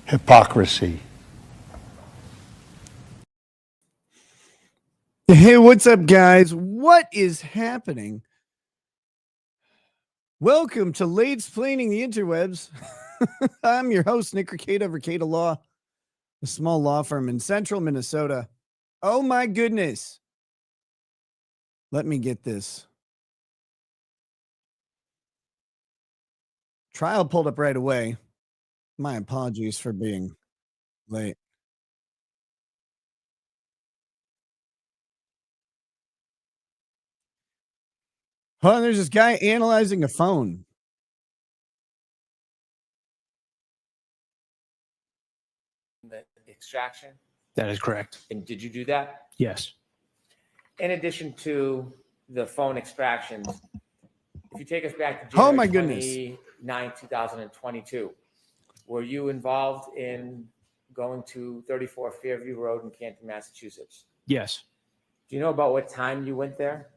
Hypocrisy. Hey, what's up, guys? What is happening? Welcome to Lade's Planning the Interwebs. I'm your host, Nick Rekieta of Rekieta Law, a small law firm in central Minnesota. Oh my goodness. Let me get this. Trial pulled up right away. My apologies for being late. Oh, there's this guy analyzing a phone. The extraction? That is correct. And did you do that? Yes. In addition to the phone extractions, if you take us back to Oh, January my goodness. 29, 2022, were you involved in going to 34 Fairview Road in Canton, Massachusetts? Yes. Do you know about what time you went there?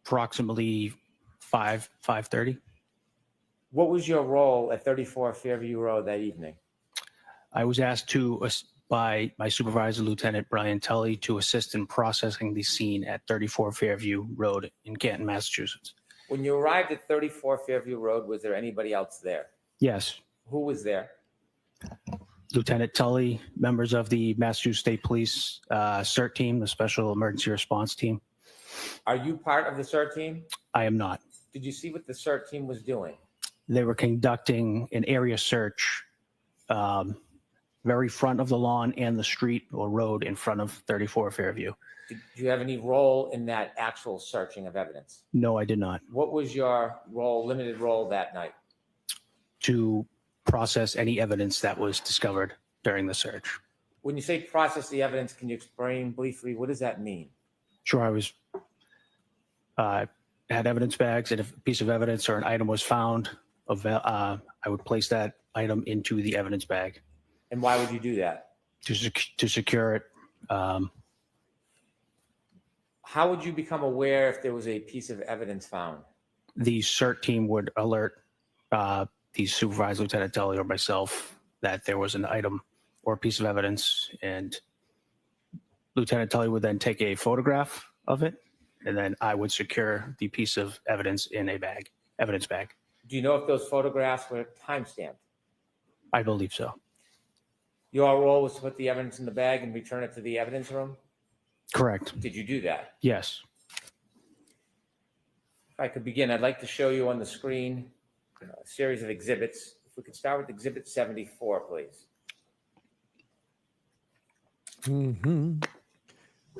Approximately 5:30. What was your role at 34 Fairview Road that evening? I was asked by my supervisor, Lieutenant Brian Tully, to assist in processing the scene at 34 Fairview Road in Canton, Massachusetts. When you arrived at 34 Fairview Road, was there anybody else there? Yes. Who was there? Lieutenant Tully, members of the Massachusetts State Police CERT team, the Special Emergency Response Team. Are you part of the CERT team? I am not. Did you see what the CERT team was doing? They were conducting an area search very front of the lawn and the street or road in front of 34 Fairview. Did you have any role in that actual searching of evidence? No, I did not. What was your role, limited role that night? To process any evidence that was discovered during the search. When you say process the evidence, can you explain briefly, what does that mean? Sure, I was had evidence bags, and if a piece of evidence or an item was found, I would place that item into the evidence bag. And why would you do that? To secure it. How would you become aware if there was a piece of evidence found? The CERT team would alert the supervisor, Lieutenant Tully, or myself that there was an item or a piece of evidence, and Lieutenant Tully would then take a photograph of it, and then I would secure the piece of evidence in a bag, evidence bag. Do you know if those photographs were time-stamped? I believe so. Your role was to put the evidence in the bag and return it to the evidence room? Correct. Did you do that? Yes. If I could begin, I'd like to show you on the screen a series of exhibits. If we could start with Exhibit 74, please. Mm-hmm.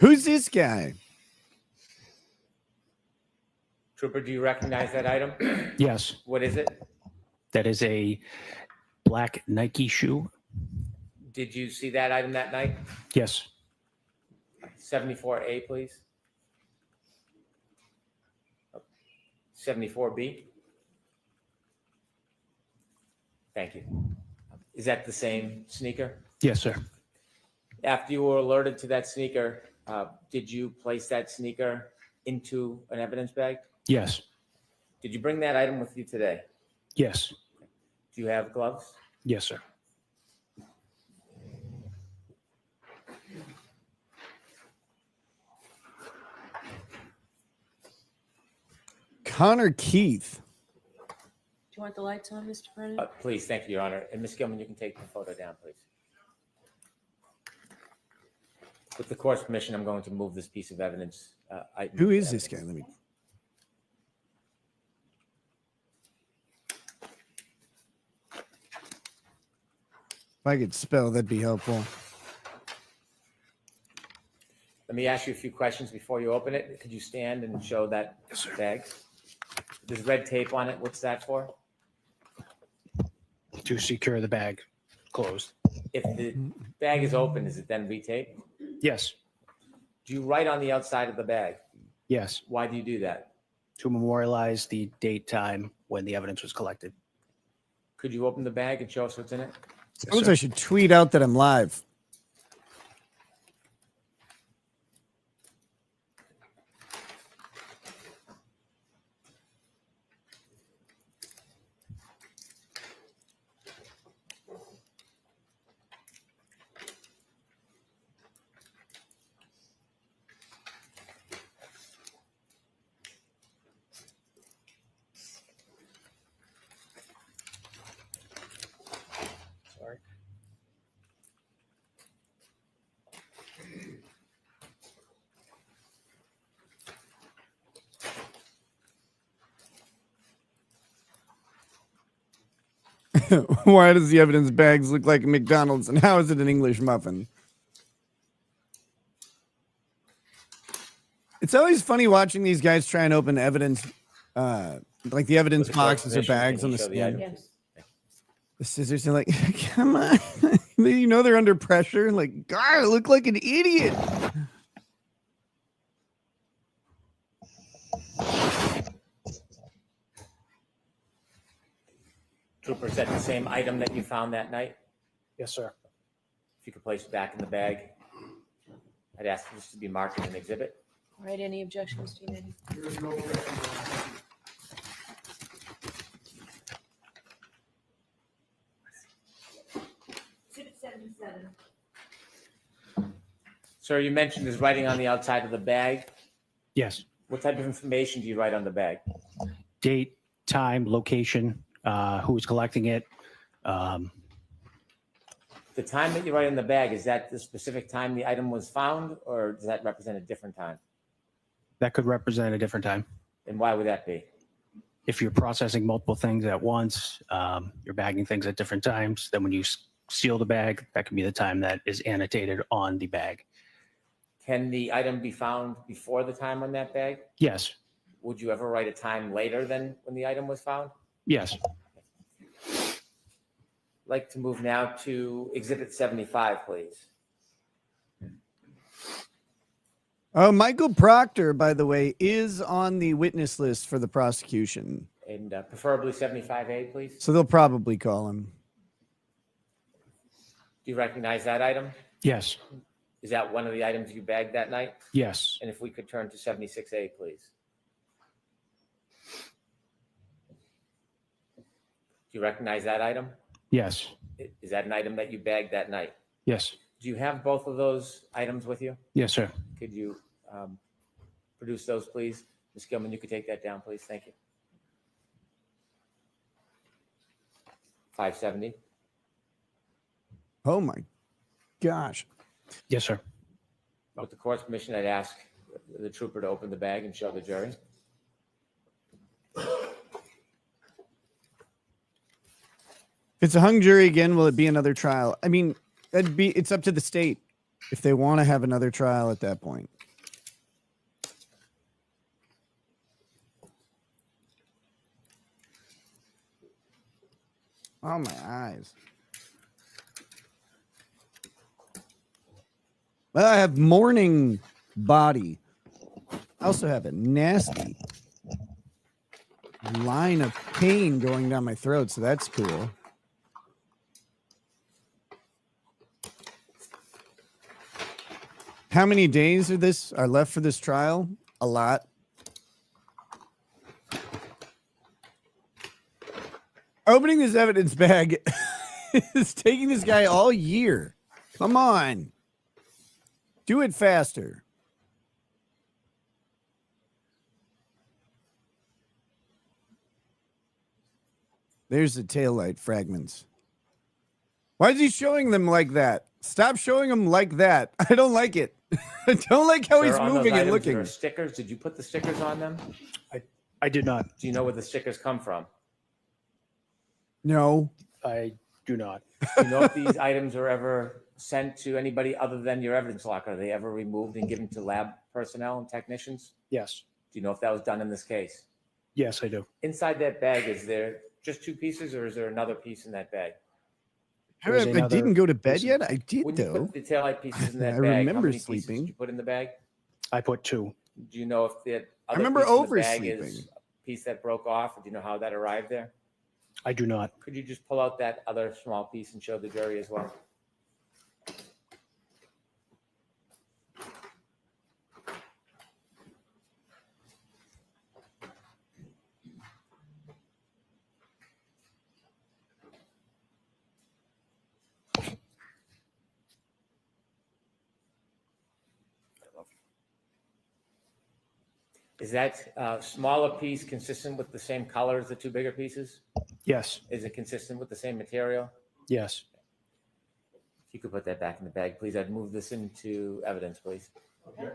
Who's this guy? Trooper, do you recognize that item? Yes. What is it? That is a black Nike shoe. Did you see that item that night? Yes. 74A, please. 74B. Thank you. Is that the same sneaker? Yes, sir. After you were alerted to that sneaker, did you place that sneaker into an evidence bag? Yes. Did you bring that item with you today? Yes. Do you have gloves? Yes, sir. Connor Keefe. Do you want the lights on, Mr. Brennan? Please, thank you, Your Honor. And Ms. Gilman, you can take the photo down, please. With the court's permission, I'm going to move this piece of evidence. Who is this guy? Let me. If I could spell, that'd be helpful. Let me ask you a few questions before you open it. Could you stand and show that bag? There's red tape on it. What's that for? To secure the bag closed. If the bag is open, is it then retaped? Yes. Do you write on the outside of the bag? Yes. Why do you do that? To memorialize the date, time when the evidence was collected. Could you open the bag and show us what's in it? Suppose I should tweet out that I'm live. Why does the evidence bags look like a McDonald's and how is it an English muffin? It's always funny watching these guys try and open evidence, like the evidence With the court's boxes or permission, bags can on you the show the stand. item? Yes. The scissors are like, come on. You know they're under pressure. Like, God, I look like an idiot. Trooper, is that the same item that you found that night? Yes, sir. If you could place it back in the bag, I'd ask this to be marked as an exhibit. All right, any objections, Mr. Unity? Exhibit 77. Sir, you mentioned there's writing on the outside of the bag. Yes. What type of information do you write on the bag? Date, time, location, who is collecting it. The time that you write on the bag, is that the specific time the item was found, or does that represent a different time? That could represent a different time. And why would that be? If you're processing multiple things at once, you're bagging things at different times. Then when you seal the bag, that can be the time that is annotated on the bag. Can the item be found before the time on that bag? Yes. Would you ever write a time later than when the item was found? Yes. I'd like to move now to Exhibit 75, please. Oh, Michael Proctor, by the way, is on the witness list for the prosecution. And preferably 75A, please. So they'll probably call him. Do you recognize that item? Yes. Is that one of the items you bagged that night? Yes. And if we could turn to 76A, please. Do you recognize that item? Yes. Is that an item that you bagged that night? Yes. Do you have both of those items with you? Yes, sir. Could you produce those, please? Ms. Gilman, you could take that down, please. Thank you. 570. Oh, my gosh. Yes, sir. With the court's permission, I'd ask the trooper to open the bag and show the jury. If it's a hung jury again, will it be another trial? I mean, it's up to the state if they want to have another trial at that point. Oh, my eyes. Well, I have morning body. I also have a nasty line of pain going down my throat, so that's cool. How many days are left for this trial? A lot. Opening this evidence bag is taking this guy all year. Come on. Do it faster. There's the taillight fragments. Why is he showing them like that? Stop showing them like that. I don't like it. I don't like how Sir, he's on those moving and items, looking. there are stickers. Did you put the stickers on them? I did not. Do you know where the stickers come from? No. I do not. Do you know if these items are ever sent to anybody other than your evidence locker? Are they ever removed and given to lab personnel and technicians? Yes. Do you know if that was done in this case? Yes, I do. Inside that bag, is there just two pieces or is there another piece in that bag? There's I another didn't go to bed piece of- yet. I did, When you though. put the taillight pieces in that I bag, how remember many pieces sleeping. did you put in the bag? I put 2. Do you know if the other remember piece in the bag oversleeping. is a piece that broke off? Or do you know how that arrived there? I do not. Could you just pull out that other small piece and show the jury as well? Is that smaller piece consistent with the same color as the two bigger pieces? Yes. Is it consistent with the same material? Yes. If you could put that back in the bag, please. I'd move this into evidence, please. Okay.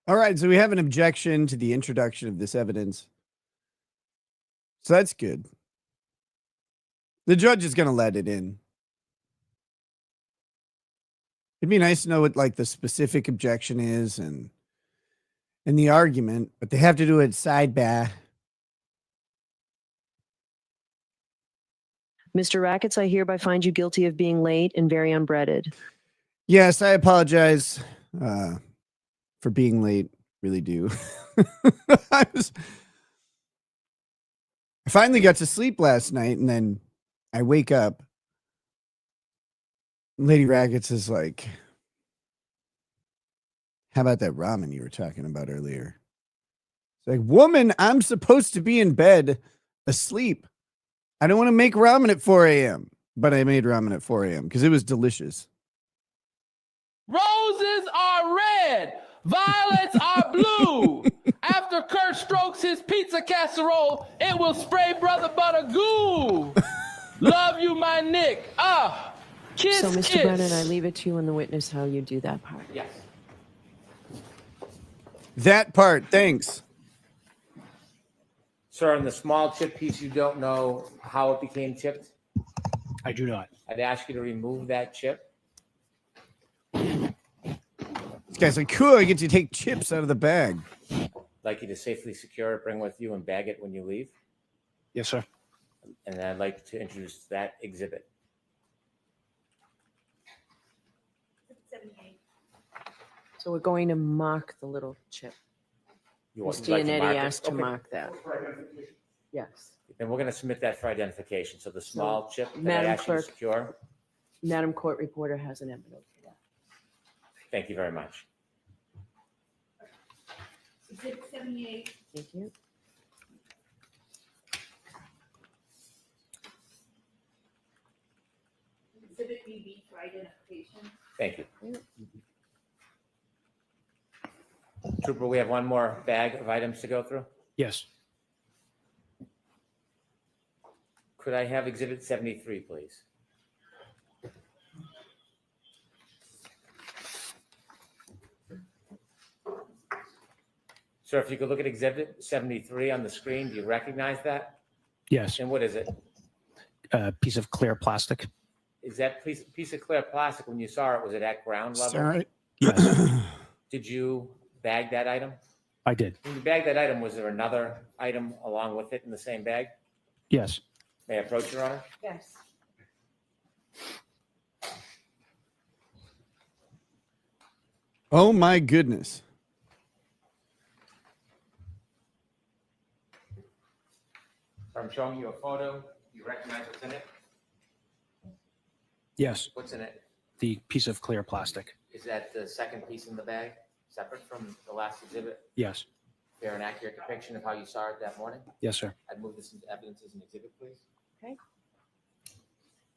All right, so we have an objection to the introduction of this evidence. So that's good. The judge is going to let it in. It'd be nice to know what like the specific objection is and the argument, but they have to do it sidebar. Mr. Rackets, I hereby find you guilty of being late and very unbreaded. Yes, I apologize for being late. Really do. I finally got to sleep last night, and then I wake up. Lady Rackets is like, how about that ramen you were talking about earlier? It's like, woman, I'm supposed to be in bed asleep. I don't want to make ramen at 4 a.m. But I made ramen at 4 a.m. because it was delicious. Roses are red, violets are blue. After Kurt strokes his pizza casserole, it will spray brother butter goo. Love you, my Nick. Kiss, So, Mr. kiss. Brennan, I leave it to you and the witness how you do that part. Yes. That part, thanks. Sir, on the small chip piece, you don't know how it became chipped? I do not. I'd ask you to remove that chip. This guy's like, cool, I get to take chips out of the bag. I'd like you to safely secure it, bring with you, and bag it when you leave. Yes, sir. And I'd like to introduce that exhibit. So we're going to mark the little chip. Would Ms. like to mark Giannetti it? asked to Okay. mark that. Yes. Then we're going to submit that for identification. So the small chip that I Madam asked you to Clerk. secure. Madam Court Reporter has an envelope for that. Thank you very much. Exhibit 78. Thank you. Exhibit BB for identification. Thank you. Trooper, we have one more bag of items to go through. Yes. Could I have exhibit 73, please? Sir, if you could look at exhibit 73 on the screen, do you recognize that? Yes. And what is it? A piece of clear plastic. Is that piece of clear plastic, when you saw it, was it at ground level? Sorry. Yes, Did you bag that item? I did. When you bagged that item, was there another item along with it in the same bag? Yes. May I approach, Your Honor? Yes. Oh my goodness. I'm showing you a photo. You recognize what's in it? Yes. What's in it? The piece of clear plastic. Is that the second piece in the bag, separate from the last exhibit? Yes. Fair and accurate depiction of how you saw it that morning? Yes, sir. I'd move this into evidence as an exhibit, please. Okay.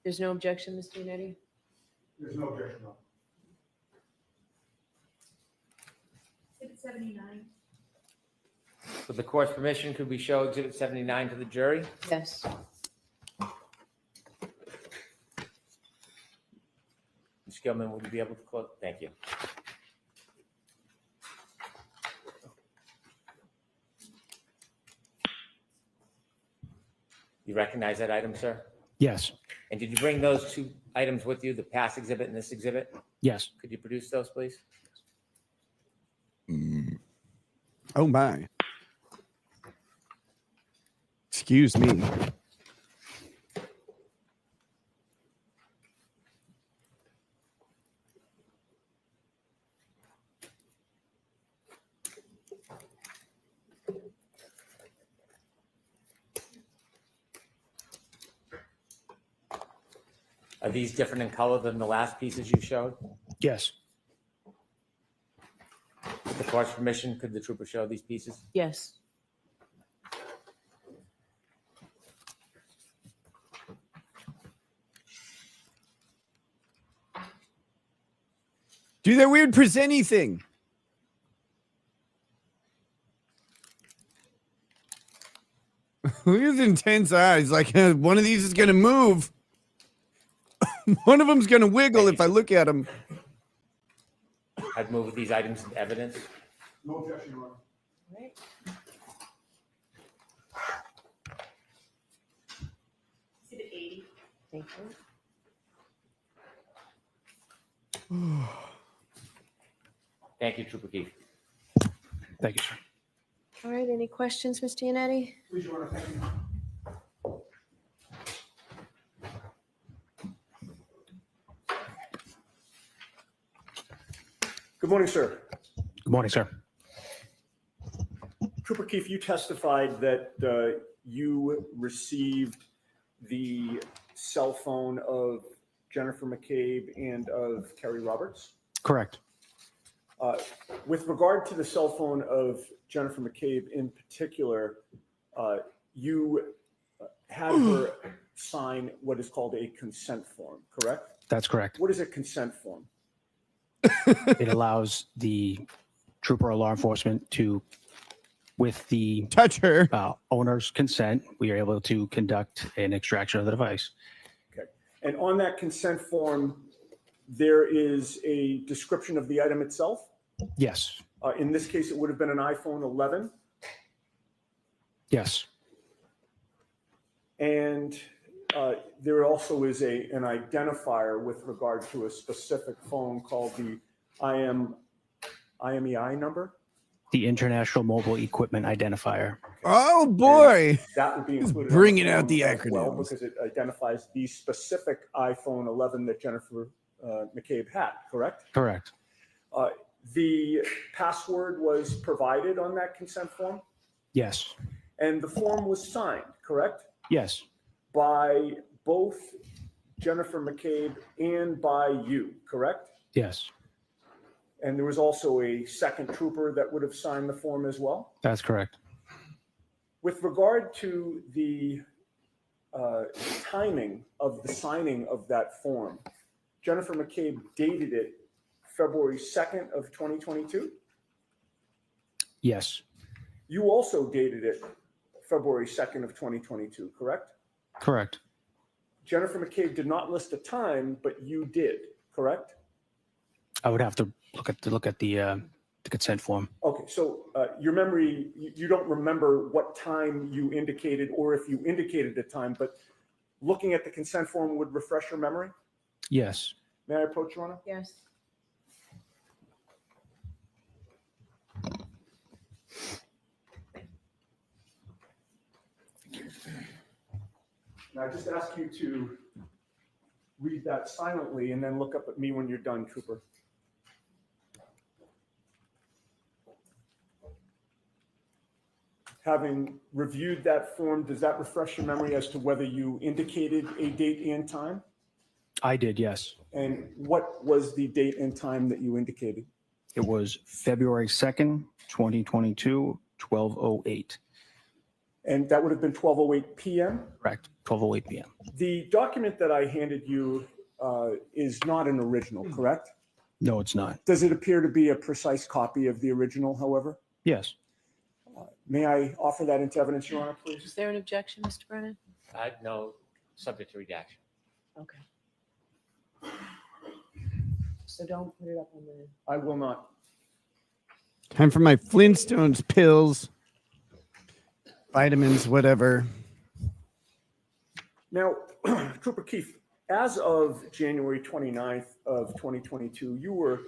There's no objection, Ms. Giannetti? There's no objection, no. Exhibit 79. With the court's permission, could we show exhibit 79 to the jury? Yes. Ms. Gilman, would you be able to close? Thank you. You recognize that item, sir? Yes. And did you bring those two items with you, the past exhibit and this exhibit? Yes. Could you produce those, please? Oh my. Excuse me. Are these different in color than the last pieces you showed? Yes. With the court's permission, could the trooper show these pieces? Yes. Do that weird presenty thing. Look at his intense eyes. Like one of these is going to move. One of them's going to wiggle if I look at him. I'd move these items into evidence. No objection, Your Honor. Right. Exhibit 80. Thank you. Thank you, Trooper Keefe. Thank you, sir. All right, any questions, Mr. Yannetti? Please, Your Honor, thank you. Good morning, sir. Good morning, sir. Trooper Keefe, you testified that you received the cell phone of Jennifer McCabe and of Kerry Roberts. Correct. With regard to the cell phone of Jennifer McCabe in particular, you had her sign what is called a consent form, correct? That's correct. What is a consent form? It allows the trooper or law enforcement to, with the Touch her. owner's consent, we are able to conduct an extraction of the device. Okay. And on that consent form, there is a description of the item itself. Yes. In this case, it would have been an iPhone 11. Yes. And there also is an identifier with regard to a specific phone called the IMEI number. The International Mobile Equipment Identifier. Oh boy. That would be He's included. bringing on out the phone as well, acronyms. because it identifies the specific iPhone 11 that Jennifer McCabe had, correct? Correct. The password was provided on that consent form, Yes. and the form was signed, correct? Yes. By both Jennifer McCabe and by you, correct? Yes. And there was also a second trooper that would have signed the form as well. That's correct. With regard to the timing of the signing of that form, Jennifer McCabe dated it February 2nd of 2022. Yes. You also dated it February 2nd of 2022, correct? Correct. Jennifer McCabe did not list a time, but you did, correct? I would have to look at the consent form. Okay, so your memory, you don't remember what time you indicated or if you indicated a time, but looking at the consent form would refresh your memory? Yes. May I approach, Your Honor? Yes. And I just ask you to read that silently and then look up at me when you're done, Trooper. Having reviewed that form, does that refresh your memory as to whether you indicated a date and time? I did. Yes. And what was the date and time that you indicated? It was February 2nd, 2022, 12:08. And that would have been 12:08 p.m.? Correct. 12:08 p.m. The document that I handed you is not an original, correct? No, it's not. Does it appear to be a precise copy of the original, however? Yes. May I offer that into evidence, Your Honor, please? Is there an objection, Mr. Brennan? No, subject to redaction. Okay. So don't put it up on the. I will not. Time for my Flintstones pills, vitamins, whatever. Now, Trooper Keefe, as of January 29th of 2022, you were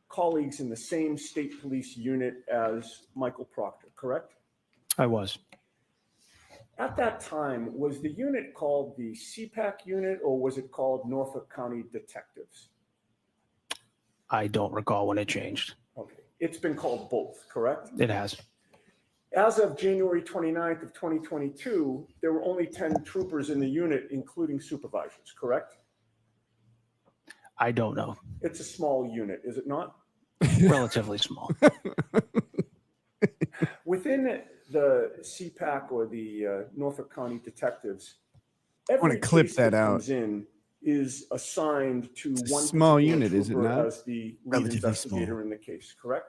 colleagues in the same state police unit as Michael Proctor, correct? I was. At that time, was the unit called the CPAC unit or was it called Norfolk County Detectives? I don't recall when it changed. Okay, it's been called both, correct? It has. As of January 29th of 2022, there were only 10 troopers in the unit, including supervisors, correct? I don't know. It's a small unit, is it not? Relatively small. Within the CPAC or the Norfolk County Detectives, wanna every clip case that out. comes in is assigned to It's a one small particular unit, is it trooper not? as the lead Relatively investigator small. in the case, correct?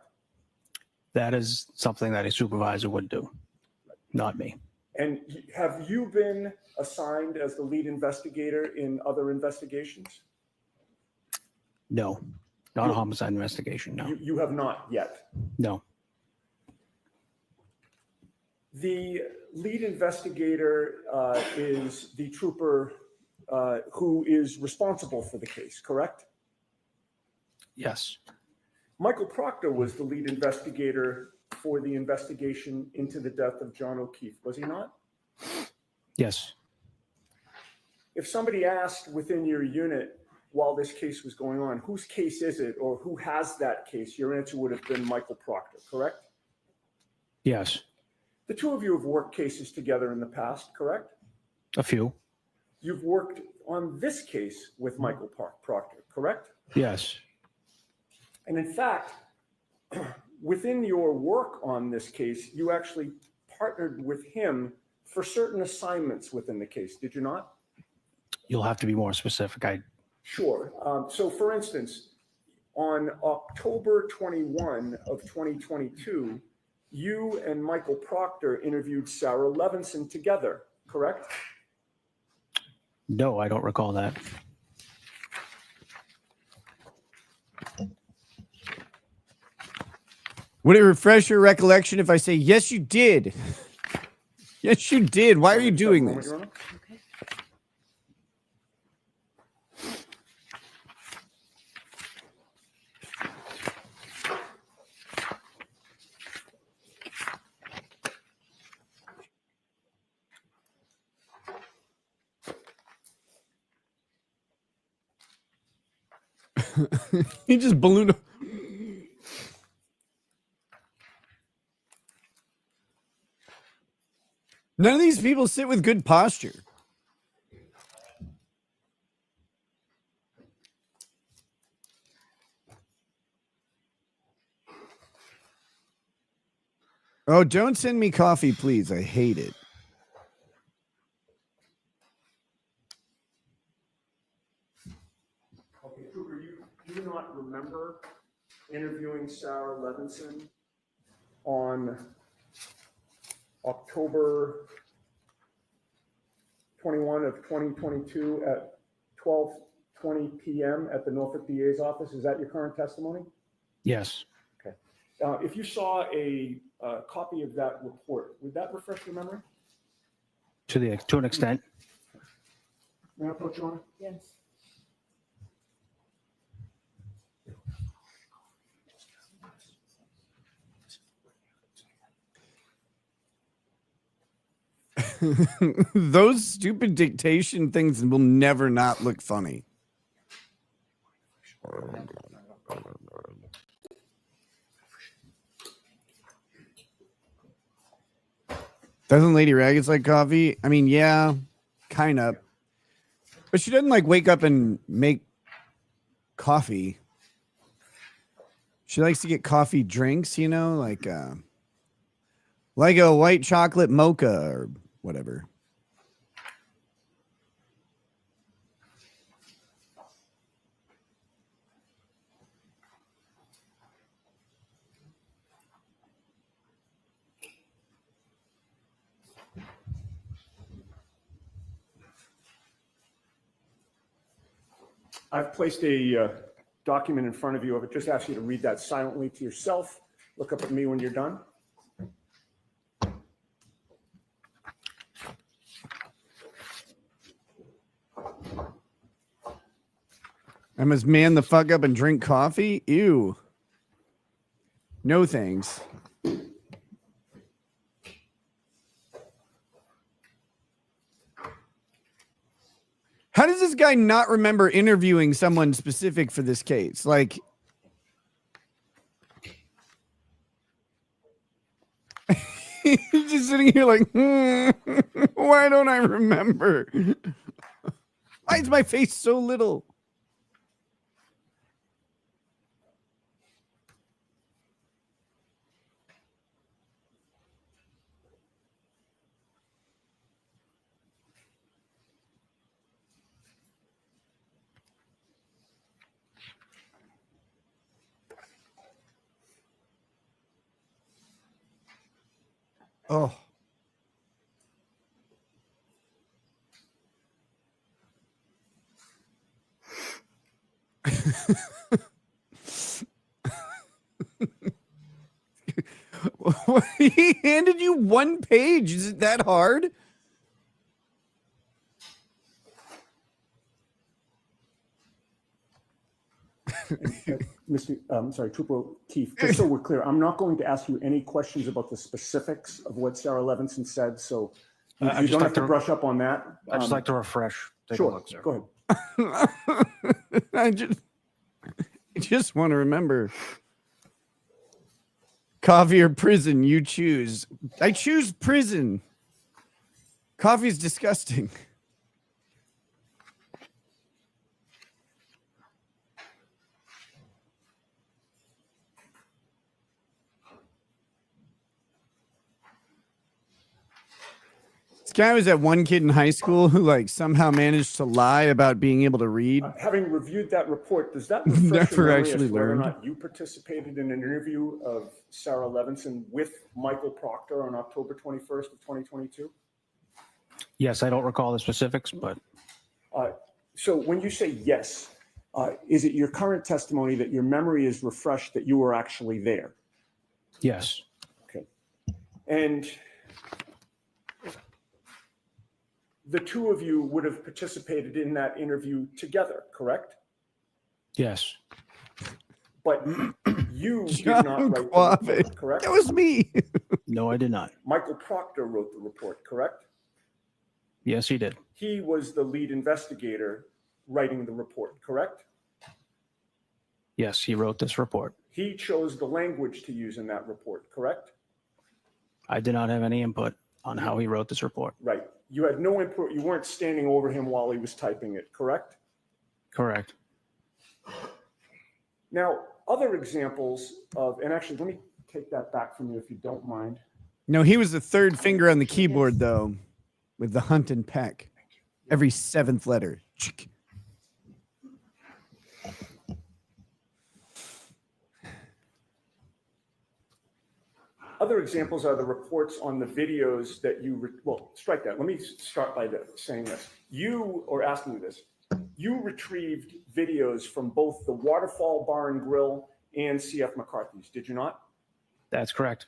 That is something that a supervisor would do, not me. And have you been assigned as the lead investigator in other investigations? No. Not a homicide investigation. No. You have not yet. No. The lead investigator is the trooper who is responsible for the case, correct? Yes. Michael Proctor was the lead investigator for the investigation into the death of John O'Keefe, was he not? Yes. If somebody asked within your unit while this case was going on, whose case is it or who has that case, your answer would have been Michael Proctor, correct? Yes. The two of you have worked cases together in the past, correct? A few. You've worked on this case with Michael Proctor, correct? Yes. And in fact, within your work on this case, you actually partnered with him for certain assignments within the case, did you not? You'll have to be more specific. Sure. So for instance, on October 21 of 2022, you and Michael Proctor interviewed Sarah Levinson together, correct? No, I don't recall that. Would it refresh your recollection if I say, yes, you did? Yes, you did. Why are you doing this? Okay. He just ballooned. None of these people sit with good posture. Oh, don't send me coffee, please. I hate it. Okay, Trooper, you do not remember interviewing Sarah Levinson on October 21 of 2022 at 12:20 p.m. at the Norfolk DA's office. Is that your current testimony? Yes. Okay. If you saw a copy of that report, would that refresh your memory? To an extent. May I approach you on it? Yes. Those stupid dictation things will never not look funny. Doesn't Lady Raggeds like coffee? I mean, yeah, kind of. But she doesn't like wake up and make coffee. She likes to get coffee drinks, you know, like a white chocolate mocha or whatever. I've placed a document in front of you. I would just ask you to read that silently to yourself. Look up at me when you're done. I must man the fuck up and drink coffee? Ew. No thanks. How does this guy not remember interviewing someone specific for this case? Like, he's just sitting here like, why don't I remember? Why is my face so little? Oh. He handed you 1 page. Is it that hard? Sorry, Trooper Keefe, just so we're clear, I'm not going to ask you any questions about the specifics of what Sarah Levinson said, so you I just don't like have to to- brush up on that. I'd just like to refresh. Take a Sure, look, sir. go ahead. I just want to remember. Coffee or prison, you choose. I choose prison. Coffee is disgusting. This guy was that one kid in high school who like somehow managed to lie about being able to read. Having reviewed that report, does that refresh your Never memory actually as to whether or learned. not you participated in an interview of Sarah Levinson with Michael Proctor on October 21st of 2022? Yes, I don't recall the specifics, but So when you say yes, is it your current testimony that your memory is refreshed that you were actually there? yes, Okay. And the two of you would have participated in that interview together, correct? yes, But you did John not write the Quave. report, correct? That was me. no, I did not. Michael Proctor wrote the report, correct? Yes, he did. He was the lead investigator writing the report, correct? Yes, he wrote this report. He chose the language to use in that report, correct? I did not have any input on how he wrote this report. Right. You had no input. You weren't standing over him while he was typing it, correct? Correct. Now, other examples of, and actually, let me take that back from you if you don't mind. No, he was the third finger on the keyboard, though, with the hunt and peck. Every 7th letter. Other examples are the reports on the videos that well, strike that. Let me start by saying this. Or asking you this. You retrieved videos from both the Waterfall Bar and Grill and CF McCarthy's, did you not? That's correct.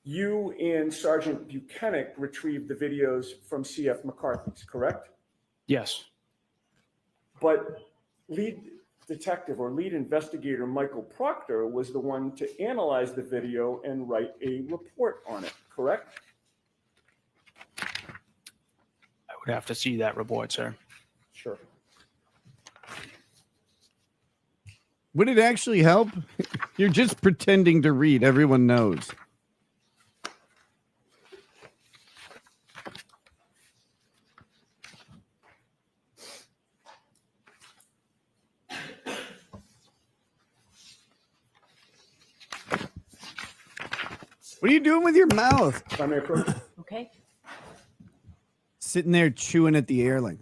You and Sergeant Buchanan retrieved the videos from CF McCarthy's, correct? Yes, But lead detective or lead investigator Michael Proctor was the one to analyze the video and write a report on it, correct? I would have to see that report, sir. Sure. Would it actually help? You're just pretending to read. Everyone knows. What are you doing with your mouth? If I may approach. Okay. Sitting there chewing at the air like.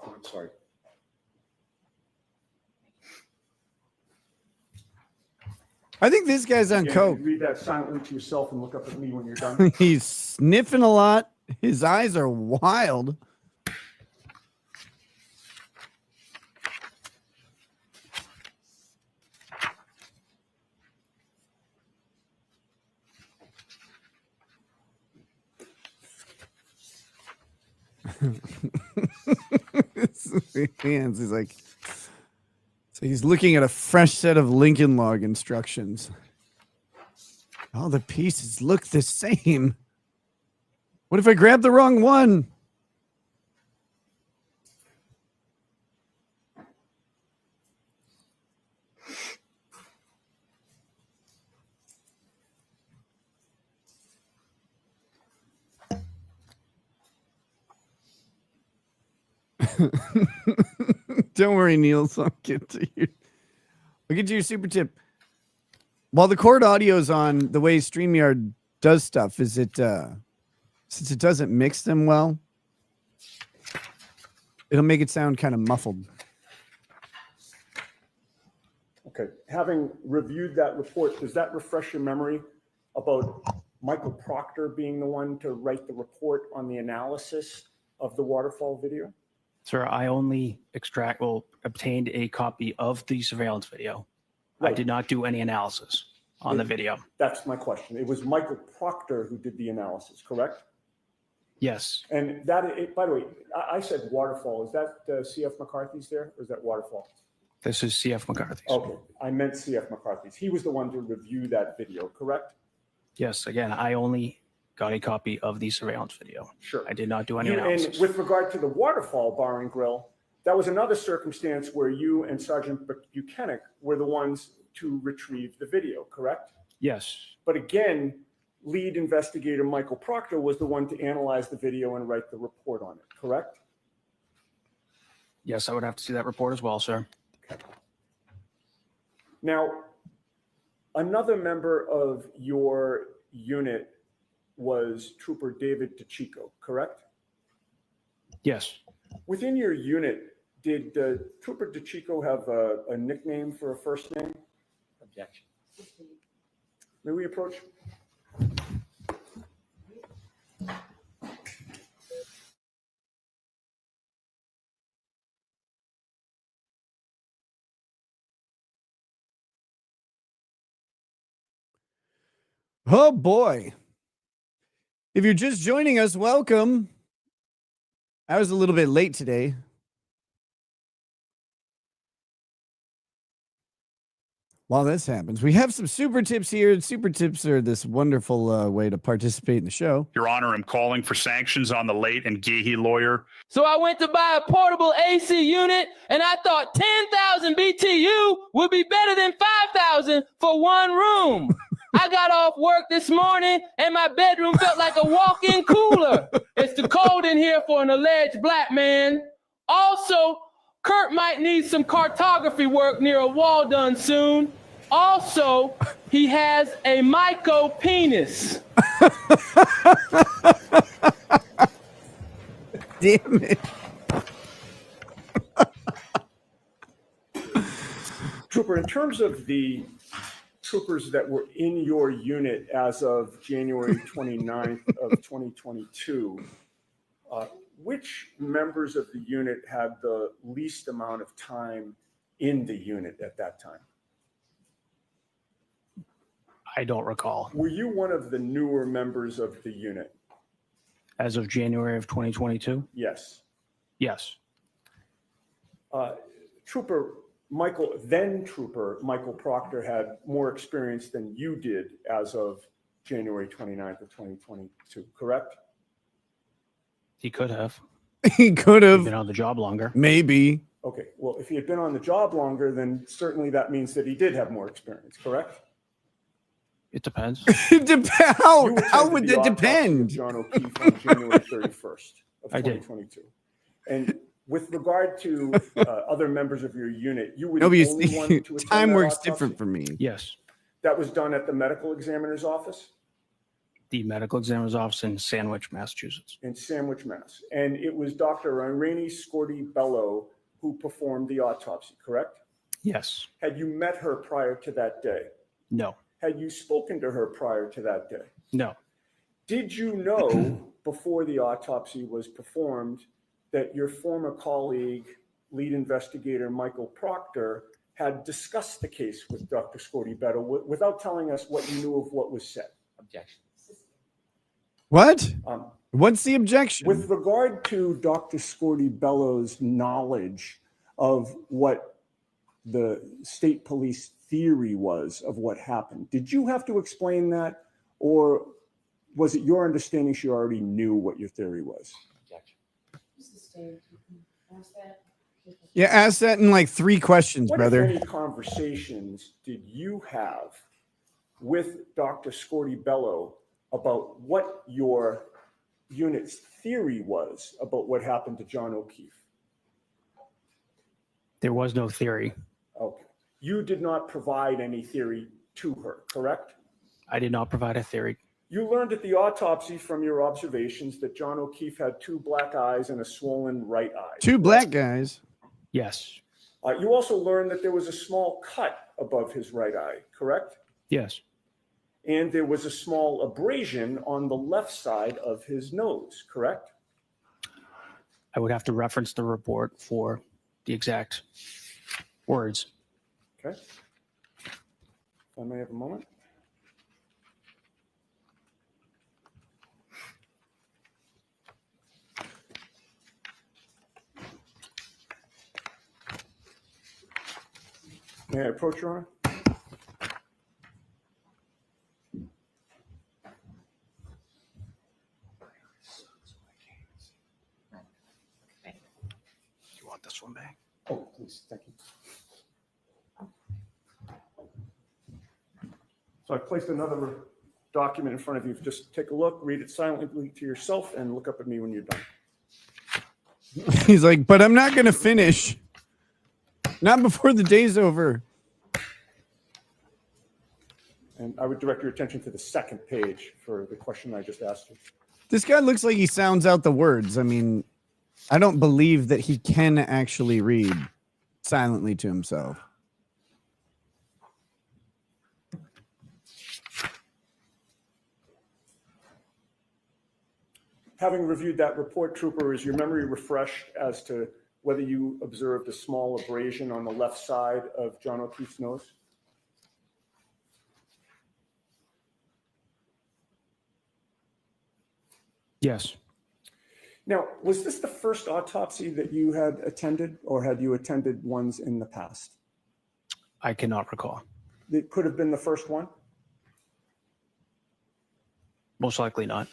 I'm sorry. I think this guy's on Yeah, coke. read that silently to yourself and look up at me when you're done. He's sniffing a lot. His eyes are wild. Hands. He's like, so he's looking at a fresh set of Lincoln Log instructions. All the pieces look the same. What if I grab the wrong one? Don't worry, Niels. I'll get to you. I'll get to your super tip. While the cord audio is on, the way StreamYard does stuff is it since it doesn't mix them well, it'll make it sound kind of muffled. Okay. Having reviewed that report, does that refresh your memory about Michael Proctor being the one to write the report on the analysis of the waterfall video? Sir, I only obtained a copy of the surveillance video. I Right. did not do any analysis on the video. That's my question. It was Michael Proctor who did the analysis, correct? Yes, And that, by the way, I said Waterfall. Is that C.F. McCarthy's there, or is that Waterfall? this is CF McCarthy's. Okay, I meant C.F. McCarthy's. He was the one to review that video, correct? Yes, again, I only got a copy of the surveillance video. Sure. I did not do any And analysis. with regard to the Waterfall Bar and Grill, that was another circumstance where you and Sergeant Buchanan were the ones to retrieve the video, correct? Yes, But again, lead investigator Michael Proctor was the one to analyze the video and write the report on it, correct? yes, I would have to see that report as well, sir. Now, another member of your unit was Trooper David DeChico, correct? Yes, Within your unit, did Trooper DeChico have a nickname for a first name? Objection. May we approach? Oh boy. If you're just joining us, welcome. I was a little bit late today. While this happens, we have some super tips here. Super tips are this wonderful way to participate in the show. Your Honor, I'm calling for sanctions on the late and Gehe lawyer. So I went to buy a portable AC unit, and I thought 10,000 BTU would be better than 5,000 for one room. I got off work this morning, and my bedroom felt like a walk-in cooler. It's too cold in here for an alleged black man. Also, Kurt might need some cartography work near a wall done soon. Also, he has a myco penis. Damn it. Trooper, in terms of the troopers that were in your unit as of January 29th of 2022, which members of the unit had the least amount of time in the unit at that time? I don't recall. Were you one of the newer members of the unit? As of January of 2022? Yes. Yes. Trooper Michael Proctor had more experience than you did as of January 29th of 2022, correct? He could have. He could He'd have. been on the job longer. Maybe. Okay, well, if he had been on the job longer, then certainly that means that he did have more experience, correct? It depends. It depends. You How attended would the that autopsy of depend? John O'Keefe on January 31st of I did. 2022. And with regard to other members of your unit, you were No, the you only one see, to attend time that works autopsy? different for me. Yes. That was done at the medical examiner's office The medical examiner's office in Sandwich, Massachusetts. in Sandwich, Mass. And it was Dr. Irene Scorti-Bello who performed the autopsy, correct? Yes. Had you met her prior to that day? No. Had you spoken to her prior to that day? No. Did you know before the autopsy was performed that your former colleague, lead investigator Michael Proctor, had discussed the case with Dr. Scorti-Bello without telling us what you knew of what was said? Objection. What? Um, What's the objection? With regard to Dr. Scorti-Bello's knowledge of what the state police theory was of what happened, did you have to explain that, or was it your understanding she already knew what your theory was? Objection. Yeah, ask that in like 3 questions, What, brother. if any, conversations did you have with Dr. Scorti-Bello about what your unit's theory was about what happened to John O'Keefe? There was no theory. Okay. You did not provide any theory to her, correct? I did not provide a theory. You learned at the autopsy from your observations that John O'Keefe had 2 black eyes and a swollen right eye. 2 black guys. Yes. You also learned that there was a small cut above his right eye, correct? Yes. And there was a small abrasion on the left side of his nose, correct? I would have to reference the report for the exact words. Okay. If I may have a moment. May I approach, Your Honor? You want this one back? Oh, please, thank you. So I placed another document in front of you. Just take a look, read it silently to yourself, and look up at me when you're done. He's like, but I'm not going to finish. Not before the day's over. And I would direct your attention to the second page for the question I just asked you. This guy looks like he sounds out the words. I mean, I don't believe that he can actually read silently to himself. Having reviewed that report, Trooper, is your memory refreshed as to whether you observed a small abrasion on the left side of John O'Keefe's nose? Yes. Now, was this the first autopsy that you had attended, or had you attended ones in the past? I cannot recall. It could have been the first one? Most likely not.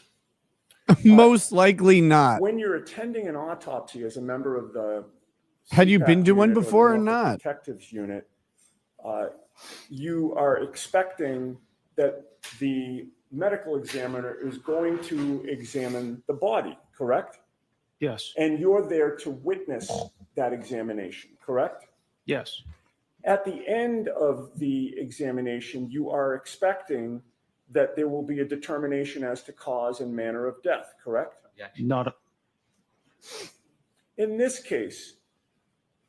Most likely not. When you're attending an autopsy as a member of the Had you CPAC been to one unit before or the Norfolk not? Detectives unit, you are expecting that the medical examiner is going to examine the body, correct? Yes. And you're there to witness that examination, correct? Yes. At the end of the examination, you are expecting that there will be a determination as to cause and manner of death, correct? Not. In this case,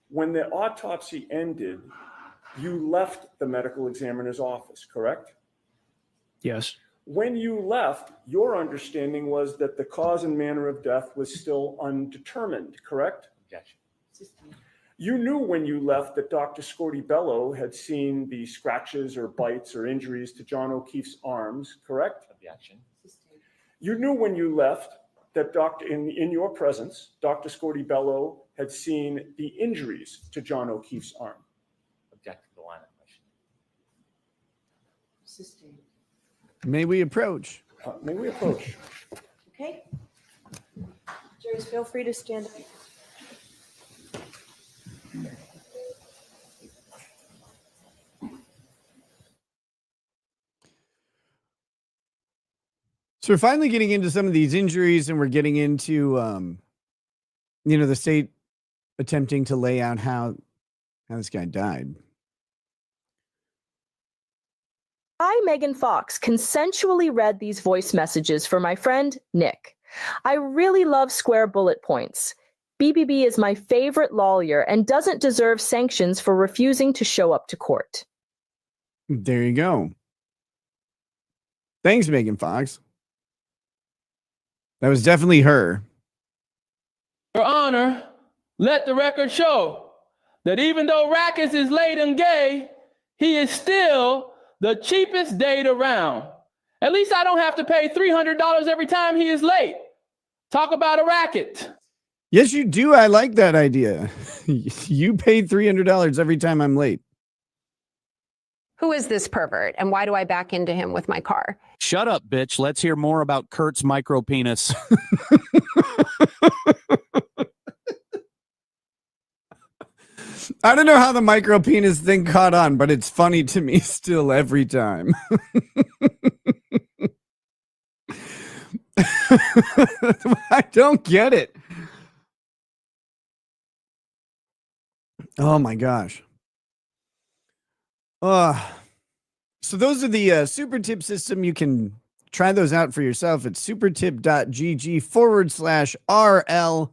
when the autopsy ended, you left the medical examiner's office, correct? Yes. When you left, your understanding was that the cause and manner of death was still undetermined, correct? Objection. You knew when you left that Dr. Scorti-Bello had seen the scratches or bites or injuries to John O'Keefe's arms, correct? Objection. You knew when you left that in your presence, Dr. Scorti-Bello had seen the injuries to John O'Keefe's arm. Object to the line of question. Sustained. May we approach? May we approach? Okay. Juries, feel free to stand up. So we're finally getting into some of these injuries, and we're getting into, the state attempting to lay out how this guy died. I, Megan Fox, consensually read these voice messages for my friend, Nick. I really love square bullet points. BBB is my favorite lawyer and doesn't deserve sanctions for refusing to show up to court. There you go. Thanks, Megan Fox. That was definitely her. Your Honor, let the record show that even though Rackus is late and gay, he is still the cheapest date around. At least I don't have to pay $300 every time he is late. Talk about a racket. Yes, you do. I like that idea. You paid $300 every time I'm late. Who is this pervert, and why do I back into him with my car? Shut up, bitch. Let's hear more about Kurt's micro penis. I don't know how the micro penis thing caught on, but it's funny to me still every time. I don't get it. Oh my gosh. So those are the super tip system. You can try those out for yourself at supertip.gg/RL.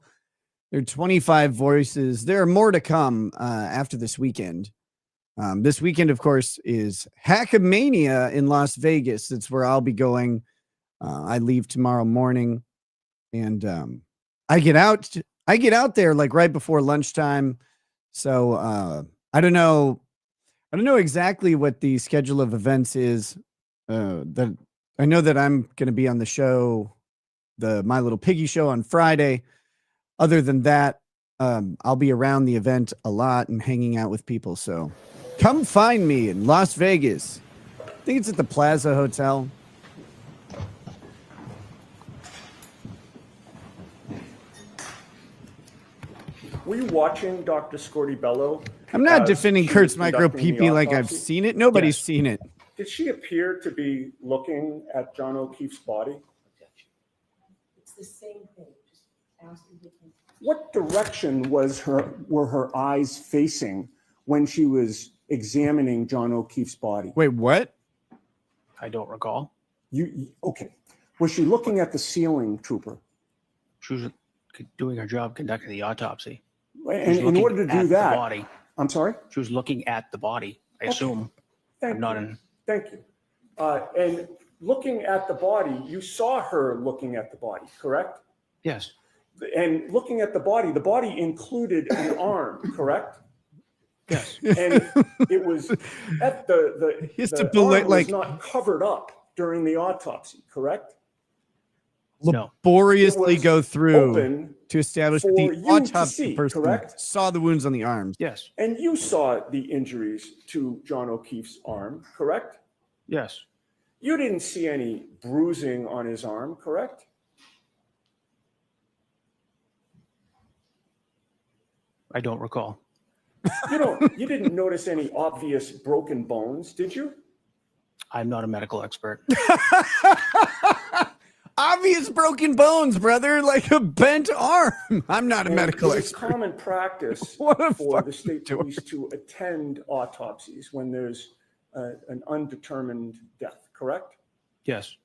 There are 25 voices. There are more to come after this weekend. This weekend, of course, is Hackamania in Las Vegas. That's where I'll be going. I leave tomorrow morning, and I get out there like right before lunchtime. So I don't know. I don't know exactly what the schedule of events is. That I know that I'm going to be on the show, the My Little Piggy show on Friday. Other than that, I'll be around the event a lot and hanging out with people. So come find me in Las Vegas. I think it's at the Plaza Hotel. Were you watching Dr. Scortibello? I'm not as defending she Kurt's was micro conducting the PP like I've autopsy? seen it. Nobody's Yes. seen it. Did she appear to be looking at John O'Keefe's body? It's the same thing, just asking different. What direction were her eyes facing when she was examining John O'Keefe's body? Wait, what? I don't recall. Okay. Was she looking at the ceiling, Trooper? She was doing her job conducting the autopsy. And in order to do The that, body. I'm sorry? She was looking at the body, I assume. Thank I'm not you. in. Thank you. And looking at the body, you saw her looking at the body, correct? Yes. And looking at the body included an arm, correct? Yes. And it was at the He has to arm like was not covered up during the autopsy, correct? No. Laboriously It was go through open to establish for that you the to autopsy see, person correct? saw the wounds on the arms. Yes. And you saw the injuries to John O'Keefe's arm, correct? Yes. You didn't see any bruising on his arm, correct? I don't recall. You didn't notice any obvious broken bones, did you? I'm not a medical expert. Obvious broken bones, brother, like a bent arm. I'm not a And medical it is expert. common practice What a for the fucking state dork. police to attend autopsies when there's an undetermined death, correct? Yes.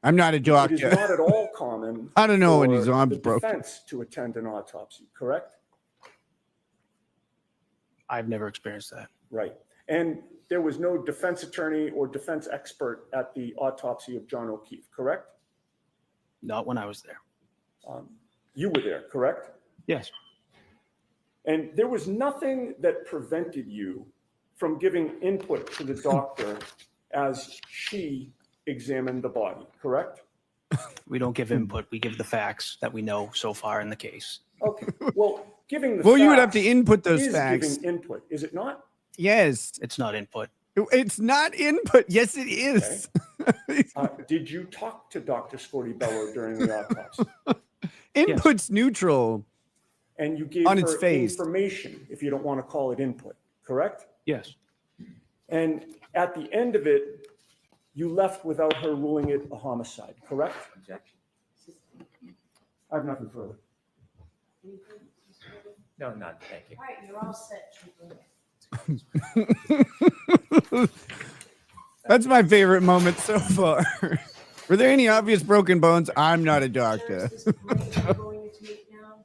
I'm not a It is doctor. not at all common. I don't know when for his arm's the broken. defense to attend an autopsy, correct? I've never experienced that. Right. And there was no defense attorney or defense expert at the autopsy of John O'Keefe, correct? Not when I was there. You were there, correct? Yes. And there was nothing that prevented you from giving input to the doctor as she examined the body, correct? We don't give input. We give the facts that we know so far in the case. Okay. Well, giving the Well, you would have facts to input those is facts. giving input, is it not? Yes. It's not input. It's not input. Yes, it is. Did you talk to Dr. Scortibello during the autopsy? Input's neutral. And you gave On her its face. information, if you don't want to call it input, correct? Yes. And at the end of it, you left without her ruling it a homicide, correct? Objection. I have nothing further. No, none. Thank you. All right, you're all set, Trooper. That's my favorite moment so far. Were there any obvious broken bones? I'm not a doctor. Sheriff, this break we're going to take now.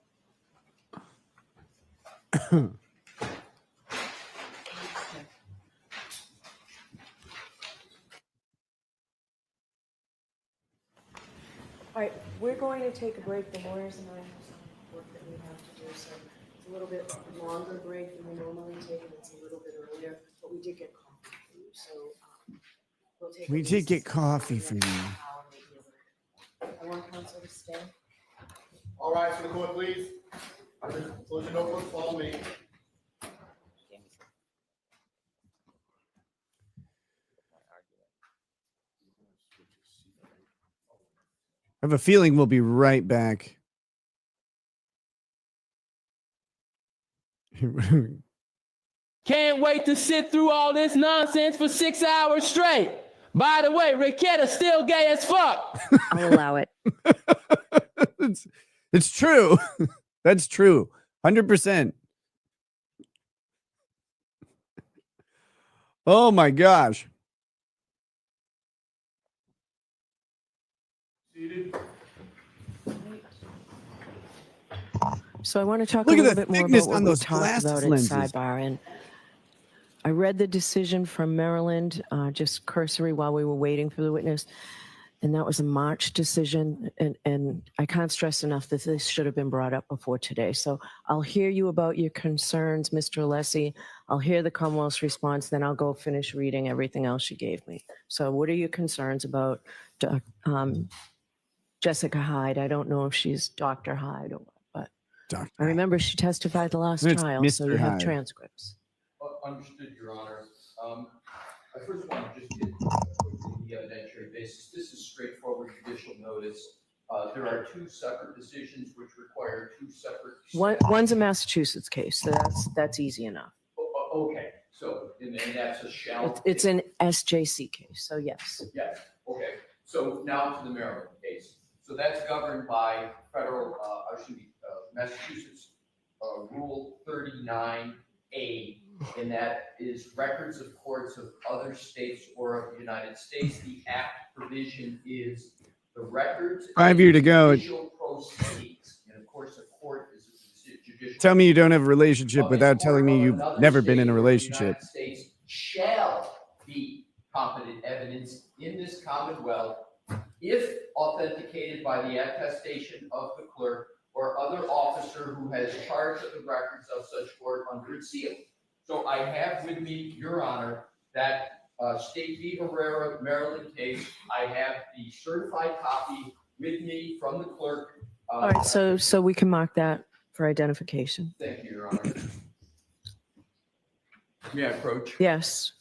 All right, we're going to take a break. The lawyers and I have some work that we have to do, so it's a little bit longer break than we normally take, and it's a little bit earlier, but we did get coffee for you, so we'll take. We at did least get coffee for you. an hour, maybe a little. I want counsel to stay. All right, so the court, please. Close your notebook, follow me. I have a feeling we'll be right back. Can't wait to sit through all this nonsense for 6 hours straight. By the way, Rekieta's still gay as fuck. I'll allow it. It's true. That's true. 100%. Oh my gosh. So I want to talk Look a at little the bit more thickness about what on we those talked glasses about in lenses. Sidebar. And I read the decision from Maryland, just cursory while we were waiting for the witness. And that was a March decision. And I can't stress enough that this should have been brought up before today. So I'll hear you about your concerns, Mr. Alessi. I'll hear the Commonwealth's response, then I'll go finish reading everything else you gave me. So what are your concerns about Jessica Hyde? I don't know if she's Dr. Hyde or what, but I remember she testified the last It's trial, so Mr. you have Hyde. transcripts. Understood, Your Honor. I first want to just get the evidentiary basis. This is straightforward judicial notice. There are two separate decisions which require two separate. One's a Massachusetts case, so that's easy enough. Okay, so and that's a shall. It's an SJC case, so yes. Yes. Okay. So now to the Maryland case. So that's governed by federal, Massachusetts Rule 39A, and that is records of courts of other states or of the United States. The Act provision is the records. 5 years to go. Judicial proceedings, and of course, a court is a judicial. Tell me you don't have a relationship without telling me you've Another never been in state a or the relationship. United States shall be competent evidence in this Commonwealth if authenticated by the attestation of the clerk or other officer who has charge of the records of such court under its seal. So I have with me, Your Honor, that State v. Herrera, Maryland case. I have the certified copy with me from the clerk. All right, so we can mark that for identification. Thank you, Your Honor. May I approach? Yes.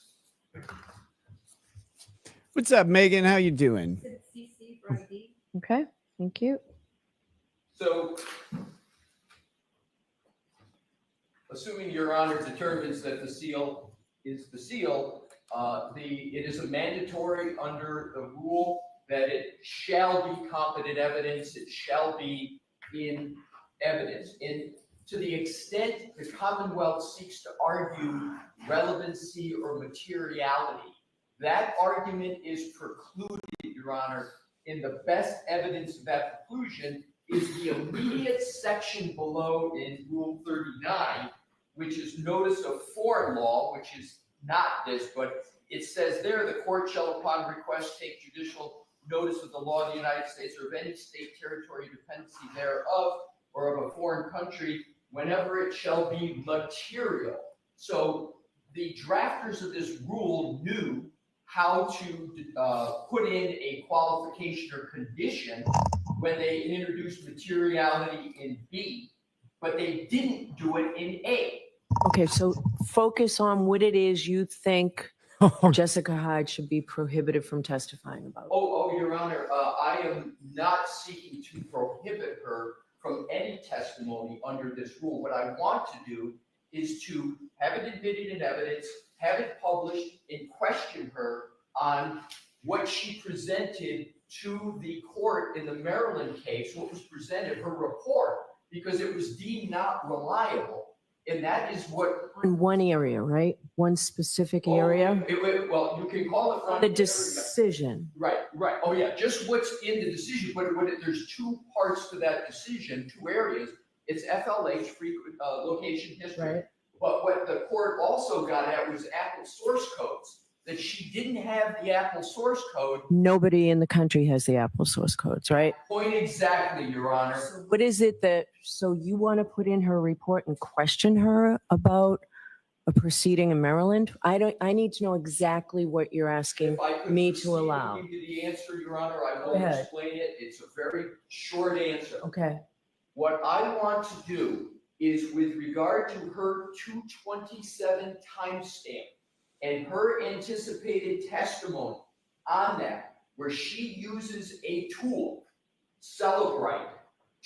What's up, Megan? How you doing? Okay, thank you. So, assuming Your Honor determines that the seal is the seal, it is a mandatory under the rule that it shall be competent evidence. It shall be in evidence. And to the extent the Commonwealth seeks to argue relevancy or materiality, that argument is precluded, Your Honor, in the best evidence of that preclusion is the immediate section below in Rule 39, which is notice of foreign law, which is not this, but it says there, the court shall upon request take judicial notice of the law of the United States or of any state, territory, dependency thereof, or of a foreign country, whenever it shall be material. So the drafters of this rule knew how to put in a qualification or condition when they introduced materiality in B, but they didn't do it in A. Okay, so focus on what it is you think Jessica Hyde should be prohibited from testifying about. Oh, Your Honor, I am not seeking to prohibit her from any testimony under this rule. What I want to do is to have it admitted in evidence, have it published, and question her on what she presented to the court in the Maryland case, what was presented, her report, because it was deemed not reliable. And that is what. In one area, right? One specific area? Well, you can call it one The area. decision. Right. Oh, yeah, just what's in the decision, but there's two parts to that decision, two areas. It's FLH, frequent location history. Right. But what the court also got at was Apple source codes, that she didn't have the Apple source code. Nobody in the country has the Apple source codes, right? Point exactly, Your Honor. So what is it so you want to put in her report and question her about a proceeding in Maryland? I need to know exactly what you're asking me to allow. If I could give you the answer, Your Honor, I will Go ahead. explain it. It's a very short answer. Okay. What I want to do is with regard to her 227 timestamp and her anticipated testimony on that, where she uses a tool, Celebrite,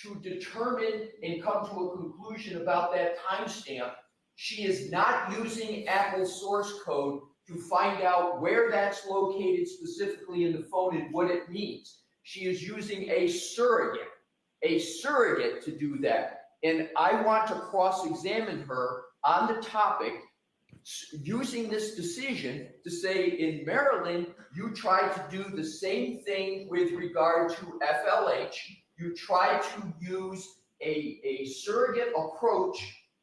to determine and come to a conclusion about that timestamp, she is not using Apple's source code to find out where that's located specifically in the phone and what it means. She is using a surrogate to do that. And I want to cross-examine her on the topic using this decision to say in Maryland, you tried to do the same thing with regard to FLH. You tried to use a surrogate approach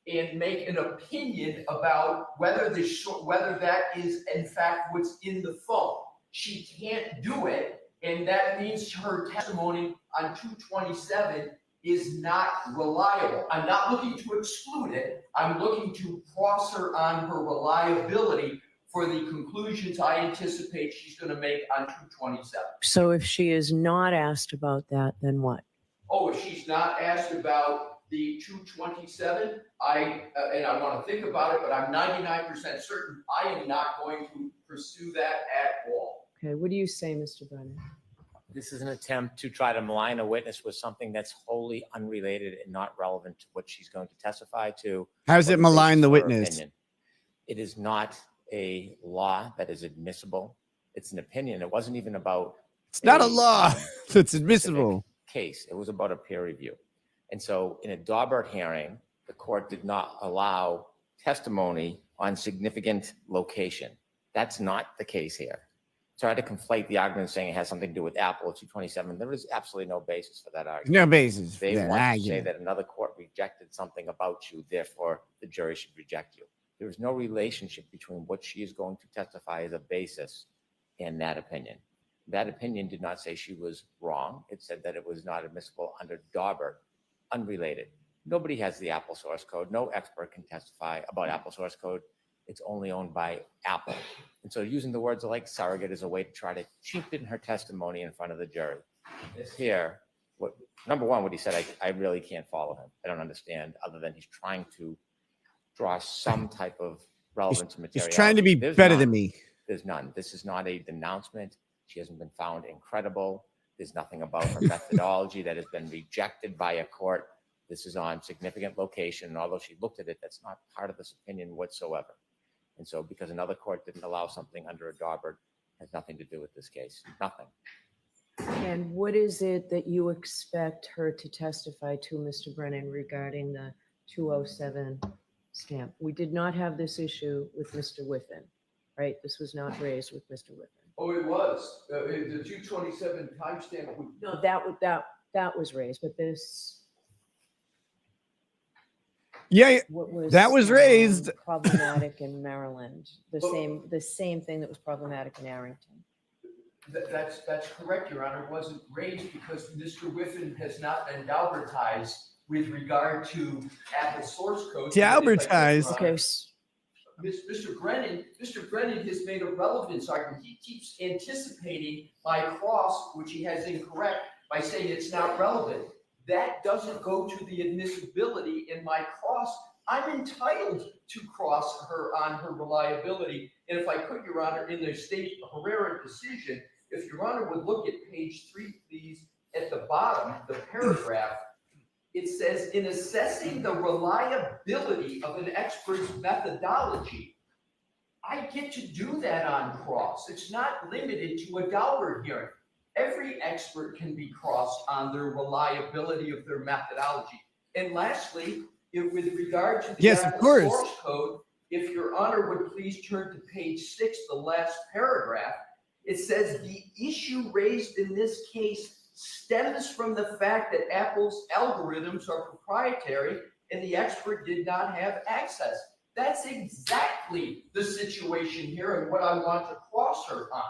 and make an opinion about whether that is in fact what's in the phone. She can't do it. And that means her testimony on 227 is not reliable. I'm not looking to exclude it. I'm looking to cross her on her reliability for the conclusions I anticipate she's going to make on 227. So if she is not asked about that, then what? Oh, if she's not asked about the 227, and I want to think about it, but I'm 99% certain I am not going to pursue that at all. Okay, what do you say, Mr. Brennan? This is an attempt to try to malign a witness with something that's wholly unrelated and not relevant to what she's going to testify to. How does it malign the witness? Opinion. It is not a law that is admissible. It's an opinion. It wasn't even about. It's not a law that's admissible. Case. It was about a peer review. And so in a Daubert hearing, the court did not allow testimony on significant location. That's not the case here. Try to conflate the argument saying it has something to do with Apple 227. There is absolutely no basis for that argument. No basis. They Yeah, want to say that another court rejected something about you, therefore the jury should reject you. There is no relationship between what she is going to testify as a basis and that opinion. That opinion did not say she was wrong. It said that it was not admissible under Daubert, unrelated. Nobody has the Apple source code. No expert can testify about Apple source code. It's only owned by Apple. And so using the words like surrogate is a way to try to cheapen her testimony in front of the jury. Here, number one, what he said, I really can't follow him. I don't understand, other than he's trying to draw some type of relevance material. He's trying to be better than me. There's none. This is not a denouncement. She hasn't been found incredible. There's nothing about her methodology that has been rejected by a court. This is on significant location. And although she looked at it, that's not part of this opinion whatsoever. And so because another court didn't allow something under a Daubert, has nothing to do with this case. Nothing. And what is it that you expect her to testify to, Mr. Brennan, regarding the 207 stamp? We did not have this issue with Mr. Whiffen, right? This was not raised with Mr. Whiffen. Oh, it was. The 227 timestamp. No, that was raised, but this. Yeah, what was that was raised. Problematic in Maryland. The same thing that was problematic in Arrington. That's correct, Your Honor. It wasn't raised because Mr. Whiffen has not been Daubertized with regard to Apple source code. Daubertized. Okay. Mr. Brennan has made a relevance argument. He keeps anticipating my cross, which he has incorrect, by saying it's not relevant. That doesn't go to the admissibility in my cross. I'm entitled to cross her on her reliability. And if I could, Your Honor, in the state Herrera decision, if Your Honor would look at page 3, please, at the bottom, the paragraph, it says, in assessing the reliability of an expert's methodology, I get to do that on cross. It's not limited to a Daubert hearing. Every expert can be crossed on their reliability of their methodology. And lastly, with regard to the Apple source code, if Your Honor would please turn to page 6, the last paragraph, it says the issue raised in this case stems from the fact that Apple's algorithms are proprietary and the expert did not have access. That's exactly the situation here and what I want to cross her on.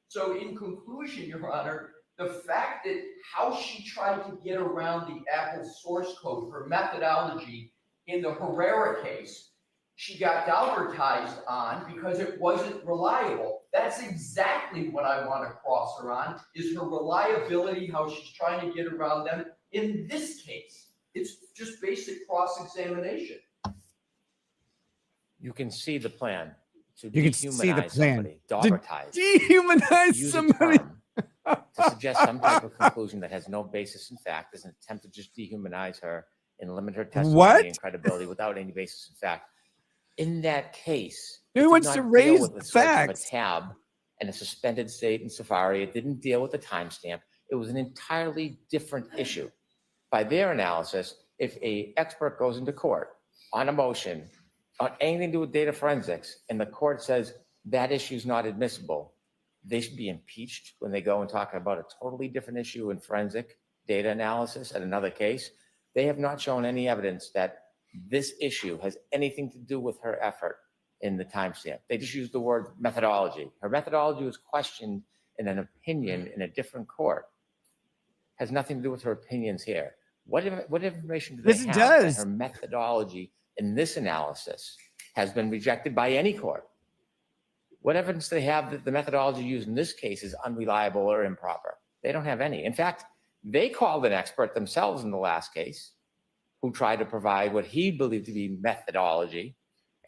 So in conclusion, Your Honor, the fact that how she tried to get around the Apple source code, her methodology in the Herrera case, she got Daubertized on because it wasn't reliable. That's exactly what I want to cross her on, is her reliability, how she's trying to get around them. In this case, it's just basic cross-examination. You can see the plan to You can see the dehumanize plan. somebody, Daubertize. Dehumanize Use a somebody. term to suggest some type of conclusion that has no basis in fact is an attempt to just dehumanize her and limit her testimony and credibility without any basis in fact. In that case, Who wants to raise the facts? A tab and a suspended state in Safari. It didn't deal with the timestamp. It was an entirely different issue. By their analysis, if an expert goes into court on a motion on anything to do with data forensics, and the court says that issue is not admissible, they should be impeached when they go and talk about a totally different issue in forensic data analysis at another case. They have not shown any evidence that this issue has anything to do with her effort in the timestamp. They just used the word methodology. Her methodology was questioned in an opinion in a different court has nothing to do with her opinions here. What information do they Yes, it have does. that her methodology in this analysis has been rejected by any court? What evidence do they have that the methodology used in this case is unreliable or improper? They don't have any. In fact, they called an expert themselves in the last case who tried to provide what he believed to be methodology,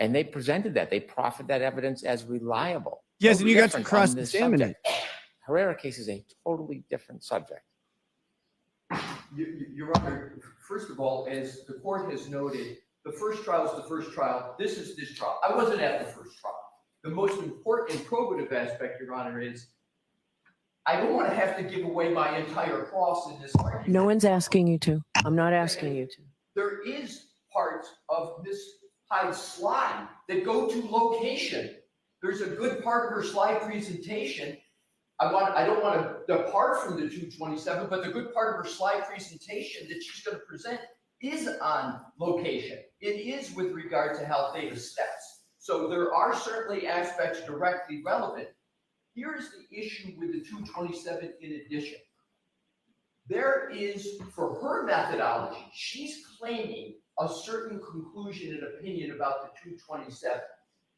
and they presented that. They proffered that evidence as reliable. Yes, No and you got to different on this cross-examine it. subject. Herrera case is a totally different subject. Your Honor, first of all, as the court has noted, the first trial is the first trial. This is this trial. I wasn't at the first trial. The most important and probative aspect, Your Honor, is I don't want to have to give away my entire cross in this argument. No one's asking you to. I'm not asking you to. There is parts of Ms. Hyde's slide that go to location. There's a good part of her slide presentation. I don't want to depart from the 227, but the good part of her slide presentation that she's going to present is on location. It is with regard to health data steps. So there are certainly aspects directly relevant. Here's the issue with the 227 in addition. There is, for her methodology, she's claiming a certain conclusion and opinion about the 227.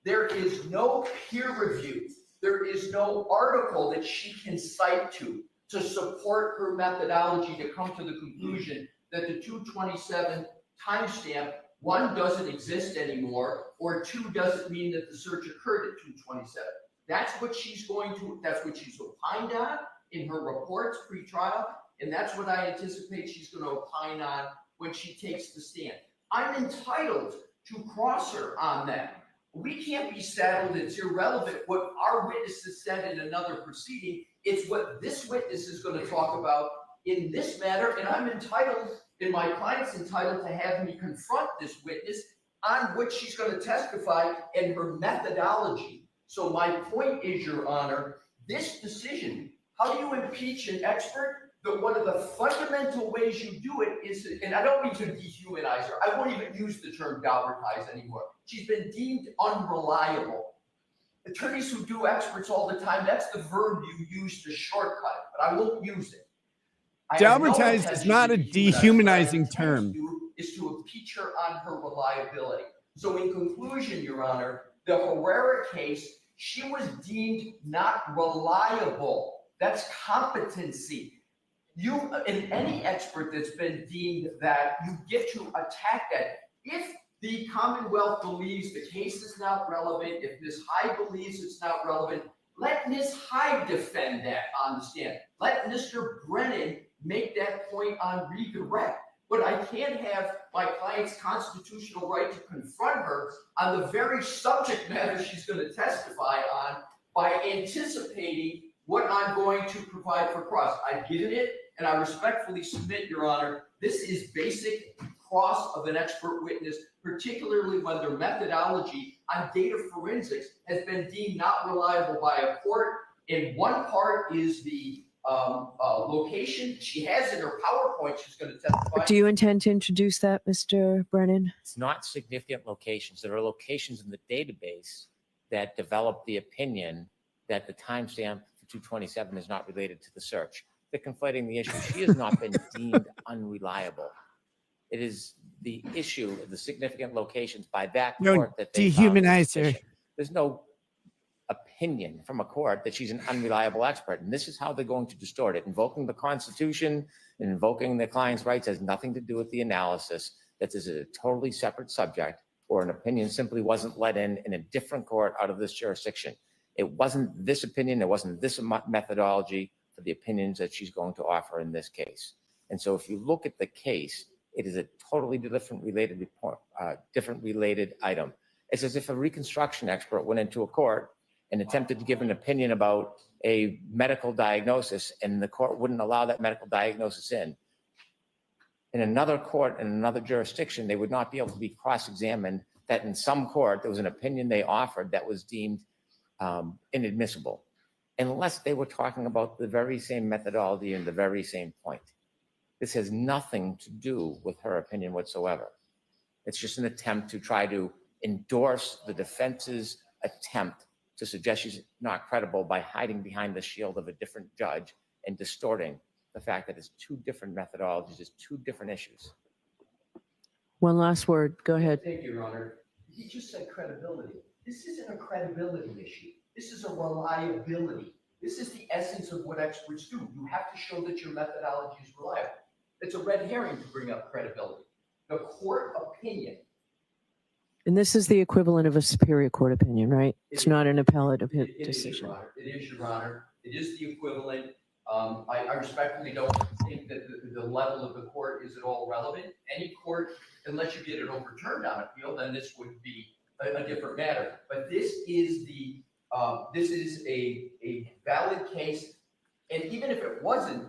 There is no peer review. There is no article that she can cite to support her methodology to come to the conclusion that the 227 timestamp, one, doesn't exist anymore, or two, doesn't mean that the search occurred at 227. That's what she's opined on in her reports pre-trial, and that's what I anticipate she's going to opine on when she takes the stand. I'm entitled to cross her on that. We can't be saddled. It's irrelevant what our witnesses said in another proceeding. It's what this witness is going to talk about in this matter, and I'm entitled, and my client's entitled to have me confront this witness on what she's going to testify and her methodology. So my point is, Your Honor, this decision, how do you impeach an expert? That one of the fundamental ways you do it is, and I don't mean to dehumanize her. I won't even use the term Galbertize anymore. She's been deemed unreliable. Attorneys who do experts all the time, that's the verb you use to shortcut it, but I won't use it. Galbertize is not a dehumanizing term. Is to impeach her on her reliability. So in conclusion, Your Honor, the Herrera case, she was deemed not reliable. That's competency. You, in any expert that's been deemed that, you get to attack that. If the Commonwealth believes the case is not relevant, if Ms. Hyde believes it's not relevant, let Ms. Hyde defend that on the stand. Let Mr. Brennan make that point on redirect. But I can't have my client's constitutional right to confront her on the very subject matter she's going to testify on by anticipating what I'm going to provide for cross. I've given it, and I respectfully submit, Your Honor, this is basic cross of an expert witness, particularly when their methodology on data forensics has been deemed not reliable by a court. And one part is the location. She has in her PowerPoint, she's going to testify. Do you intend to introduce that, Mr. Brennan? It's not significant locations. There are locations in the database that develop the opinion that the timestamp for 227 is not related to the search. They're conflating the issue. She has not been deemed unreliable. It is the issue of the significant locations by that court that they dehumanize her. There's no opinion from a court that she's an unreliable expert. And this is how they're going to distort it. Invoking the Constitution and invoking the client's rights has nothing to do with the analysis. That is a totally separate subject, or an opinion simply wasn't let in a different court out of this jurisdiction. It wasn't this opinion. It wasn't this methodology for the opinions that she's going to offer in this case. And so if you look at the case, it is a totally different related report, different related item. It's as if a reconstruction expert went into a court and attempted to give an opinion about a medical diagnosis, and the court wouldn't allow that medical diagnosis in. In another court, in another jurisdiction, they would not be able to be cross-examined that in some court there was an opinion they offered that was deemed inadmissible, unless they were talking about the very same methodology and the very same point. This has nothing to do with her opinion whatsoever. It's just an attempt to try to endorse the defense's attempt to suggest she's not credible by hiding behind the shield of a different judge and distorting the fact that it's two different methodologies, it's two different issues. One last word. Go ahead. Thank you, Your Honor. He just said credibility. This isn't a credibility issue. This is a reliability. This is the essence of what experts do. You have to show that your methodology is reliable. It's a red herring to bring up credibility. The court opinion. And this is the equivalent of a Superior Court opinion, right? It's not an appellate decision. It is, Your Honor. It is the equivalent. I respectfully don't think that the level of the court is at all relevant. Any court, unless you get it overturned on appeal, then this would be a different matter. But this is a valid case, and even if it wasn't,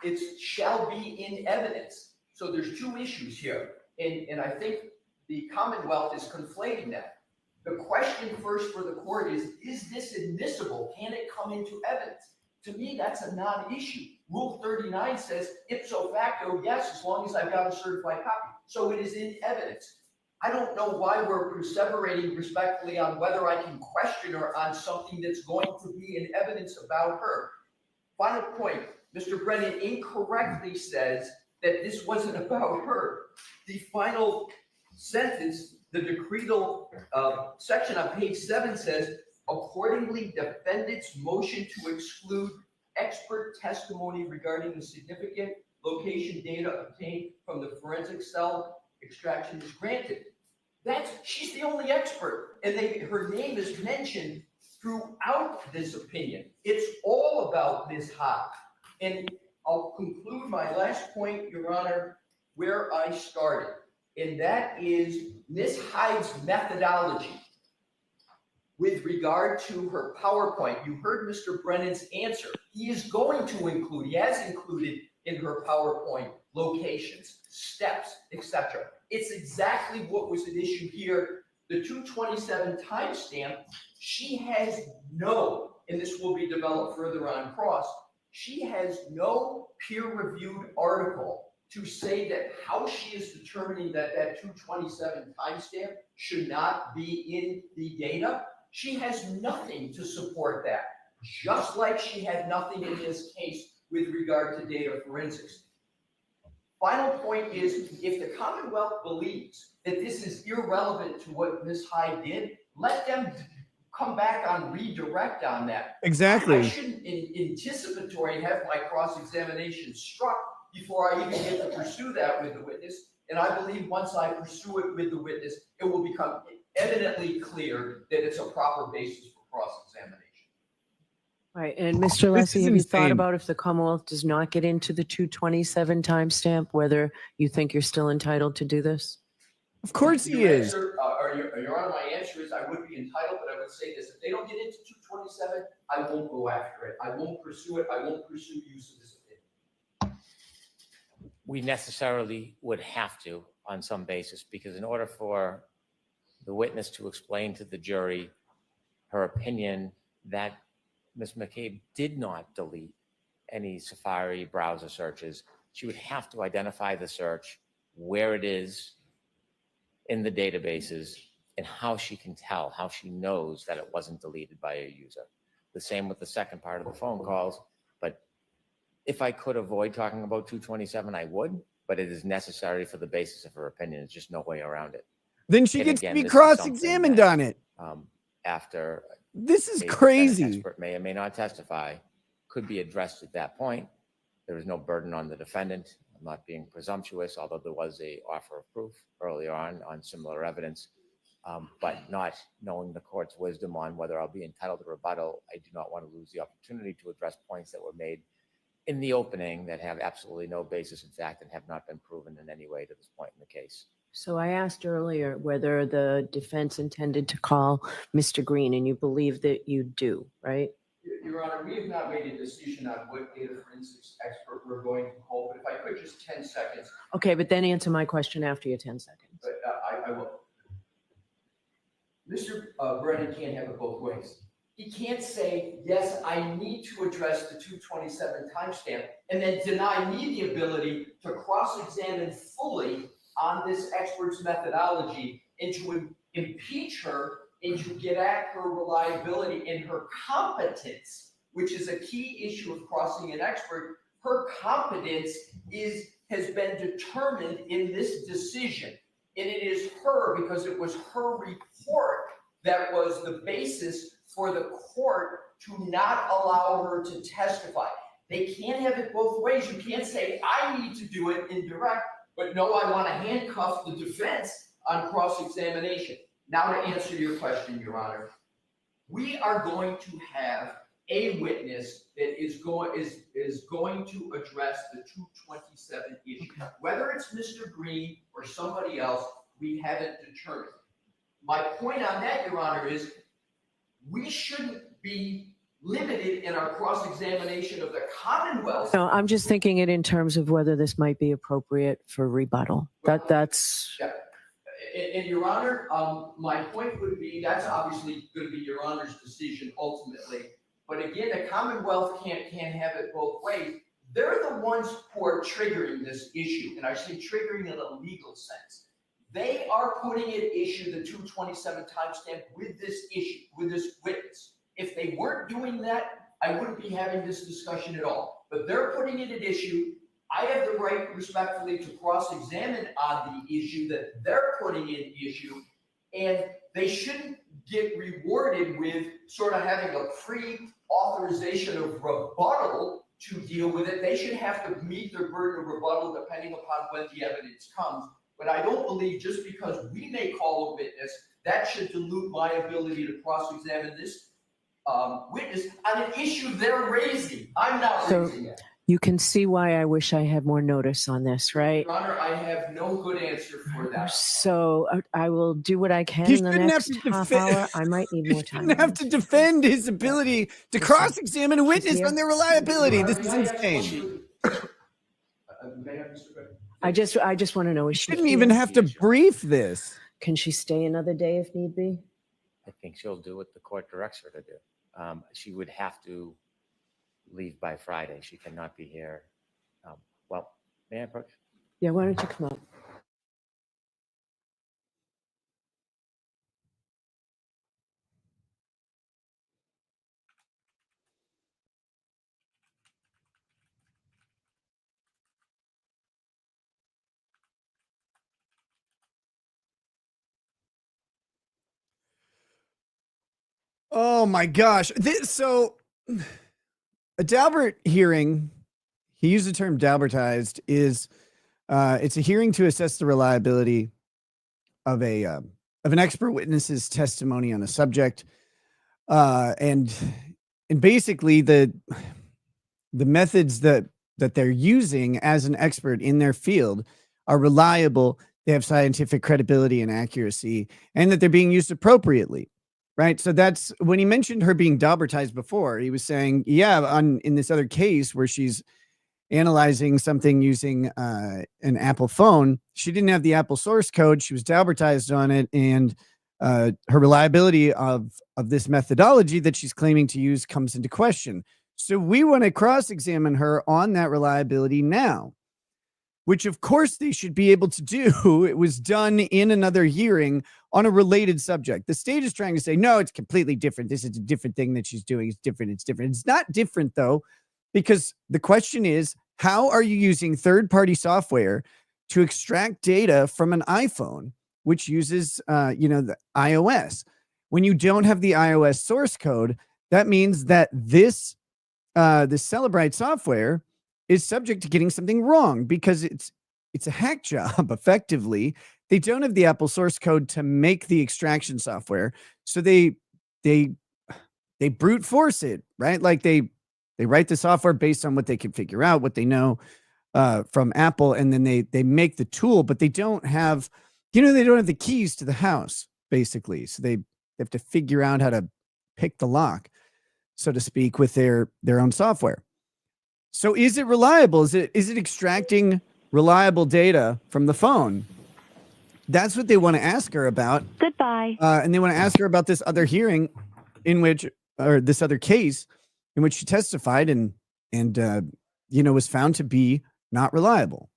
it shall be in evidence. So there's two issues here, and I think the Commonwealth is conflating that. The question first for the court is this admissible? Can it come into evidence? To me, that's a non-issue. Rule 39 says ipso facto, yes, as long as I've got a certified copy. So it is in evidence. I don't know why we're perseverating respectfully on whether I can question her on something that's going to be in evidence about her. Final point, Mr. Brennan incorrectly says that this wasn't about her. The final sentence, the decretal section on page 7 says, accordingly, defendant's motion to exclude expert testimony regarding the significant location data obtained from the forensic cell extraction is granted. She's the only expert, and her name is mentioned throughout this opinion. It's all about Ms. Hyde. And I'll conclude my last point, Your Honor, where I started, and that is Ms. Hyde's methodology with regard to her PowerPoint. You heard Mr. Brennan's answer. He is going to include, he has included in her PowerPoint locations, steps, etc. It's exactly what was at issue here. The 227 timestamp, she has no, and this will be developed further on cross, she has no peer-reviewed article to say that how she is determining that 227 timestamp should not be in the data. She has nothing to support that, just like she had nothing in this case with regard to data forensics. Final point is, if the Commonwealth believes that this is irrelevant to what Ms. Hyde did, let them come back on redirect on that. Exactly. I shouldn't anticipatory have my cross-examination struck before I even get to pursue that with the witness. And I believe once I pursue it with the witness, it will become evidently clear that it's a proper basis for cross-examination. Right. And Mr. Leslie, have you thought about if the Commonwealth does not get into the 227 timestamp, whether you think you're still entitled to do this? Of course he is. Your Honor, my answer is I would be entitled, but I would say this. If they don't get into 227, I won't go after it. I won't pursue it. I won't pursue use of this opinion. We necessarily would have to on some basis, because in order for the witness to explain to the jury her opinion that Ms. McCabe did not delete any Safari browser searches, she would have to identify the search, where it is in the databases, and how she can tell, how she knows that it wasn't deleted by a user. The same with the second part of the phone calls. But if I could avoid talking about 227, I would, but it is necessary for the basis of her opinion. There's just no way around it. Then she gets to be cross-examined on it. After this is crazy. Expert may or may not testify, could be addressed at that point. There is no burden on the defendant. I'm not being presumptuous, although there was a offer of proof earlier on similar evidence, but not knowing the court's wisdom on whether I'll be entitled to rebuttal, I do not want to lose the opportunity to address points that were made in the opening that have absolutely no basis in fact and have not been proven in any way to this point in the case. So I asked earlier whether the defense intended to call Mr. Green, and you believe that you do, right? Your Honor, we have not made a decision on what data forensics expert we're going to call, but if I could just 10 seconds. Okay, but then answer my question after your 10 seconds. But I will. Mr. Brennan can't have it both ways. He can't say, yes, I need to address the 227 timestamp, and then deny me the ability to cross-examine fully on this expert's methodology and to impeach her and you get at her reliability and her competence, which is a key issue of crossing an expert. Her competence has been determined in this decision. And it is her, because it was her report that was the basis for the court to not allow her to testify. They can't have it both ways. You can't say, I need to do it in direct, but no, I want to handcuff the defense on cross-examination. Now to answer your question, Your Honor, we are going to have a witness that is going to address the 227 issue. Whether it's Mr. Green or somebody else, we haven't determined. My point on that, Your Honor, is we shouldn't be limited in our cross-examination of the Commonwealth. No, I'm just thinking it in terms of whether this might be appropriate for rebuttal. That's. Yeah. And Your Honor, my point would be that's obviously going to be Your Honor's decision ultimately. But again, the Commonwealth can't have it both ways. They're the ones who are triggering this issue, and I say triggering in a legal sense. They are putting at issue the 227 timestamp with this issue, with this witness. If they weren't doing that, I wouldn't be having this discussion at all. But they're putting it at issue. I have the right, respectfully, to cross-examine on the issue that they're putting in issue, and they shouldn't get rewarded with sort of having a pre-authorization of rebuttal to deal with it. They should have to meet their burden of rebuttal depending upon when the evidence comes. But I don't believe just because we may call a witness, that should dilute my ability to cross-examine this witness on an issue they're raising. I'm not raising it. You can see why I wish I had more notice on this, right? Your Honor, I have no good answer for that. So I will do what I can You in the shouldn't have next to half defend- hour. I might need more You time. shouldn't have to defend his ability to cross-examine a witness on their reliability. This is insane. I just want to know. You shouldn't even have to brief this. Can she stay another day if need be? I think she'll do what the court directs her to do. She would have to leave by Friday. She cannot be here. Well, may I approach? Yeah, why don't you come up? Oh my gosh. So a Daubert hearing, he used the term Daubertized, is it's a hearing to assess the reliability of an expert witness's testimony on a subject. And basically the methods that they're using as an expert in their field are reliable, they have scientific credibility and accuracy, and that they're being used appropriately. Right. So that's when he mentioned her being Daubertized before, he was saying, yeah, in this other case where she's analyzing something using an Apple phone, she didn't have the Apple source code. She was Daubertized on it. And her reliability of this methodology that she's claiming to use comes into question. So we want to cross-examine her on that reliability now, which of course they should be able to do. It was done in another hearing on a related subject. The state is trying to say, no, it's completely different. This is a different thing that she's doing. It's different. It's different. It's not different though, because the question is, how are you using third-party software to extract data from an iPhone, which uses, the iOS? When you don't have the iOS source code, that means that this Celebrite software is subject to getting something wrong because it's a hack job. Effectively, they don't have the Apple source code to make the extraction software, so they brute force it, right? Like they write the software based on what they can figure out, what they know from Apple, and then they make the tool, but they don't have, they don't have the keys to the house, basically. So they have to figure out how to pick the lock, so to speak, with their own software. So is it reliable? Is it extracting reliable data from the phone? That's what they want to ask her about. Goodbye. And they want to ask her about this other hearing this other case in which she testified and was found to be not reliable.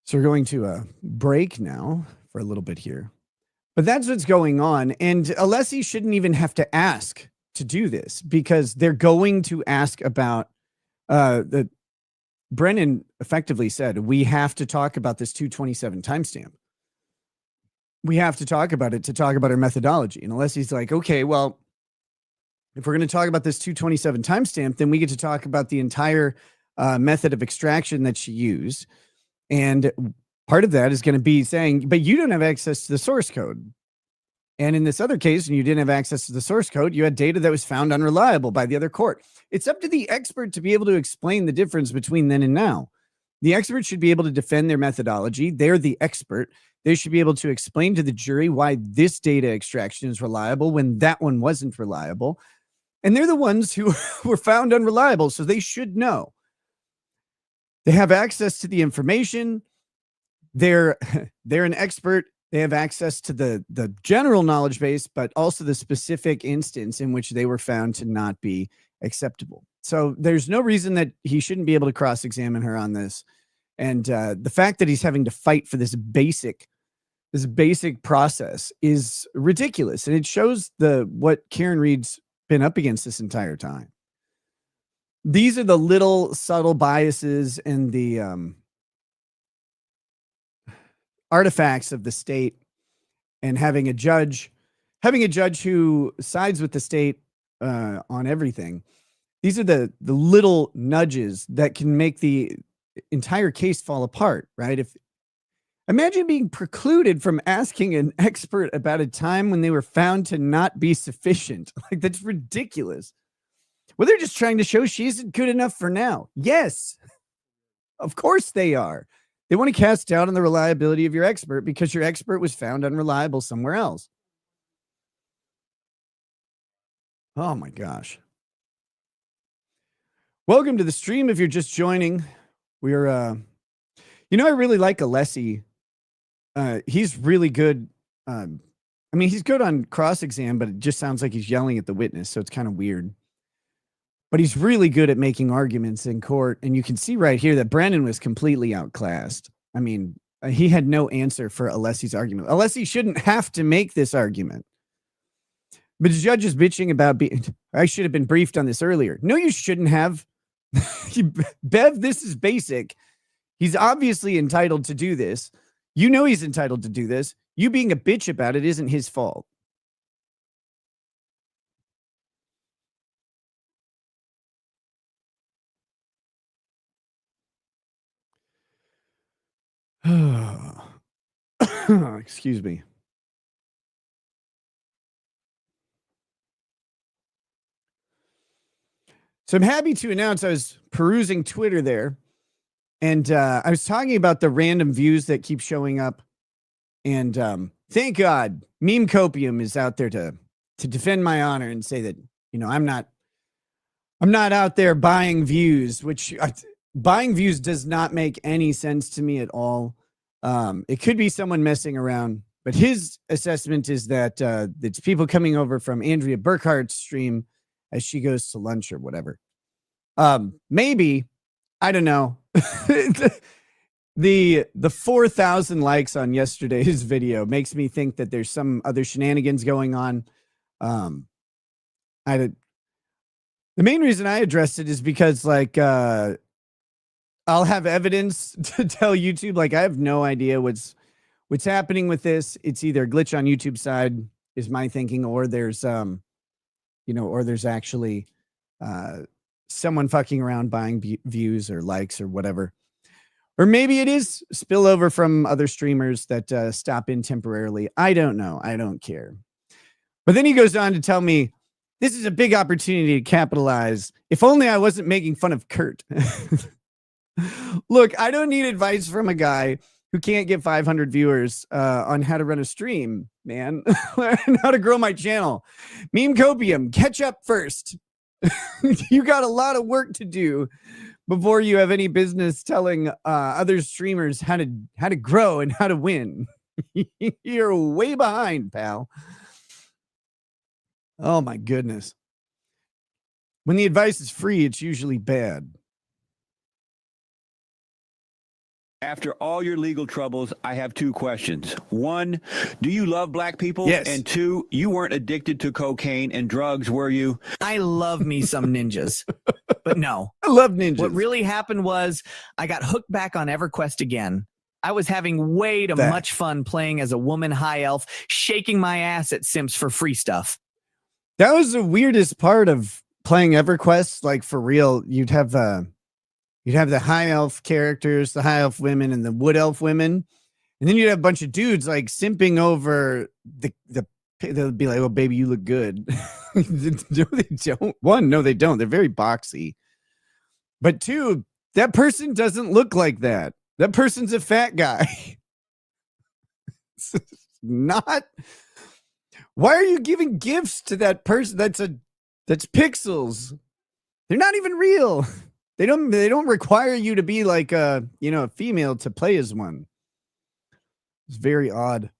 So we're going to break now for a little bit here. But that's what's going on. And Alessi shouldn't even have to ask to do this, because they're going to ask about the Brennan effectively said, we have to talk about this 227 timestamp. We have to talk about it to talk about our methodology. And Alessi's like, okay, well, if we're going to talk about this 227 timestamp, then we get to talk about the entire method of extraction that she used. And part of that is going to be saying, but you don't have access to the source code. And in this other case, when you didn't have access to the source code, you had data that was found unreliable by the other court. It's up to the expert to be able to explain the difference between then and now. The expert should be able to defend their methodology. They're the expert. They should be able to explain to the jury why this data extraction is reliable when that one wasn't reliable. And they're the ones who were found unreliable, so they should know. They have access to the information. They're an expert. They have access to the general knowledge base, but also the specific instance in which they were found to not be acceptable. So there's no reason that he shouldn't be able to cross-examine her on this. And the fact that he's having to fight for this basic process is ridiculous. And it shows what Karen Reed's been up against this entire time. These are the little subtle biases and the artifacts of the state, and having a judge who sides with the state on everything. These are the little nudges that can make the entire case fall apart, right? Imagine being precluded from asking an expert about a time when they were found to not be sufficient. Like, that's ridiculous. Well, they're just trying to show she isn't good enough for now. Yes, of course they are. They want to cast doubt on the reliability of your expert because your expert was found unreliable somewhere else. Oh my gosh. Welcome to the stream. If you're just joining, we're, I really like Alessi. He's really good. He's good on cross-exam, but it just sounds like he's yelling at the witness. So it's kind of weird. But he's really good at making arguments in court. And you can see right here that Brandon was completely outclassed. I mean, he had no answer for Alessi's argument. Alessi shouldn't have to make this argument. But the judge is bitching about I should have been briefed on this earlier. No, you shouldn't have. Bev, this is basic. He's obviously entitled to do this. You know he's entitled to do this. You being a bitch about it isn't his fault. Excuse me. So I'm happy to announce I was perusing Twitter there, and I was talking about the random views that keep showing up. And thank God Meme Copium is out there to defend my honor and say that, I'm not out there buying views, which buying views does not make any sense to me at all. It could be someone messing around, but his assessment is that it's people coming over from Andrea Burkhart's stream as she goes to lunch or whatever. Maybe, I don't know. The 4,000 likes on yesterday's video makes me think that there's some other shenanigans going on. The main reason I addressed it is because, I'll have evidence to tell YouTube. I have no idea what's happening with this. It's either a glitch on YouTube side, is my thinking, or there's actually someone fucking around buying views or likes or whatever. Or maybe it is spillover from other streamers that stop in temporarily. I don't know. I don't care. But then he goes on to tell me, this is a big opportunity to capitalize. If only I wasn't making fun of Kurt. Look, I don't need advice from a guy who can't get 500 viewers on how to run a stream, man. And how to grow my channel. Meme Copium, catch up first. You got a lot of work to do before you have any business telling other streamers how to grow and how to win. You're way behind, pal. Oh my goodness. When the advice is free, it's usually bad. After all your legal troubles, I have two questions. One, do you love black people? Yes. And two, you weren't addicted to cocaine and drugs, were you? I love me some ninjas, but no. I love ninjas. What really happened was I got hooked back on EverQuest again. I was having way too That- much fun playing as a woman high elf, shaking my ass at simps for free stuff. That was the weirdest part of playing EverQuest. Like for real, you'd have the high elf characters, the high elf women, and the wood elf women, and then you'd have a bunch of dudes like simping over the. They'll be like, "Oh, baby, you look good." No, they don't. One, no, they don't. They're very boxy. But two, that person doesn't look like that. That person's a fat guy. It's not. Why are you giving gifts to that person? That's pixels. They're not even real. They don't require you to be like a female to play as one. It's very odd.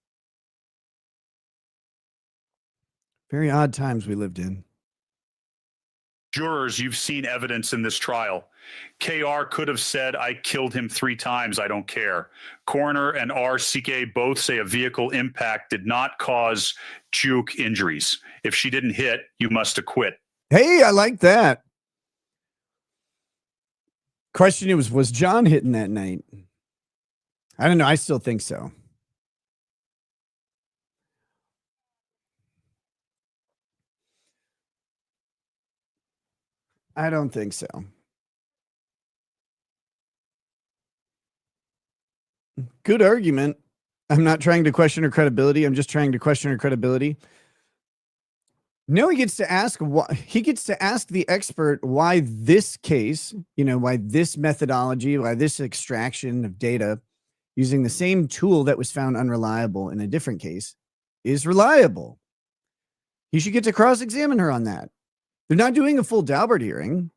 Very odd times we lived in. Jurors, you've seen evidence in this trial. KR could have said, I killed him 3 times. I don't care. Coroner and RCK both say a vehicle impact did not cause juke injuries. If she didn't hit, you must acquit. Hey, I like that. Question was John hitting that night? I don't know. I still think so. I don't think so. Good argument. I'm not trying to question her credibility. I'm just trying to question her credibility. No, he gets to ask the expert why this case, why this methodology, why this extraction of data using the same tool that was found unreliable in a different case is reliable. He should get to cross-examine her on that. They're not doing a full Daubert hearing.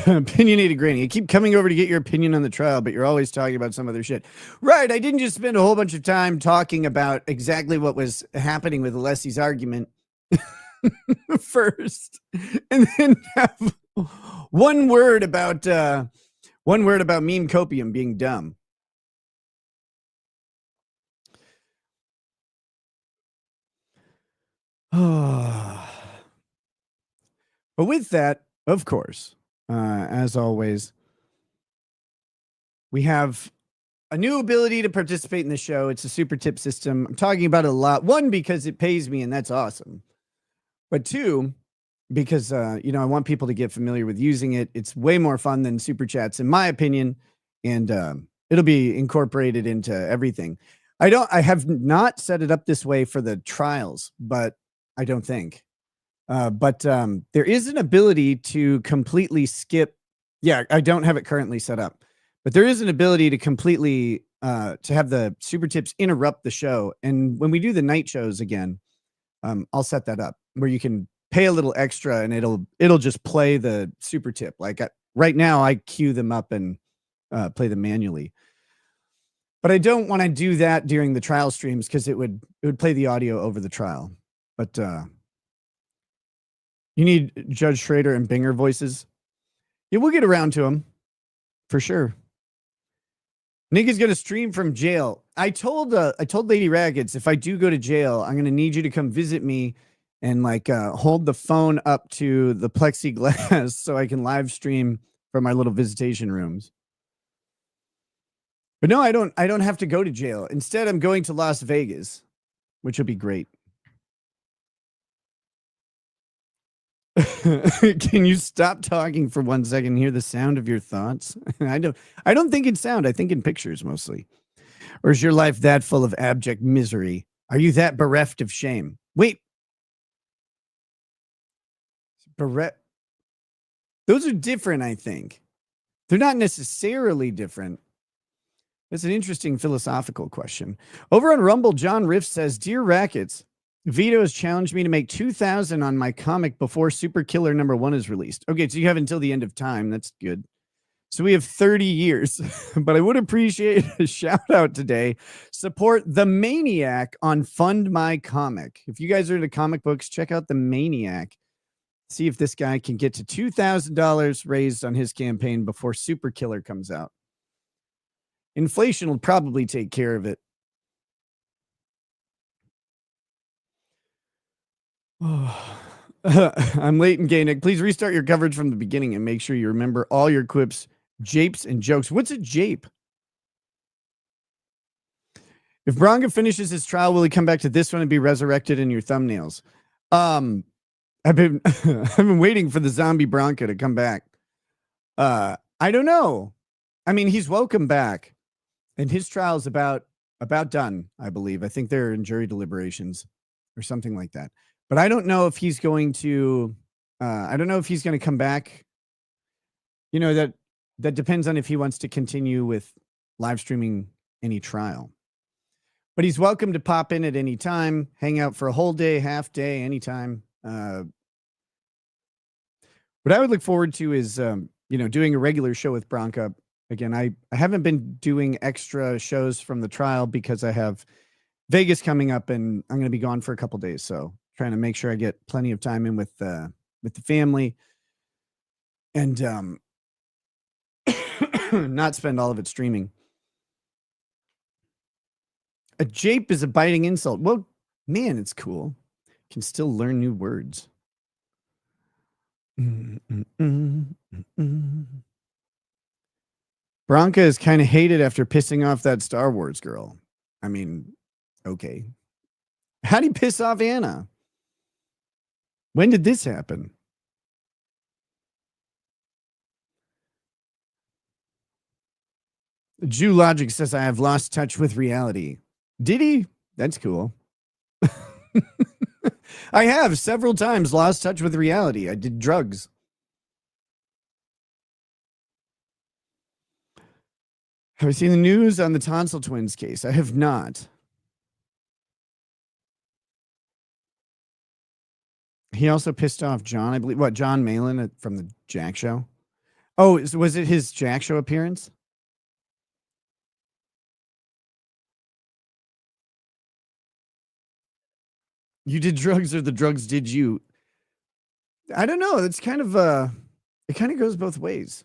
Opinionated Granny. You keep coming over to get your opinion on the trial, but you're always talking about some other shit. Right. I didn't just spend a whole bunch of time talking about exactly what was happening with Alessi's argument first, and then have one word about meme copium being dumb. But with that, of course, as always, we have a new ability to participate in the show. It's a super tip system. I'm talking about it a lot. One, because it pays me, and that's awesome. But two, because I want people to get familiar with using it. It's way more fun than super chats, in my opinion, and it'll be incorporated into everything. I have not set it up this way for the trials, but I don't think. But there is an ability to completely skip. Yeah, I don't have it currently set up, but there is an ability to completely to have the super tips interrupt the show. And when we do the night shows again, I'll set that up where you can pay a little extra and it'll just play the super tip. Like right now, I queue them up and play them manually. But I don't want to do that during the trial streams because it would play the audio over the trial. But you need Judge Schrader and Binger voices. Yeah, we'll get around to them for sure. Nick is going to stream from jail. I told Lady Raggeds, if I do go to jail, I'm going to need you to come visit me and hold the phone up to the plexiglass so I can live stream from my little visitation rooms. But no, I don't have to go to jail. Instead, I'm going to Las Vegas, which will be great. Can you stop talking for 1 second and hear the sound of your thoughts? I don't think in sound. I think in pictures mostly. Or is your life that full of abject misery? Are you that bereft of shame? Wait. Those are different, I think. They're not necessarily different. That's an interesting philosophical question. Over on Rumble, John Riff says, Dear Rackets, Vito has challenged me to make 2,000 on my comic before Super Killer #1 is released. Okay, so you have until the end of time. That's good. So we have 30 years, but I would appreciate a shout out today. Support The Maniac on Fund My Comic. If you guys are into comic books, check out The Maniac. See if this guy can get to $2,000 raised on his campaign before Super Killer comes out. Inflation will probably take care of it. I'm late and gay, Nick. Please restart your coverage from the beginning and make sure you remember all your quips, japes, and jokes. What's a jape? If Bronca finishes his trial, will he come back to this one and be resurrected in your thumbnails? I've been I've been waiting for the zombie Bronca to come back. I don't know. I mean, he's welcome back, and his trial is about done, I believe. I think they're in jury deliberations or something like that. But I don't know if he's going to. I don't know if he's going to come back. You know, that depends on if he wants to continue with live streaming any trial. But he's welcome to pop in at any time, hang out for a whole day, half day, anytime. What I would look forward to is, doing a regular show with Bronca. Again, I haven't been doing extra shows from the trial because I have Vegas coming up and I'm going to be gone for a couple days. So trying to make sure I get plenty of time in with the family and not spend all of it streaming. A jape is a biting insult. Well, man, it's cool. Can still learn new words. Bronca is kind of hated after pissing off that Star Wars girl. I mean, okay. How do you piss off Anna? When did this happen? Jew Logic says I have lost touch with reality. Did he? That's cool. I have several times lost touch with reality. I did drugs. Have I seen the news on the tonsil twins case? I have not. He also pissed off John, I believe. What, John Malin from the Jack Show? Oh, was it his Jack Show appearance? You did drugs or the drugs did you? I don't know. It's kind of it kind of goes both ways.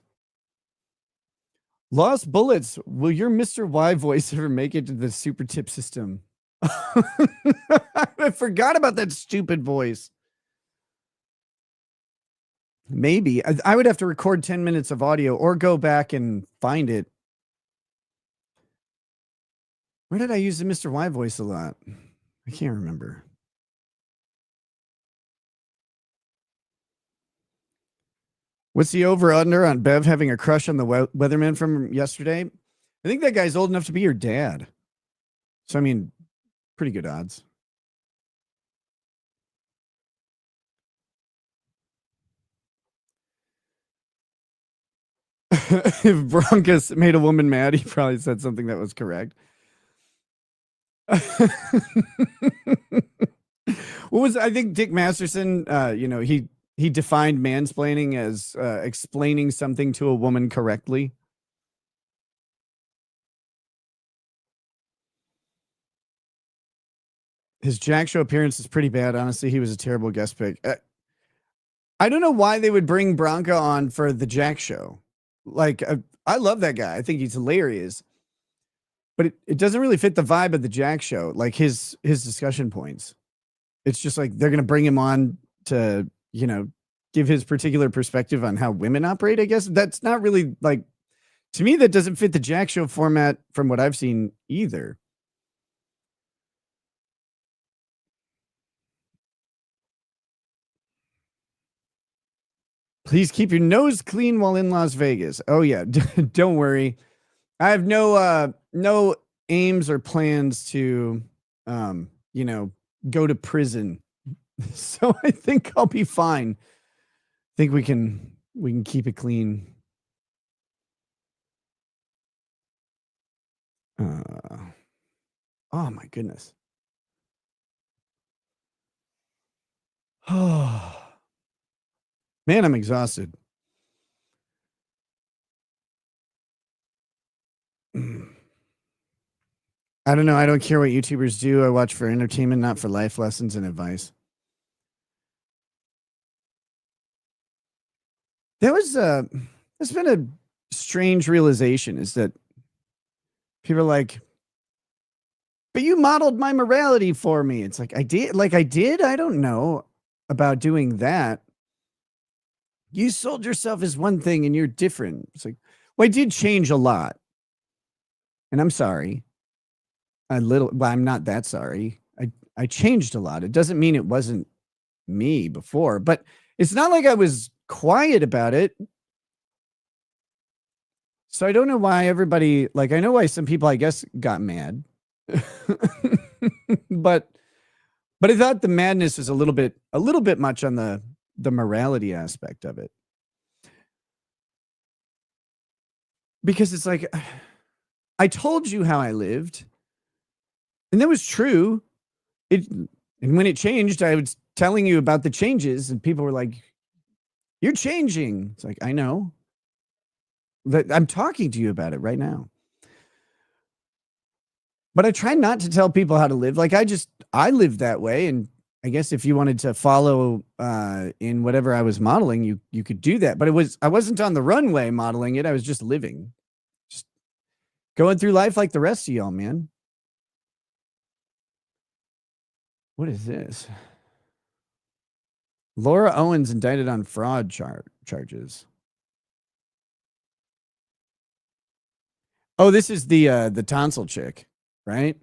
Lost Bullets. Will your Mr. Y voice ever make it to the super tip system? I forgot about that stupid voice. Maybe. I would have to record 10 minutes of audio or go back and find it. Where did I use the Mr. Y voice a lot? I can't remember. What's the over-under on Bev having a crush on the weatherman from yesterday? I think that guy's old enough to be your dad. So, I mean, pretty good odds. If Broncos made a woman mad, he probably said something that was correct. I think Dick Masterson, he defined mansplaining as explaining something to a woman correctly. His Jack Show appearance is pretty bad. Honestly, he was a terrible guest pick. I don't know why they would bring Bronca on for the Jack Show. Like, I love that guy. I think he's hilarious. But it doesn't really fit the vibe of the Jack Show, like his discussion points. It's just like they're going to bring him on to, give his particular perspective on how women operate, I guess. That's not really, like, to me, that doesn't fit the Jack Show format from what I've seen either. Please keep your nose clean while in Las Vegas. Oh, yeah. Don't worry. I have no aims or plans to, go to prison. So I think I'll be fine. I think we can keep it clean. Oh my goodness. Oh, man, I'm exhausted. I don't know. I don't care what YouTubers do. I watch for entertainment, not for life lessons and advice. There's been a strange realization is that people are like, but you modeled my morality for me. It's like, I did. I don't know about doing that. You sold yourself as one thing and you're different. It's like, well, I did change a lot. And I'm sorry. I'm not that sorry. I changed a lot. It doesn't mean it wasn't me before, but it's not like I was quiet about it. So I don't know why everybody, like, I know why some people, I guess, got mad. but I thought the madness is a little bit much on the morality aspect of it. Because it's like, I told you how I lived, and that was true. And when it changed, I was telling you about the changes, and people were like, you're changing. It's like, I know. I'm talking to you about it right now. But I try not to tell people how to live. Like, I live that way. And I guess if you wanted to follow in whatever I was modeling, you could do that. But I wasn't on the runway modeling it. I was just living. Just going through life like the rest of y'all, man. What is this? Laura Owens indicted on fraud charges. Oh, this is the tonsil chick, right?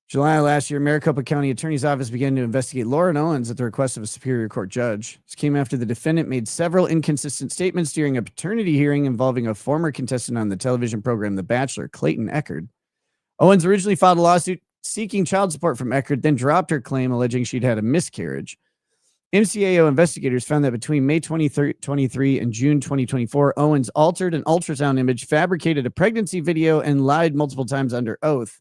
July last year, Maricopa County Attorney's Office began to investigate Laura Owens at the request of a Superior Court judge. This came after the defendant made several inconsistent statements during a paternity hearing involving a former contestant on the television program The Bachelor, Clayton Eckerd. Owens originally filed a lawsuit seeking child support from Eckerd, then dropped her claim alleging she'd had a miscarriage. MCAO investigators found that between May 2023 and June 2024, Owens altered an ultrasound image, fabricated a pregnancy video, and lied multiple times under oath.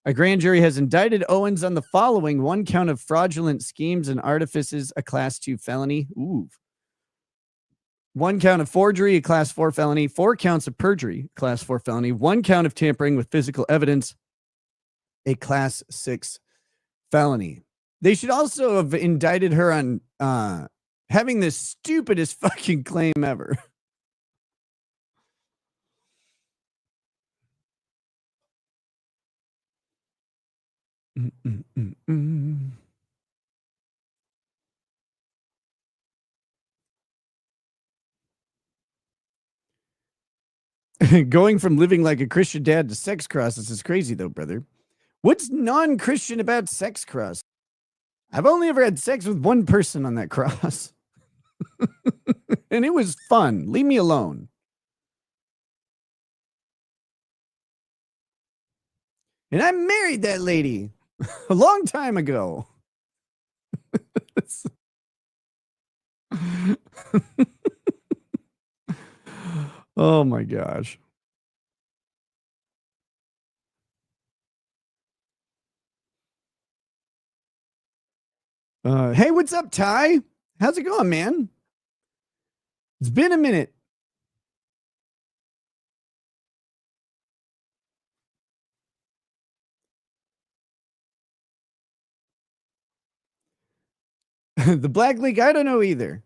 A grand jury has indicted Owens on the following: 1 count of fraudulent schemes and artifices, a Class 2 felony. Ooh. 1 count of forgery, a Class 4 felony. 4 counts of perjury, Class 4 felony. 1 count of tampering with physical evidence, a Class 6 felony. They should also have indicted her on having the stupidest fucking claim ever. Going from living like a Christian dad to sex crosses is crazy, though, brother. What's non-Christian about sex cross? I've only ever had sex with one person on that cross. And it was fun. Leave me alone. And I married that lady a long time ago. Oh my gosh. Hey, what's up, Ty? How's it going, man? It's been a minute. The Black League, I don't know either.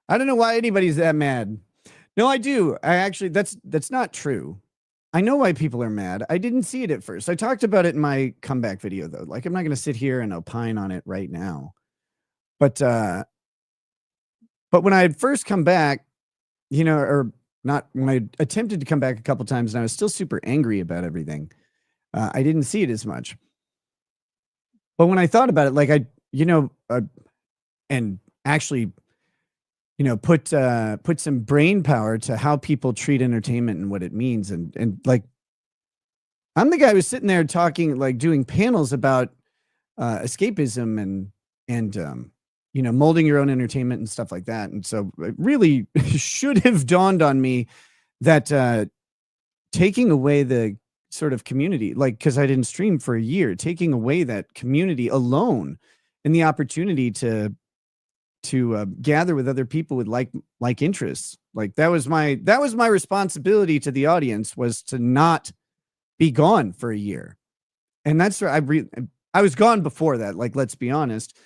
I don't know why anybody's that mad. No, I do. I actually, that's not true. I know why people are mad. I didn't see it at first. I talked about it in my comeback video, though. Like, I'm not going to sit here and opine on it right now. But when I had first come back, you know, or not, when I attempted to come back a couple times and I was still super angry about everything, I didn't see it as much. But when I thought about it, like and actually, you know, put some brain power to how people treat entertainment and what it means. And like, I'm the guy who's sitting there talking, like doing panels about escapism and you know, molding your own entertainment and stuff like that. And so it really should have dawned on me that taking away the sort of community, like, because I didn't stream for a year, taking away that community alone and the opportunity to gather with other people with like interests, like that was my responsibility to the audience, was to not be gone for a year. And that's where I was gone before that. Like, let's be honest.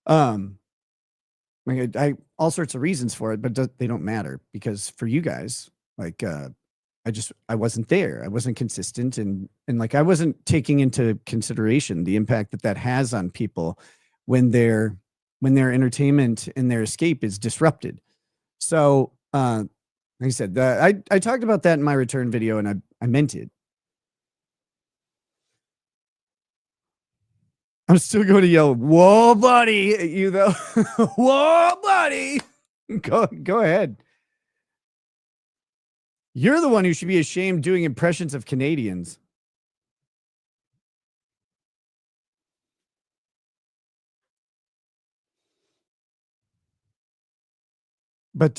Like I all sorts of reasons for it, but they don't matter because for you guys, like, I wasn't there. I wasn't consistent. And like, I wasn't taking into consideration the impact that has on people when their entertainment and their escape is disrupted. So, like I said, I talked about that in my return video and I meant it. I'm still going to yell, "Whoa, buddy," at you though. Whoa, buddy. Go ahead. You're the one who should be ashamed doing impressions of Canadians. But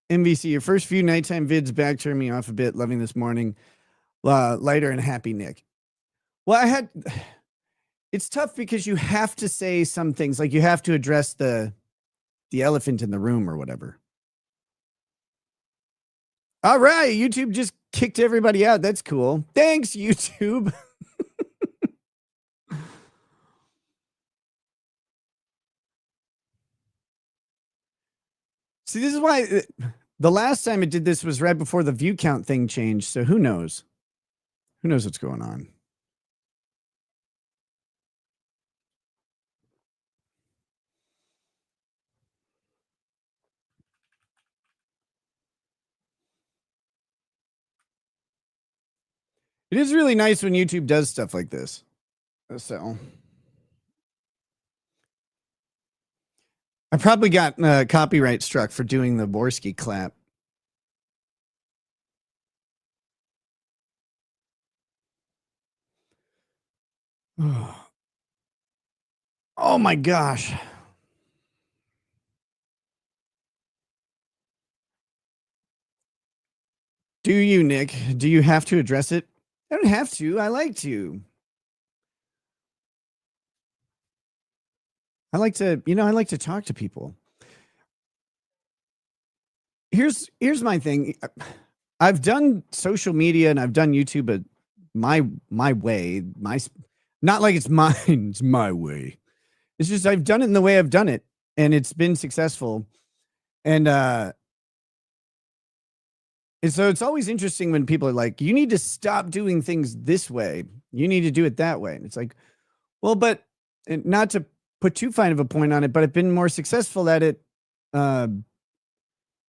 MVC, your first few nighttime vids back turned me off a bit. Loving this morning. Lighter and happy, Nick. Well, it's tough because you have to say some things, like you have to address the elephant in the room or whatever. All right, YouTube just kicked everybody out. That's cool. Thanks, YouTube. See, this is why the last time it did this was right before the view count thing changed. So who knows? Who knows what's going on? It is really nice when YouTube does stuff like this. So I probably got copyright struck for doing the Borsky clap. Oh my gosh. Do you, Nick? Do you have to address it? I don't have to. I like to. I like to talk to people. Here's my thing. I've done social media and I've done YouTube, but my way, not like it's mine, it's my way. It's just I've done it in the way I've done it, and it's been successful. And so it's always interesting when people are like, "You need to stop doing things this way. You need to do it that way." And it's like, well, but not to put too fine of a point on it, but I've been more successful at it than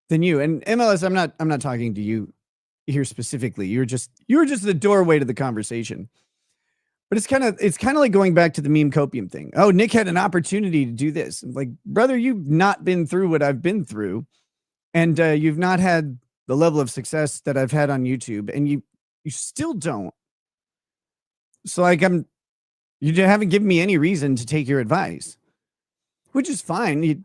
you. And MLS, I'm not talking to you here specifically. You were just the doorway to the conversation. But it's kind of like going back to the meme copium thing. Oh, Nick had an opportunity to do this. I'm like, brother, you've not been through what I've been through, and you've not had the level of success that I've had on YouTube, and you still don't. So like you haven't given me any reason to take your advice, which is fine. You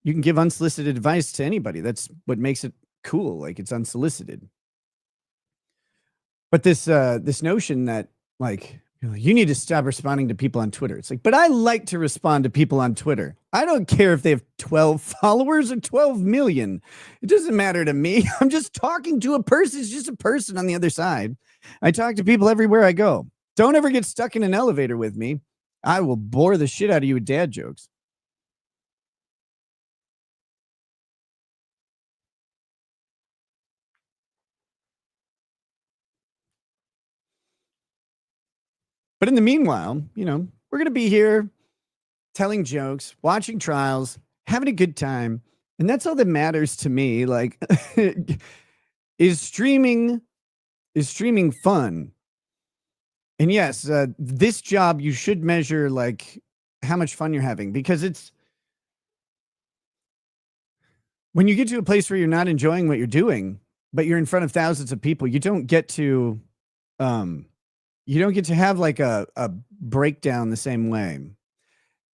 can give unsolicited advice to anybody. That's what makes it cool. Like, it's unsolicited. But this notion that like, you need to stop responding to people on Twitter. It's like, but I like to respond to people on Twitter. I don't care if they have 12 followers or 12 million. It doesn't matter to me. I'm just talking to a person. It's just a person on the other side. I talk to people everywhere I go. Don't ever get stuck in an elevator with me. I will bore the shit out of you with dad jokes. But in the meanwhile, we're going to be here telling jokes, watching trials, having a good time. And that's all that matters to me. Like, is streaming fun? And yes, this job, you should measure like how much fun you're having, because it's when you get to a place where you're not enjoying what you're doing, but you're in front of thousands of people, you don't get to have like a breakdown the same way.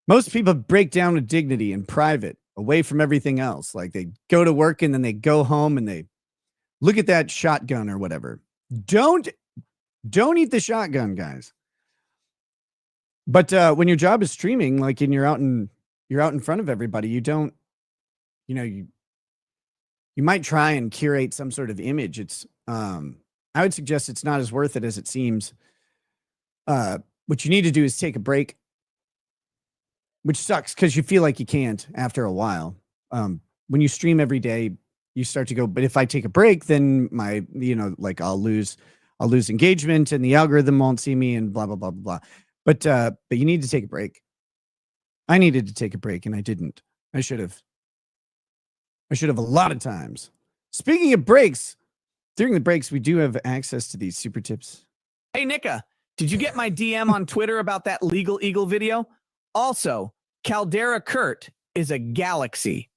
Most people break down with dignity in private, away from everything else. Like, they go to work and then they go home and they look at that shotgun or whatever. Don't eat the shotgun, guys. But when your job is streaming, like, and you're out in front of everybody, you don't, you might try and curate some sort of image. It's I would suggest it's not as worth it as it seems. What you need to do is take a break, which sucks because you feel like you can't after a while. When you stream every day, you start to go, but if I take a break, then my, like I'll lose engagement and the algorithm won't see me and blah, blah, blah, blah, blah. But you need to take a break. I needed to take a break and I didn't. I should have a lot of times. Speaking of breaks, during the breaks, we do have access to these super tips. Hey, Nika, did you get my DM on Twitter about that Legal Eagle video? Also, Caldera Kurt is a galaxy.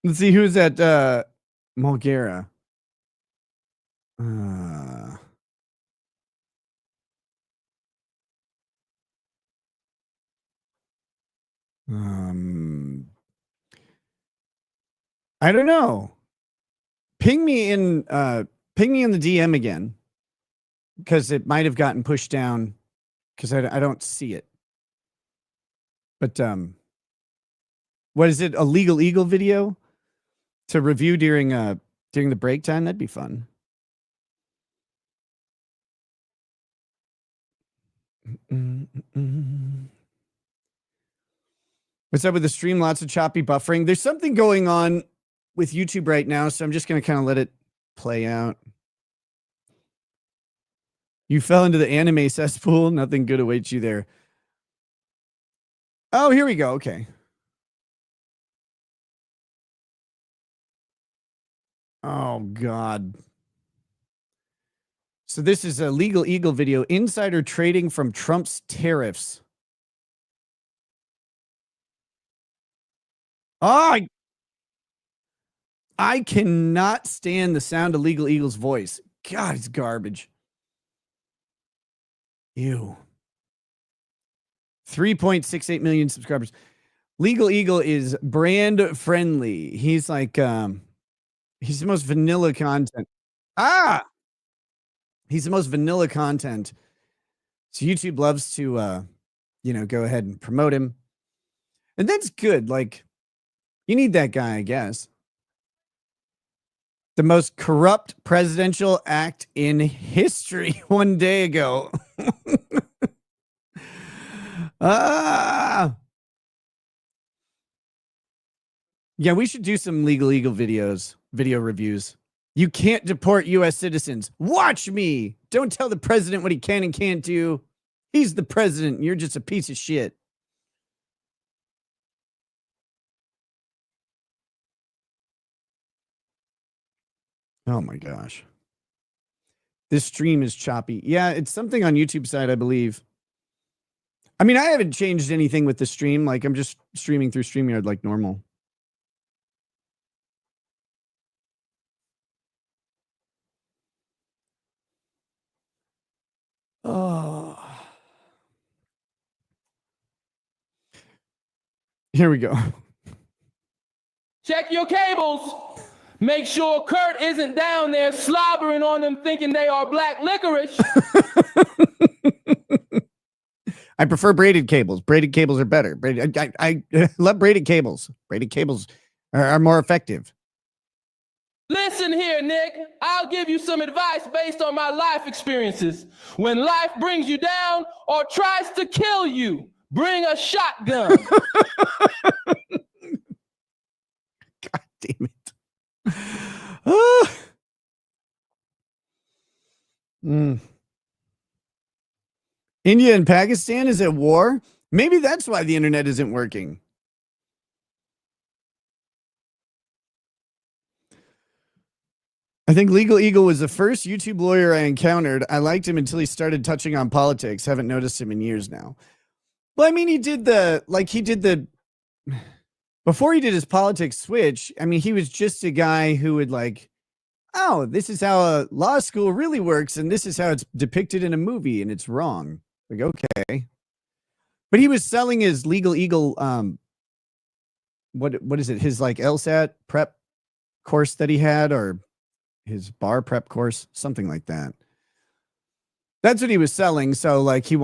Let's see who's at Mulgara. I don't know. Ping me in the DM again, because it might have gotten pushed down because I don't see it. But what is it? A Legal Eagle video to review during the break time? That'd be fun. What's up with the stream? Lots of choppy buffering. There's something going on with YouTube right now, so I'm just going to kind of let it play out. You fell into the anime cesspool. Nothing good awaits you there. Oh, here we go. Okay. Oh, God. So this is a Legal Eagle video. Insider trading from Trump's tariffs. Oh, I cannot stand the sound of Legal Eagle's voice. God, it's garbage. Ew. 3.68 million subscribers. Legal Eagle is brand friendly. He's like, he's the most vanilla content. He's the most vanilla content. So YouTube loves to, go ahead and promote him. And that's good. Like, you need that guy, I guess. The most corrupt presidential act in history one day ago. Yeah, we should do some Legal Eagle video reviews. You can't deport U.S. citizens. Watch me. Don't tell the president what he can and can't do. He's the president. You're just a piece of shit. Oh my gosh. This stream is choppy. Yeah, it's something on YouTube side, I believe. I mean, I haven't changed anything with the stream. Like, I'm just streaming through StreamYard like normal. Oh. Here we go. Check your cables. Make sure Kurt isn't down there slobbering on them thinking they are black licorice. I prefer braided cables. Braided cables are better. I love braided cables. Braided cables are more effective. Listen here, Nick. I'll give you some advice based on my life experiences. When life brings you down or tries to kill you, bring a shotgun. God damn it. India and Pakistan is at war. Maybe that's why the internet isn't working. I think Legal Eagle was the first YouTube lawyer I encountered. I liked him until he started touching on politics. Haven't noticed him in years now. Well, I mean, before he did his politics switch, I mean, he was just a guy who would like, oh, this is how a law school really works, and this is how it's depicted in a movie, and it's wrong. Like, okay. But he was selling his Legal Eagle, what is it? His like LSAT prep course that he had, or his bar prep course, something like that. That's what he was selling. So like he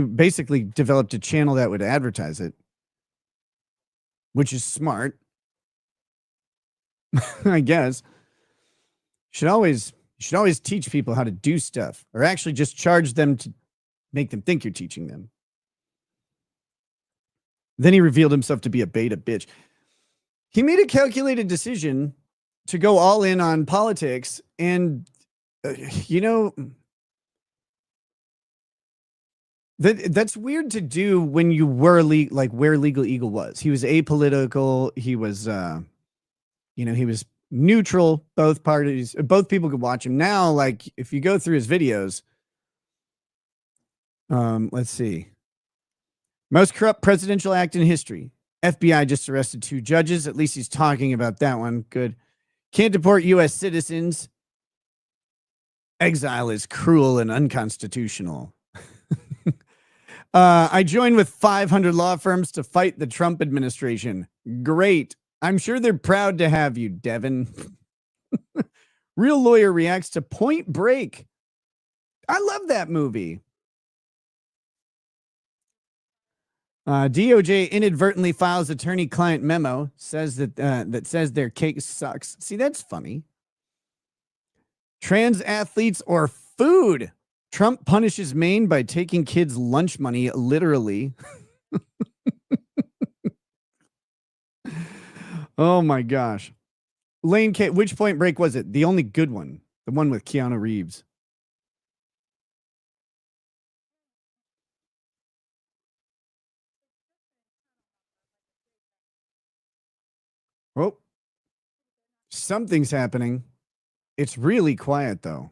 basically developed a channel that would advertise it. which is smart, I guess. You should always teach people how to do stuff, or actually just charge them to make them think you're teaching them. Then he revealed himself to be a beta bitch. He made a calculated decision to go all in on politics, and that's weird to do when you were like where Legal Eagle was. He was apolitical. He was he was neutral. Both parties, both people could watch him. Now, like if you go through his videos, let's see. Most corrupt presidential act in history. FBI just arrested 2 judges. At least he's talking about that one. Good. Can't deport U.S. citizens. Exile is cruel and unconstitutional. I joined with 500 law firms to fight the Trump administration. Great. I'm sure they're proud to have you, Devin. Real lawyer reacts to Point Break. I love that movie. DOJ inadvertently files attorney-client memo, says that says their case sucks. See, that's funny. Trans athletes or food. Trump punishes Maine by taking kids' lunch money literally. Oh my gosh. Lane K, which Point Break was it? The only good one. The one with Keanu Reeves. Oh, something's happening. It's really quiet though.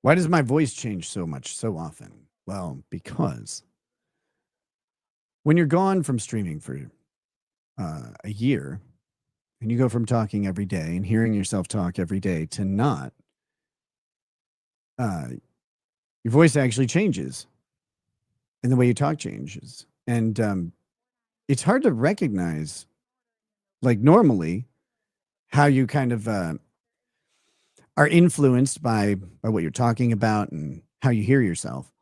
Why does my voice change so much so often? Well, because when you're gone from streaming for a year and you go from talking every day and hearing yourself talk every day to not, your voice actually changes and the way you talk changes. And it's hard to recognize, like normally, how you kind of are influenced by what you're talking about and how you hear yourself.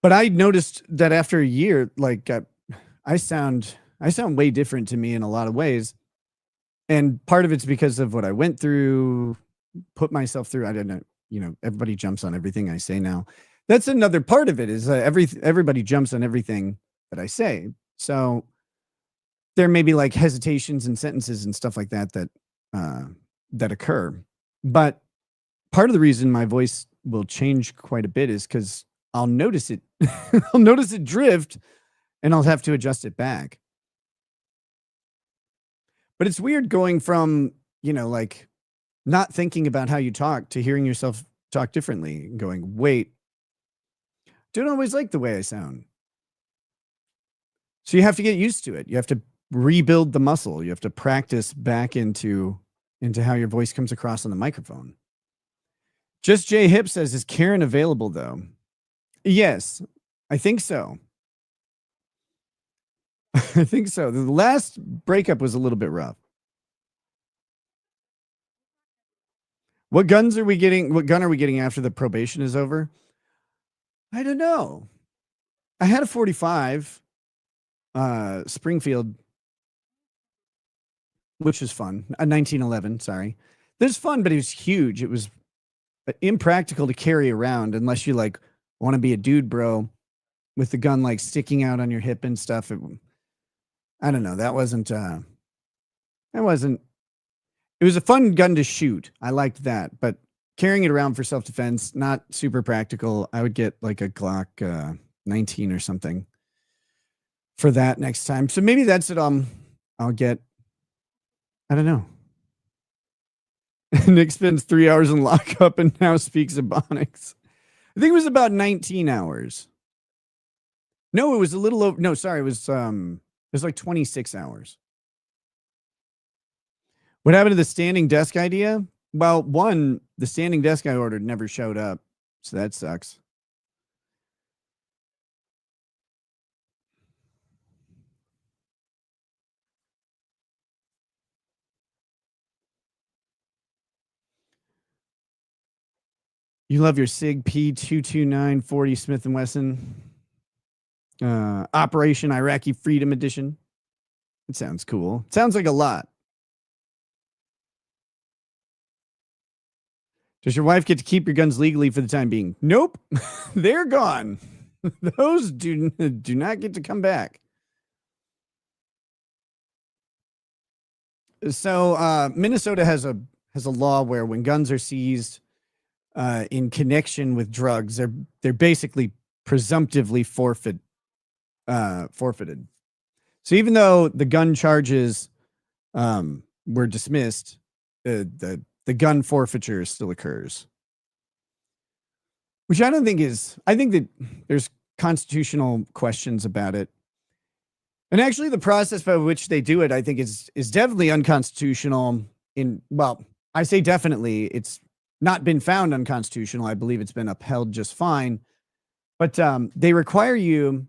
But I noticed that after a year, like I sound way different to me in a lot of ways. And part of it's because of what I went through, put myself through. I don't know, everybody jumps on everything I say now. That's another part of it is everybody jumps on everything that I say. So there may be like hesitations and sentences and stuff like that that occur. But part of the reason my voice will change quite a bit is because I'll notice it. I'll notice it drift and I'll have to adjust it back. But it's weird going from, like not thinking about how you talk to hearing yourself talk differently and going, wait, don't always like the way I sound. So you have to get used to it. You have to rebuild the muscle. You have to practice back into how your voice comes across on the microphone. Just J Hip says, is Karen available though? Yes, I think so. I think so. The last breakup was a little bit rough. What guns are we getting? What gun are we getting after the probation is over? I don't know. I had a 45 Springfield, which was fun. A 1911, sorry. It was fun, but it was huge. It was impractical to carry around unless you like want to be a dude bro with the gun like sticking out on your hip and stuff. I don't know. It was a fun gun to shoot. I liked that, but carrying it around for self-defense, not super practical. I would get like a Glock 19 or something for that next time. So maybe that's it. I'll get, I don't know. Nick spends 3 hours in lockup and now speaks Ebonics. I think it was about 19 hours. No, it was a little over. No, sorry. It was like 26 hours. What happened to the standing desk idea? Well, one, the standing desk I ordered never showed up. So that sucks. You love your SIG P22940 Smith & Wesson. Operation Iraqi Freedom Edition. It sounds cool. It sounds like a lot. Does your wife get to keep your guns legally for the time being? Nope. They're gone. Those do not get to come back. So Minnesota has a law where when guns are seized in connection with drugs, they're basically presumptively forfeited. So even though the gun charges were dismissed, the gun forfeiture still occurs, which I don't think is. I think that there's constitutional questions about it. And actually, the process by which they do it, I think, is definitely unconstitutional. Well, I say definitely. It's not been found unconstitutional. I believe it's been upheld just fine. But they require you.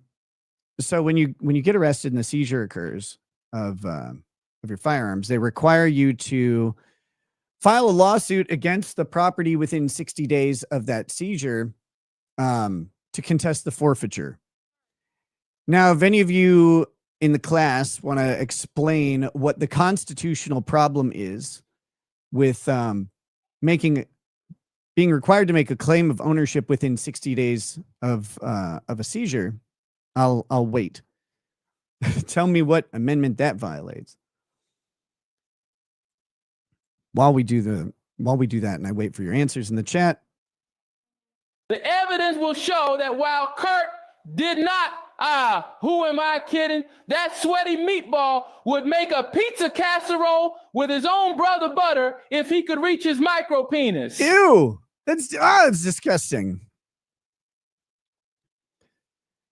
So when you get arrested and the seizure occurs of your firearms, they require you to file a lawsuit against the property within 60 days of that seizure to contest the forfeiture. Now, if any of you in the class want to explain what the constitutional problem is with being required to make a claim of ownership within 60 days of a seizure, I'll wait. Tell me what amendment that violates. While we do that, and I wait for your answers in the chat. The evidence will show that while Kurt did not, who am I kidding? That sweaty meatball would make a pizza casserole with his own brother butter if he could reach his micro penis. Ew, that's disgusting.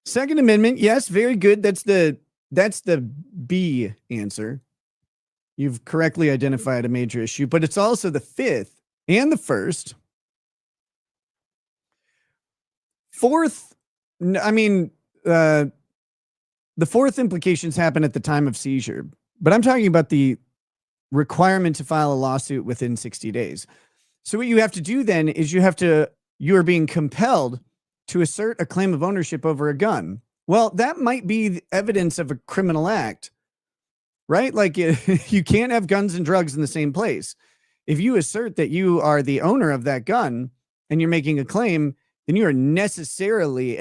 Second Amendment, yes, very good. That's the B answer. You've correctly identified a major issue, but it's also the fifth and the first. Fourth, I mean, the fourth implications happen at the time of seizure, but I'm talking about the requirement to file a lawsuit within 60 days. So what you have to do then is you are being compelled to assert a claim of ownership over a gun. Well, that might be evidence of a criminal act, right? Like you can't have guns and drugs in the same place. If you assert that you are the owner of that gun and you're making a claim, then you are necessarily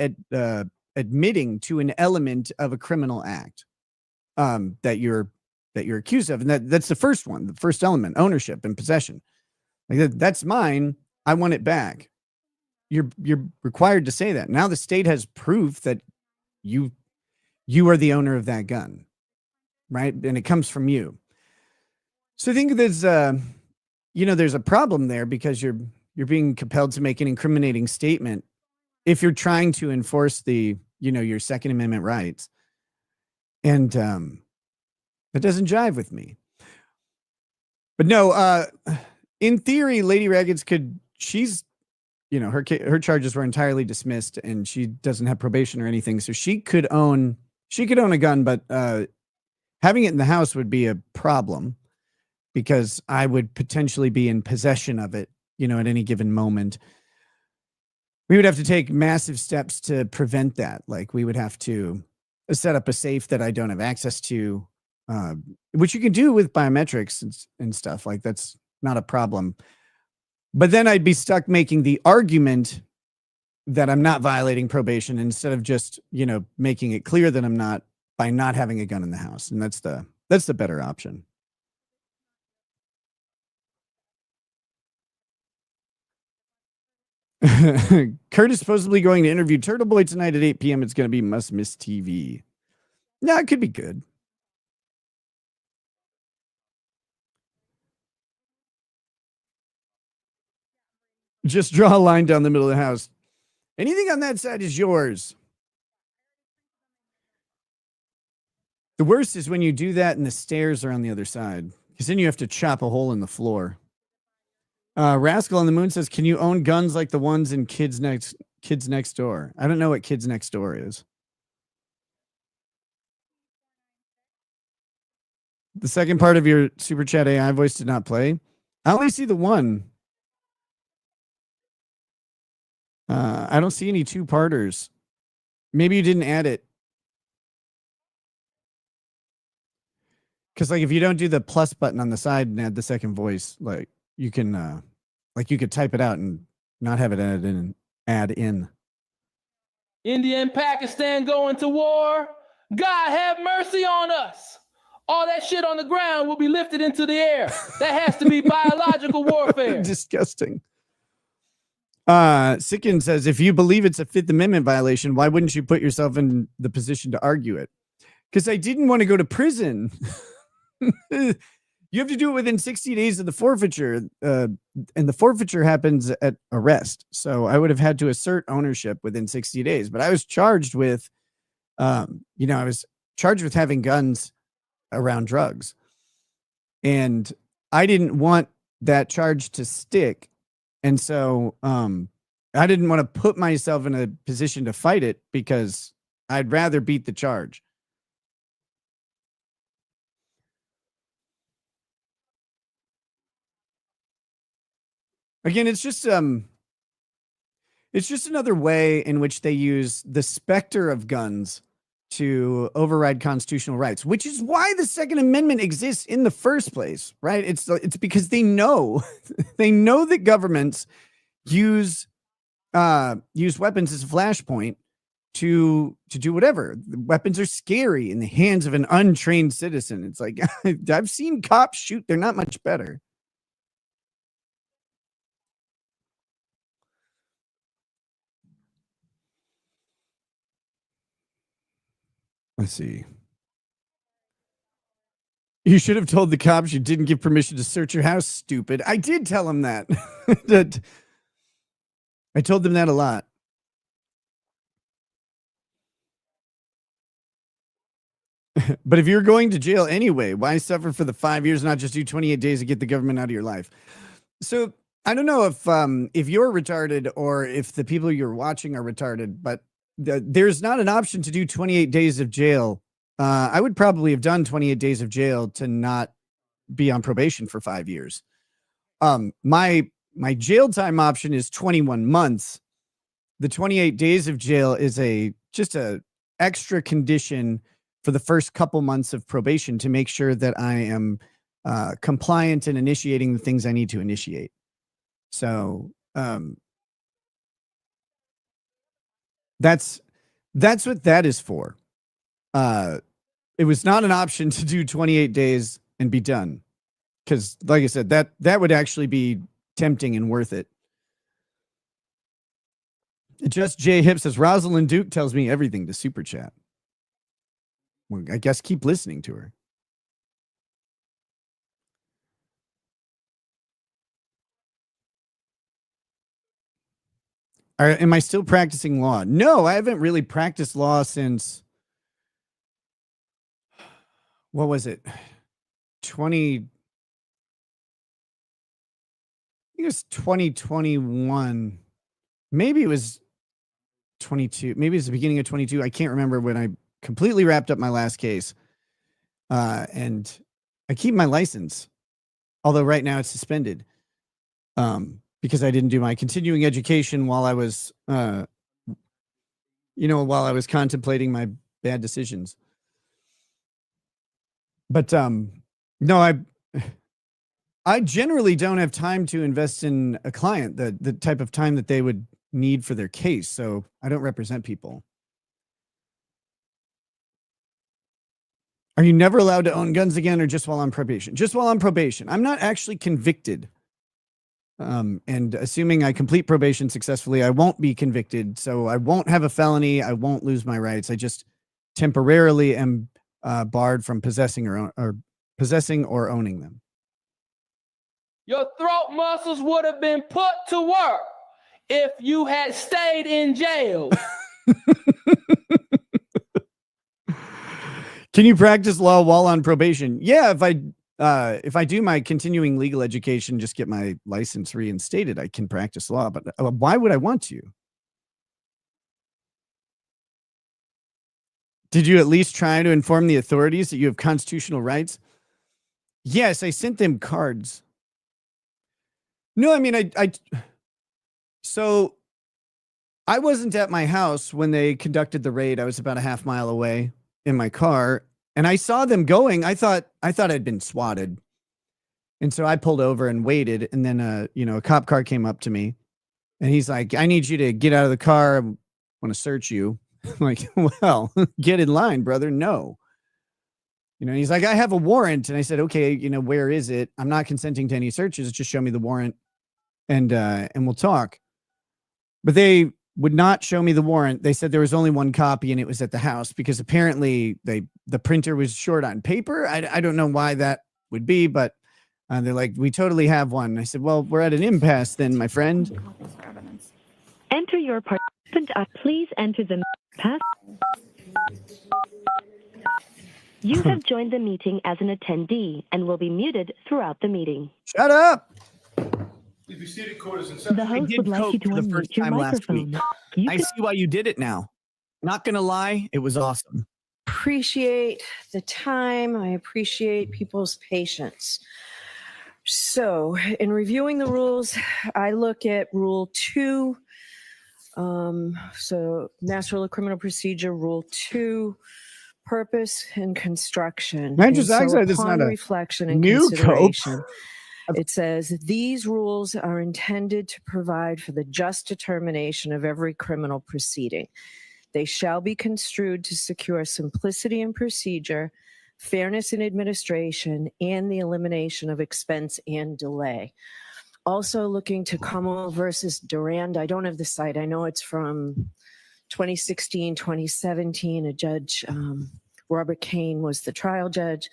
admitting to an element of a criminal act that you're accused of. And that's the first one, the first element, ownership and possession. Like that's mine. I want it back. You're required to say that. Now the state has proof that you are the owner of that gun, right? And it comes from you. So I think there's there's a problem there because you're being compelled to make an incriminating statement if you're trying to enforce your Second Amendment rights. And that doesn't jive with me. But no, in theory, Lady Raggeds her charges were entirely dismissed and she doesn't have probation or anything. So she could own a gun, but having it in the house would be a problem because I would potentially be in possession of it, at any given moment. We would have to take massive steps to prevent that. Like we would have to set up a safe that I don't have access to, which you can do with biometrics and stuff. Like that's not a problem. But then I'd be stuck making the argument that I'm not violating probation instead of just, making it clear that I'm not by not having a gun in the house. And that's the better option. Kurt is supposedly going to interview Turtle Boy tonight at 8 p.m. It's going to be Must Miss TV. Yeah, it could be good. Just draw a line down the middle of the house. Anything on that side is yours. The worst is when you do that and the stairs are on the other side, because then you have to chop a hole in the floor. Rascal on the Moon says, can you own guns like the ones in Kids Next Door? I don't know what Kids Next Door is. The second part of your Super Chat AI voice did not play. I only see the one. I don't see any two-parters. Maybe you didn't add it. Because like if you don't do the plus button on the side and add the second voice, like you can like you could type it out and not have it add in. India and Pakistan going to war. God have mercy on us. All that shit on the ground will be lifted into the air. That has to be biological warfare. Disgusting. Sicken says, if you believe it's a Fifth Amendment violation, why wouldn't you put yourself in the position to argue it? Because I didn't want to go to prison. You have to do it within 60 days of the forfeiture, and the forfeiture happens at arrest. So I would have had to assert ownership within 60 days. But I was charged with, I was charged with having guns around drugs. And I didn't want that charge to stick. And so I didn't want to put myself in a position to fight it because I'd rather beat the charge. Again, it's just another way in which they use the specter of guns to override constitutional rights, which is why the Second Amendment exists in the first place, right? It's because they know that governments use weapons as a flashpoint to do whatever. The weapons are scary in the hands of an untrained citizen. It's like I've seen cops shoot; they're not much better. Let's see. You should have told the cops you didn't give permission to search your house, stupid. I did tell them that. I told them that a lot. But if you're going to jail anyway, why suffer for the 5 years, not just do 28 days to get the government out of your life? So I don't know if you're retarded or if the people you're watching are retarded, but there's not an option to do 28 days of jail. I would probably have done 28 days of jail to not be on probation for 5 years. My jail time option is 21 months. The 28 days of jail is just a extra condition for the first couple months of probation to make sure that I am compliant in initiating the things I need to initiate. So that's what that is for. It was not an option to do 28 days and be done. Because like I said, that would actually be tempting and worth it. Just J Hip says, Rosalind Duke tells me everything to super chat. Well, I guess keep listening to her. Am I still practicing law? No, I haven't really practiced law since, what was it? I think it was 2021. Maybe it was 22. Maybe it's the beginning of 22. I can't remember when I completely wrapped up my last case. And I keep my license, although right now it's suspended. Because I didn't do my continuing education while I was, while I was contemplating my bad decisions. But no, I generally don't have time to invest in a client, the type of time that they would need for their case. So I don't represent people. Are you never allowed to own guns again or just while on probation? Just while on probation. I'm not actually convicted. And assuming I complete probation successfully, I won't be convicted. So I won't have a felony. I won't lose my rights. I just temporarily am barred from possessing or owning them. Your throat muscles would have been put to work if you had stayed in jail. Can you practice law while on probation? Yeah, if I do my continuing legal education, just get my license reinstated, I can practice law. But why would I want to? Did you at least try to inform the authorities that you have constitutional rights? Yes, I sent them cards. No, I mean, so I wasn't at my house when they conducted the raid. I was about a half mile away in my car, and I saw them going. I thought I'd been swatted. And so I pulled over and waited, and then a cop car came up to me, and he's like, "I need you to get out of the car. I want to search you." I'm like, "Well, get in line, brother." No. He's like, "I have a warrant." And I said, "Okay, where is it? I'm not consenting to any searches. Just show me the warrant and we'll talk." But they would not show me the warrant. They said there was only one copy and it was at the house because apparently the printer was short on paper. I don't know why that would be, but they're like, "We totally have one." And I said, "Well, we're at an impasse then, my friend." Enter your participant. Please enter the pass. You have joined the meeting as an attendee and will be muted throughout the meeting. Shut up. Please be seated, court is in session. The host would like you to unmute your microphone. I see why you did it now. Not gonna lie, it was awesome. Appreciate the time. I appreciate people's patience. So in reviewing the rules, I look at Rule 2. So National Criminal Procedure Rule 2, purpose and construction. Man, just And so actually, this is upon not a reflection and new consideration, it says these rules are intended to provide for the just determination of every criminal proceeding. They shall be construed to secure simplicity in procedure, fairness in administration, and the elimination of expense and delay. Also looking to Como versus Durand. I don't have the site. I know it's from 2016, 2017. A judge, Robert Kane, was the trial judge.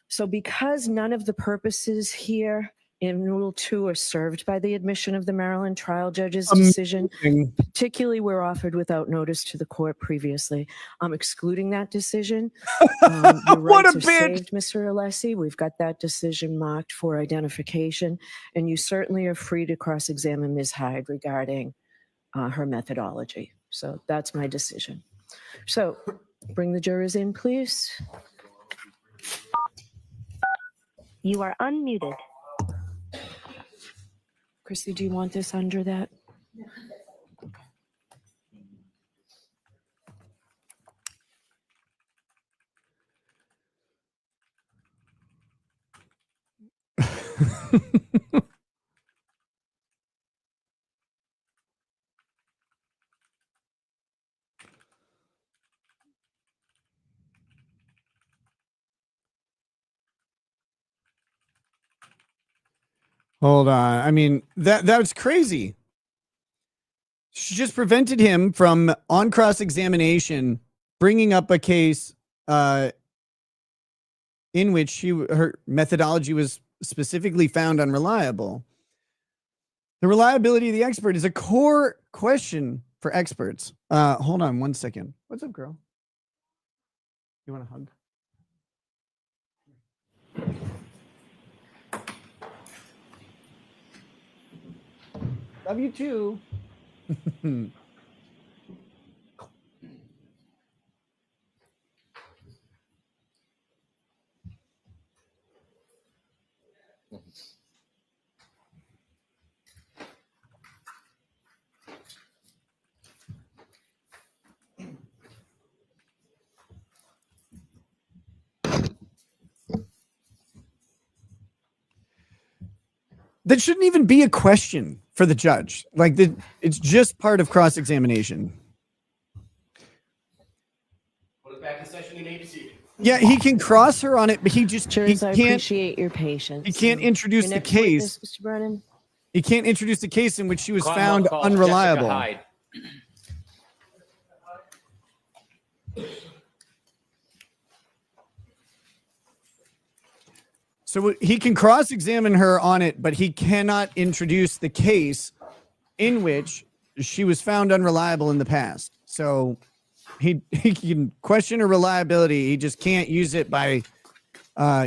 So because none of the purposes here in Rule 2 are served by the admission of the Maryland trial judge's decision, particularly were offered without notice to the court previously, I'm excluding that decision. Your What rights a are bitch. saved, Mr. Alessi. We've got that decision marked for identification, and you certainly are free to cross-examine Ms. Hyde regarding her methodology. So that's my decision. So bring the jurors in, please. You are unmuted. Christy, do you want this under that? Hold on. I mean, that's crazy. She just prevented him from, on cross-examination, bringing up a case in which her methodology was specifically found unreliable. The reliability of the expert is a core question for experts. Hold on one second. What's up, girl? You want a hug? Love you too. That shouldn't even be a question for the judge. Like, it's just part of cross-examination. Put it back in session in ABC. Yeah, he can cross her on it, but he just Jurors, he I can't. appreciate your patience. He can't introduce Your the next case. witness, Mr. Brennan. He can't introduce the case in which she was Cromwell found calls unreliable. Jessica Hyde. So he can cross-examine her on it, but he cannot introduce the case in which she was found unreliable in the past. So he can question her reliability. He just can't use it by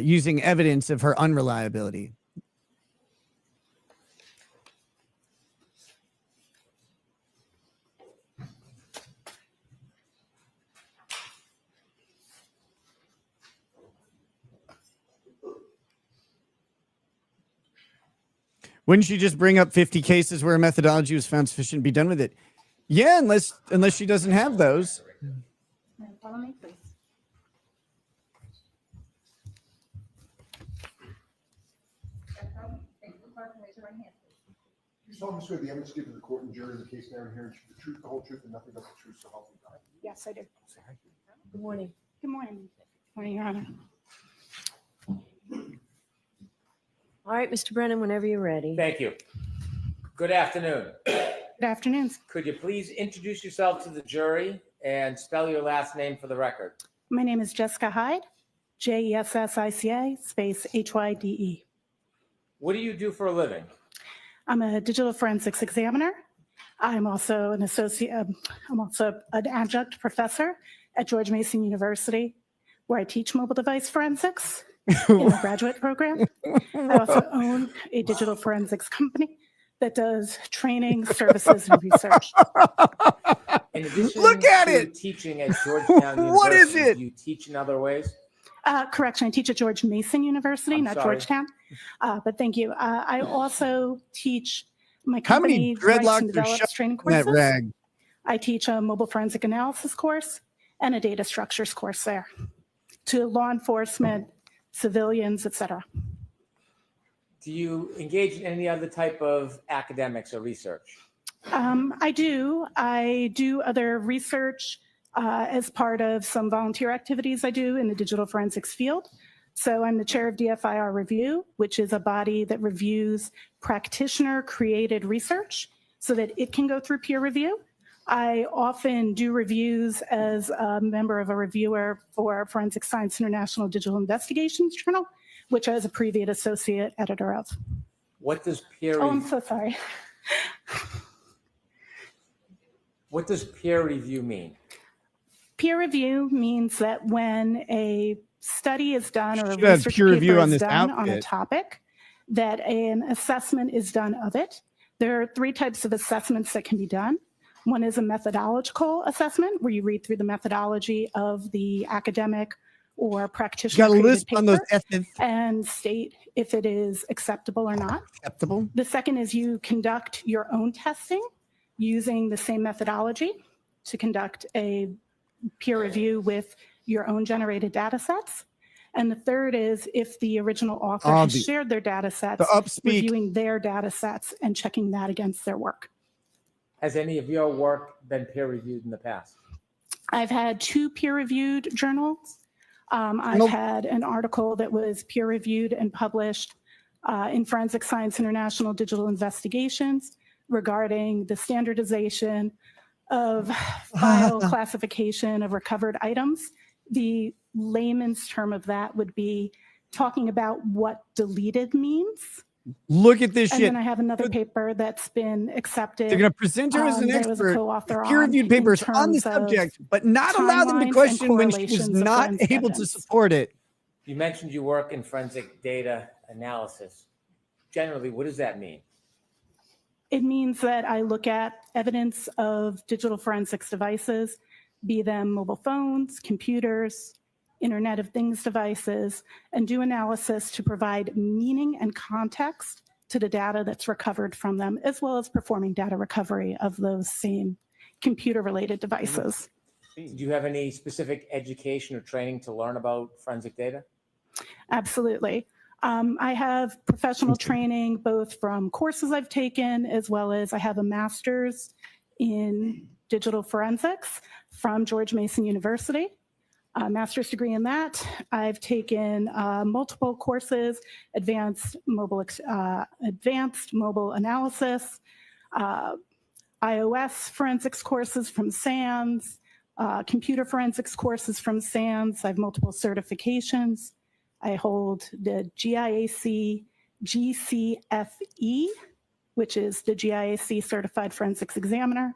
using evidence of her unreliability. Wouldn't she just bring up 50 cases where a methodology was found sufficient to be done with it? Yeah, unless she doesn't have those. Follow me, please. You solemnly swear the evidence given to the court and jury in the case now and hearing the truth, the whole truth, and nothing but the truth, so help you God. Yes, I do. Good morning. Good morning. Morning, Your Honor. All right, Mr. Brennan, whenever you're ready. Thank you. Good afternoon. Good afternoon. Could you please introduce yourself to the jury and spell your last name for the record? My name is Jessica Hyde, Jessica space HYDE. What do you do for a living? I'm a digital forensics examiner. I'm also an an adjunct professor at George Mason University, where I teach mobile device forensics in the graduate program. I also own a digital forensics company that does training, services, and research. In addition Look at to it! teaching at Georgetown University, What is it? do you teach in other ways? Correction, I teach at George Mason University, I'm not sorry. Georgetown. But thank you. I also teach my How many company writes and dreadlocks are develops shoved training in that courses. rag? I teach a mobile forensic analysis course and a data structures course there to law enforcement, civilians, etc. Do you engage in any other type of academics or research? I do. I do other research as part of some volunteer activities I do in the digital forensics field. So I'm the chair of DFIR Review, which is a body that reviews practitioner-created research so that it can go through peer review. I often do reviews as a member of a reviewer for Forensic Science International Digital Investigations Journal, which I was a previous associate editor of. What does peer Oh, I'm so sorry. What does peer review mean? Peer review means that when a study is done or a Should have research peer review paper on is this done on a outfit. topic, that an assessment is done of it. There are three types of assessments that can be done. One is a methodological assessment, where you read through the methodology of the academic or practitioner Got a list paper on those ethics. and state if it is acceptable or not. Acceptable. The second is you conduct your own testing using the same methodology to conduct a peer review with your own generated data sets. And the third is if the original author has shared their data sets, reviewing their data sets and checking that against their work. Has any of your work been peer reviewed in the past? I've had 2 peer-reviewed journals. I've had an article that was peer-reviewed and published in Forensic Science International Digital Investigations regarding the standardization of file classification of recovered items. The layman's term of that would be talking about what deleted means. Look at this And shit. then I have another paper that's been accepted. They're going to present her as an that I was a expert. co-author Peer-reviewed on papers in on the terms of subject, but not allow them to timelines and question when she was correlations of not forensic able to evidence. support it. You mentioned you work in forensic data analysis. Generally, what does that mean? It means that I look at evidence of digital forensics devices, be them mobile phones, computers, Internet of Things devices, and do analysis to provide meaning and context to the data that's recovered from them, as well as performing data recovery of those same computer-related devices. Do you have any specific education or training to learn about forensic data? Absolutely. I have professional training both from courses I've taken, as well as I have a master's in digital forensics from George Mason University. A master's degree in that. I've taken multiple courses, advanced mobile analysis, iOS forensics courses from SANS, computer forensics courses from SANS. I have multiple certifications. I hold the GIAC GCFE, which is the GIAC Certified Forensics Examiner.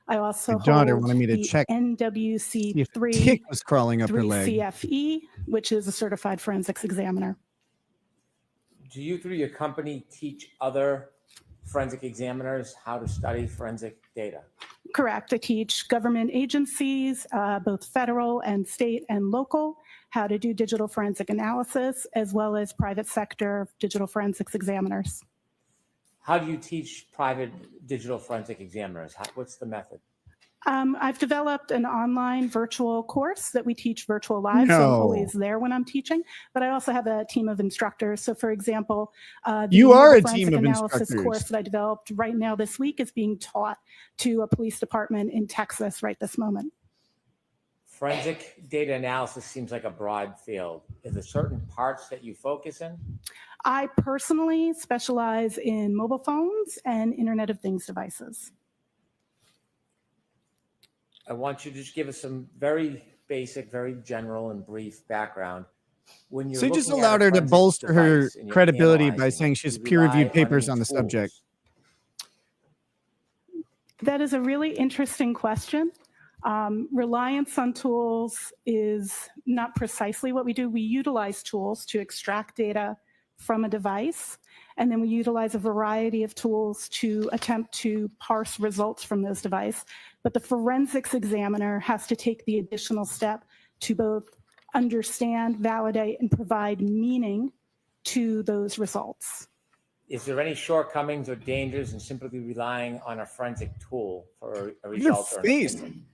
I also My daughter hold wanted me to the check NWC if a tick was crawling up her leg. 3CFE, which is a Certified Forensics Examiner. Do you, through your company, teach other forensic examiners how to study forensic data? Correct. I teach government agencies, both federal and state and local, how to do digital forensic analysis, as well as private sector digital forensics examiners. How do you teach private digital forensic examiners? What's the method? I've developed an online virtual course that we teach virtual live, so I'm No. always there when I'm teaching. But I also have a team of instructors. So, for example, the You are a mobile team forensic of analysis instructors. course that I developed right now this week is being taught to a police department in Texas right this moment. Forensic data analysis seems like a broad field. Is there certain parts that you focus in? I personally specialize in mobile phones and Internet of Things devices. I want you to just give us some very basic, very general and brief background. When you're So you just looking at a allowed her to forensic bolster her device and you're credibility by analyzing saying it, she has you peer-reviewed rely papers any on the subject. tools. That is a really interesting question. Reliance on tools is not precisely what we do. We utilize tools to extract data from a device, and then we utilize a variety of tools to attempt to parse results from those devices. But the forensics examiner has to take the additional step to both understand, validate, and provide meaning to those results. Is there any shortcomings or dangers in simply relying on a forensic tool for a Look at her result or an face. opinion?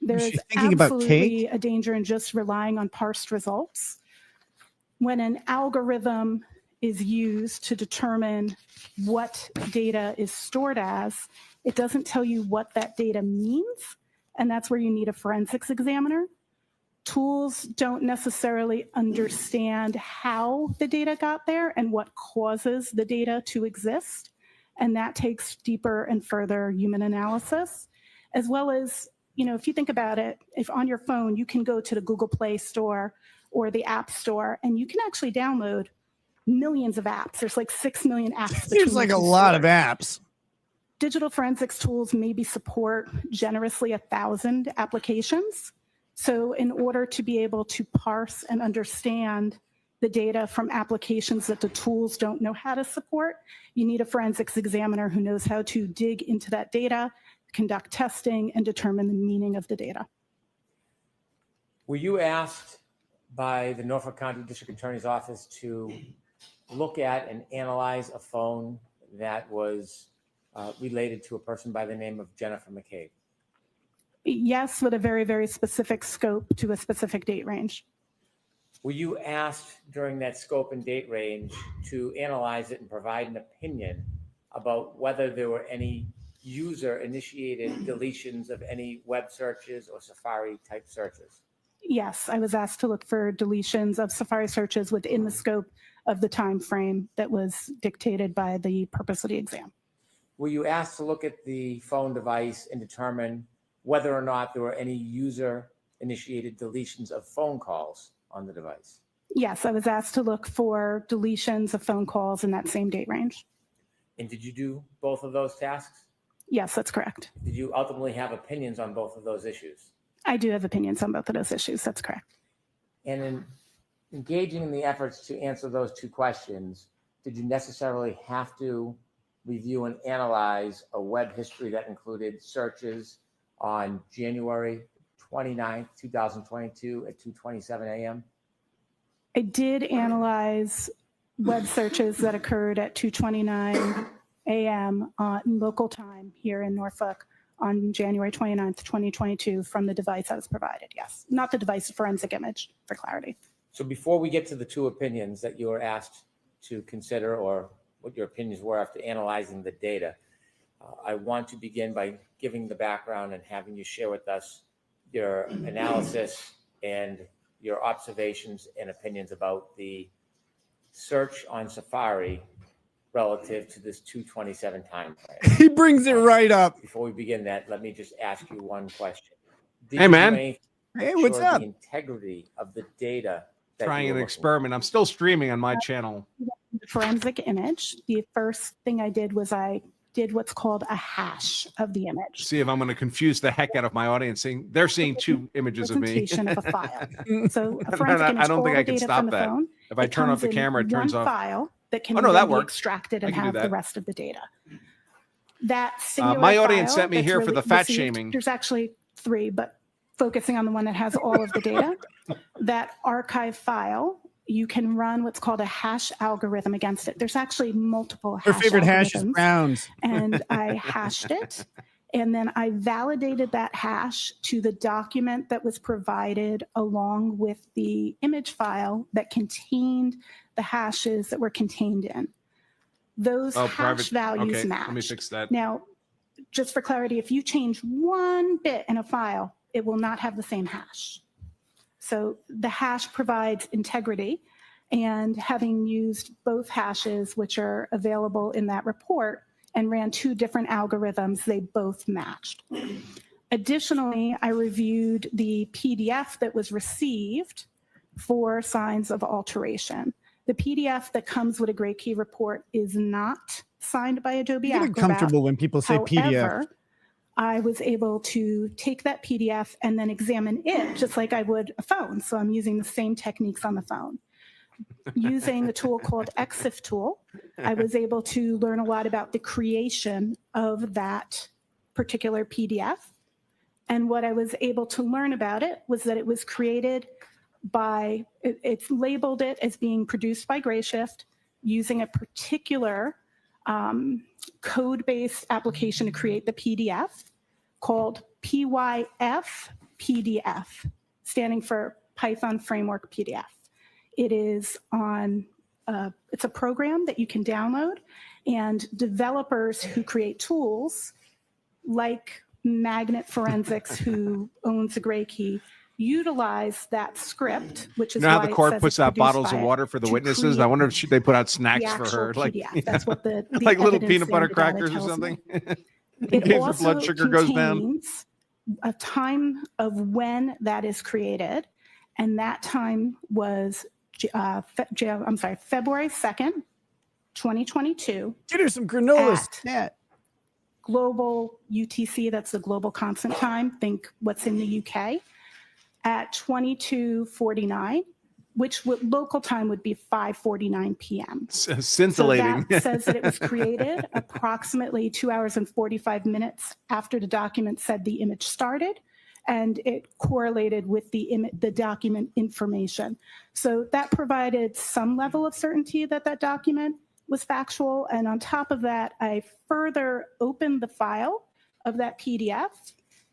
There Was is she thinking about absolutely cake? a danger in just relying on parsed results. When an algorithm is used to determine what data is stored as, it doesn't tell you what that data means, and that's where you need a forensics examiner. Tools don't necessarily understand how the data got there and what causes the data to exist, and that takes deeper and further human analysis, as well as, you know, if you think about it, if on your phone you can go to the Google Play Store or the App Store and you can actually download millions of apps. There's like 6 million apps. Seems like a lot of apps. Digital forensics tools maybe support generously 1,000 applications. So in order to be able to parse and understand the data from applications that the tools don't know how to support, you need a forensics examiner who knows how to dig into that data, conduct testing, and determine the meaning of the data. Were you asked by the Norfolk County District Attorney's Office to look at and analyze a phone that was related to a person by the name of Jennifer McCabe? Yes, with a very, very specific scope to a specific date range. Were you asked during that scope and date range to analyze it and provide an opinion about whether there were any user-initiated deletions of any web searches or Safari-type searches? Yes, I was asked to look for deletions of Safari searches within the scope of the time frame that was dictated by the purpose of the exam. Were you asked to look at the phone device and determine whether or not there were any user-initiated deletions of phone calls on the device? Yes, I was asked to look for deletions of phone calls in that same date range. And did you do both of those tasks? Yes, that's correct. Did you ultimately have opinions on both of those issues? I do have opinions on both of those issues. That's correct. And in engaging in the efforts to answer those two questions, did you necessarily have to review and analyze a web history that included searches on January 29th, 2022 at 2:27 a.m.? I did analyze web searches that occurred at 2:29 a.m. in local time here in Norfolk on January 29th, 2022 from the device that was provided. Yes, not the device, forensic image for clarity. So before we get to the two opinions that you were asked to consider or what your opinions were after analyzing the data, I want to begin by giving the background and having you share with us your analysis and your observations and opinions about the search on Safari relative to this 2:27 time frame. He brings it right up. Before we begin that, let me just ask you one question. Did Hey, you do man. anything to Hey, what's ensure up? the integrity of the data that Trying you an were looking experiment. I'm still streaming on my channel. The forensic image, the first thing I did was I did what's called a hash of the image. See if I'm going to confuse the heck out of my audience. They're seeing two images of me. Presentation of a file. So a No, forensic no, image, I don't all think the I can data stop from the that. phone, If I it turn off comes the in camera, it turns one off. file that can Oh, no, then that be worked. extracted I and can do have the that. rest of the data. That singular my audience file sent me that's here for the fat received- shaming. There's actually 3, but focusing on the one that has all of the data, that archive file you can run what's called a hash algorithm against it. There's actually multiple Her hash favorite hash is algorithms, Browns. and I hashed it. And then I validated that hash to the document that was provided along with the image file that contained the hashes that were contained in. Those hash values Okay, matched. let me fix that. Now, just for clarity, if you change one bit in a file, it will not have the same hash. So the hash provides integrity, and having used both hashes, which are available in that report, and ran 2 different algorithms, they both matched. Additionally, I reviewed the PDF that was received for signs of alteration. The PDF that comes with a Gray Key report is not signed by Adobe You get Acrobat. comfortable when people say PDF. However, I was able to take that PDF and then examine it just like I would a phone. So I'm using the same techniques on the phone. Using a tool called EXIF tool, I was able to learn a lot about the creation of that particular PDF. And what I was able to learn about it was that it was created by, it's labeled it as being produced by Grayshift using a particular code-based application to create the PDF called PYF PDF, standing for Python Framework PDF. It is on, it's a program that you can download, and developers who create tools like Magnet Forensics, who owns a Gray Key, utilize that script, which is You know how why the it court says puts it's out produced bottles of by water it for the to witnesses? I wonder if they put out snacks the for her, actual like PDF. That's what the like little evidence peanut butter standard data crackers or tells something. me. In It case her also blood sugar goes down. contains a time of when that is created, and that time was February 2nd, 2022. Get her some granola at stat. global UTC, that's the global constant time, think what's in the UK, at 22:49, which local time would be 5:49 p.m. Scintillating. So that says that it was created approximately 2 hours and 45 minutes after the document said the image started, and it correlated with the document information. So that provided some level of certainty that that document was factual. And on top of that, I further opened the file of that PDF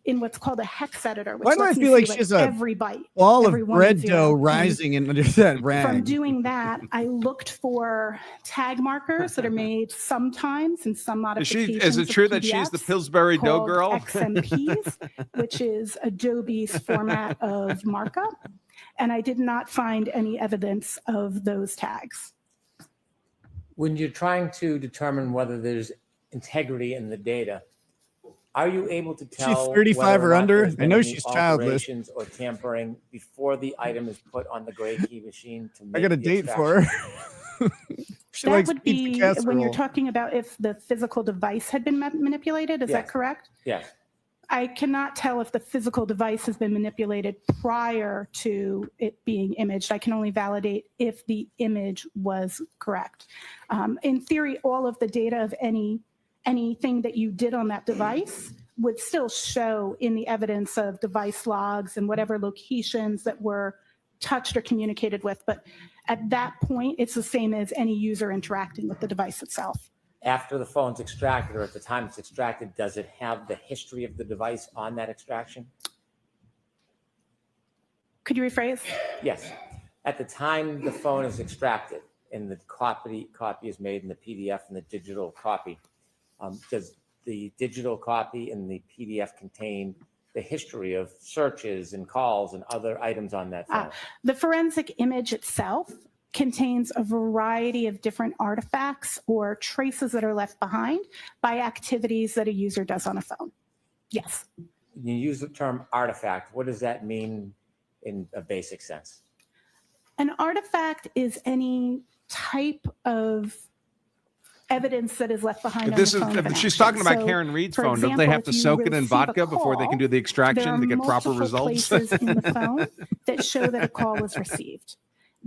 in what's called a hex editor, which Why do I lets me feel like see, she has every byte, all of every one bread zero. dough And rising in under that from rag? doing that, I looked for tag markers that are made sometimes in some modifications. Is it true that she's the Pillsbury dough called girl? XMPs, which is Adobe's format of markup. And I did not find any evidence of those tags. When you're trying to determine whether there's integrity in the data, are you able to tell 35 whether or not under? there's I been know any she's childless. alterations or tampering before the item is put on the Gray Key machine to make I got a the date extraction? for her. She That likes would pizza be casserole. when you're talking about if the physical device had been manipulated. Is that Yes. correct? Yes. I cannot tell if the physical device has been manipulated prior to it being imaged. I can only validate if the image was correct. In theory, all of the data of anything that you did on that device would still show in the evidence of device logs and whatever locations that were touched or communicated with. But at that point, it's the same as any user interacting with the device itself. After the phone's extracted or at the time it's extracted, does it have the history of the device on that extraction? Could you rephrase? Yes. At the time the phone is extracted and the copy is made in the PDF and the digital copy, does the digital copy and the PDF contain the history of searches and calls and other items on that phone? The forensic image itself contains a variety of different artifacts or traces that are left behind by activities that a user does on a phone. Yes. You use the term artifact. What does that mean in a basic sense? An artifact is any type of evidence that is left behind on the phone of an She's action. talking about So, Karen Reed's for phone. Don't they example, have to if you soak it in receive a vodka before they can do the there extraction are to get proper multiple results? places in the phone that show that a call was received.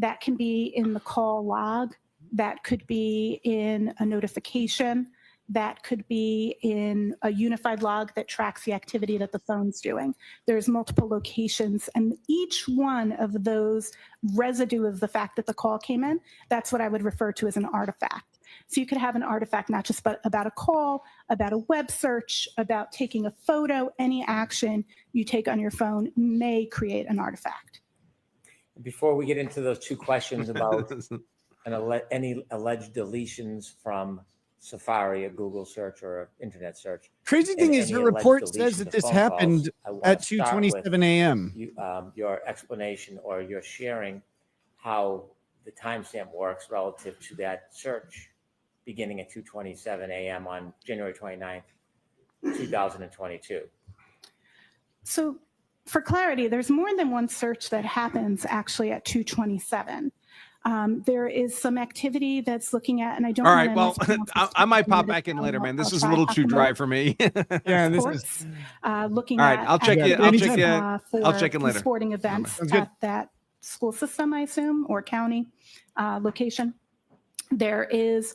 That can be in the call log. That could be in a notification. That could be in a unified log that tracks the activity that the phone's doing. There's multiple locations, and each one of those residue of the fact that the call came in, that's what I would refer to as an artifact. So you could have an artifact not just about a call, about a web search, about taking a photo. Any action you take on your phone may create an artifact. Before we get into those two questions about any alleged deletions from Safari, a Google search or an internet search. Crazy thing is, your report says that this happened at 2:27 a.m. Your explanation or your sharing how the timestamp works relative to that search beginning at 2:27 a.m. on January 29th, 2022. So for clarity, there's more than one search that happens actually at 2:27. There is some activity that's looking at, and I don't. All right. Well, I might pop back in later, man. This is a little too dry for me. Yeah, this is looking. All right, at I'll check it. I'll check it. for I'll check in later. Sporting events at that school system, I assume, or county location. There is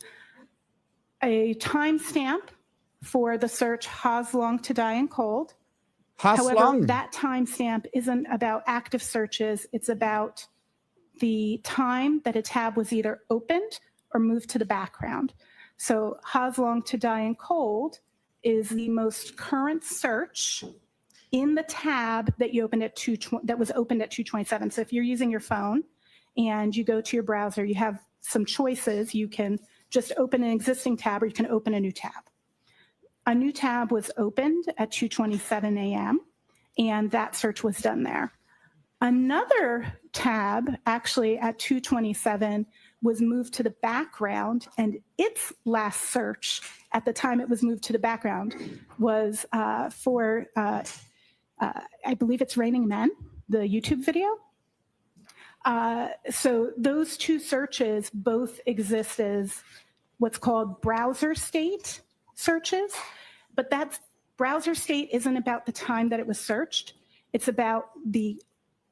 a timestamp for the search "Haas long to die in cold." However, that timestamp isn't about active searches. It's about the time that a tab was either opened or moved to the background. So "Haas long to die in cold" is the most current search in the tab that you opened at that was opened at 2:27. So if you're using your phone and you go to your browser, you have some choices. You can just open an existing tab, or you can open a new tab. A new tab was opened at 2:27 a.m. and that search was done there. Another tab, actually at 2:27, was moved to the background, and its last search at the time it was moved to the background was for, I believe it's Raining Men, the YouTube video. So those two searches both exist as what's called browser state searches, but that browser state isn't about the time that it was searched. It's about the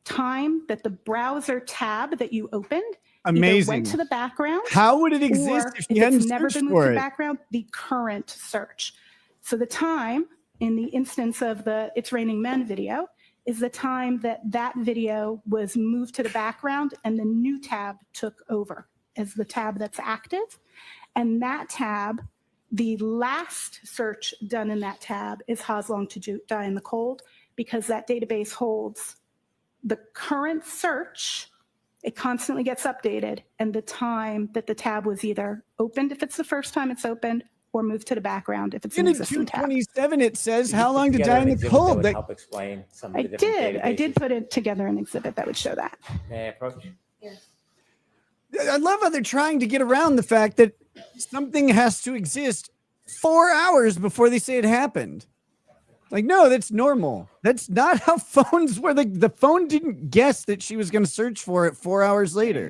time that the browser tab that you opened either went to the background. How would it exist if you hadn't never searched been moved for to it? the background? The current search. So the time in the instance of the "It's Raining Men" video is the time that that video was moved to the background and the new tab took over as the tab that's active. And that tab, the last search done in that tab is "Haas long to die in the cold," because that database holds the current search. It constantly gets updated, and the time that the tab was either opened if it's the first time it's opened, or moved to the background if it's an And at existing tab. 2:27, it says "How long to die in the cold." Help explain some of the different I did databases. put it together an exhibit that would show that. May I approach? Yes. I love how they're trying to get around the fact that something has to exist 4 hours before they say it happened. Like, no, that's normal. That's not how phones were. The phone didn't guess that she was going to search for it 4 hours later.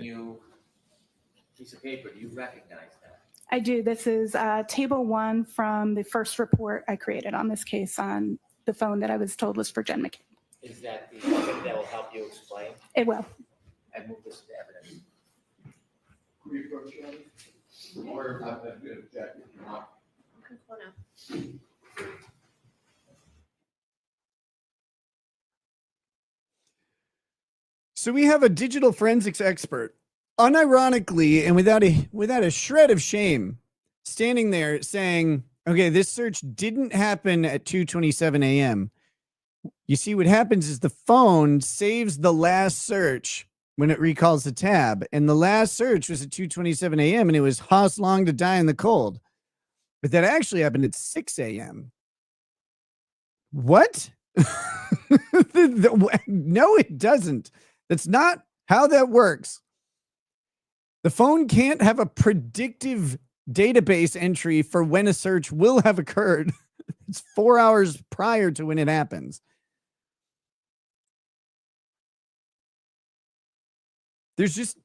Piece of paper, do you recognize that? I do. This is table 1 from the first report I created on this case on the phone that I was told was for Jen McCabe. Is that the exhibit that will help you explain? It will. I move this to evidence. Could we approach you? Or not that good, Jack, if you're not. So we have a digital forensics expert, unironically and without a shred of shame, standing there saying, okay, this search didn't happen at 2:27 a.m. You see, what happens is the phone saves the last search when it recalls the tab, and the last search was at 2:27 a.m. and it was "Haas long to die in the cold," but that actually happened at 6 a.m. What? No, it doesn't. That's not how that works. The phone can't have a predictive database entry for when a search will have occurred. It's 4 hours prior to when it happens. There's just,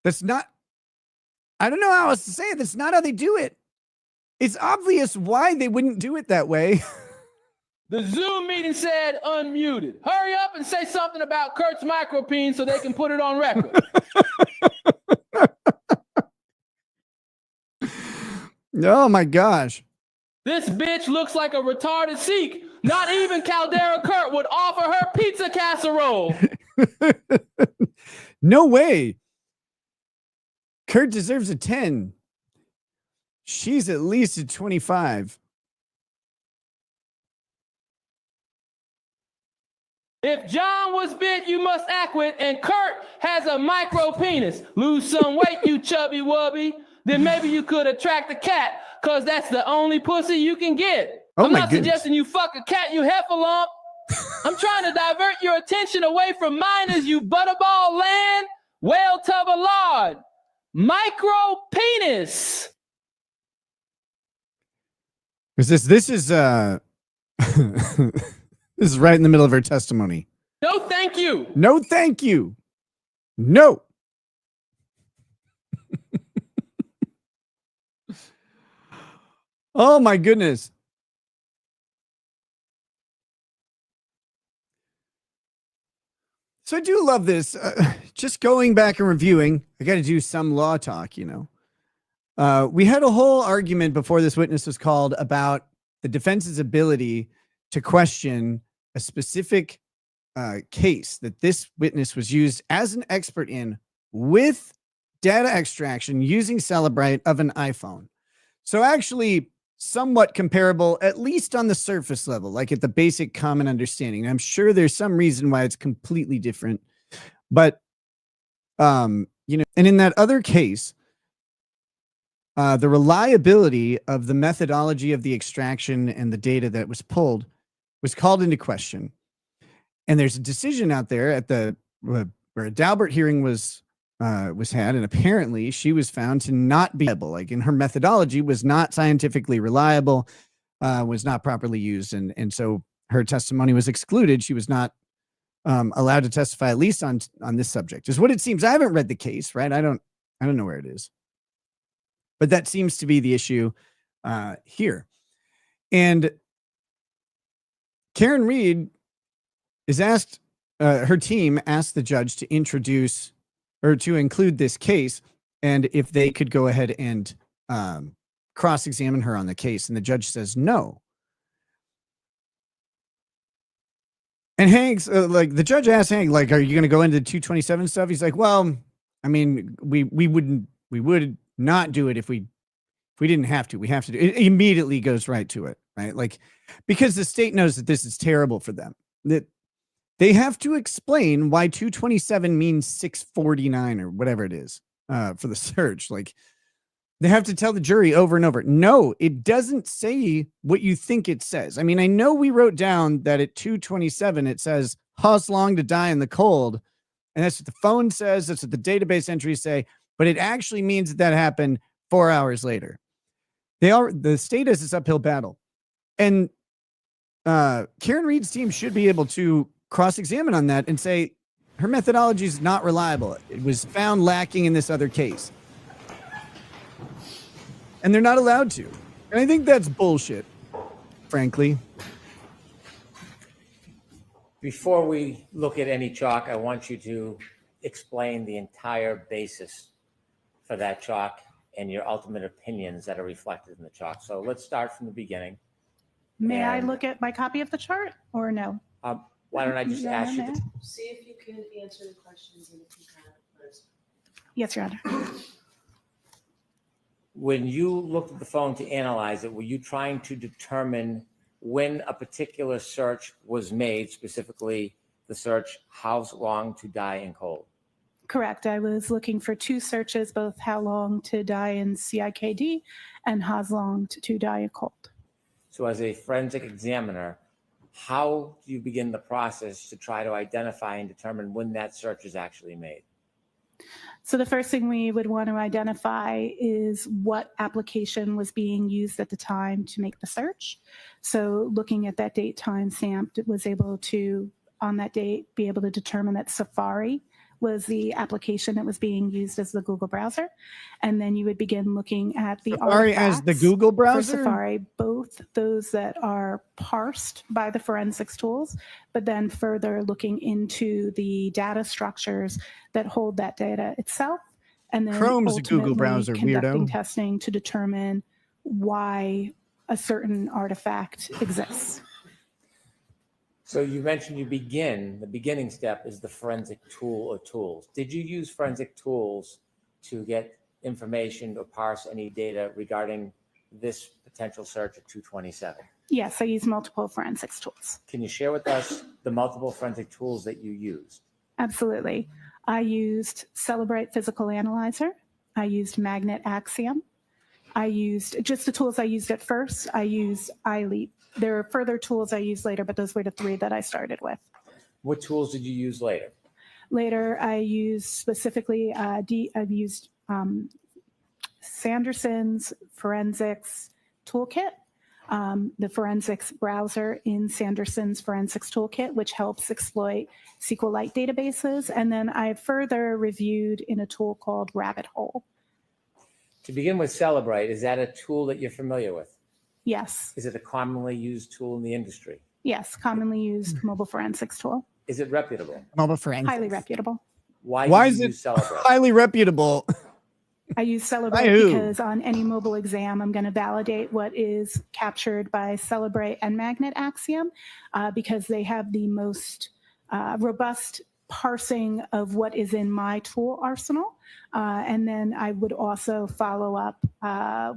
that's not, I don't know how else to say it. That's not how they do it. It's obvious why they wouldn't do it that way. The Zoom meeting said unmuted. Hurry up and say something about Kurt's micropene so they can put it on record. Oh my gosh. This bitch looks like a retarded Sikh. Not even Caldera Kurt would offer her pizza casserole. No way. Kurt deserves a 10. She's at least a 25. If John was bit, you must act with, and Kurt has a micro penis. Lose some weight, you chubby wubby. Then maybe you could attract a cat, because that's the only pussy you can get. Oh I'm my not goodness. suggesting you fuck a cat, you heffalump. I'm trying to divert your attention away from minors, you butterball land, whale tub of lard. Micro penis. This is this is right in the middle of her testimony. No, thank you. No, thank you. No. Oh my goodness. So I do love this. Just going back and reviewing, I got to do some law talk, you know. We had a whole argument before this witness was called about the defense's ability to question a specific case that this witness was used as an expert in with data extraction using Celebrite of an iPhone. So actually somewhat comparable, at least on the surface level, like at the basic common understanding. I'm sure there's some reason why it's completely different, but you know, and in that other case, the reliability of the methodology of the extraction and the data that was pulled was called into question. And there's a decision out there at the where a Daubert hearing was had, and apparently she was found to not be reliable. Like in her methodology was not scientifically reliable, was not properly used, and so her testimony was excluded. She was not allowed to testify, at least on this subject, is what it seems. I haven't read the case, right? I don't know where it is, but that seems to be the issue here. And Karen Reed is asked, her team asked the judge to introduce or to include this case, and if they could go ahead and cross-examine her on the case, and the judge says no. And Hank's like, the judge asked Hank, like, are you going to go into the 227 stuff? He's like, well, I mean, we would not do it if we didn't have to. We have to do it. Immediately goes right to it, right? Like, because the state knows that this is terrible for them, that they have to explain why 227 means 649 or whatever it is for the search. Like, they have to tell the jury over and over. No, it doesn't say what you think it says. I mean, I know we wrote down that at 227, it says, how's long to die in the cold? And that's what the phone says. That's what the database entries say. But it actually means that happened 4 hours later. The state has this uphill battle. And Karen Reed's team should be able to cross-examine on that and say her methodology is not reliable. It was found lacking in this other case. And they're not allowed to. And I think that's bullshit, frankly. Before we look at any chalk, I want you to explain the entire basis for that chalk and your ultimate opinions that are reflected in the chalk. So let's start from the beginning. May I look at my copy of the chart or no? Why don't I just ask you? See if you can answer the questions and if you can first. Yes, Your Honor. When you looked at the phone to analyze it, were you trying to determine when a particular search was made, specifically the search, how's long to die in cold? Correct. I was looking for two searches, both how long to die in CIKD and how's long to die in cold. So as a forensic examiner, how do you begin the process to try to identify and determine when that search is actually made? So the first thing we would want to identify is what application was being used at the time to make the search. So looking at that date time stamped, it was able to, on that date, be able to determine that Safari was the application that was being used as the Google browser. And then you would begin looking at the Safari as the Google browser? For Safari, both those that are parsed by the forensics tools, but then further looking into the data structures that hold that data itself. And then Chrome's a Google browser, conducting weirdo. testing to determine why a certain artifact exists. So you mentioned the beginning step is the forensic tool or tools. Did you use forensic tools to get information or parse any data regarding this potential search of 227? Yes, I use multiple forensics tools. Can you share with us the multiple forensic tools that you used? Absolutely. I used Celebrate Physical Analyzer. I used Magnet Axiom. I used just the tools I used at first. I used iLeap. There are further tools I used later, but those were the three that I started with. What tools did you use later? Later, I used specifically, I've used Sanderson's Forensics Toolkit, the forensics browser in Sanderson's Forensics Toolkit, which helps exploit SQLite databases. And then I further reviewed in a tool called Rabbit Hole. To begin with, Celebrate, is that a tool that you're familiar with? Yes. Is it a commonly used tool in the industry? Yes, commonly used mobile forensics tool. Is it reputable? Mobile forensics. Highly reputable. Why Why did is you it use Celebrate? highly reputable? I use Celebrate By who? because on any mobile exam, I'm going to validate what is captured by Celebrate and Magnet Axiom because they have the most robust parsing of what is in my tool arsenal. And then I would also follow up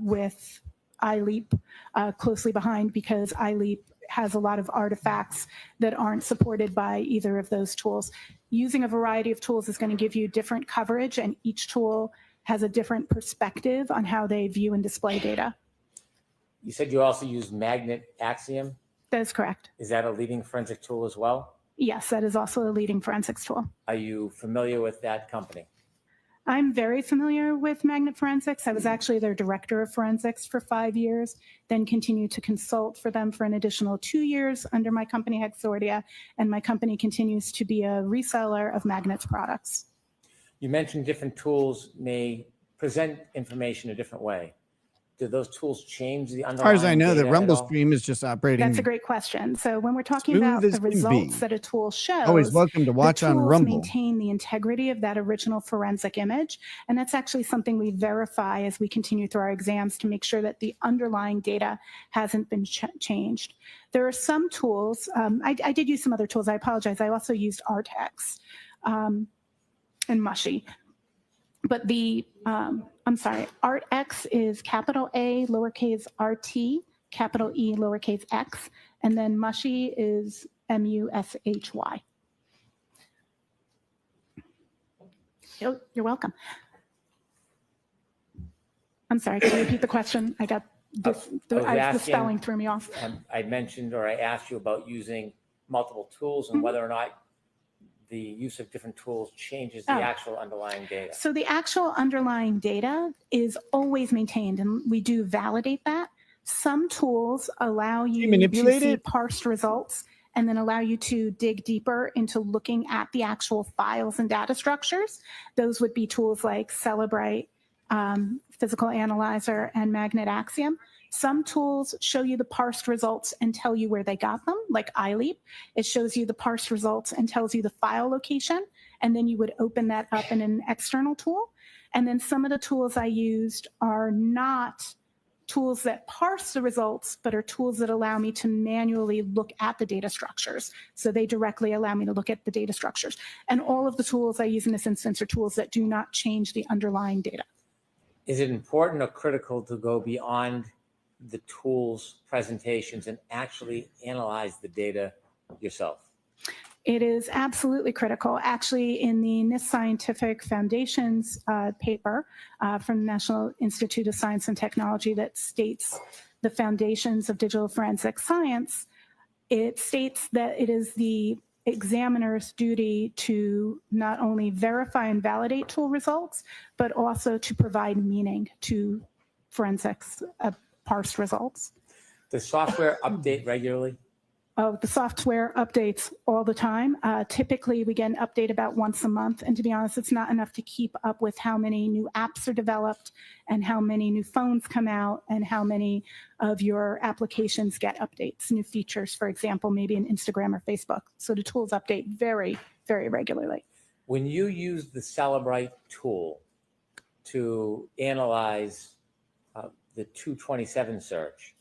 with iLeap closely behind because iLeap has a lot of artifacts that aren't supported by either of those tools. Using a variety of tools is going to give you different coverage, and each tool has a different perspective on how they view and display data. You said you also use Magnet Axiom. That is correct. Is that a leading forensic tool as well? Yes, that is also a leading forensics tool. Are you familiar with that company? I'm very familiar with Magnet Forensics. I was actually their director of forensics for 5 years, then continued to consult for them for an additional 2 years under my company Hexordia, and my company continues to be a reseller of Magnet's products. You mentioned different tools may present information a different way. Do those tools change the underlying As far as I know, the data at Rumble all? stream is just operating. That's a great question. So when we're talking Smooth about as the can be. results that a tool shows, Always welcome to watch the on tools Rumble. maintain the integrity of that original forensic image. And that's actually something we verify as we continue through our exams to make sure that the underlying data hasn't been changed. There are some tools, I did use some other tools, I apologize. I also used ArtX and Mushy. But the, I'm sorry, ArtX is capital A, lowercase rt, capital E, lowercase x, and then Mushy is M-U-S-H-Y. You're welcome. I'm sorry, can you repeat the question? I got this, the spelling threw me off. I mentioned, or I asked you about using multiple tools and whether or not the use of different tools changes the actual underlying data. So the actual underlying data is always maintained, and we do validate that. Some tools allow you to see parsed results and then allow you to dig deeper into looking at the actual files and data structures. Those would be tools like Celebrate, Physical Analyzer, and Magnet Axiom. Some tools show you the parsed results and tell you where they got them, like iLeap. It shows you the parsed results and tells you the file location, and then you would open that up in an external tool. And then some of the tools I used are not tools that parse the results, but are tools that allow me to manually look at the data structures. So they directly allow me to look at the data structures. And all of the tools I use in this instance are tools that do not change the underlying data. Is it important or critical to go beyond the tools presentations and actually analyze the data yourself? It is absolutely critical. Actually, in the NIST Scientific Foundations paper from the National Institute of Science and Technology that states the foundations of digital forensic science, it states that it is the examiner's duty to not only verify and validate tool results, but also to provide meaning to forensics parsed results. Does software update regularly? The software updates all the time. Typically, we get an update about once a month. And to be honest, it's not enough to keep up with how many new apps are developed and how many new phones come out and how many of your applications get updates, new features, for example, maybe in Instagram or Facebook. So the tools update very, very regularly. When you use the Celebrate tool to analyze the 227 search,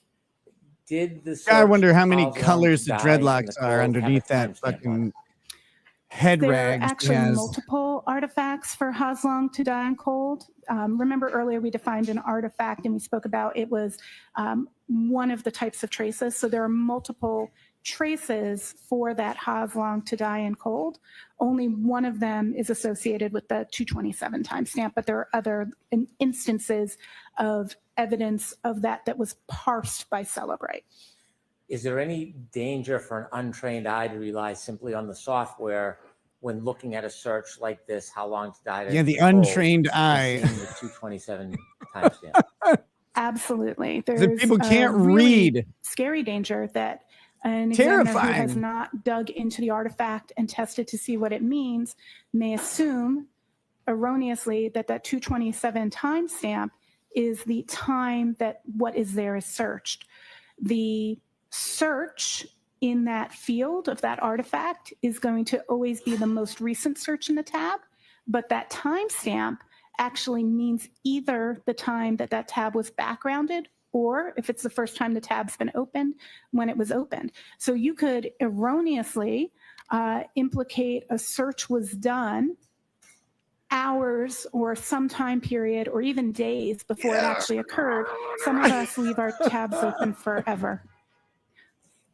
did the I search wonder how many cause long colors to the die in dreadlocks the are cold have a underneath that timestamp on it? fucking head There are rag. she actually has. multiple artifacts for Haslong to die in cold. Remember earlier we defined an artifact and we spoke about it was one of the types of traces. So there are multiple traces for that Haslong to die in cold. Only one of them is associated with the 227 timestamp, but there are other instances of evidence of that was parsed by Celebrate. Is there any danger for an untrained eye to rely simply on the software when looking at a search like this, how long to die? Yeah, the untrained eye. Seeing the 227 timestamp. Absolutely. The There's people can't a really read. scary danger that an examiner who has Terrifying. not dug into the artifact and tested to see what it means may assume erroneously that 227 timestamp is the time that what is there is searched. The search in that field of that artifact is going to always be the most recent search in the tab, but that timestamp actually means either the time that tab was backgrounded or if it's the first time the tab's been opened, when it was opened. So you could erroneously implicate a search was done hours or some time period or even days before it actually occurred. Some of us leave our tabs open forever.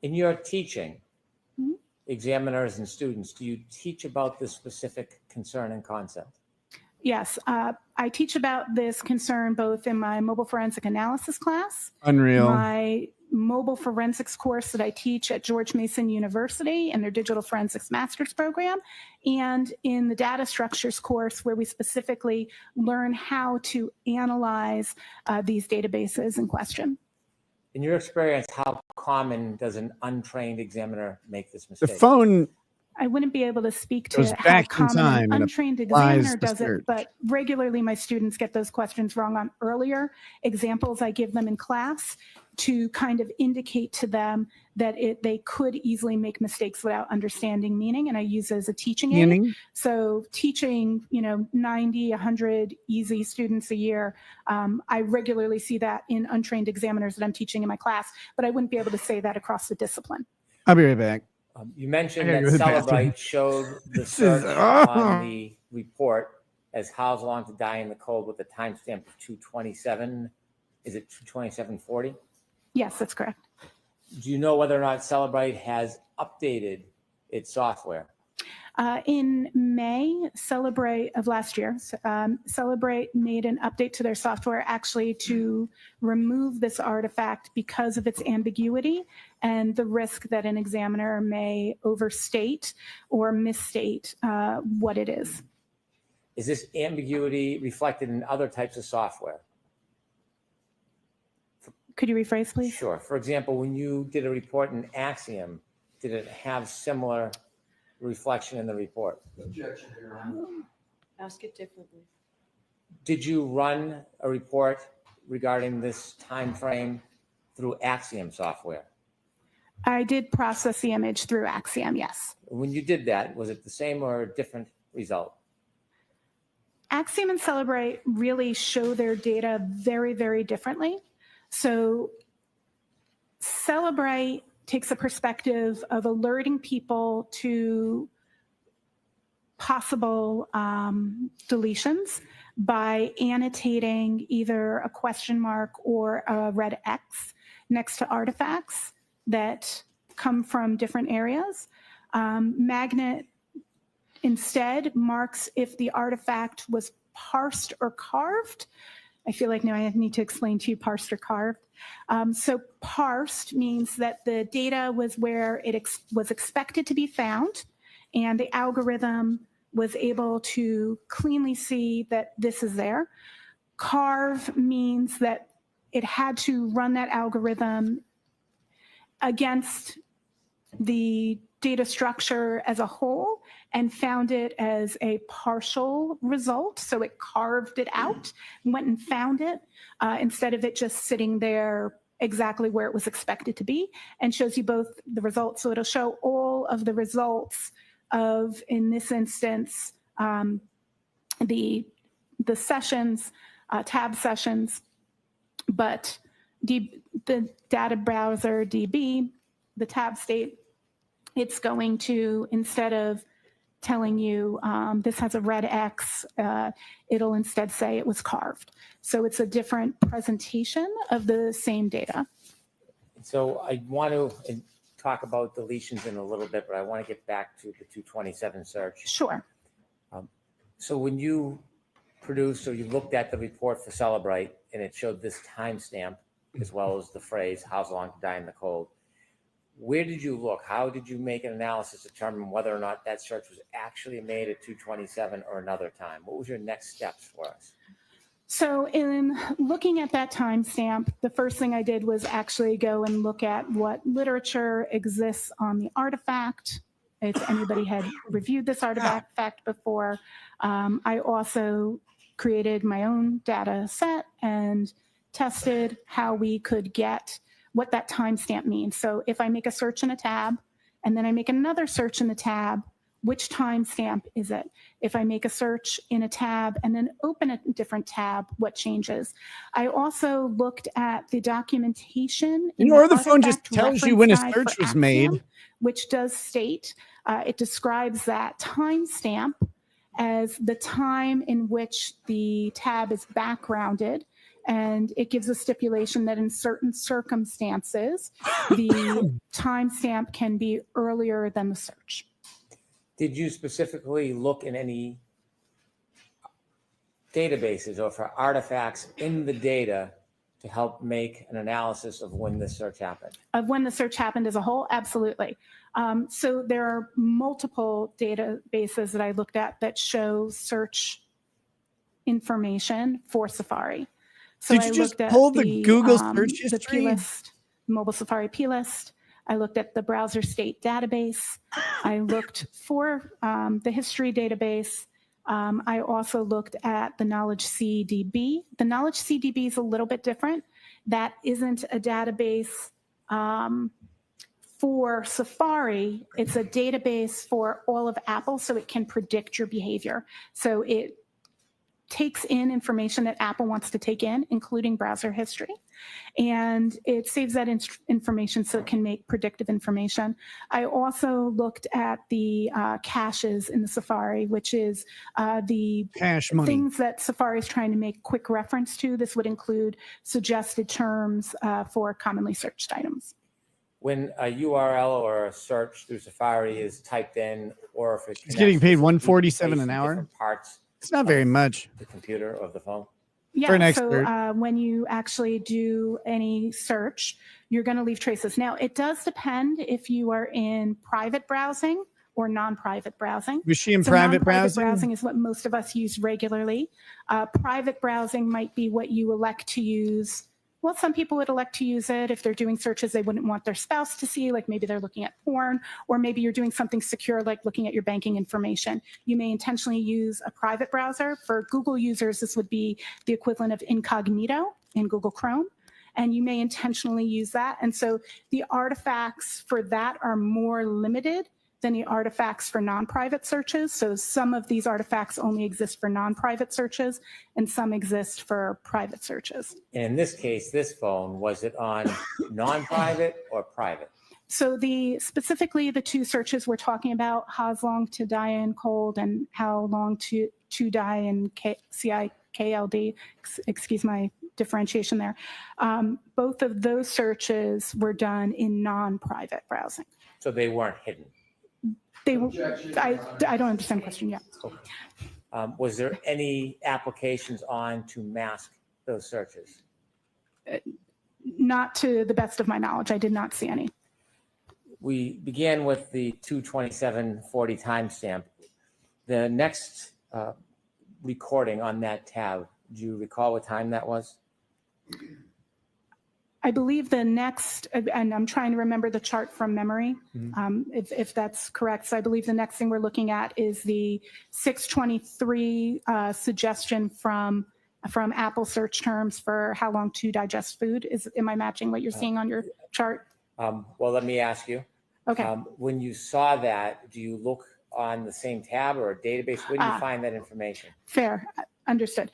In your teaching, examiners and students, do you teach about this specific concern and concept? Yes, I teach about this concern both in my mobile forensic analysis class, Unreal. my mobile forensics course that I teach at George Mason University in their digital forensics master's program, and in the data structures course where we specifically learn how to analyze these databases in question. In your experience, how common does an untrained examiner make this The mistake? phone I wouldn't be able to speak goes to how back in common time an and untrained applies examiner the does it, search. but regularly my students get those questions wrong on earlier examples I give them in class to kind of indicate to them that they could easily make mistakes without understanding meaning, and I use it as a teaching aid. Meaning? So teaching, 90, 100 easy students a year, I regularly see that in untrained examiners that I'm teaching in my class, but I wouldn't be able to say that across the discipline. I'll be right back. You mentioned I that gotta go to the bathroom. Celebrite showed the This is- search on the report as how long to die in the cold with the timestamp of 227. Is it 227:40? Yes, that's correct. Do you know whether or not Celebrite has updated its software? In May, Celebrate of last year, Celebrate made an update to their software actually to remove this artifact because of its ambiguity and the risk that an examiner may overstate or misstate what it is. Is this ambiguity reflected in other types of software? Could you rephrase, please? Sure. For example, when you did a report in Axiom, did it have similar reflection in the report? Objection, Your Honor. Ask it differently. Did you run a report regarding this time frame through Axiom software? I did process the image through Axiom, yes. When you did that, was it the same or a different result? Axiom and Celebrate really show their data very, very differently. So Celebrate takes a perspective of alerting people to possible deletions by annotating either a question mark or a red X next to artifacts that come from different areas. Magnet instead marks if the artifact was parsed or carved. I feel like now I need to explain to you parsed or carved. So parsed means that the data was where it was expected to be found, and the algorithm was able to cleanly see that this is there. Carve means that it had to run that algorithm against the data structure as a whole and found it as a partial result. So it carved it out and went and found it instead of it just sitting there exactly where it was expected to be, and shows you both the results. So it'll show all of the results of, in this instance, the sessions, tab sessions But the data browser DB, the tab state, it's going to, instead of telling you this has a red X, it'll instead say it was carved. So it's a different presentation of the same data. So I want to talk about deletions in a little bit, but I want to get back to the 227 search. Sure. So when you produced or you looked at the report for Celebrate and it showed this timestamp as well as the phrase, how's long to die in the cold, where did you look? How did you make an analysis to determine whether or not that search was actually made at 227 or another time? What was your next steps for us? So in looking at that timestamp, the first thing I did was actually go and look at what literature exists on the artifact. If anybody had reviewed this artifact before, I also created my own data set and tested how we could get what that timestamp means. So if I make a search in a tab and then I make another search in the tab, which timestamp is it? If I make a search in a tab and then open a different tab, what changes? I also looked at the documentation. Or the phone just tells you when a search was made, which does state, it describes that timestamp as the time in which the tab is backgrounded. And it gives a stipulation that in certain circumstances, the timestamp can be earlier than the search. Did you specifically look in any databases or for artifacts in the data to help make an analysis of when this search happened? Of when the search happened as a whole? Absolutely. So there are multiple databases that I looked at that show search information for Safari. So Did you just pull the Google search history? The plist, mobile Safari plist. I looked at the browser state database. I looked for the history database. I also looked at the Knowledge CDB. The Knowledge CDB is a little bit different. That isn't a database for Safari. It's a database for all of Apple, so it can predict your behavior. So it takes in information that Apple wants to take in, including browser history, and it saves that information so it can make predictive information. I also looked at the caches in the Safari, which is the cache money, things that Safari is trying to make quick reference to. This would include suggested terms for commonly searched items. When a URL or a search through Safari is typed in, or if it's getting paid $147 an hour. Parts. It's not very much. The computer or the phone. Yeah, for an expert. So when you actually do any search, you're going to leave traces. Now, it does depend if you are in private browsing or non-private browsing. Was she in So private non-private browsing? browsing is what most of us use regularly. Private browsing might be what you elect to use. Well, some people would elect to use it if they're doing searches they wouldn't want their spouse to see, like maybe they're looking at porn, or maybe you're doing something secure like looking at your banking information. You may intentionally use a private browser. For Google users, this would be the equivalent of incognito in Google Chrome, and you may intentionally use that. And so the artifacts for that are more limited than the artifacts for non-private searches. So some of these artifacts only exist for non-private searches, and some exist for private searches. And in this case, this phone, was it on non-private or private? So specifically the two searches we're talking about, how's long to die in cold and how long to die in CIKLD, excuse my differentiation there. Both of those searches were done in non-private browsing. So they weren't hidden? I don't understand the question yet. Was there any applications on to mask those searches? Not to the best of my knowledge. I did not see any. We began with the 22740 timestamp. The next recording on that tab, do you recall what time that was? I believe the next, and I'm trying to remember the chart from memory, if that's correct. So I believe the next thing we're looking at is the 623 suggestion from Apple search terms for how long to digest food. Am I matching what you're seeing on your chart? Well, let me ask you. Okay. When you saw that, do you look on the same tab or a database? Where do you find that information? Fair. Understood.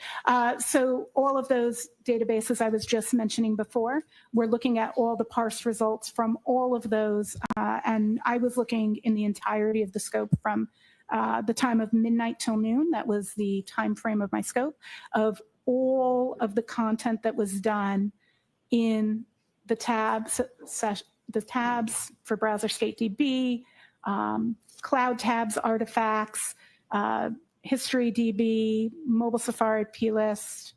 So all of those databases I was just mentioning before, we're looking at all the parsed results from all of those. And I was looking in the entirety of the scope from the time of midnight till noon. That was the time frame of my scope of all of the content that was done in the tabs for BrowserScapeDB, Cloud Tabs artifacts, History DB, Mobile Safari plist,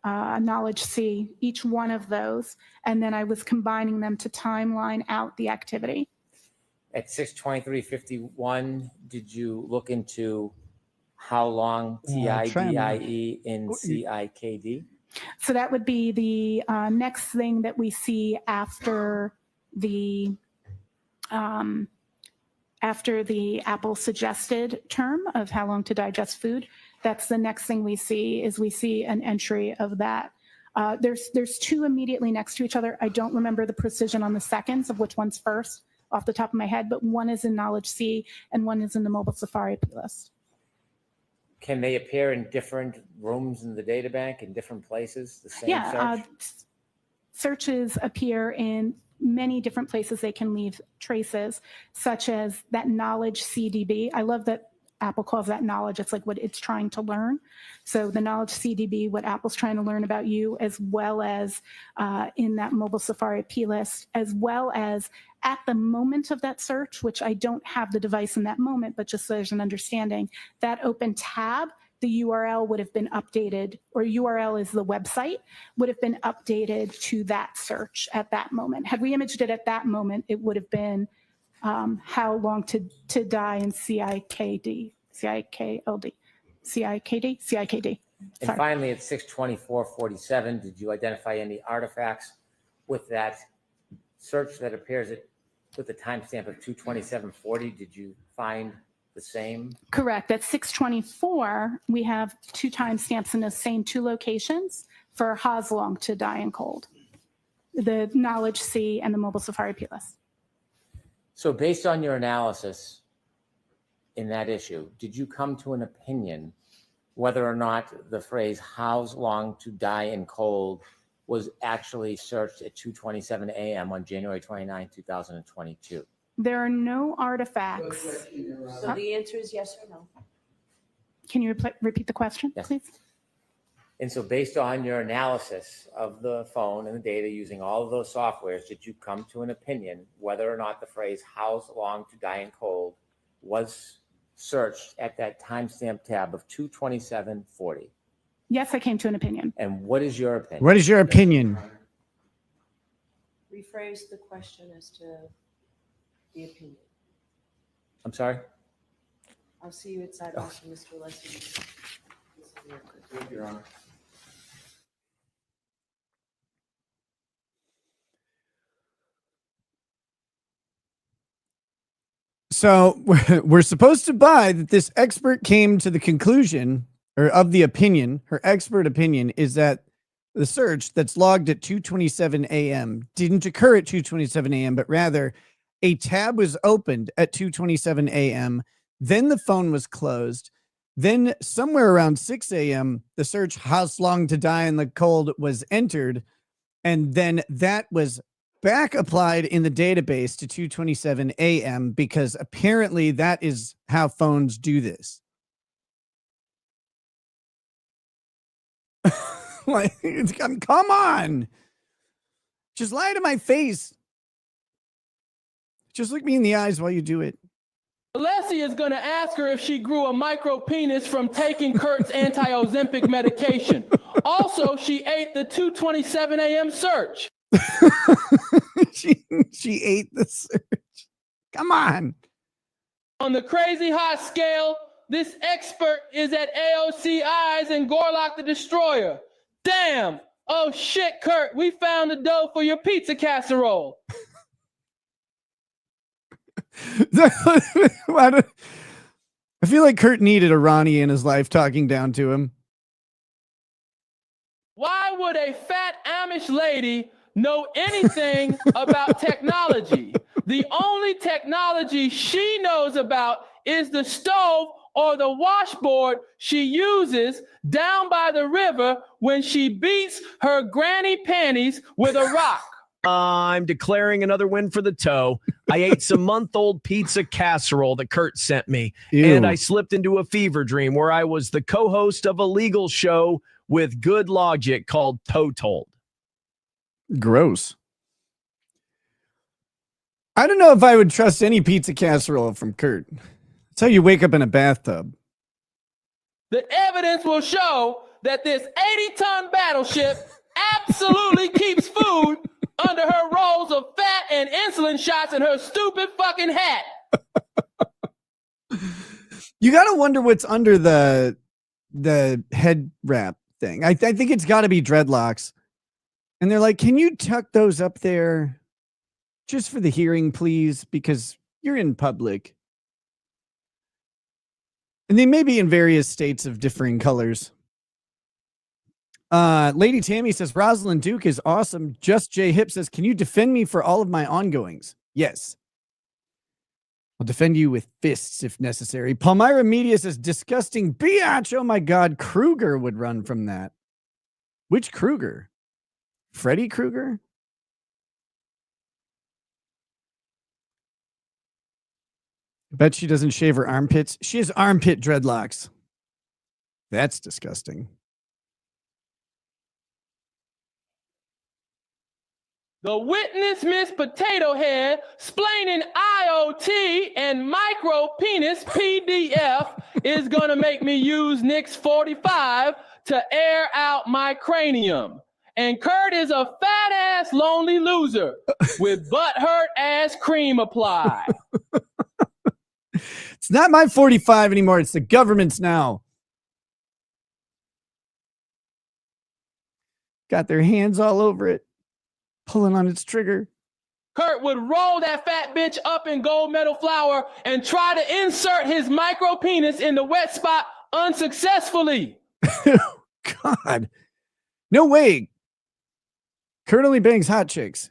Knowledge C, each one of those. And then I was combining them to timeline out the activity. At 6:23:51, did you look into how long TIDIE in CIKD? So that would be the next thing that we see after the Apple suggested term of how long to digest food. That's the next thing we see is we see an entry of that. There's two immediately next to each other. I don't remember the precision on the seconds of which one's first off the top of my head, but one is in Knowledge C and one is in the Mobile Safari plist. Can they appear in different rooms in the data bank in different places? The same search? Searches appear in many different places. They can leave traces, such as that Knowledge CDB. I love that Apple calls that knowledge. It's like what it's trying to learn. So the Knowledge CDB, what Apple's trying to learn about you, as well as in that Mobile Safari plist, as well as at the moment of that search, which I don't have the device in that moment, but just so there's an understanding, that open tab, the URL would have been updated, or URL is the website, would have been updated to that search at that moment. Had we imaged it at that moment, it would have been how long to die in CIKD. And finally, at 6:24:47, did you identify any artifacts with that search that appears with the timestamp of 2:27:40? Did you find the same? Correct. At 6:24, we have two timestamps in the same two locations for Ha's long to die in cold, the Knowledge C and the Mobile Safari plist. So based on your analysis in that issue, did you come to an opinion whether or not the phrase "how's long to die in cold" was actually searched at 2:27 a.m. on January 29, 2022? There are no artifacts. So the answer is yes or no. Can you repeat the question, please? And so based on your analysis of the phone and the data using all of those softwares, did you come to an opinion whether or not the phrase "how's long to die in cold" was searched at that timestamp tab of 2:27:40? Yes, I came to an opinion. And what is your opinion? What is your opinion? Rephrase the question as to the opinion. I'm sorry? I'll see you at Sidebar, Mr. Leslie. Thank you, Your Honor. So we're supposed to buy that this expert came to the conclusion, or of the opinion, her expert opinion is that the search that's logged at 2:27 a.m. didn't occur at 2:27 a.m., but rather a tab was opened at 2:27 a.m., then the phone was closed, then somewhere around 6 a.m., the search "how's long to die in the cold" was entered, and then that was back applied in the database to 2:27 a.m. because apparently that is how phones do this. Like, come on. Just lie to my face. Just look me in the eyes while you do it. Leslie is going to ask her if she grew a micro penis from taking Kurt's anti-Ozempic medication. Also, she ate the 2:27 a.m. search. she ate the search. Come on. On the crazy hot scale, this expert is at AOC Eyes and Gorlock the Destroyer. Damn. Oh shit, Kurt, we found the dough for your pizza casserole. I feel like Kurt needed a Ronnie in his life talking down to him. Why would a fat Amish lady know anything about technology? The only technology she knows about is the stove or the washboard she uses down by the river when she beats her granny panties with a rock? I'm declaring another win for the toe. I ate some month-old pizza casserole that Kurt sent me, and I slipped into a fever dream where I was the co-host of a legal show with good logic called Toe Told. Gross. I don't know if I would trust any pizza casserole from Kurt. That's how you wake up in a bathtub. The evidence will show that this 80-ton battleship absolutely keeps food under her rolls of fat and insulin shots in her stupid fucking hat. You got to wonder what's under the head wrap thing. I think it's got to be dreadlocks. And they're like, can you tuck those up there just for the hearing, please? Because you're in public. And they may be in various states of differing colors. Lady Tammy says, Rosalind Duke is awesome. Just J Hip says, can you defend me for all of my ongoings? Yes. I'll defend you with fists if necessary. Palmyra Media says, disgusting biatch. Oh my God, Krueger would run from that. Which Krueger? Freddy Krueger? I bet she doesn't shave her armpits. She has armpit dreadlocks. That's disgusting. The witness, Miss Potato Head, splaining IoT and micro penis PDF is going to make me use Nick's 45 to air out my cranium. And Kurt is a fat-ass lonely loser with butt-hurt-ass cream applied. It's not my 45 anymore. It's the government's now. Got their hands all over it, pulling on its trigger. Kurt would roll that fat bitch up in gold medal flour and try to insert his micro penis in the wet spot unsuccessfully. God. No way. Kurt only bangs hot chicks.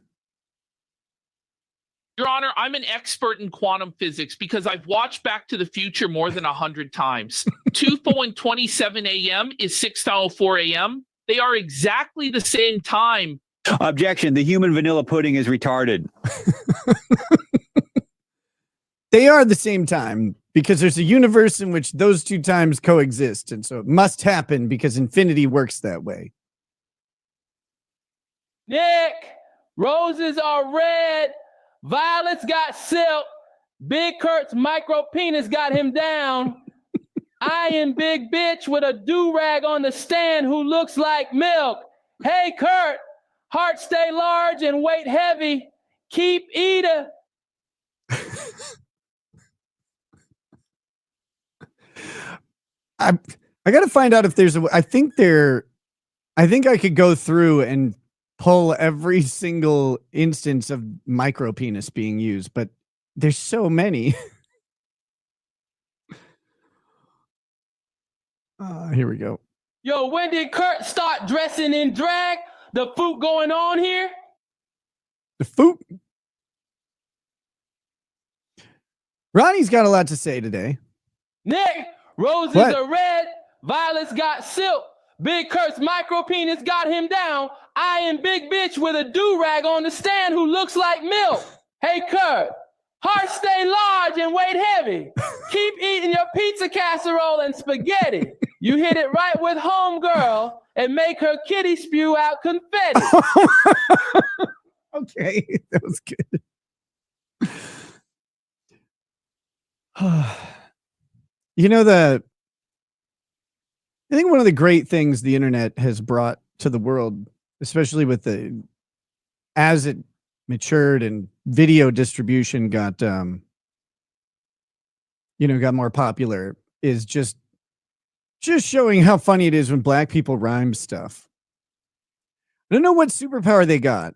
Your Honor, I'm an expert in quantum physics because I've watched Back to the Future more than 100 times. 2:27 a.m. is 6:04 a.m. They are exactly the same time. Objection. The human vanilla pudding is retarded. They are the same time because there's a universe in which those two times coexist. And so it must happen because infinity works that way. Nick, roses are red. Violets got silk. Big Kurt's micro penis got him down. I am big bitch with a do-rag on the stand who looks like milk. Hey, Kurt, heart stay large and weight heavy. Keep eating. I got to find out if there's a, I think I could go through and pull every single instance of micro penis being used, but there's so many. Here we go. Yo, when did Kurt start dressing in drag? The foot going on here? The foot. Ronnie's got a lot to say today. Nick, roses are red, violets got silk. Big Kurt's micro penis got him down. I am big bitch with a do-rag on the stand who looks like milk. Hey, Kurt, heart stay large and weight heavy. Keep eating your pizza casserole and spaghetti. You hit it right with homegirl and make her kitty spew out confetti. Okay, that was good. You know, I think one of the great things the internet has brought to the world, especially with as it matured and video distribution got more popular, is just showing how funny it is when black people rhyme stuff. I don't know what superpower they got.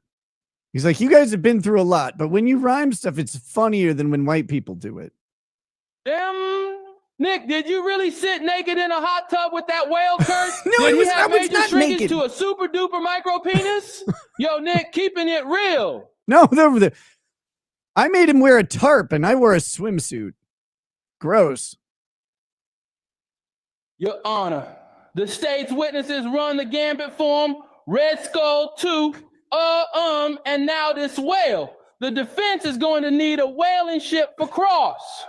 He's like, you guys have been through a lot, but when you rhyme stuff, it's funnier than when white people do it. Damn, Nick, did you really sit naked in a hot tub with that whale, Kurt? No, did I was have major not shrinkage naked. to a super duper micro penis? Yo, Nick, keeping it real. No, I made him wear a tarp and I wore a swimsuit. Gross. Your Honor, the state's witnesses run the gambit for him. Red Skull 2, and now this whale. The defense is going to need a whaling ship for Cross.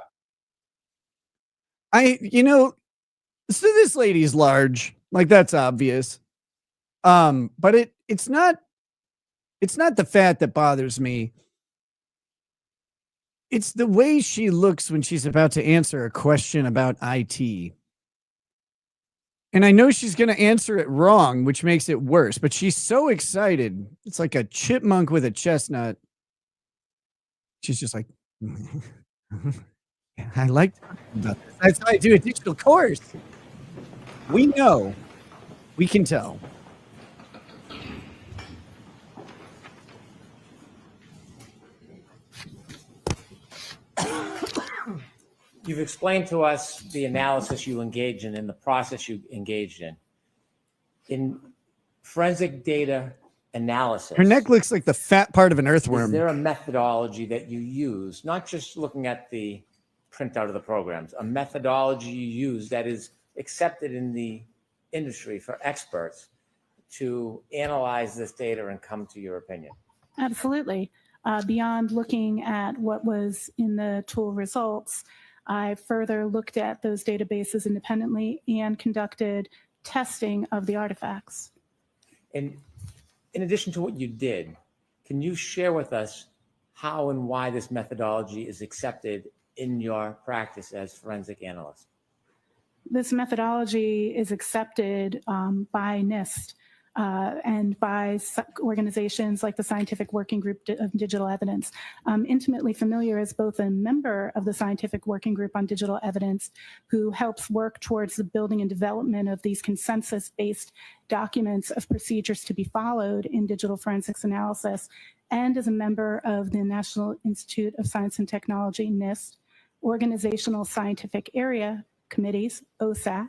So this lady's large, like that's obvious. But it's not the fat that bothers me. It's the way she looks when she's about to answer a question about IT. And I know she's going to answer it wrong, which makes it worse, but she's so excited. It's like a chipmunk with a chestnut. She's just like, I like talking about this. That's how I do a digital course. We know. We can tell. You've explained to us the analysis you engaged in and the process you engaged in. In forensic data analysis, Her neck looks like the fat part of an is earthworm. there a methodology that you use, not just looking at the printout of the programs, a methodology you use that is accepted in the industry for experts to analyze this data and come to your opinion? Absolutely. Beyond looking at what was in the tool results, I further looked at those databases independently and conducted testing of the artifacts. And in addition to what you did, can you share with us how and why this methodology is accepted in your practice as forensic analyst? This methodology is accepted by NIST and by organizations like the Scientific Working Group of Digital Evidence. I'm intimately familiar as both a member of the Scientific Working Group on Digital Evidence, who helps work towards the building and development of these consensus-based documents of procedures to be followed in digital forensics analysis, and as a member of the National Institute of Science and Technology, NIST, Organizational Scientific Area Committees, OSAC,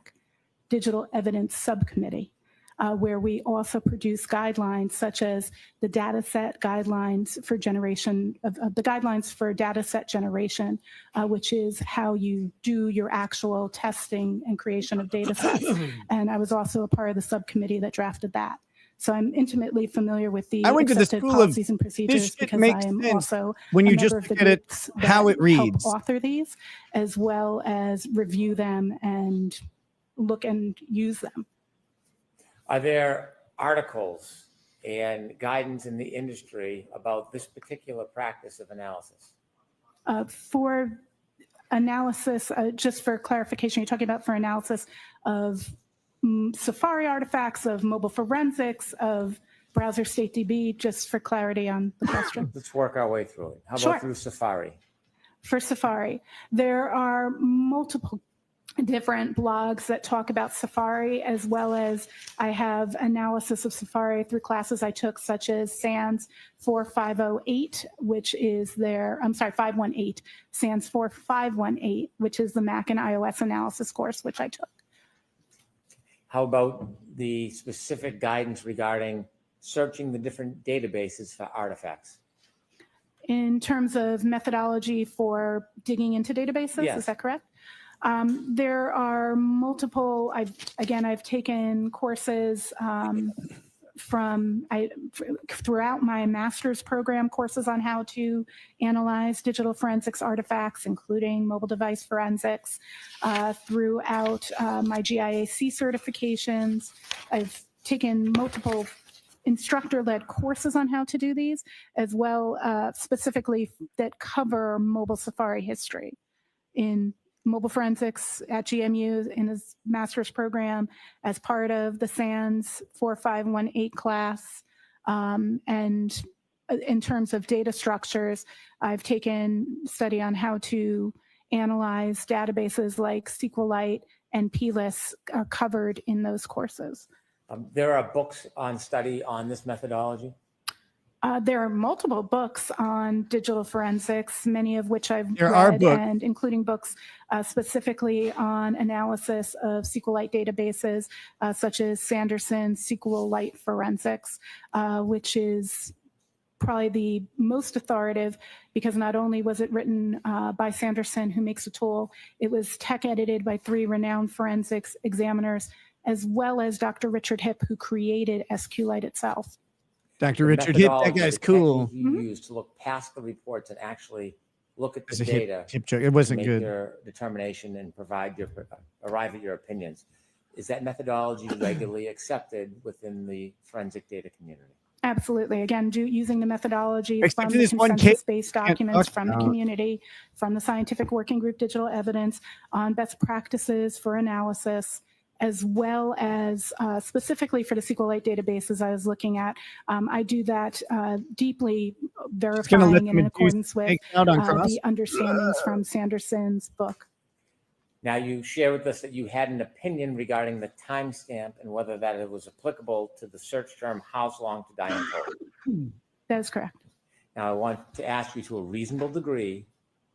Digital Evidence Subcommittee, where we also produce guidelines such as the data set guidelines for generation of the guidelines for data set generation, which is how you do your actual testing and creation of data sets. And I was also a part of the subcommittee that drafted that. So I'm intimately familiar with the accepted policies and procedures because I am also when you a just member of the look at it, groups how it that reads. help author these, as well as review them and look and use them. Are there articles and guidance in the industry about this particular practice of analysis? For analysis, just for clarification, you're talking about for analysis of Safari artifacts, of mobile forensics, of browser state DB, just for clarity on the question. Let's work our way through it. How Sure. about through Safari? For Safari, there are multiple different blogs that talk about Safari, as well as I have analysis of Safari through classes I took, such as SANS 4508, which is 518, SANS 4518, which is the Mac and iOS analysis course, which I took. How about the specific guidance regarding searching the different databases for artifacts? In terms of methodology for digging into databases, Yes. Is that correct? There are multiple, I've taken courses throughout my master's program, courses on how to analyze digital forensics artifacts, including mobile device forensics, throughout my GIAC certifications. I've taken multiple instructor-led courses on how to do these, as well specifically that cover mobile Safari history in mobile forensics at GMU in his master's program as part of the SANS 4518 class. And in terms of data structures, I've taken study on how to analyze databases like SQLite and PLIS are covered in those courses. There are books on study on this methodology? There are multiple books on digital forensics, many of which I've read, and including books specifically on analysis of SQLite databases, such as Sanderson's SQLite Forensics, which is probably the most authoritative, because not only was it written by Sanderson, who makes a tool, it was tech edited by 3 renowned forensics examiners, as well as Dr. Richard Hipp, who created SQLite itself. Dr. Richard Hipp, that methodology, guy's the technique cool. you used to look past the reports and actually look at the It's a data. hip check. It wasn't to make good. your determination and arrive at your opinions. Is that methodology regularly accepted within the forensic data community? Absolutely. Again, using the methodology Except from for the this one case consensus-based can't documents talk from the about. community, from the scientific working group digital evidence on best practices for analysis, as well as specifically for the SQLite databases I was looking at. I do that deeply verifying and in accordance with the understandings from Sanderson's book. Now, you share with us that you had an opinion regarding the timestamp and whether that it was applicable to the search term "How's long to die untold." That is correct. Now, I want to ask you, to a reasonable degree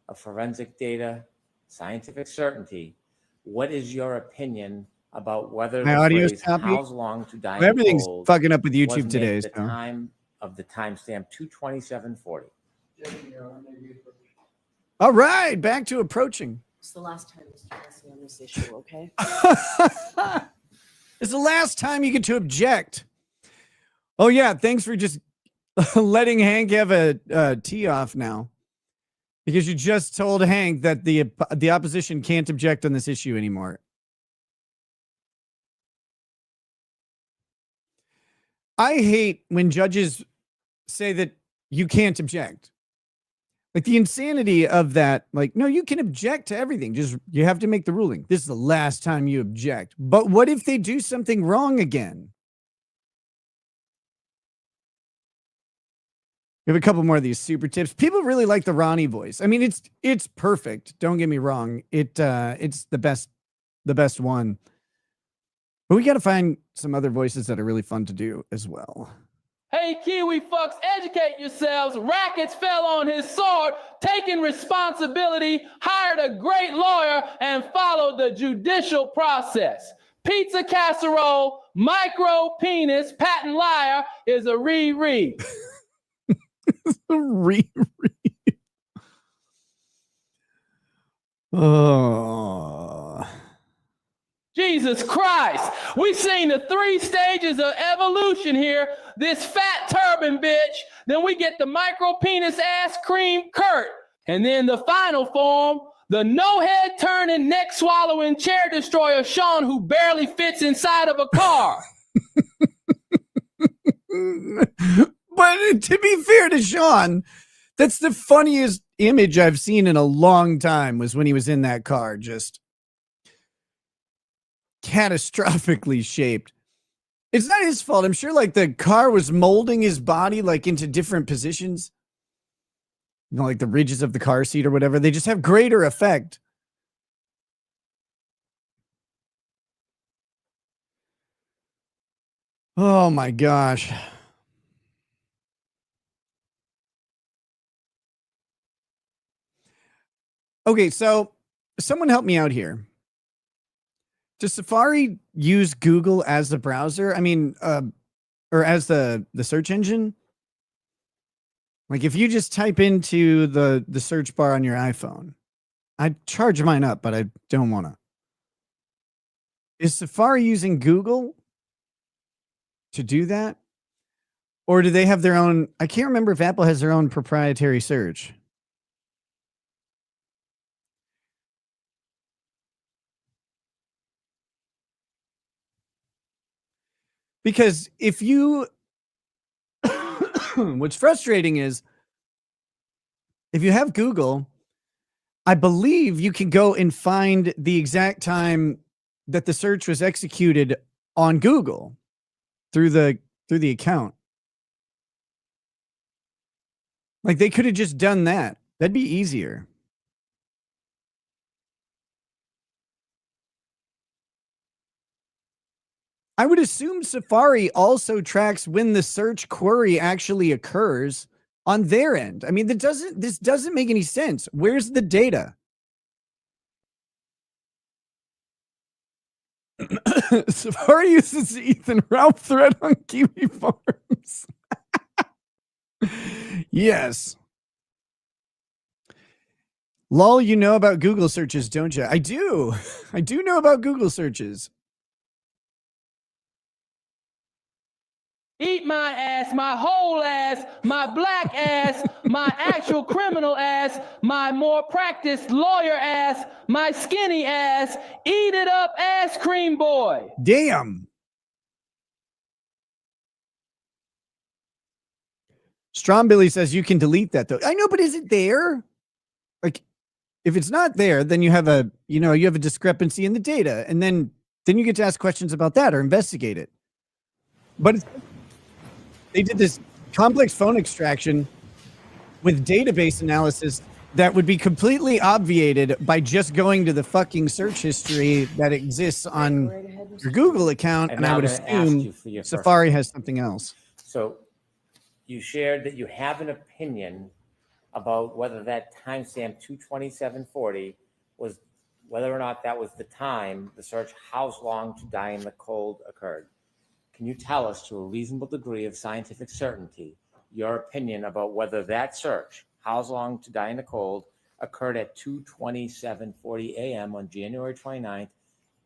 of forensic data, scientific certainty, what is your opinion about whether My the audio's phrase choppy. "How's long to die Everything's untold" fucking up with was YouTube made today. at the So. time of the timestamp 22740? All right, back to approaching. It's the last time Mr. Leslie on this issue, okay? It's the last time you get to object. Oh yeah, thanks for just letting Hank have a tee off now, because you just told Hank that the opposition can't object on this issue anymore. I hate when judges say that you can't object. Like the insanity of that, like, no, you can object to everything. Just, you have to make the ruling. This is the last time you object. But what if they do something wrong again? We have a couple more of these super tips. People really like the Ronnie voice. I mean, it's perfect. Don't get me wrong. It's the best one. But we got to find some other voices that are really fun to do as well. Hey, Kiwi fucks, educate yourselves. Rackets fell on his sword, taking responsibility, hired a great lawyer, and followed the judicial process. Pizza casserole, micro penis, patent liar is a reread. Reread. Oh. Jesus Christ, we seen the 3 stages of evolution here. This fat turban bitch, then we get the micro penis ass cream Kurt, and then the final form, the no head turning, neck swallowing chair destroyer Sean, who barely fits inside of a car. But to be fair to Sean, that's the funniest image I've seen in a long time, was when he was in that car, just catastrophically shaped. It's not his fault. I'm sure like the car was molding his body like into different positions. You know, like the ridges of the car seat or whatever. They just have greater effect. Oh my gosh. Okay, so someone help me out here. Does Safari use Google as the browser? I mean, or as the search engine? Like if you just type into the search bar on your iPhone, I'd charge mine up, but I don't want to. Is Safari using Google to do that? Or do they have their own? I can't remember if Apple has their own proprietary search. Because if you, what's frustrating is if you have Google, I believe you can go and find the exact time that the search was executed on Google through the account. Like they could have just done that. That'd be easier. I would assume Safari also tracks when the search query actually occurs on their end. I mean, this doesn't make any sense. Where's the data? Safari uses Ethan Ralph thread on Kiwi Farms. Yes. Lol, you know about Google searches, don't you? I do. I do know about Google searches. Eat my ass, my whole ass, my black ass, my actual criminal ass, my more practiced lawyer ass, my skinny ass. Eat it up, ass cream boy. Damn. Strombilly says you can delete that though. I know, but is it there? Like, if it's not there, then you have a, you have a discrepancy in the data, and then you get to ask questions about that or investigate it. But they did this complex phone extraction with database analysis that would be completely obviated by just going to the fucking search history that exists on your Google account, and I would assume Safari has something else. So you shared that you have an opinion about whether that timestamp 22740 was, whether or not that was the time the search "How long to die in the cold" occurred. Can you tell us, to a reasonable degree of scientific certainty, your opinion about whether that search, "How long to die in the cold," occurred at 2:27:40 a.m. on January 29th,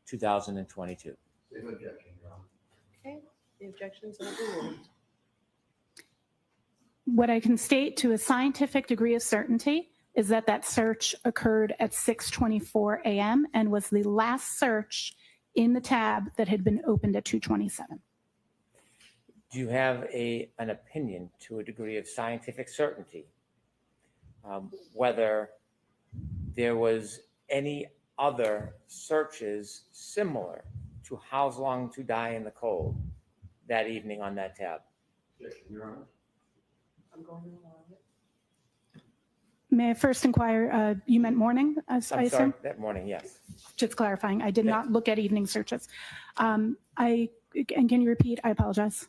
2022? Okay, the objections are overruled. What I can state to a scientific degree of certainty is that that search occurred at 6:24 a.m. and was the last search in the tab that had been opened at 2:27. Do you have an opinion, to a degree of scientific certainty, whether there was any other searches similar to "How long to die in the cold" that evening on that tab? Your Honor. I'm going to allow it. May I first inquire, you meant morning, I I'm assume? sorry, that morning, yes. Just clarifying, I did not look at evening searches. And can you repeat? I apologize.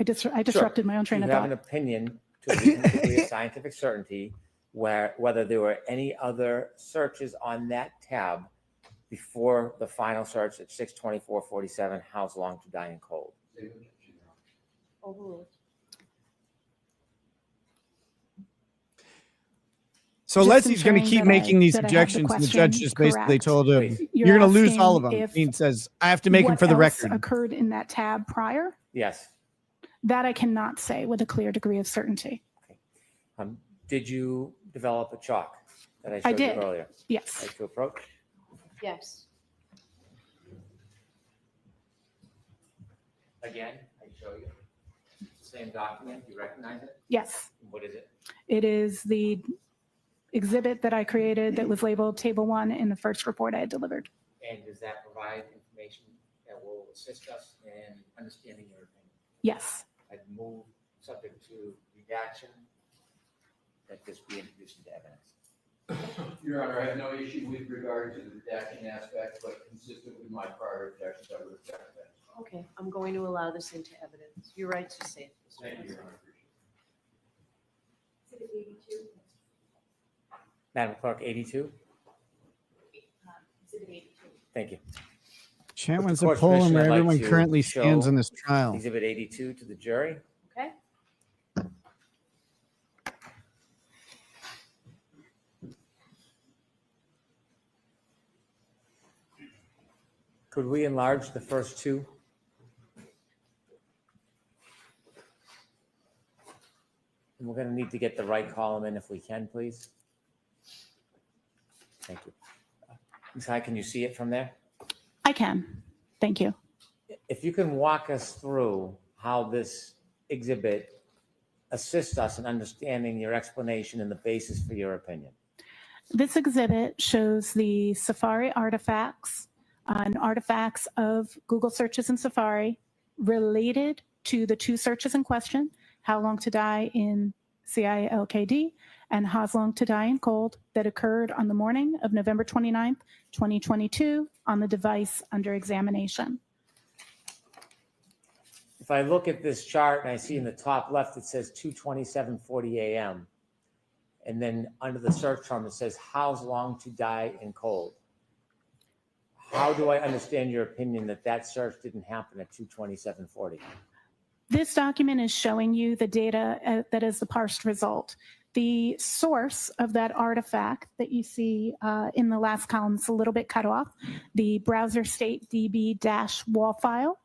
I disrupted my own train of Do you have thought. an opinion, to a reasonable degree of scientific certainty, whether there were any other searches on that tab before the final search at 6:24:47, "How long to die in cold"? Overruled. So Just Leslie's going to ensuring keep that making these that I have the objections, and the judge question just basically correct. told him, Please. you're going to lose all of asking them. if He says, I have to make them what for the else record. occurred in that tab prior? Yes. That I cannot say with a clear degree of certainty. Did you develop a chalk that I I showed you did. earlier? Yes. Like to approach? Yes. Again, I show you. Same document, you recognize it? Yes. What is it? It is the exhibit that I created that was labeled Table 1 in the first report I had delivered. And does that provide information that will assist us in understanding your opinion? Yes. I'd move, subject to redaction, that this be introduced into evidence. Your Honor, I have no issue with regard to the redaction aspect, but consistent with my prior objections, I would object that. Okay, I'm going to allow this into evidence. Your rights are safe. Thank you, Your Honor. Exhibit 82. Madam Clerk, 82? Exhibit 82. Thank you. Chat With wants the a court's poll on permission, where I'd like everyone to currently stands show in this trial. Exhibit 82 to the jury. Okay. Could we enlarge the first two? And we're going to need to get the right column in if we can, please. Thank you. Ms. High, can you see it from there? I can. Thank you. If you can walk us through how this exhibit assists us in understanding your explanation and the basis for your opinion. This exhibit shows the Safari artifacts and artifacts of Google searches in Safari related to the two searches in question, How Long to Die in CILKD and How Long to Die in Cold, that occurred on the morning of November 29th, 2022 on the device under examination. If I look at this chart and I see in the top left, it says 2:27:40 a.m. And then under the search term, it says How Long to Die in Cold. How do I understand your opinion that that search didn't happen at 2:27:40? This document is showing you the data that is the parsed result. The source of that artifact that you see in the last column is a little bit cut off, the browser state db-wall file.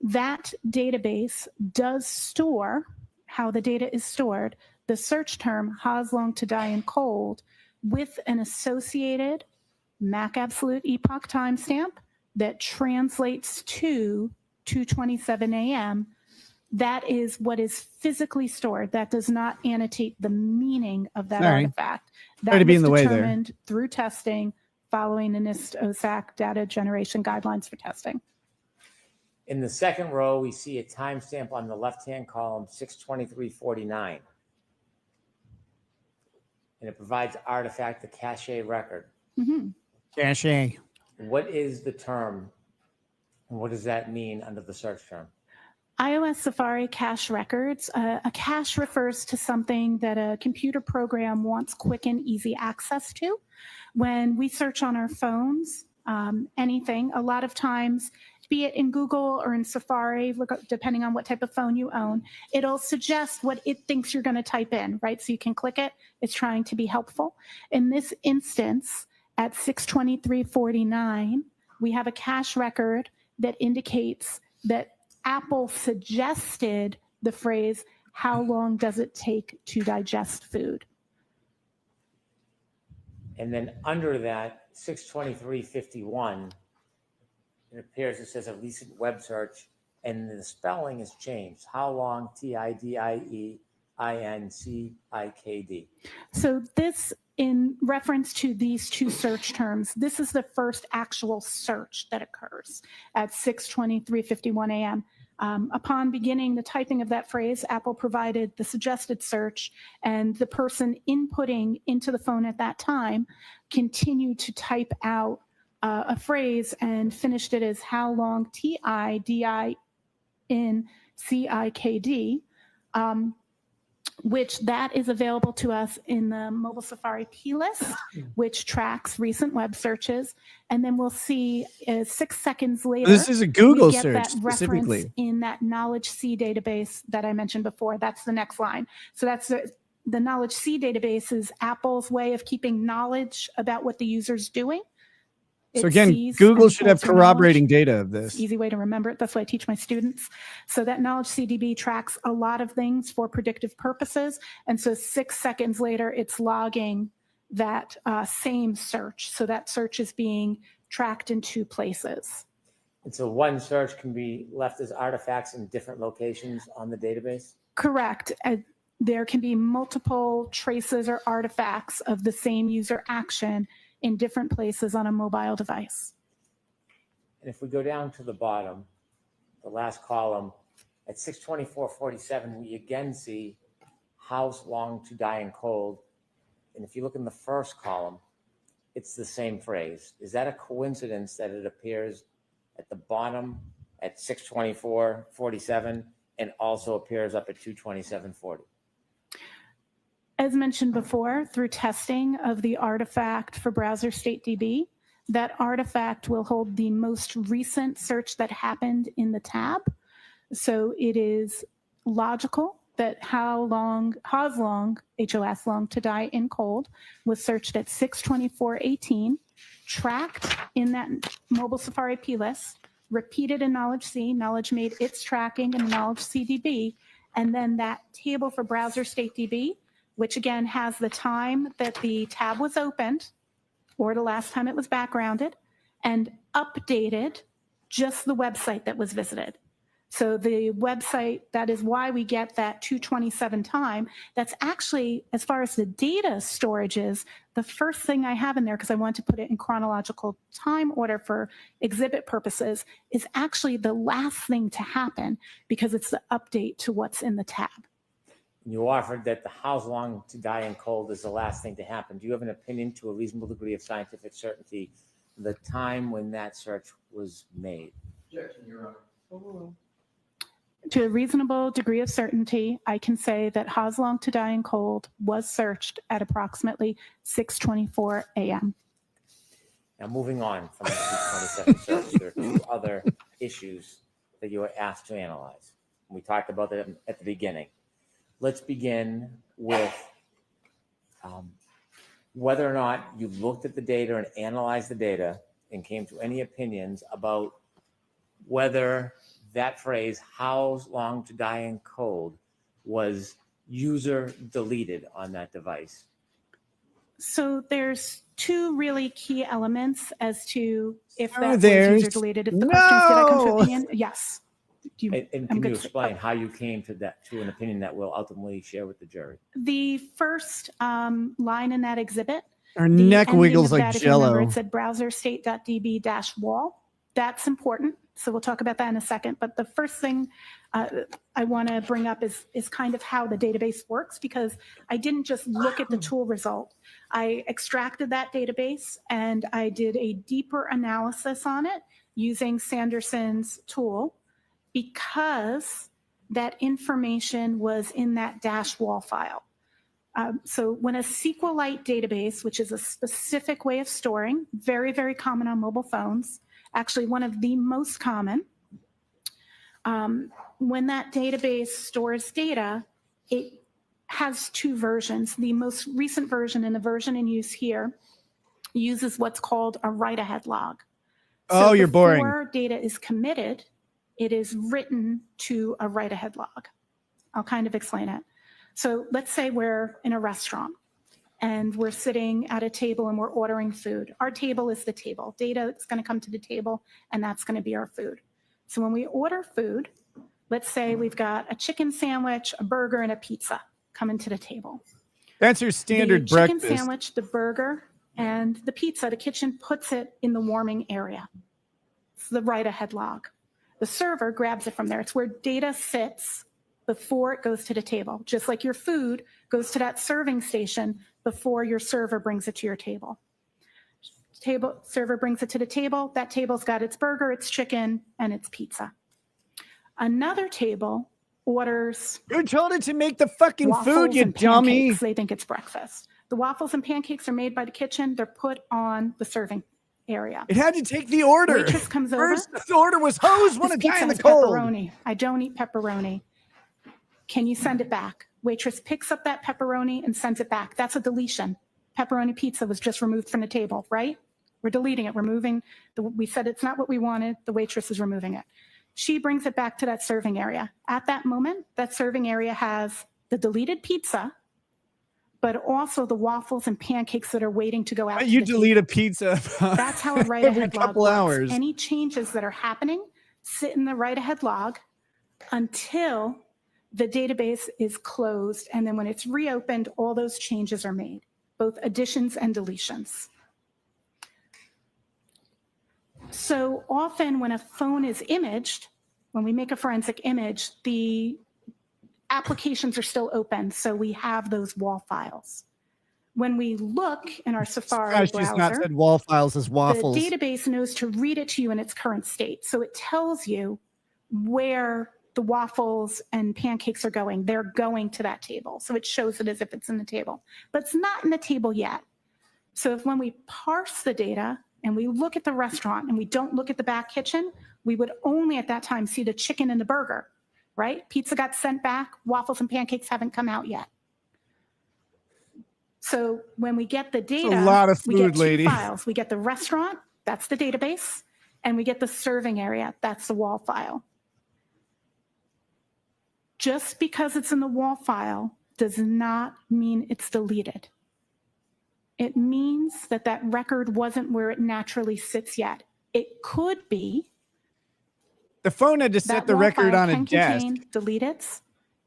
That database does store how the data is stored, the search term Ha's long to die in cold with an associated MAC absolute epoch timestamp that translates to 2:27 a.m. That is what is physically stored. That does not annotate the meaning of that artifact. Sorry to That be was in the way there. determined through testing following the NIST OSAC data generation guidelines for testing. In the second row, we see a timestamp on the left-hand column, 6:23:49. And it provides artifact, the cache record. Mhm. Cache. What is the term? And what does that mean under the search term? iOS Safari cache records. A cache refers to something that a computer program wants quick and easy access to. When we search on our phones, anything, a lot of times, be it in Google or in Safari, depending on what type of phone you own, it'll suggest what it thinks you're going to type in, right? So you can click it. It's trying to be helpful. In this instance, at 6:23:49, we have a cache record that indicates that Apple suggested the phrase, "How long does it take to digest food?" And then under that, 6:23:51, it appears it says a recent web search, and the spelling is changed. How long? TIDIEINCIKD. So this, in reference to these two search terms, this is the first actual search that occurs at 6:23:51 a.m. Upon beginning the typing of that phrase, Apple provided the suggested search, and the person inputting into the phone at that time continued to type out a phrase and finished it as "how long?" TIDINCIKD, which that is available to us in the mobile Safari plist, which tracks recent web searches. And then we'll see 6 seconds later. This is a Google we get search that reference specifically. in that Knowledge C database that I mentioned before. That's the next line. So that's the Knowledge C database is Apple's way of keeping knowledge about what the user's doing. So It again, sees Google and should have pulls your knowledge. corroborating data of this. Easy way to remember it. That's what I teach my students. So that Knowledge CDB tracks a lot of things for predictive purposes. And so 6 seconds later, it's logging that same search. So that search is being tracked in 2 places. And so one search can be left as artifacts in different locations on the database? Correct. There can be multiple traces or artifacts of the same user action in different places on a mobile device. And if we go down to the bottom, the last column, at 6:24:47, we again see "how long to die in cold." And if you look in the first column, it's the same phrase. Is that a coincidence that it appears at the bottom at 6:24:47 and also appears up at 2:27:40? As mentioned before, through testing of the artifact for browser state DB, that artifact will hold the most recent search that happened in the tab. So it is logical that Ha's long to die in cold was searched at 6:24:18, tracked in that mobile Safari plist, repeated in Knowledge C. Knowledge made its tracking in Knowledge CDB, and then that table for browser state DB, which again has the time that the tab was opened or the last time it was backgrounded, and updated just the website that was visited. So the website, that is why we get that 2:27 time. That's actually, as far as the data storage is, the first thing I have in there, because I want to put it in chronological time order for exhibit purposes, is actually the last thing to happen because it's the update to what's in the tab. You offered that the "how long to die in cold" is the last thing to happen. Do you have an opinion to a reasonable degree of scientific certainty the time when that search was made? Objection, Your Honor. To a reasonable degree of certainty, I can say that Ha's long to die in cold was searched at approximately 6:24 a.m. Now, moving on from the 2:27 search, there are 2 other issues that you were asked to analyze. We talked about that at the beginning. Let's begin with whether or not you looked at the data and analyzed the data and came to any opinions about whether that phrase, how long to die in cold, was user deleted on that device. So there's two really key elements as to if that was user deleted. If the question is, did I come to opinion? Yes. And can you explain how you came to an opinion that we'll ultimately share with the jury? The first line in that exhibit, Her the neck ending wiggles of like that, if you remember, jello. it said browser state.db-wall. That's important. So we'll talk about that in a second. But the first thing I want to bring up is kind of how the database works, because I didn't just look at the tool result. I extracted that database and I did a deeper analysis on it using Sanderson's tool, because that information was in that dash wall file. So when a SQLite database, which is a specific way of storing, very, very common on mobile phones, actually one of the most common, when that database stores data, it has two versions. The most recent version and the version in use here uses what's called a write-ahead log. Oh, you're boring. Before data is committed, it is written to a write-ahead log. I'll kind of explain it. So let's say we're in a restaurant and we're sitting at a table and we're ordering food. Our table is the table. Data is going to come to the table, and that's going to be our food. So when we order food, let's say we've got a chicken sandwich, a burger, and a pizza coming to the table. That's your standard the chicken breakfast. sandwich, the burger, and the pizza, the kitchen puts it in the warming area. It's the write-ahead log. The server grabs it from there. It's where data sits before it goes to the table, just like your food goes to that serving station before your server brings it to your table. Server brings it to the table. That table's got its burger, its chicken, and its pizza. Another table orders. You told it to make the fucking food, waffles you and dummy. pancakes. They think it's breakfast. The waffles and pancakes are made by the kitchen. They're put on the serving area. It had to take the order. Waitress comes over. First, the order was hose, want to This die in pizza the has cold. pepperoni. I don't eat pepperoni. Can you send it back? Waitress picks up that pepperoni and sends it back. That's a deletion. Pepperoni pizza was just removed from the table, right? We're deleting it. We're moving. We said it's not what we wanted. The waitress is removing it. She brings it back to that serving area. At that moment, that serving area has the deleted pizza, but also the waffles and pancakes that are waiting to go out. You to the delete table. a pizza. That's how a every write-ahead log couple works. hours. Any changes that are happening sit in the write-ahead log until the database is closed, and then when it's reopened, all those changes are made, both additions and deletions. So often when a phone is imaged, when we make a forensic image, the applications are still open, so we have those wall files. When we look in our Safari Gosh, browser, she's not said wall files as waffles. the database knows to read it to you in its current state. So it tells you where the waffles and pancakes are going. They're going to that table. So it shows it as if it's in the table, but it's not in the table yet. So if when we parse the data and we look at the restaurant and we don't look at the back kitchen, we would only at that time see the chicken and the burger, right? Pizza got sent back, waffles and pancakes haven't come out yet. So when we get the data, a lot of we get food, two lady. files. We get the restaurant, that's the database, and we get the serving area, that's the wall file. Just because it's in the wall file does not mean it's deleted. It means that that record wasn't where it naturally sits yet. It could be. The phone had to set That the wall record file on a can desk. contain deleteds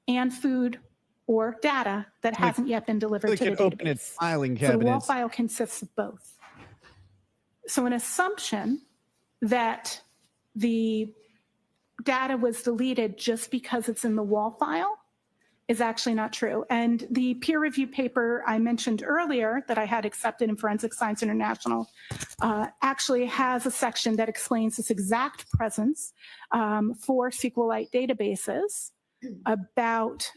and food or data that hasn't yet been delivered It to the could open its database. filing So the wall cabinets. file consists of both. So an assumption that the data was deleted just because it's in the wall file is actually not true. And the peer review paper I mentioned earlier that I had accepted in Forensic Science International actually has a section that explains this exact presence for SQLite databases about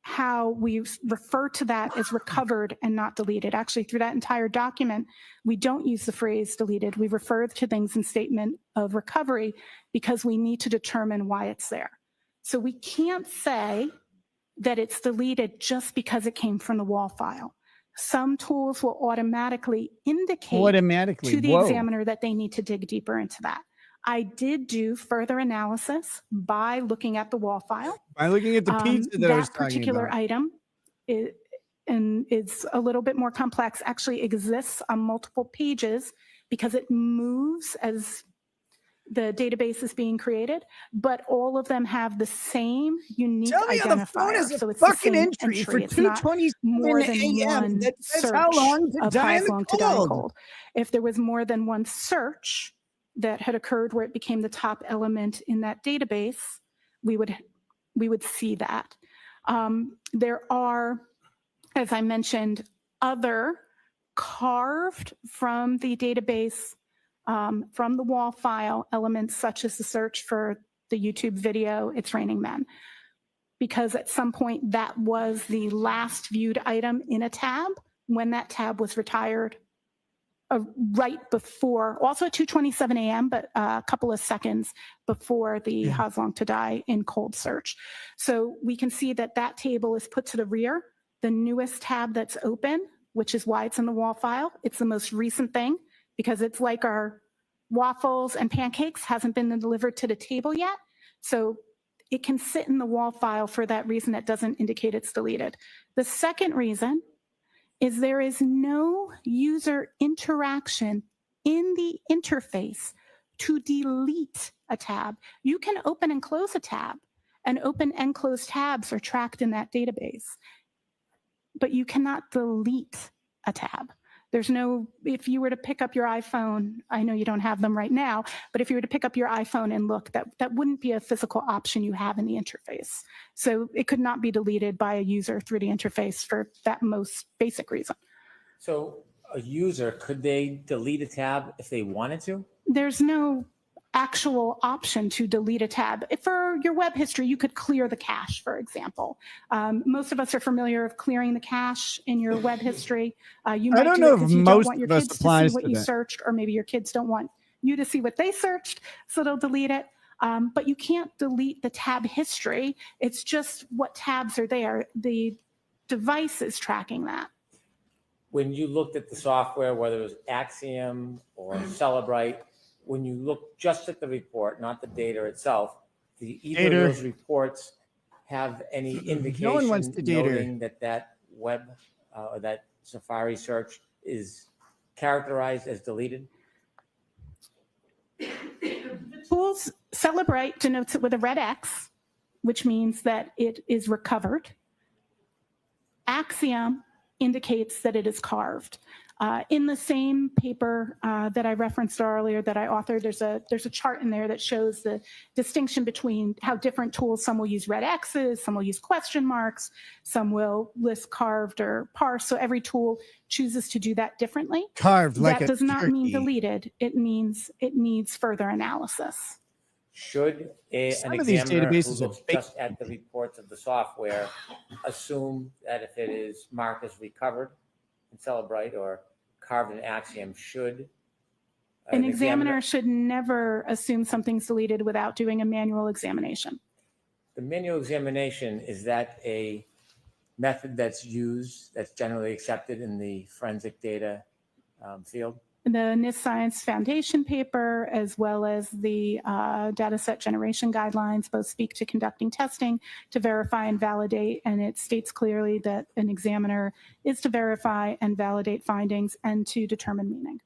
how we refer to that as recovered and not deleted. Actually, through that entire document, we don't use the phrase deleted. We refer to things in statement of recovery because we need to determine why it's there. So we can't say that it's deleted just because it came from the WAL file. Some tools will automatically indicate to the examiner that they need to dig deeper into that. I did do further analysis by looking at the WAL file. By looking at the pizza that I was That talking particular about. item and it's a little bit more complex, actually exists on multiple pages because it moves as the database is being created, but all of them have the same unique Tell me on the phone identifier. is a So it's the fucking same entry for It's not 2:27 more than a.m. one that says search how long to of die in how the long to die in cold. cold. If there was more than one search that had occurred where it became the top element in that database, we would see that. There are, as I mentioned, other carved from the database, from the WAL file elements, such as the search for the YouTube video, It's Raining Men, because at some point that was the last viewed item in a tab when that tab was retired right before, also at 2:27 a.m., but a couple of seconds before the How's Long to Die in cold search. So we can see that that table is put to the rear. The newest tab that's open, which is why it's in the WAL file, it's the most recent thing because it's like our waffles and pancakes hasn't been delivered to the table yet. So it can sit in the WAL file for that reason. That doesn't indicate it's deleted. The second reason is there is no user interaction in the interface to delete a tab. You can open and close a tab, and open and close tabs are tracked in that database, but you cannot delete a tab. There's no, if you were to pick up your iPhone, I know you don't have them right now, but if you were to pick up your iPhone and look, that wouldn't be a physical option you have in the interface. So it could not be deleted by a user through the interface for that most basic reason. So a user, could they delete a tab if they wanted to? There's no actual option to delete a tab. For your web history, you could clear the cache, for example. Most of us are familiar with clearing the cache in your web history. You might don't do know it if because you don't most want your of us kids to see applies what to you that. searched, or maybe your kids don't want you to see what they searched, so they'll delete it. But you can't delete the tab history. It's just what tabs are there. The device is tracking that. When you looked at the software, whether it was Axiom or Celebrite, when you look just at the report, not the data itself, do either of those reports have any indication noting that that web or that Safari search is characterized as deleted? The tools, Celebrite denotes it with a red X, which means that it is recovered. Axiom indicates that it is carved. In the same paper that I referenced earlier that I authored, there's a chart in there that shows the distinction between how different tools, some will use red X's, some will use question marks, some will list carved or parsed. So every tool chooses to do that differently. Carved like that a does not mean turkey. deleted. It means it needs further analysis. Should an Some of these examiner who databases are looks just at the reports of the software assume that if it is marked as recovered in Celebrite or carved in Axiom, should An examiner should never assume something's deleted without doing a manual examination. The manual examination, is that a method that's used, that's generally accepted in the forensic data field? The NIST Science Foundation paper, as well as the data set generation guidelines, both speak to conducting testing to verify and validate, and it states clearly that an examiner is to verify and validate findings and to determine meaning.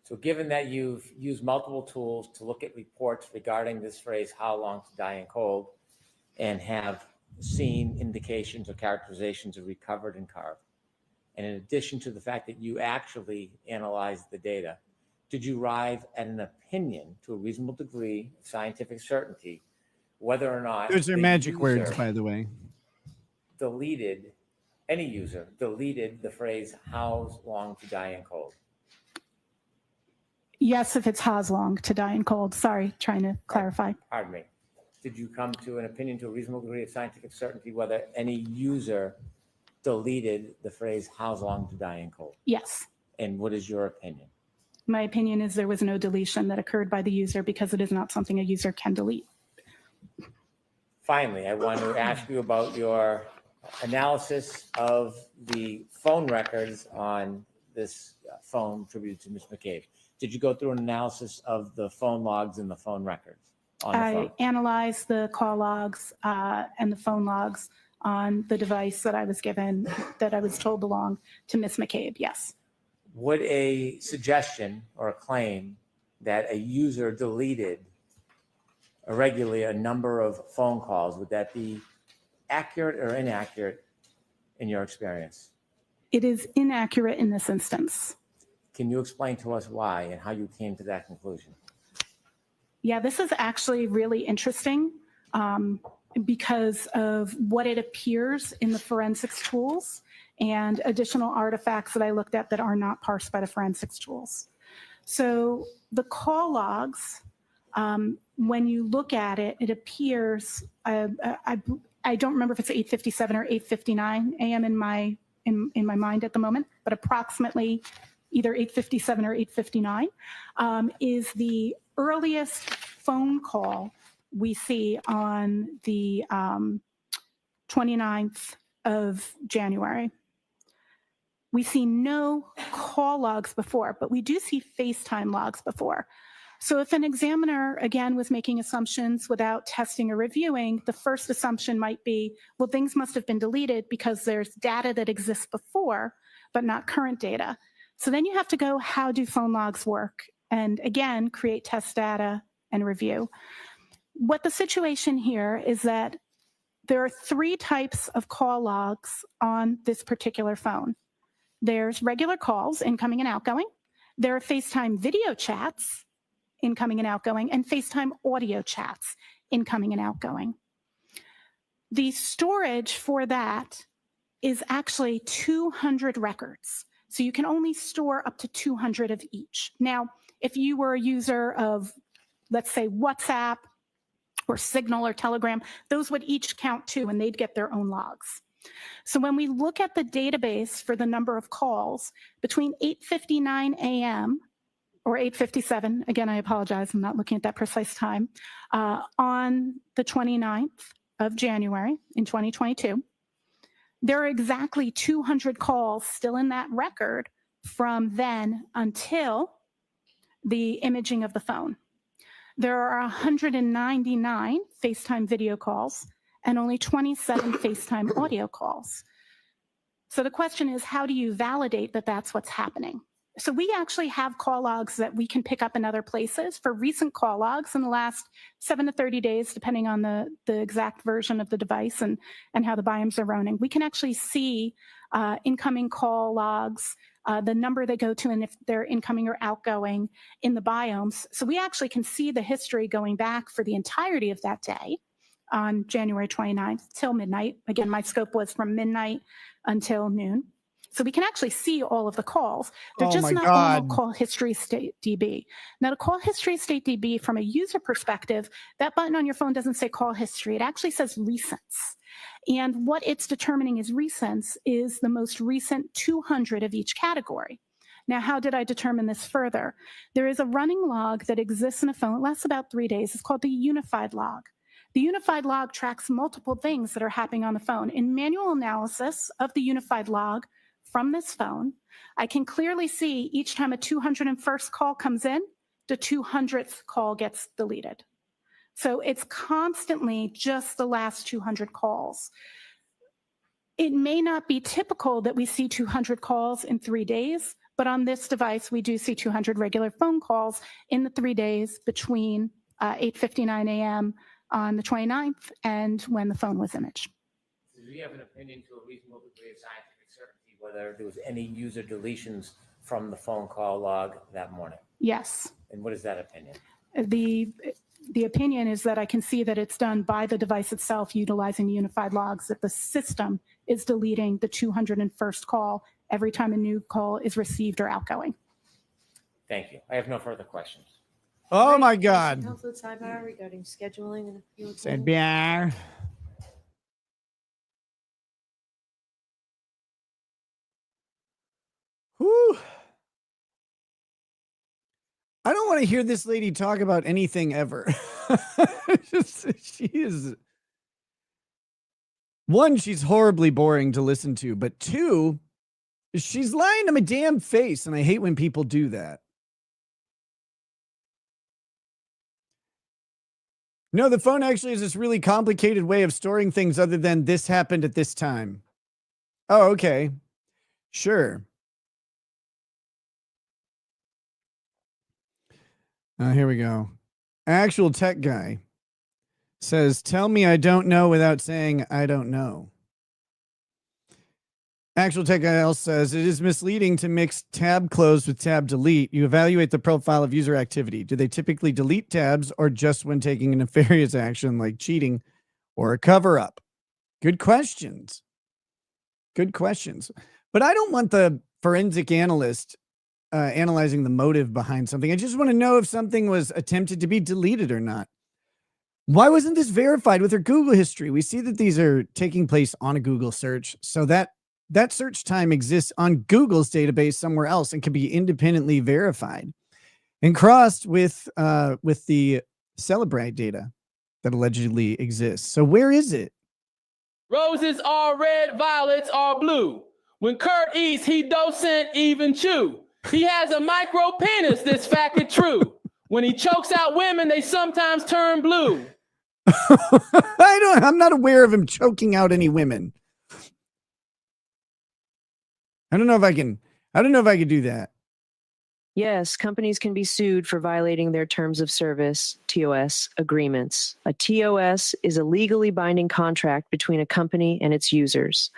So given that you've used multiple tools to look at reports regarding this phrase, how long to die in cold, and have seen indications or characterizations of recovered and carved, and in addition to the fact that you actually analyzed the data, did you arrive at an opinion to a reasonable degree of scientific certainty whether or not Those are the magic words, user by the way. deleted, any user deleted the phrase, how long to die in cold? Yes, if it's how's long to die in cold. Sorry, trying to clarify. Pardon me. Did you come to an opinion to a reasonable degree of scientific certainty whether any user deleted the phrase, how's long to die in cold? Yes. And what is your opinion? My opinion is there was no deletion that occurred by the user because it is not something a user can delete. Finally, I want to ask you about your analysis of the phone records on this phone attributed to Ms. McCabe. Did you go through an analysis of the phone logs and the phone records on the phone? I analyzed the call logs and the phone logs on the device that I was given, that I was told belonged to Ms. McCabe, yes. Would a suggestion or a claim that a user deleted irregularly a number of phone calls, would that be accurate or inaccurate in your experience? It is inaccurate in this instance. Can you explain to us why and how you came to that conclusion? Yeah, this is actually really interesting because of what it appears in the forensics tools and additional artifacts that I looked at that are not parsed by the forensics tools. So the call logs, when you look at it, it appears, I don't remember if it's 8:57 or 8:59 a.m. in my mind at the moment, but approximately either 8:57 or 8:59 is the earliest phone call we see on the 29th of January. We see no call logs before, but we do see FaceTime logs before. So if an examiner, again, was making assumptions without testing or reviewing, the first assumption might be, well, things must have been deleted because there's data that exists before, but not current data. So then you have to go, how do phone logs work? And again, create test data and review. What the situation here is that there are 3 types of call logs on this particular phone. There's regular calls, incoming and outgoing. There are FaceTime video chats, incoming and outgoing, and FaceTime audio chats, incoming and outgoing. The storage for that is actually 200 records. So you can only store up to 200 of each. Now, if you were a user of, let's say, WhatsApp or Signal or Telegram, those would each count too, and they'd get their own logs. So when we look at the database for the number of calls between 8:59 a.m. or 8:57, again, I apologize, I'm not looking at that precise time, on the 29th of January in 2022, there are exactly 200 calls still in that record from then until the imaging of the phone. There are 199 FaceTime video calls and only 27 FaceTime audio calls. So the question is, how do you validate that that's what's happening? So we actually have call logs that we can pick up in other places for recent call logs in the last 7 to 30 days, depending on the exact version of the device and how the biomes are running. We can actually see incoming call logs, the number they go to, and if they're incoming or outgoing in the biomes. So we actually can see the history going back for the entirety of that day on January 29th till midnight. Again, my scope was from midnight until noon. So we can actually see all of the calls. They're just not all call history state DB. Now, the call history state DB, from a user perspective, that button on your phone doesn't say call history. It actually says recents. And what it's determining as recents is the most recent 200 of each category. Now, how did I determine this further? There is a running log that exists in a phone. It lasts about 3 days. It's called the unified log. The unified log tracks multiple things that are happening on the phone. In manual analysis of the unified log from this phone, I can clearly see each time a 201st call comes in, the 200th call gets deleted. So it's constantly just the last 200 calls. It may not be typical that we see 200 calls in 3 days, but on this device, we do see 200 regular phone calls in the 3 days between 8:59 a.m. on the 29th and when the phone was imaged. Do you have an opinion to a reasonable degree of scientific certainty whether there was any user deletions from the phone call log that morning? Yes. And what is that opinion? The opinion is that I can see that it's done by the device itself utilizing unified logs, that the system is deleting the 201st call every time a new call is received or outgoing. Thank you. I have no further questions. Oh my God. Counsel at Sidebar regarding scheduling and appeal. Sidebar. Whew. I don't want to hear this lady talk about anything ever. She is one, she's horribly boring to listen to, but two, she's lying to my damn face, and I hate when people do that. No, the phone actually is this really complicated way of storing things other than this happened at this time. Oh, okay. Sure. Here we go. Actual tech guy says, tell me I don't know without saying I don't know. Actual tech guy else says, it is misleading to mix tab close with tab delete. You evaluate the profile of user activity. Do they typically delete tabs or just when taking a nefarious action like cheating or a cover up? Good questions. Good questions. But I don't want the forensic analyst analyzing the motive behind something. I just want to know if something was attempted to be deleted or not. Why wasn't this verified with her Google history? We see that these are taking place on a Google search, so that search time exists on Google's database somewhere else and can be independently verified and crossed with the Celebrite data that allegedly exists. So where is it? Roses are red, violets are blue. When Kurt eats, he doesn't even chew. He has a micro penis, this fact is true. When he chokes out women, they sometimes turn blue. I'm not aware of him choking out any women. I don't know if I can do that. Yes, companies can be sued for violating their terms of service, TOS, agreements. A TOS is a legally binding contract between a company and its users.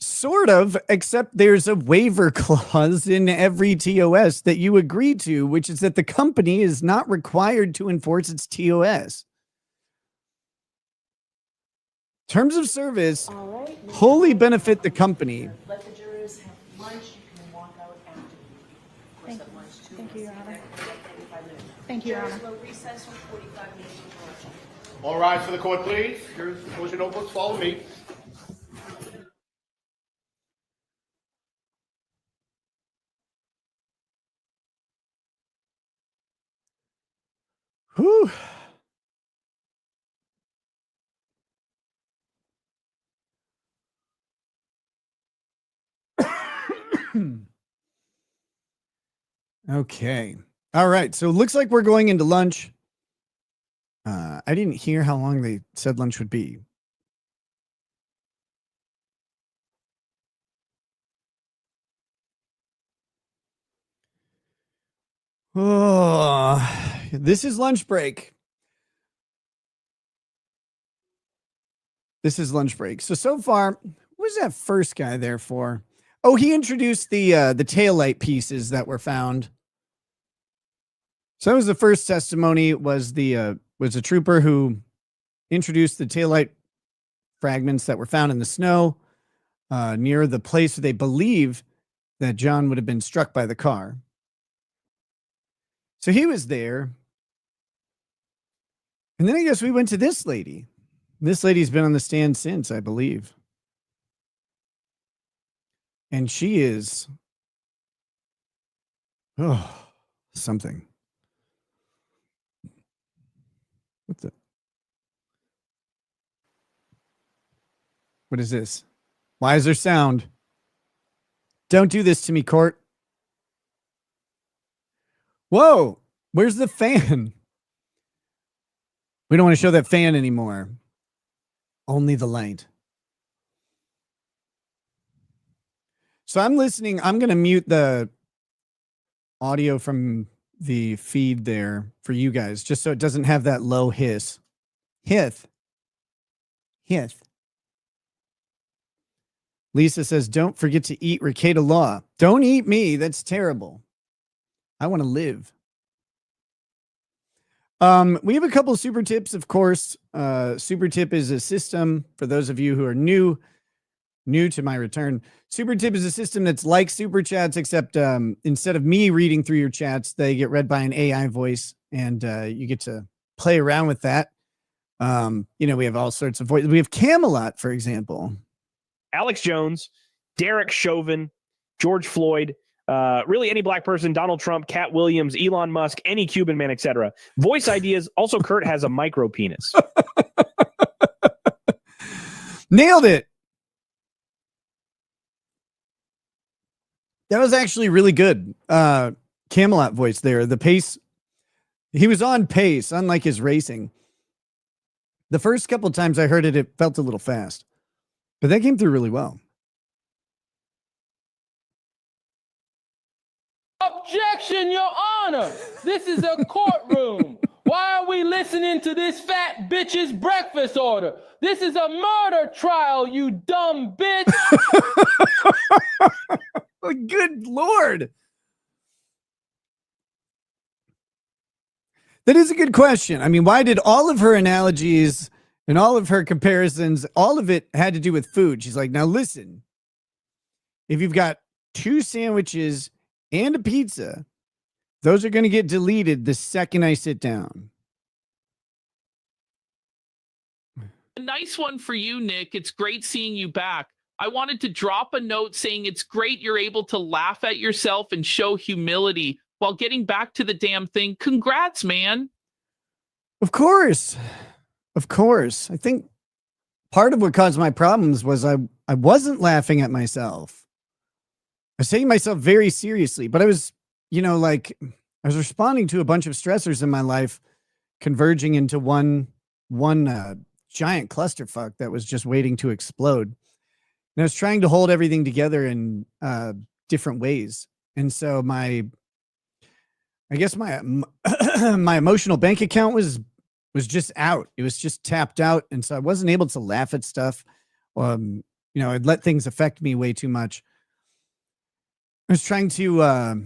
Sort of, except there's a waiver clause in every TOS that you agree to, which is that the company is not required to enforce its TOS. Terms of service wholly benefit the company. Let the jurors have lunch. You can walk out after. Thank you. Thank you, Your Honor. 45 minutes. Thank you, Your Jurors Honor. will recess for 45 minutes for lunch. All rise for the court, please. Here's your notebooks. Follow me. Whew. Okay. All right. So it looks like we're going into lunch. I didn't hear how long they said lunch would be. Oh, this is lunch break. This is lunch break. So far, what was that first guy there for? Oh, he introduced the taillight pieces that were found. So that was the first testimony. Was a trooper who introduced the taillight fragments that were found in the snow near the place where they believe that John would have been struck by the car. So he was there. And then I guess we went to this lady. This lady's been on the stand since, I believe. And she is something. What is this? Why is there sound? Don't do this to me, court. Whoa, where's the fan? We don't want to show that fan anymore. Only the light. So I'm listening. I'm going to mute the audio from the feed there for you guys, just so it doesn't have that low hiss. Hith. Lisa says, don't forget to eat Rekieta Law. Don't eat me. That's terrible. I want to live. We have a couple super tips, of course. Super tip is a system for those of you who are new to my return. Super tip is a system that's like super chats, except instead of me reading through your chats, they get read by an AI voice, and you get to play around with that. We have all sorts of voices. We have Camelot, for example. Alex Jones, Derek Chauvin, George Floyd, really any black person, Donald Trump, Cat Williams, Elon Musk, any Cuban man, etc. Voice ideas. Also, Kurt has a micro penis. Nailed it. That was actually really good. Camelot voice there. The pace, he was on pace, unlike his racing. The first couple times I heard it, it felt a little fast, but that came through really well. Objection, Your Honor. This is a courtroom. Why are we listening to this fat bitch's breakfast order? This is a murder trial, you dumb bitch. Good Lord. That is a good question. I mean, why did all of her analogies and all of her comparisons, all of it had to do with food? She's like, now listen, if you've got 2 sandwiches and a pizza, those are going to get deleted the second I sit down. A nice one for you, Nick. It's great seeing you back. I wanted to drop a note saying it's great you're able to laugh at yourself and show humility while getting back to the damn thing. Congrats, man. Of course. Of course. I think part of what caused my problems was I wasn't laughing at myself. I was taking myself very seriously, but I was, like I was responding to a bunch of stressors in my life converging into one giant clusterfuck that was just waiting to explode. And I was trying to hold everything together in different ways. And so my emotional bank account was just out. It was just tapped out. And so I wasn't able to laugh at stuff. I'd let things affect me way too much. I was trying to,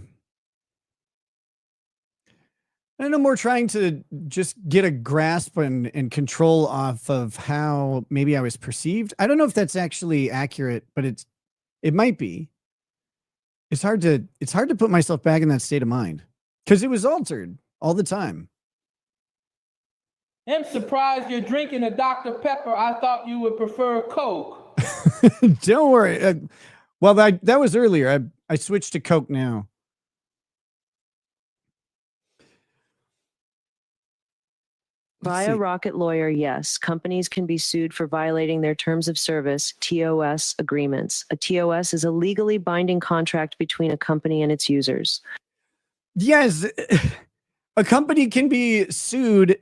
more trying to just get a grasp and control off of how maybe I was perceived. I don't know if that's actually accurate, but it might be. It's hard to put myself back in that state of mind because it was altered all the time. I'm surprised you're drinking a Dr. Pepper. I thought you would prefer Coke. Don't worry. Well, that was earlier. I switched to Coke now. Via Rocket Lawyer, yes. Companies can be sued for violating their terms of service, TOS agreements. A TOS is a legally binding contract between a company and its users. Yes, a company can be sued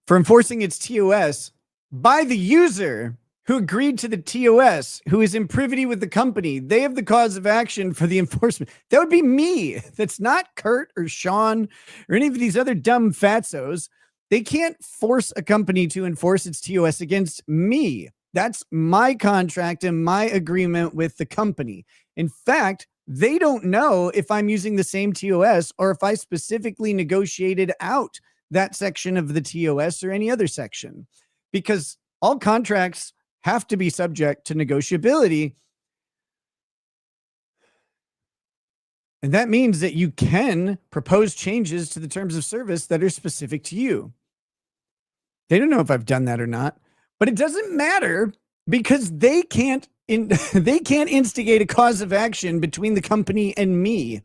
for enforcing its TOS by the user who agreed to the TOS, who is in privity with the company. They have the cause of action for the enforcement. That would be me. That's not Kurt or Sean or any of these other dumb fatzos. They can't force a company to enforce its TOS against me. That's my contract and my agreement with the company. In fact, they don't know if I'm using the same TOS or if I specifically negotiated out that section of the TOS or any other section, because all contracts have to be subject to negotiability. And that means that you can propose changes to the terms of service that are specific to you. They don't know if I've done that or not, but it doesn't matter because they can't instigate a cause of action between the company and me.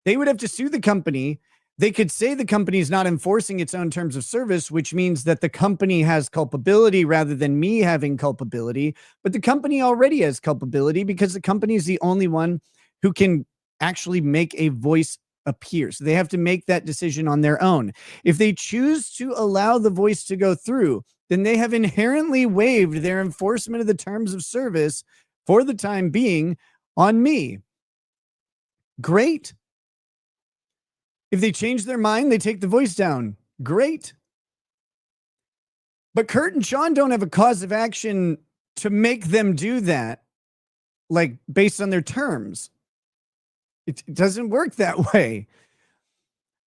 They would have to sue the company. They could say the company is not enforcing its own terms of service, which means that the company has culpability rather than me having culpability. But the company already has culpability because the company is the only one who can actually make a voice appear. So they have to make that decision on their own. If they choose to allow the voice to go through, then they have inherently waived their enforcement of the terms of service for the time being on me. Great. If they change their mind, they take the voice down. Great. But Kurt and Sean don't have a cause of action to make them do that, like based on their terms. It doesn't work that way.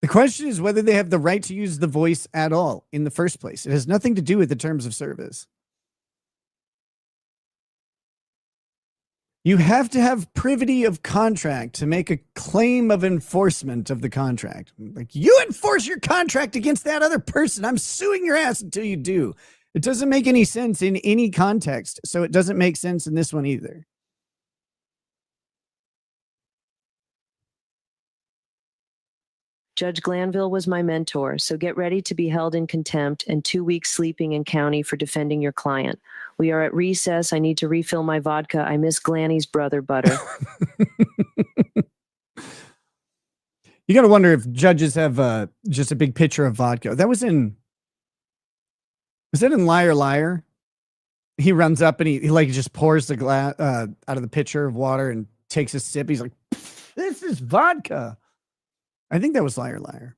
The question is whether they have the right to use the voice at all in the first place. It has nothing to do with the terms of service. You have to have privity of contract to make a claim of enforcement of the contract. Like, you enforce your contract against that other person. I'm suing your ass until you do. It doesn't make any sense in any context, so it doesn't make sense in this one either. Judge Glanville was my mentor, so get ready to be held in contempt and 2 weeks sleeping in county for defending your client. We are at recess. I need to refill my vodka. I miss Glanny's brother butter. You got to wonder if judges have just a big pitcher of vodka. Was that in Liar Liar? He runs up and he like just pours the glass out of the pitcher of water and takes a sip. He's like, this is vodka. I think that was Liar Liar.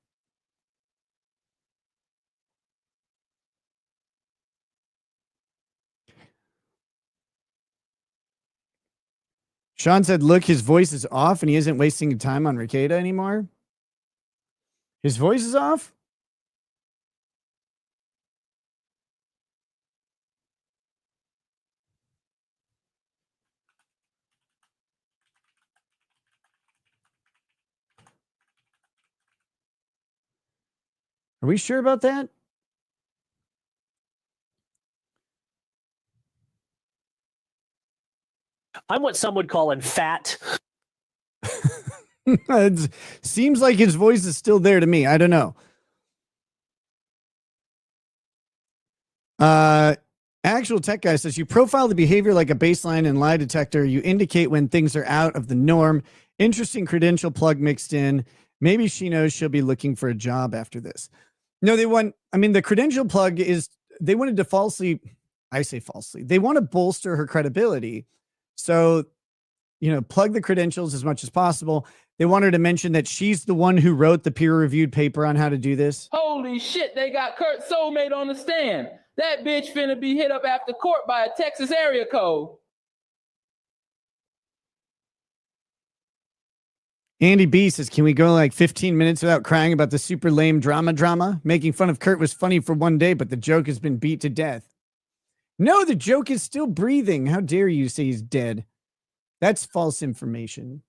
Sean said, look, his voice is off and he isn't wasting time on Rekieta anymore. His voice is off? Are we sure about that? I'm what some would call in fat. It seems like his voice is still there to me. I don't know. Actual tech guy says you profile the behavior like a baseline and lie detector. You indicate when things are out of the norm. Interesting credential plug mixed in. Maybe she knows she'll be looking for a job after this. No, the credential plug is they wanted to falsely, they want to bolster her credibility. So, plug the credentials as much as possible. They want her to mention that she's the one who wrote the peer-reviewed paper on how to do this. Holy shit, they got Kurt Soulmate on the stand. That bitch finna be hit up after court by a Texas area code. Andy B says, can we go like 15 minutes without crying about the super lame drama? Making fun of Kurt was funny for one day, but the joke has been beat to death. No, the joke is still breathing. How dare you say he's dead? That's false information.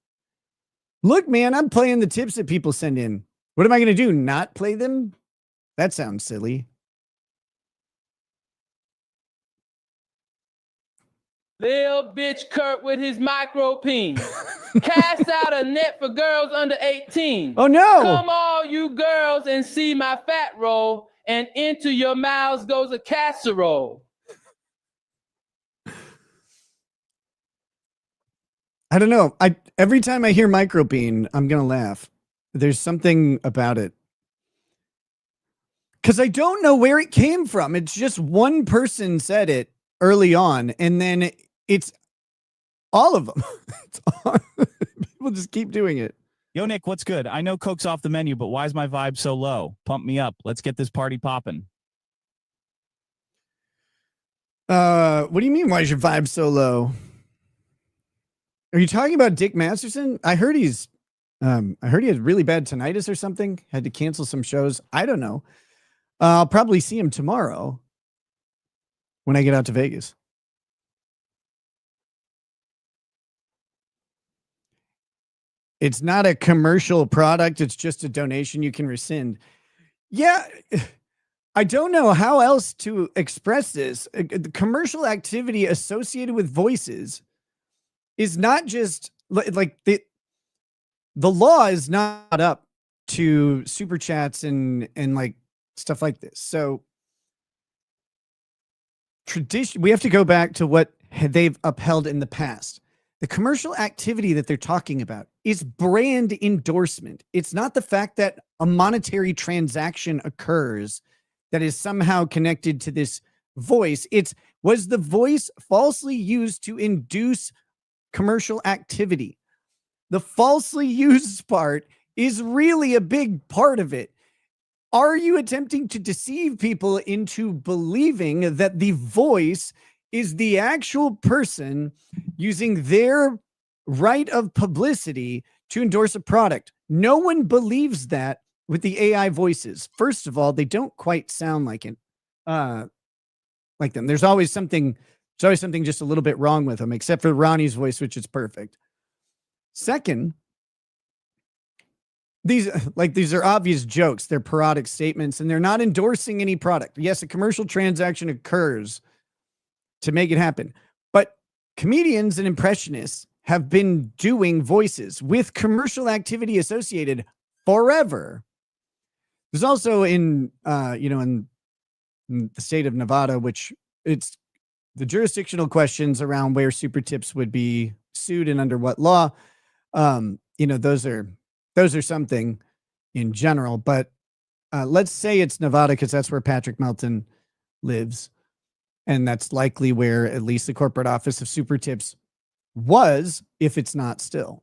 Look, man, I'm playing the tips that people send in. What am I going to do? Not play them? That sounds silly. Lil bitch Kurt with his micro peen. Cast out a net for girls under 18. Oh, no. Come all you girls and see my fat roll, and into your mouths goes a casserole. I don't know. Every time I hear microbean, I'm going to laugh. There's something about it. Because I don't know where it came from. It's just one person said it early on, and then it's all of them. People just keep doing it. Yo, Nick, what's good? I know Coke's off the menu, but why is my vibe so low? Pump me up. Let's get this party popping. What do you mean, why is your vibe so low? Are you talking about Dick Masterson? I heard he had really bad tinnitus or something. Had to cancel some shows. I don't know. I'll probably see him tomorrow when I get out to Vegas. It's not a commercial product. It's just a donation you can rescind. Yeah. I don't know how else to express this. The commercial activity associated with voices is not just like the law is not up to super chats and like stuff like this. So tradition, we have to go back to what they've upheld in the past. The commercial activity that they're talking about is brand endorsement. It's not the fact that a monetary transaction occurs that is somehow connected to this voice. Was the voice falsely used to induce commercial activity? The falsely used part is really a big part of it. Are you attempting to deceive people into believing that the voice is the actual person using their right of publicity to endorse a product? No one believes that with the AI voices. First of all, they don't quite sound like it, like them. There's always something just a little bit wrong with them, except for Ronnie's voice, which is perfect. Second, these are obvious jokes. They're parodic statements, and they're not endorsing any product. Yes, a commercial transaction occurs to make it happen, but comedians and impressionists have been doing voices with commercial activity associated forever. There's also in in the state of Nevada, which it's the jurisdictional questions around where super tips would be sued and under what law. Those are something in general, but let's say it's Nevada because that's where Patrick Melton lives. And that's likely where at least the corporate office of super tips was, if it's not still.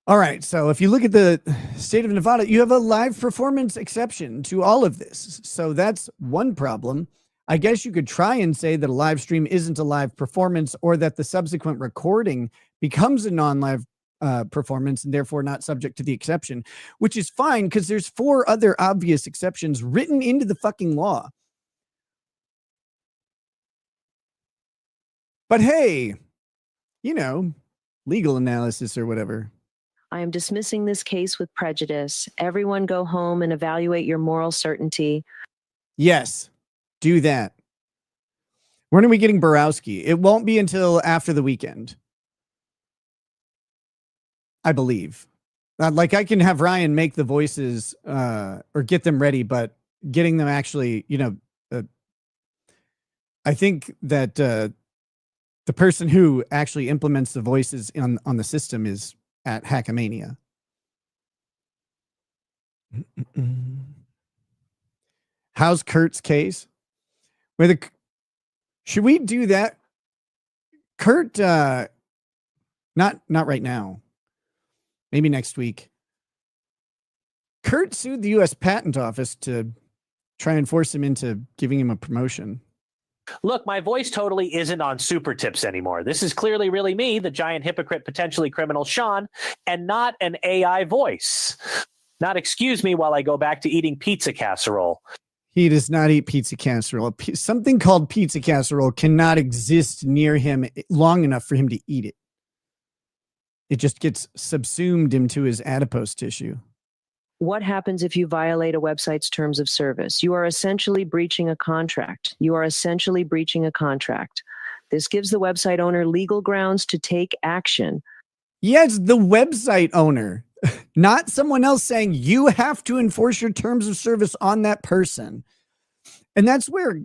All right. So if you look at the state of Nevada, you have a live performance exception to all of this. So that's one problem. I guess you could try and say that a live stream isn't a live performance, or that the subsequent recording becomes a non-live performance and therefore not subject to the exception, which is fine because there's 4 other obvious exceptions written into the fucking law. But hey, legal analysis or whatever. I am dismissing this case with prejudice. Everyone go home and evaluate your moral certainty. Yes, do that. When are we getting Borowski? It won't be until after the weekend, I believe. I can have Ryan make the voices or get them ready, but getting them actually, I think that the person who actually implements the voices on the system is at Hackamania. How's Kurt's case? Should we do that? Kurt, not right now. Maybe next week. Kurt sued the U.S. Patent Office to try and force him into giving him a promotion. Look, my voice totally isn't on super tips anymore. This is clearly really me, the giant hypocrite, potentially criminal Sean, and not an AI voice. Not excuse me while I go back to eating pizza casserole. He does not eat pizza casserole. Something called pizza casserole cannot exist near him long enough for him to eat it. It just gets subsumed into his adipose tissue. What happens if you violate a website's terms of service? You are essentially breaching a contract. This gives the website owner legal grounds to take action. Yes, the website owner, not someone else saying you have to enforce your terms of service on that person. And that's where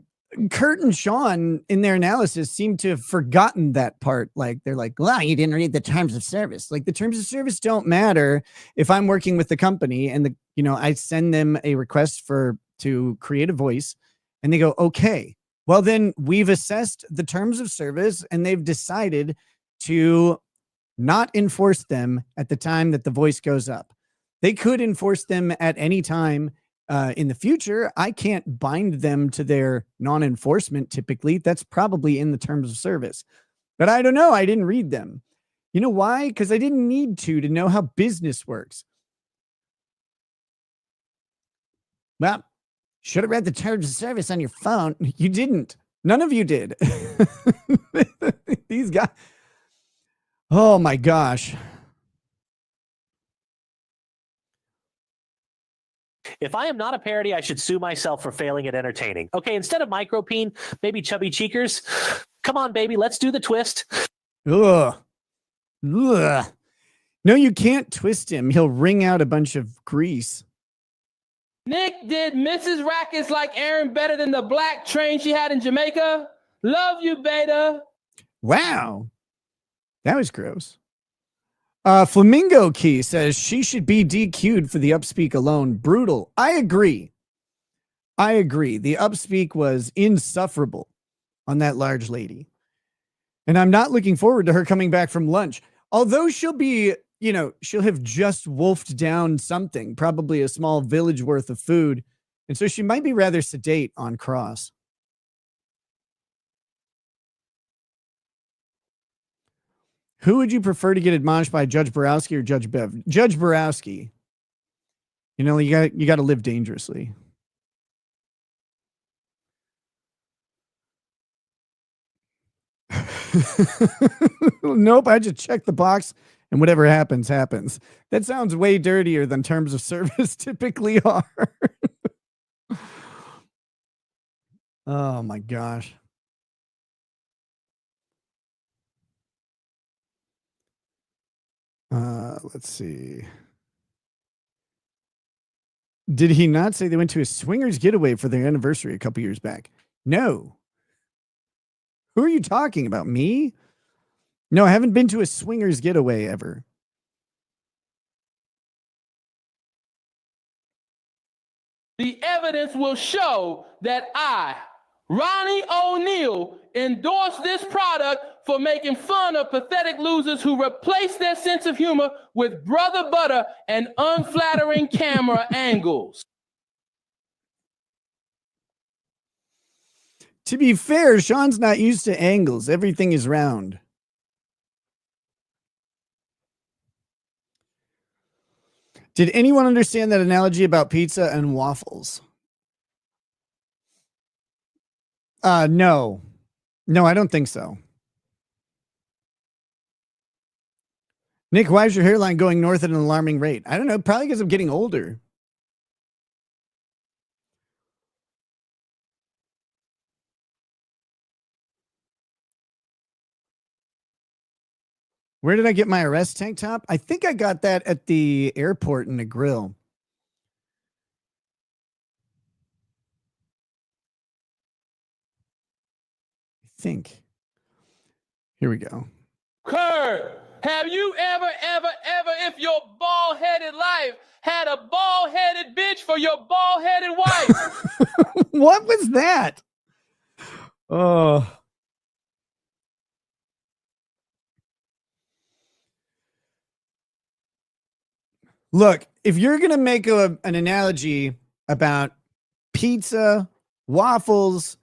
Kurt and Sean in their analysis seem to have forgotten that part. Like they're like, well, you didn't read the terms of service. Like the terms of service don't matter if I'm working with the company and I send them a request to create a voice and they go, okay, well then we've assessed the terms of service and they've decided to not enforce them at the time that the voice goes up. They could enforce them at any time in the future. I can't bind them to their non-enforcement. Typically, that's probably in the terms of service, but I don't know. I didn't read them. You know why? Because I didn't need to know how business works. Well, should have read the terms of service on your phone. You didn't. None of you did. These guys. Oh my gosh. If I am not a parody, I should sue myself for failing at entertaining. Okay, instead of micropeen, maybe chubby cheekers. Come on, baby, let's do the twist. Ugh. Ugh. No, you can't twist him. He'll wring out a bunch of grease. Nick, did Mrs. Rackets like Aaron better than the black train she had in Jamaica? Love you, Beta. Wow. That was gross. Flamingo Key says she should be DQ'd for the upspeak alone. Brutal. I agree. The upspeak was insufferable on that large lady. And I'm not looking forward to her coming back from lunch. Although she'll be, she'll have just wolfed down something, probably a small village worth of food. And so she might be rather sedate on cross. Who would you prefer to get admonished by, Judge Borowski or Judge Bev? Judge Borowski. You got to live dangerously. Nope, I just check the box and whatever happens, happens. That sounds way dirtier than terms of service typically are. Oh my gosh. Let's see. Did he not say they went to a swingers getaway for their anniversary a couple years back? No. Who are you talking about? Me? No, I haven't been to a swingers getaway ever. The evidence will show that I, Ronnie O'Neal, endorsed this product for making fun of pathetic losers who replace their sense of humor with brother butter and unflattering camera angles. To be fair, Sean's not used to angles. Everything is round. Did anyone understand that analogy about pizza and waffles? No. No, I don't think so. Nick, why is your hairline going north at an alarming rate? I don't know. Probably because I'm getting older. Where did I get my arrest tank top? I think I got that at the airport in the grill. I think. Here we go. Kurt, have you ever, if your bald-headed life had a bald-headed bitch for your bald-headed wife? What was that? Oh. Look, if you're going to make an analogy about pizza, waffles,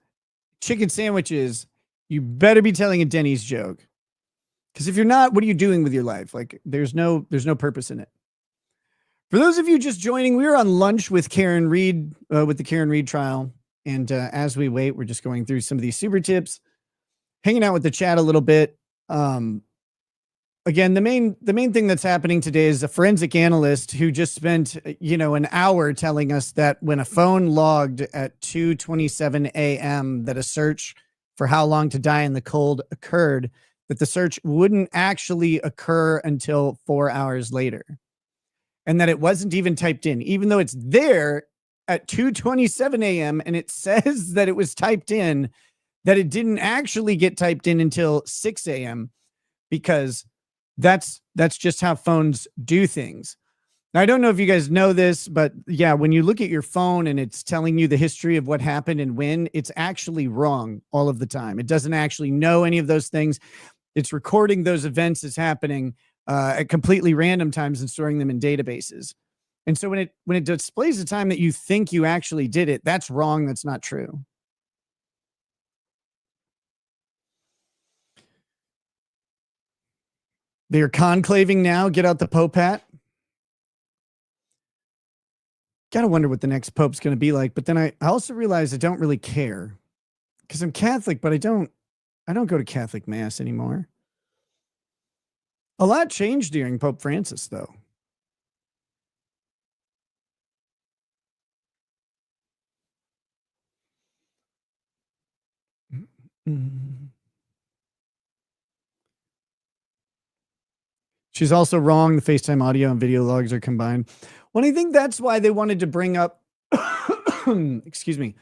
chicken sandwiches, you better be telling a Denny's joke. Because if you're not, what are you doing with your life? Like, there's no purpose in it. For those of you just joining, we were on lunch with Karen Reed, with the Karen Reed trial. And as we wait, we're just going through some of these super tips, hanging out with the chat a little bit. Again, the main thing that's happening today is a forensic analyst who just spent, an hour telling us that when a phone logged at 2:27 a.m. that a search for how long to die in the cold occurred, that the search wouldn't actually occur until 4 hours later. And that it wasn't even typed in, even though it's there at 2:27 a.m. and it says that it was typed in, that it didn't actually get typed in until 6 a.m. because that's just how phones do things. Now, I don't know if you guys know this, but yeah, when you look at your phone and it's telling you the history of what happened and when, it's actually wrong all of the time. It doesn't actually know any of those things. It's recording those events as happening at completely random times and storing them in databases. And so when it displays the time that you think you actually did it, that's wrong. That's not true. They're conclaving now. Get out the Pope hat. Gotta wonder what the next Pope's going to be like. But then I also realize I don't really care because I'm Catholic, but I don't go to Catholic Mass anymore. A lot changed during Pope Francis, though. She's also wrong. The FaceTime audio and video logs are combined. Well, I think that's why they wanted to bring up, excuse me,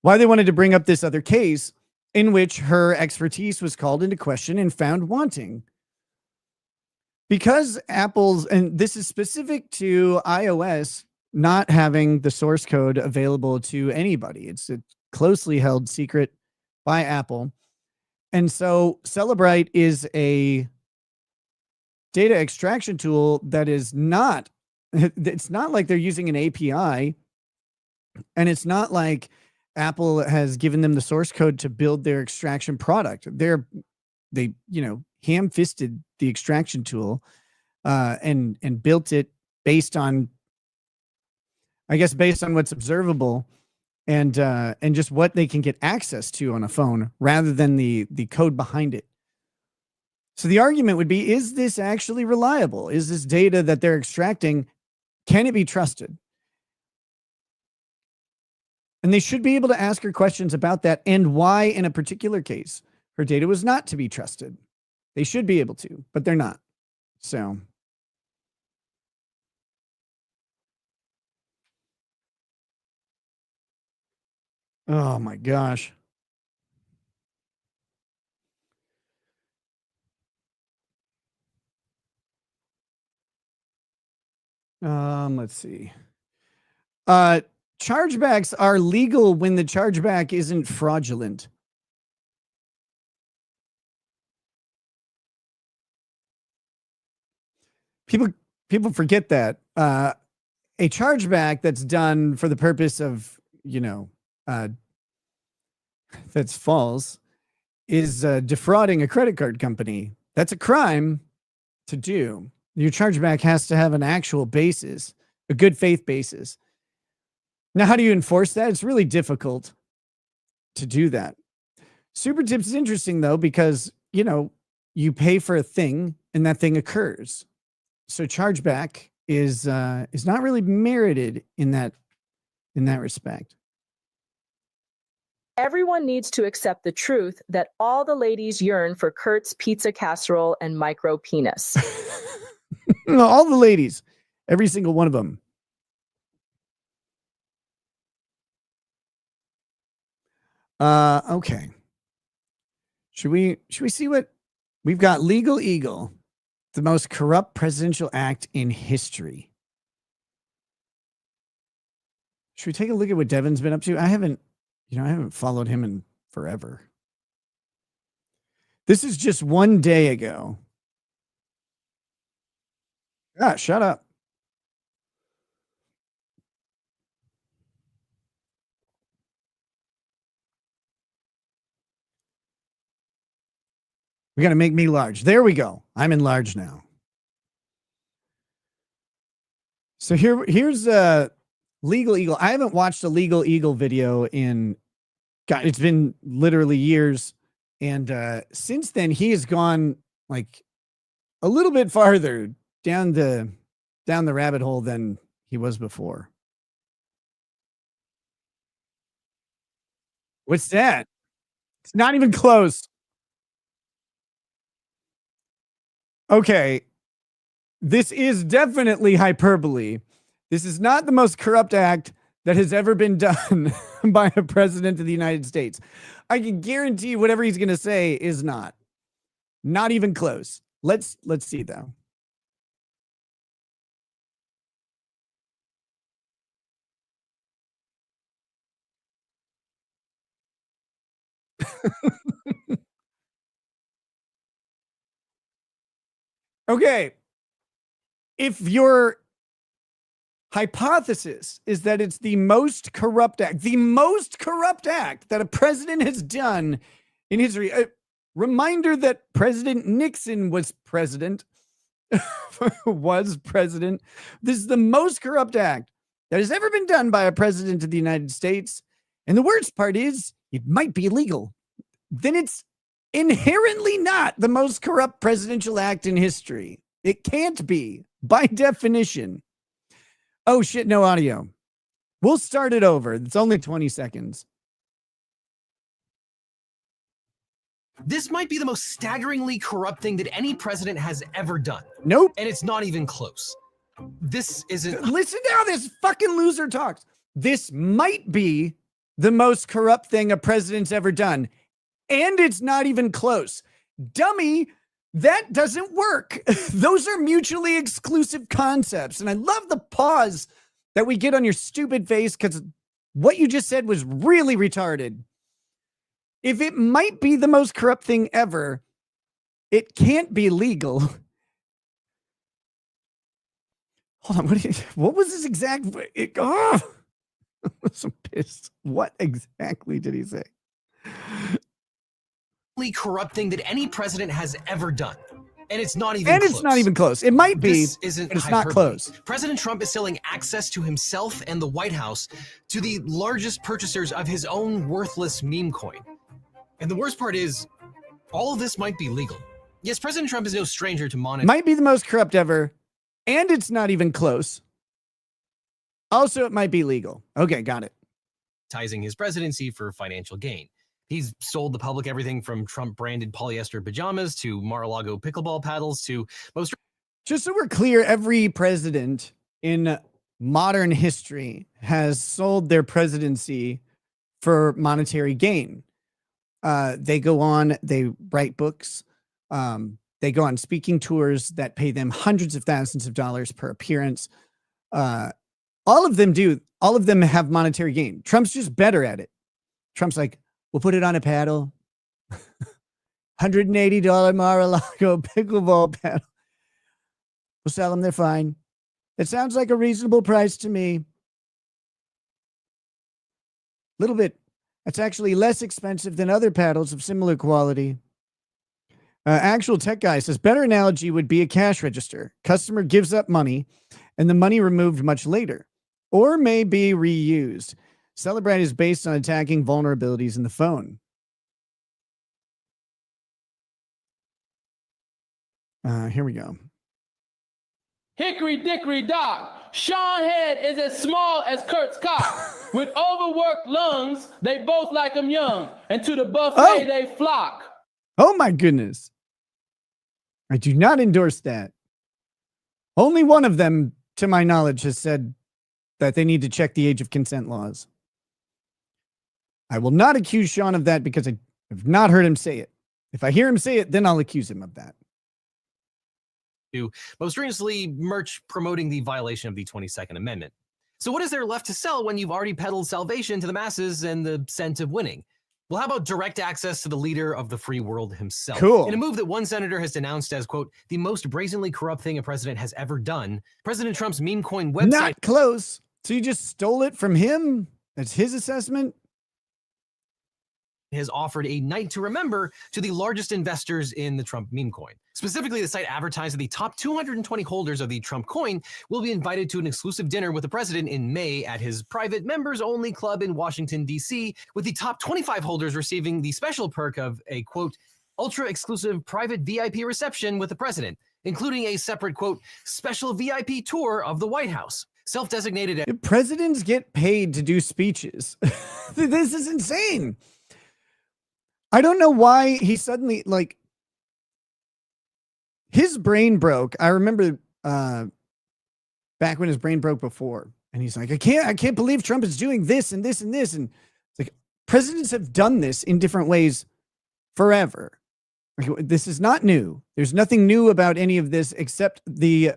why they wanted to bring up this other case in which her expertise was called into question and found wanting. Because Apple's, and this is specific to iOS, not having the source code available to anybody. It's a closely held secret by Apple. And so Celebrite is a data extraction tool that is not, it's not like they're using an API, and it's not like Apple has given them the source code to build their extraction product. They ham-fisted the extraction tool and built it based on what's observable and just what they can get access to on a phone rather than the code behind it. So the argument would be, is this actually reliable? Is this data that they're extracting, can it be trusted? And they should be able to ask her questions about that and why in a particular case her data was not to be trusted. They should be able to, but they're not. So Oh my gosh. Let's see. Chargebacks are legal when the chargeback isn't fraudulent. People forget that. A chargeback that's done for the purpose of, that's false is defrauding a credit card company. That's a crime to do. Your chargeback has to have an actual basis, a good faith basis. Now, how do you enforce that? It's really difficult to do that. Super tips is interesting though, because, you pay for a thing and that thing occurs. So chargeback is not really merited in that respect. Everyone needs to accept the truth that all the ladies yearn for Kurt's pizza casserole and micro penis. All the ladies, every single one of them. Okay. Should we see what we've got? Legal Eagle, the most corrupt presidential act in history. Should we take a look at what Devin's been up to? I haven't followed him in forever. This is just one day ago. Ah, shut up. We got to make me large. There we go. I'm in large now. So here's Legal Eagle. I haven't watched a Legal Eagle video it's been literally years. And since then, he has gone like a little bit farther down the rabbit hole than he was before. What's that? It's not even close. Okay. This is definitely hyperbole. This is not the most corrupt act that has ever been done by a president of the United States. I can guarantee whatever he's going to say is not even close. Let's see though. Okay. If your hypothesis is that it's the most corrupt act that a president has done in history, a reminder that President Nixon was president. This is the most corrupt act that has ever been done by a president of the United States. And the worst part is it might be illegal. Then it's inherently not the most corrupt presidential act in history. It can't be, by definition. Oh shit, no audio. We'll start it over. It's only 20 seconds. This might be the most staggeringly corrupt thing that any president has ever done. Nope. And it's not even close. This isn't. Listen to how this fucking loser talks. This might be the most corrupt thing a president's ever done. And it's not even close. Dummy, that doesn't work. Those are mutually exclusive concepts. And I love the pause that we get on your stupid face because what you just said was really retarded. If it might be the most corrupt thing ever, it can't be legal. Hold on. What was his exact? I'm so pissed. What exactly did he say? Corrupt thing that any president has ever done. And it's not even close. It's not even close. It might be, this isn't but it's hyperbole. not close. President Trump is selling access to himself and the White House to the largest purchasers of his own worthless meme coin. And the worst part is, all of this might be legal. Yes, President Trump is no stranger to monitoring. Might be the most corrupt ever, and it's not even close. Also, it might be legal. Okay, got it. Monetizing his presidency for financial gain. He's sold the public everything from Trump-branded polyester pajamas to Mar-a-Lago pickleball paddles to most. Just so we're clear, every president in modern history has sold their presidency for monetary gain. They go on, they write books, they go on speaking tours that pay them hundreds of thousands of dollars per appearance. All of them do. All of them have monetary gain. Trump's just better at it. Trump's like, we'll put it on a paddle. $180 Mar-a-Lago pickleball paddle. We'll sell them. They're fine. It sounds like a reasonable price to me. Little bit. It's actually less expensive than other paddles of similar quality. Actual tech guy says, better analogy would be a cash register. Customer gives up money and the money removed much later, or may be reused. Celebrate is based on attacking vulnerabilities in the phone. Here we go. Hickory dickory dock. Sean head is as small as Kurt's cock. With overworked lungs, they both like him young. And to the buffet they flock. Oh my goodness. I do not endorse that. Only one of them, to my knowledge, has said that they need to check the age of consent laws. I will not accuse Sean of that because I have not heard him say it. If I hear him say it, then I'll accuse him of that. Most recently, merch promoting the violation of the 22nd Amendment. So what is there left to sell when you've already peddled salvation to the masses and the scent of winning? Well, how about direct access to the leader of the free world himself? Cool. In a move that one senator has denounced as, quote, the most brazenly corrupt thing a president has ever done, President Trump's meme coin website... Not close. So you just stole it from him? That's his assessment? ...has offered a night to remember to the largest investors in the Trump meme coin. Specifically, the site advertised that the top 220 holders of the Trump coin will be invited to an exclusive dinner with the president in May at his private members-only club in Washington, D.C., with the top 25 holders receiving the special perk of a, quote, ultra-exclusive private VIP reception with the president, including a separate, quote, special VIP tour of the White House. Self-designated... Presidents get paid to do speeches. This is insane. I don't know why he suddenly, like, his brain broke. I remember back when his brain broke before, and he's like, I can't believe Trump is doing this and this and this. And it's like, presidents have done this in different ways forever. Like, this is not new. There's nothing new about any of this except the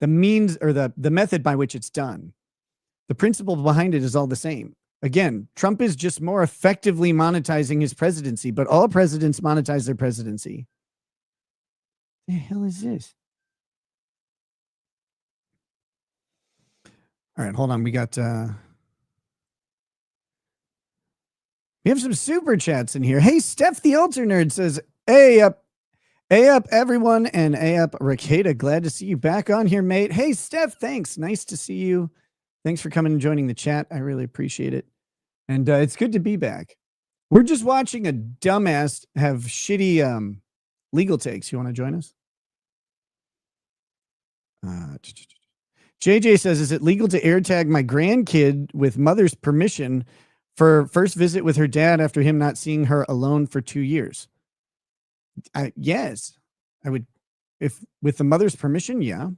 means or the method by which it's done. The principle behind it is all the same. Again, Trump is just more effectively monetizing his presidency, but all presidents monetize their presidency. The hell is this? All right, hold on. We got we have some super chats in here. Hey, Steph the Ultra Nerd says, hey up everyone, and hey up Rekieta. Glad to see you back on here, mate. Hey, Steph, thanks. Nice to see you. Thanks for coming and joining the chat. I really appreciate it. And it's good to be back. We're just watching a dumbass have shitty legal takes. You want to join us? JJ says, is it legal to AirTag my grandkid with mother's permission for first visit with her dad after him not seeing her alone for 2 years? Yes, I would. If with the mother's permission, yeah.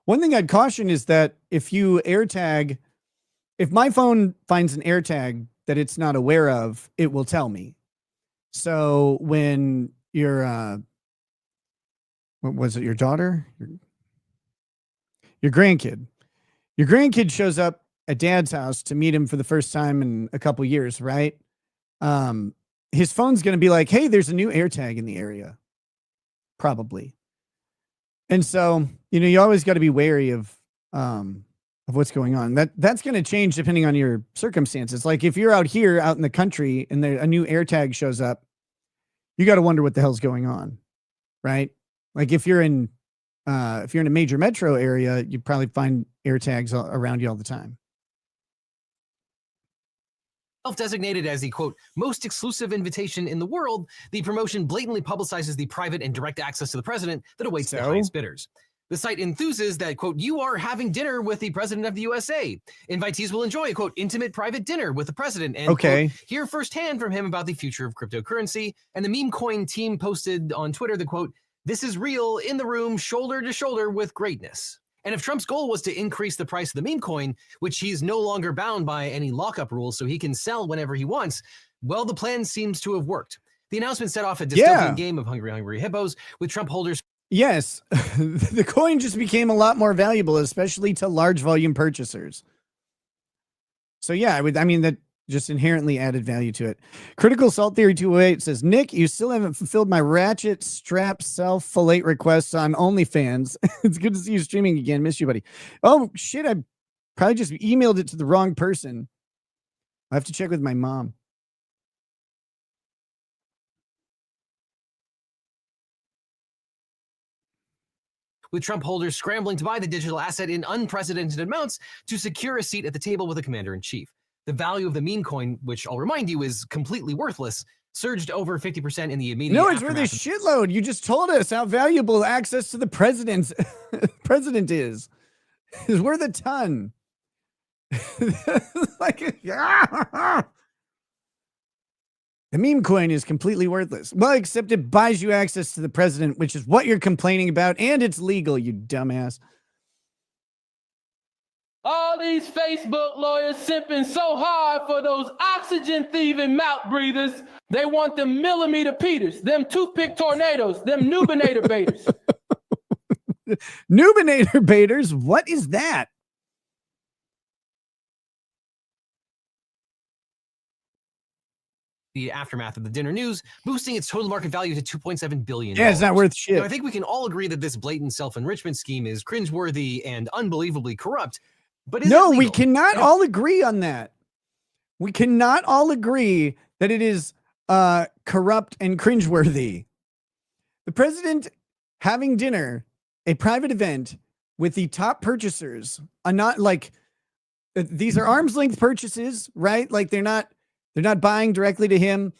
One thing I'd caution is that if you AirTag, if my phone finds an AirTag that it's not aware of, it will tell me. So when your what was it, your daughter? Your grandkid shows up at dad's house to meet him for the first time in a couple years, right? His phone's going to be like, hey, there's a new AirTag in the area. Probably. And so, you know, you always got to be wary of what's going on. That's going to change depending on your circumstances. Like if you're out here, out in the country, and a new AirTag shows up, you got to wonder what the hell's going on, right? Like if you're in a major metro area, you probably find AirTags around you all the time. Self-designated as the, quote, most exclusive invitation in the world, the promotion blatantly publicizes the private and direct access to the president that awaits the highest bidders. The site enthuses that, quote, you are having dinner with the president of the USA. Invitees will enjoy a, quote, intimate private dinner with the president and, quote, hear firsthand from him about the future of cryptocurrency. And the meme coin team posted on Twitter the, quote, this is real, in the room, shoulder to shoulder with greatness. And if Trump's goal was to increase the price of the meme coin, which he's no longer bound by any lockup rules so he can sell whenever he wants, well, the plan seems to have worked. The announcement set off a dystopian game of hungry hippos with Trump holders. Yes, the coin just became a lot more valuable, especially to large volume purchasers. So yeah, I mean, that just inherently added value to it. Critical Salt Theory 208 says, Nick, you still haven't fulfilled my ratchet strap self-fillet requests on OnlyFans. It's good to see you streaming again. Miss you, buddy. Oh, shit, I probably just emailed it to the wrong person. I have to check with my mom. With Trump holders scrambling to buy the digital asset in unprecedented amounts to secure a seat at the table with the commander-in-chief. The value of the meme coin, which I'll remind you is completely worthless, surged over 50% in the immediate No, it's worth a aftermath. shitload. You just told us how valuable access to the president is. It's worth a ton. Like, the meme coin is completely worthless. Well, except it buys you access to the president, which is what you're complaining about, and it's legal, you dumbass. All these Facebook lawyers simping so hard for those oxygen thieving mouth breathers. They want them millimeter Peters, them toothpick tornadoes, them Nubinator baiters. Nubinator baiters? What is that? The aftermath of the dinner news, boosting its total market value to $2.7 billion. Yeah, it's not worth shit. Now, I think we can all agree that this blatant self-enrichment scheme is cringeworthy and unbelievably corrupt. But is No, it we legal? cannot all agree on that. We cannot all agree that it is corrupt and cringeworthy. The president having dinner, a private event with the top purchasers, not like these are arm's length purchases, right? Like they're not buying directly to him.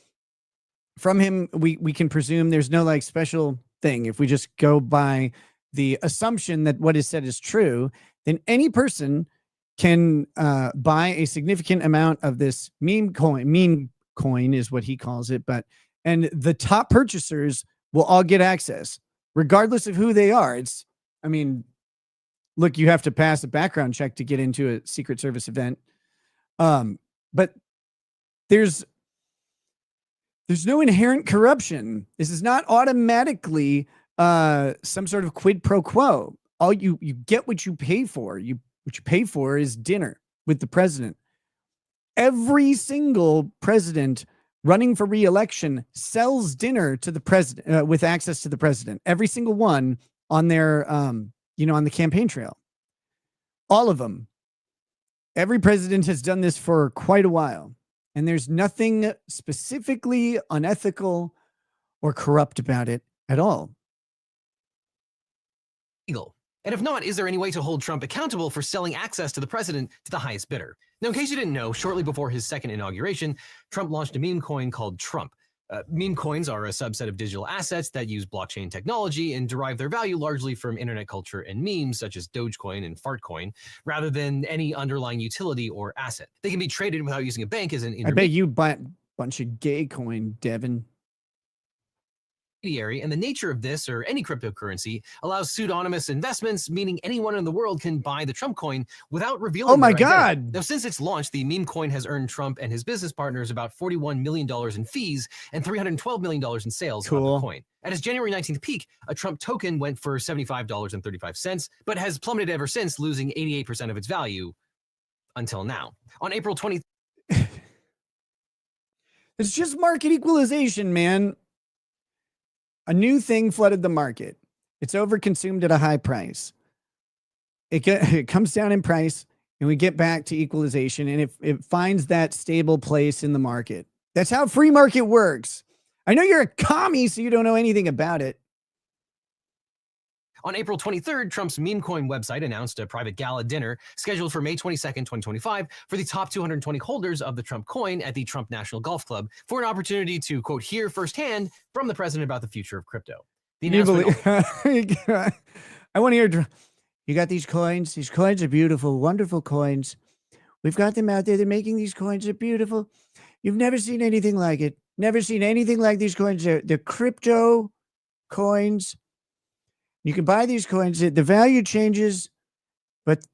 From him, we can presume there's no like special thing. If we just go by the assumption that what is said is true, then any person can buy a significant amount of this meme coin is what he calls it, and the top purchasers will all get access regardless of who they are. I mean, look, you have to pass a background check to get into a Secret Service event. But there's no inherent corruption. This is not automatically some sort of quid pro quo. All you get what you pay for. What you pay for is dinner with the president. Every single president running for re-election sells dinner to the president with access to the president. Every single one on their, on the campaign trail. All of them. Every president has done this for quite a while. And there's nothing specifically unethical or corrupt about it at all. Legal. And if not, is there any way to hold Trump accountable for selling access to the president to the highest bidder? Now, in case you didn't know, shortly before his second inauguration, Trump launched a meme coin called Trump. Meme coins are a subset of digital assets that use blockchain technology and derive their value largely from internet culture and memes such as Dogecoin and Fartcoin, rather than any underlying utility or asset. They can be traded without using a bank as an I bet you bought a bunch of gay coin, Devin. And the nature of this or any cryptocurrency allows pseudonymous investments, meaning anyone in the world can buy the Trump coin without revealing. Oh my their identity. God. Now, since its launch, the meme coin has earned Trump and his business partners about $41 million in fees and $312 million in sales of the coin. At its January 19th peak, a Trump token went for $75.35, but has plummeted ever since, losing 88% of its value until now. On April 20th. It's just market equalization, man. A new thing flooded the market. It's overconsumed at a high price. It comes down in price, and we get back to equalization, and it finds that stable place in the market. That's how free market works. I know you're a commie, so you don't know anything about it. On April 23rd, Trump's meme coin website announced a private gala dinner scheduled for May 22nd, 2025 for the top 220 holders of the Trump coin at the Trump National Golf Club for an opportunity to, quote, hear firsthand from the president about the future of crypto. The announcement I want to hear, you got these coins? These coins are beautiful, wonderful coins. We've got them out there. They're making these coins. They're beautiful. You've never seen anything like it. Never seen anything like these coins. They're crypto coins. You can buy these coins. The value changes But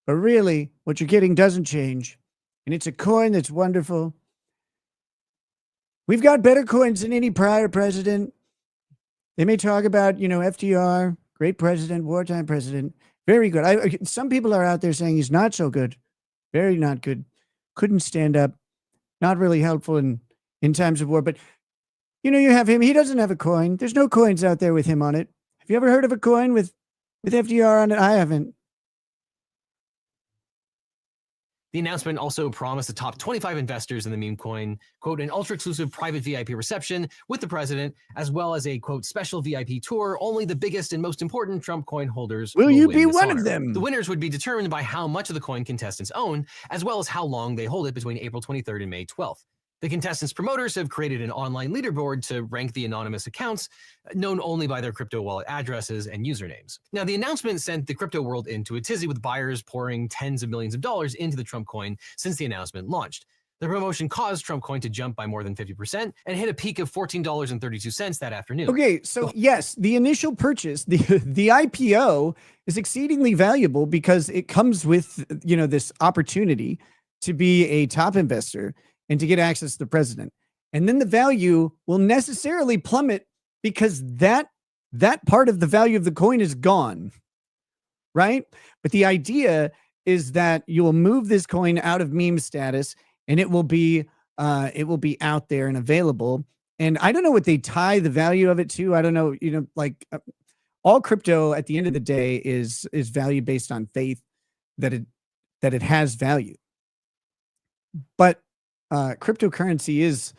really, what you're getting doesn't change. And it's a coin that's wonderful. We've got better coins than any prior president. They may talk about, FDR, great president, wartime president, very good. Some people are out there saying he's not so good, very not good, couldn't stand up, not really helpful in times of war. But, you have him. He doesn't have a coin. There's no coins out there with him on it. Have you ever heard of a coin with FDR on it? I haven't. The announcement also promised the top 25 investors in the meme coin, quote, an ultra-exclusive private VIP reception with the president, as well as a, quote, special VIP tour. Only the biggest and most important Trump coin holders will you win be this one honor. of them? The winners would be determined by how much of the coin contestants own, as well as how long they hold it between April 23rd and May 12th. The contestants' promoters have created an online leaderboard to rank the anonymous accounts, known only by their crypto wallet addresses and usernames. Now, the announcement sent the crypto world into a tizzy, with buyers pouring tens of millions of dollars into the Trump coin since the announcement launched. The promotion caused Trump coin to jump by more than 50% and hit a peak of $14.32 that afternoon. Okay, so yes, the initial purchase, the IPO is exceedingly valuable because it comes with, this opportunity to be a top investor and to get access to the president. And then the value will necessarily plummet because that part of the value of the coin is gone, right? But the idea is that you will move this coin out of meme status and it will be out there and available. And I don't know what they tie the value of it to. I don't know, all crypto at the end of the day is value based on faith that it has value. But cryptocurrency is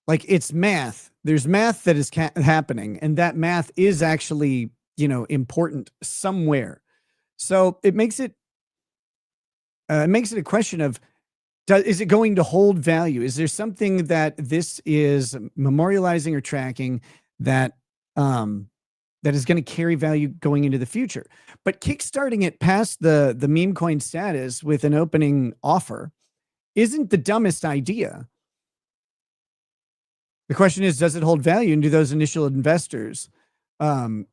it's math. There's math that is happening, and that math is actually, important somewhere. So it makes it a question of, is it going to hold value? Is there something that this is memorializing or tracking that is going to carry value going into the future? But kickstarting it past the meme coin status with an opening offer isn't the dumbest idea. The question is, does it hold value? And do those initial investors, do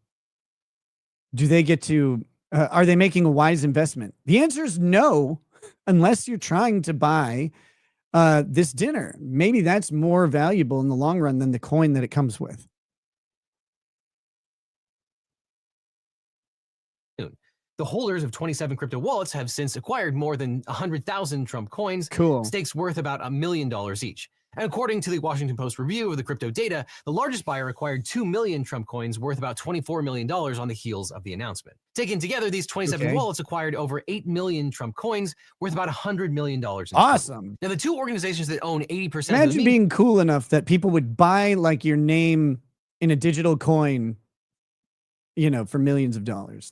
they get to, are they making a wise investment? The answer is no, unless you're trying to buy this dinner. Maybe that's more valuable in the long run than the coin that it comes with. The holders of 27 crypto wallets have since acquired more than 100,000 Trump coins, Cool. stakes worth about $1 million each. And according to the Washington Post review of the crypto data, the largest buyer acquired 2 million Trump coins worth about $24 million on the heels of the announcement. Taken together, these 27 wallets acquired over 8 million Trump coins worth about $100 million. Awesome. Now, the two organizations that own 80% Imagine of the being cool enough that people would buy your name in a digital coin, for millions of dollars.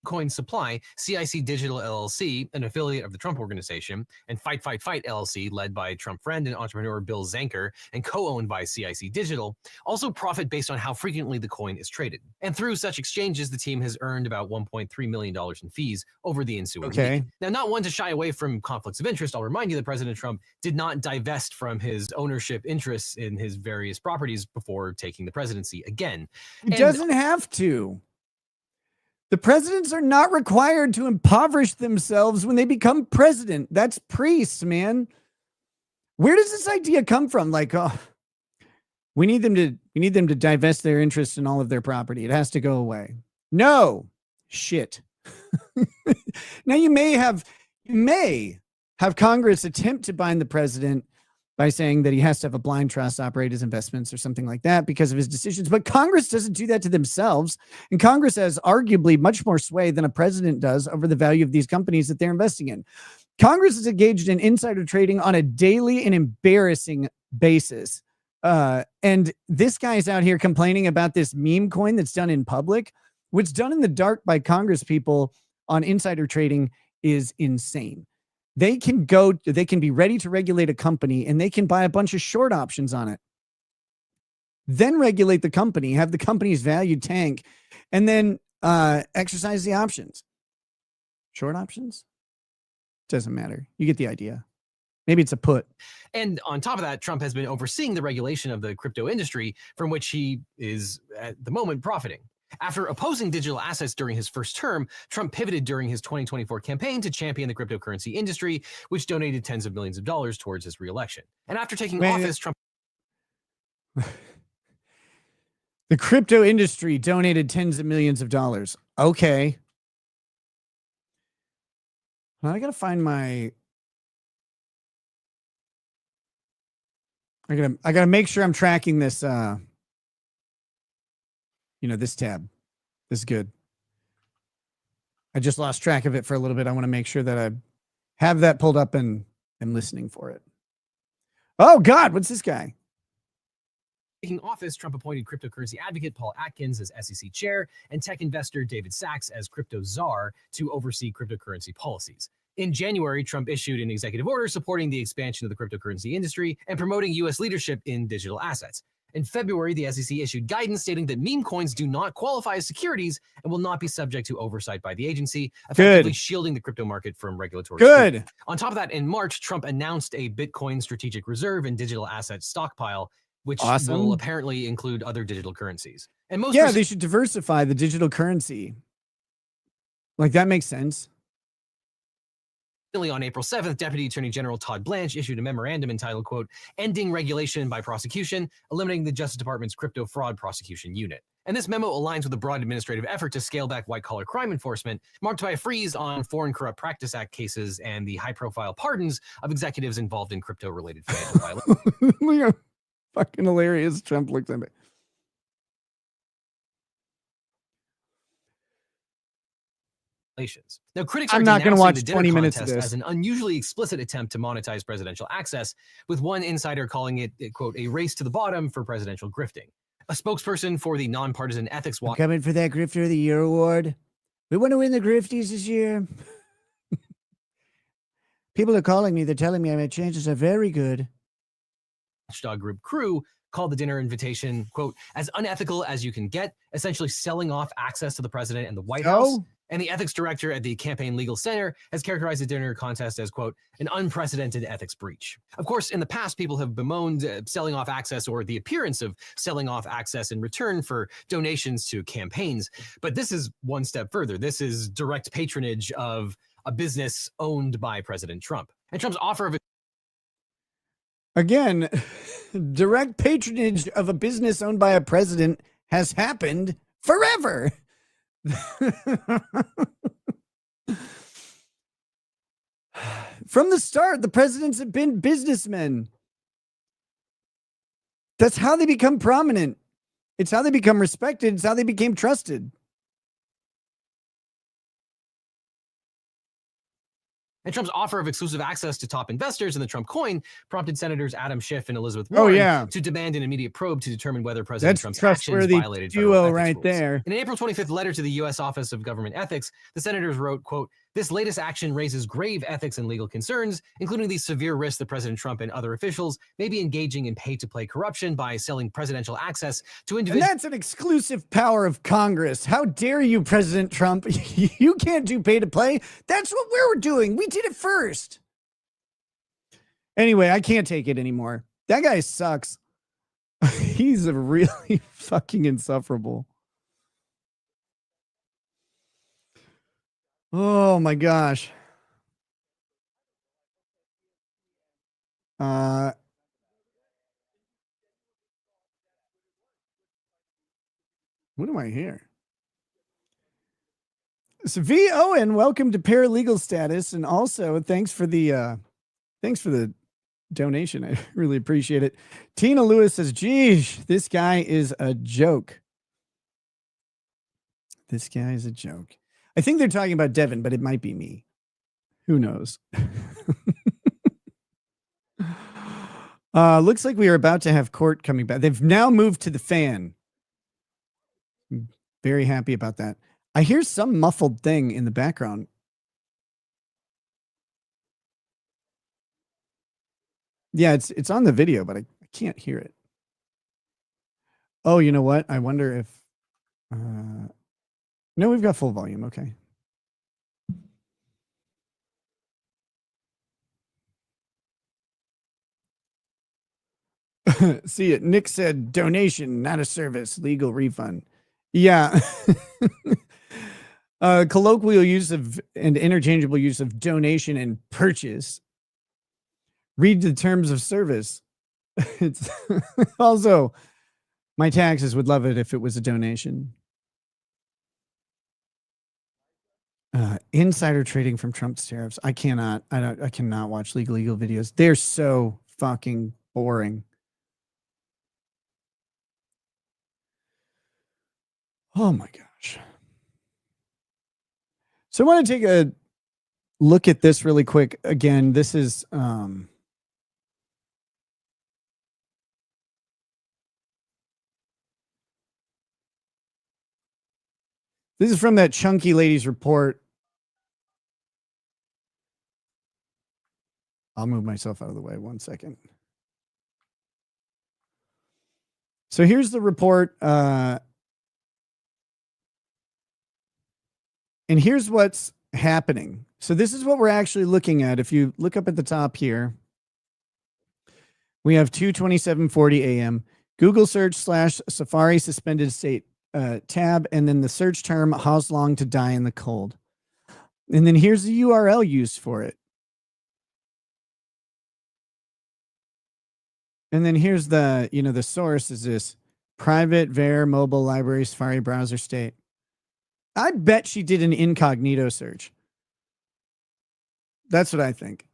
coin supply, CIC Digital LLC, an affiliate of the Trump Organization, and Fight Fight Fight LLC, led by Trump friend and entrepreneur Bill Zanker and co-owned by CIC Digital, also profit based on how frequently the coin is traded. And through such exchanges, the team has earned about $1.3 million in fees over the ensuing week. Now, not one to shy away from conflicts of interest, I'll remind you that President Trump did not divest from his ownership interests in his various properties before taking the presidency again. He doesn't have to. The presidents are not required to impoverish themselves when they become president. That's priests, man. Where does this idea come from? We need them to divest their interest in all of their property. It has to go away. No, shit. Now you may have Congress attempt to bind the president by saying that he has to have a blind trust, operate his investments or something like that because of his decisions. But Congress doesn't do that to themselves. And Congress has arguably much more sway than a president does over the value of these companies that they're investing in. Congress is engaged in insider trading on a daily and embarrassing basis. And this guy's out here complaining about this meme coin that's done in public. What's done in the dark by Congress people on insider trading is insane. They can be ready to regulate a company and they can buy a bunch of short options on it. Then regulate the company, have the company's value tank, and then exercise the options. Short options? Doesn't matter. You get the idea. Maybe it's a put. And on top of that, Trump has been overseeing the regulation of the crypto industry from which he is at the moment profiting. After opposing digital assets during his first term, Trump pivoted during his 2024 campaign to champion the cryptocurrency industry, which donated tens of millions of dollars towards his reelection. And after taking office, Trump... The crypto industry donated tens of millions of dollars. Okay. Well, I gotta find my... I gotta make sure I'm tracking this, this tab. This is good. I just lost track of it for a little bit. I want to make sure that I have that pulled up and am listening for it. Oh, God, what's this guy? Taking office, Trump appointed cryptocurrency advocate Paul Atkins as SEC chair and tech investor David Sachs as crypto czar to oversee cryptocurrency policies. In January, Trump issued an executive order supporting the expansion of the cryptocurrency industry and promoting U.S. leadership in digital assets. In February, the SEC issued guidance stating that meme coins do not qualify as securities and will not be subject to oversight by the agency, effectively shielding the crypto market from regulatory scrutiny. On top of that, in March, Trump announced a Bitcoin strategic reserve and digital asset stockpile, which will apparently include other digital currencies. And most they should diversify the digital currency. Like, that makes sense. On April 7th, Deputy Attorney General Todd Blanche issued a memorandum entitled, quote, Ending Regulation by Prosecution, Eliminating the Justice Department's Crypto Fraud Prosecution Unit. And this memo aligns with a broad administrative effort to scale back white-collar crime enforcement, marked by a freeze on Foreign Corrupt Practice Act cases and the high-profile pardons of executives involved in crypto-related financial violations. Look how fucking hilarious Trump looks at me. Now, critics I'm are not going to denouncing watch the dinner 20 minutes of contest this as an unusually explicit attempt to monetize presidential access, with one insider calling it, quote, a race to the bottom for presidential grifting. A spokesperson for the nonpartisan ethics watch coming for that Grifter of the Year award. We want to win the Grifties this year. People are calling me. They're telling me my chances are very good. Watchdog Group crew called the dinner invitation, quote, as unethical as you can get, essentially selling off access to the president and the White House. And the ethics director at the Campaign Legal Center has characterized the dinner contest as, quote, an unprecedented ethics breach. Of course, in the past, people have bemoaned selling off access or the appearance of selling off access in return for donations to campaigns. But this is one step further. This is direct patronage of a business owned by President Trump. And Trump's offer of Again, direct patronage of a business owned by a president has happened forever. From the start, the presidents have been businessmen. That's how they become prominent. It's how they become respected. It's how they became trusted. And Trump's offer of exclusive access to top investors in the Trump coin prompted Senators Adam Schiff and Elizabeth Warren to demand an immediate probe to determine whether President Trump's actions violated federal ethics right rules. there. In an April 25th letter to the U.S. Office of Government Ethics, the senators wrote, quote, this latest action raises grave ethics and legal concerns, including the severe risk that President Trump and other officials may be engaging in pay-to-play corruption by selling presidential access to individuals. And that's an exclusive power of Congress. How dare you, President Trump? You can't do pay-to-play. That's what we're doing. We did it first. Anyway, I can't take it anymore. That guy sucks. He's a really fucking insufferable. Oh my gosh. What do I hear? So V. Owen, welcome to paralegal status, and also thanks for the donation. I really appreciate it. Tina Lewis says, geez, this guy is a joke. This guy is a joke. I think they're talking about Devin, but it might be me. Who knows? Looks like we are about to have court coming back. They've now moved to the fan. Very happy about that. I hear some muffled thing in the background. Yeah, it's on the video, but I can't hear it. Oh, you know what? I wonder if... No, we've got full volume. Okay. See it. Nick said donation, not a service, legal refund. Yeah. Colloquial use of and interchangeable use of donation and purchase. Read the terms of service. It's also, my taxes would love it if it was a donation. Insider trading from Trump's tariffs. I cannot watch legal videos. They're so fucking boring. Oh my gosh. So I want to take a look at this really quick. Again, this is from that Chunky Ladies report. I'll move myself out of the way 1 second. So here's the report. And here's what's happening. So this is what we're actually looking at. If you look up at the top here, we have 2:27:40 a.m. Google search / Safari suspended state tab, and then the search term, how's long to die in the cold. And then here's the URL used for it. And then here's the, the source is this private var mobile library Safari browser state. I bet she did an incognito search. That's what I think.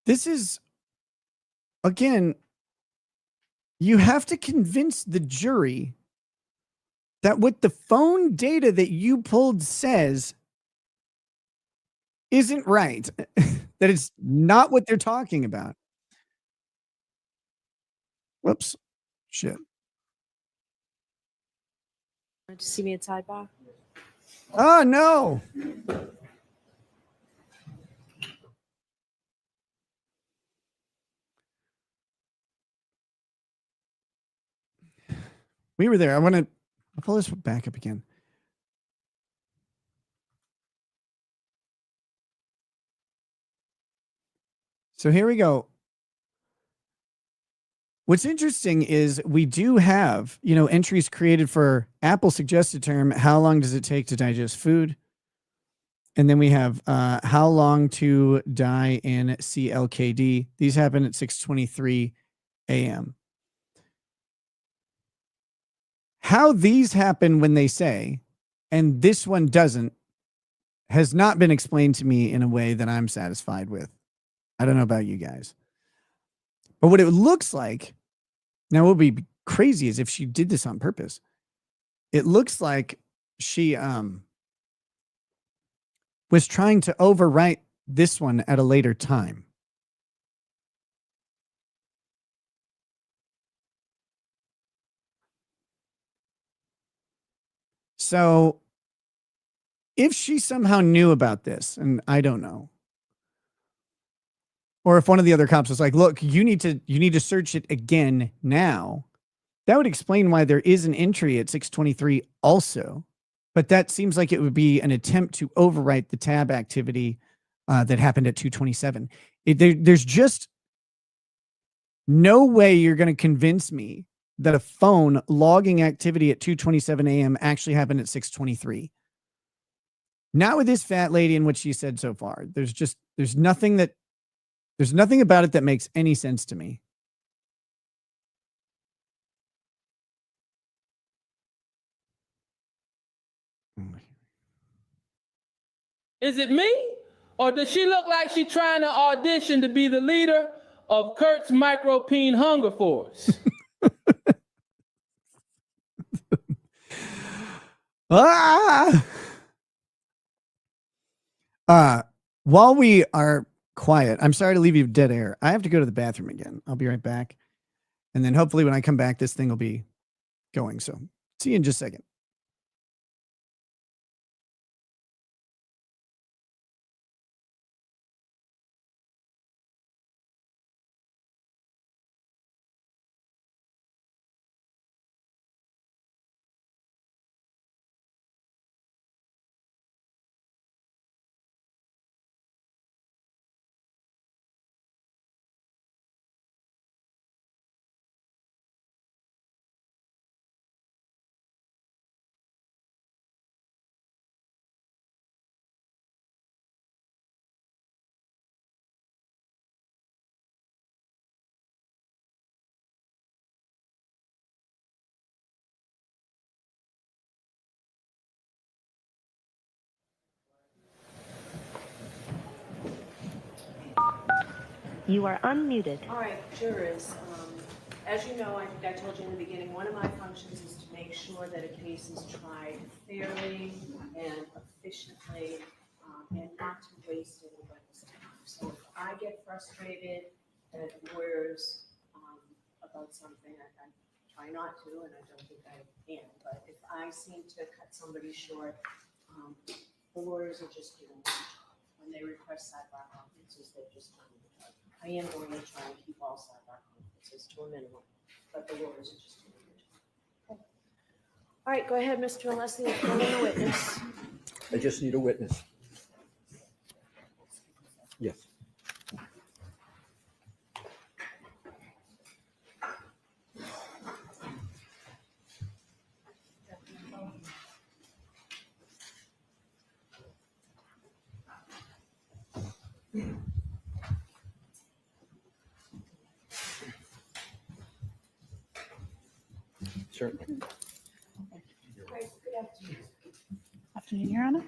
This is, again, you have to convince the jury that what the phone data that you pulled says isn't right, that it's not what they're talking about. Whoops. Shit. Want to see me at Sidebar? Oh, no. We were there. I'll pull this back up again. So here we go. What's interesting is we do have, entries created for Apple suggested term. How long does it take to digest food? And then we have how long to die in CLKD. These happen at 6:23 a.m. How these happen when they say, and this one doesn't, has not been explained to me in a way that I'm satisfied with. I don't know about you guys. But what it looks like, now what would be crazy is if she did this on purpose. It looks like she was trying to overwrite this one at a later time. So if she somehow knew about this, and I don't know, or if one of the other cops was like, look, you need to search it again now, that would explain why there is an entry at 6:23 also. But that seems like it would be an attempt to overwrite the tab activity that happened at 2:27. There's just no way you're going to convince me that a phone logging activity at 2:27 a.m. actually happened at 6:23. Not with this fat lady and what she said so far. There's nothing about it that makes any sense to me. Is it me? Or does she look like she's trying to audition to be the leader of Kurt's micropene hunger force? While we are quiet, I'm sorry to leave you dead air. I have to go to the bathroom again. I'll be right back. And then hopefully when I come back, this thing will be going. So see you in just a second. You are unmuted. All right, jurors, as you know, I think I told you in the beginning, one of my functions is to make sure that a case is tried fairly and efficiently, and not to waste anybody's time. So if I get frustrated at lawyers about something, I try not to, and I don't think I can, but if I seem to cut somebody short, the lawyers are just doing their job. When they request sidebar conferences, they're just doing their job. I am going to try and keep all sidebar conferences to a minimum, but the lawyers are just doing their job. Okay. All right, go ahead, Mr. Leslie, call in the witness. I just need a witness. Yes. Certainly. Afternoon, Your Honor.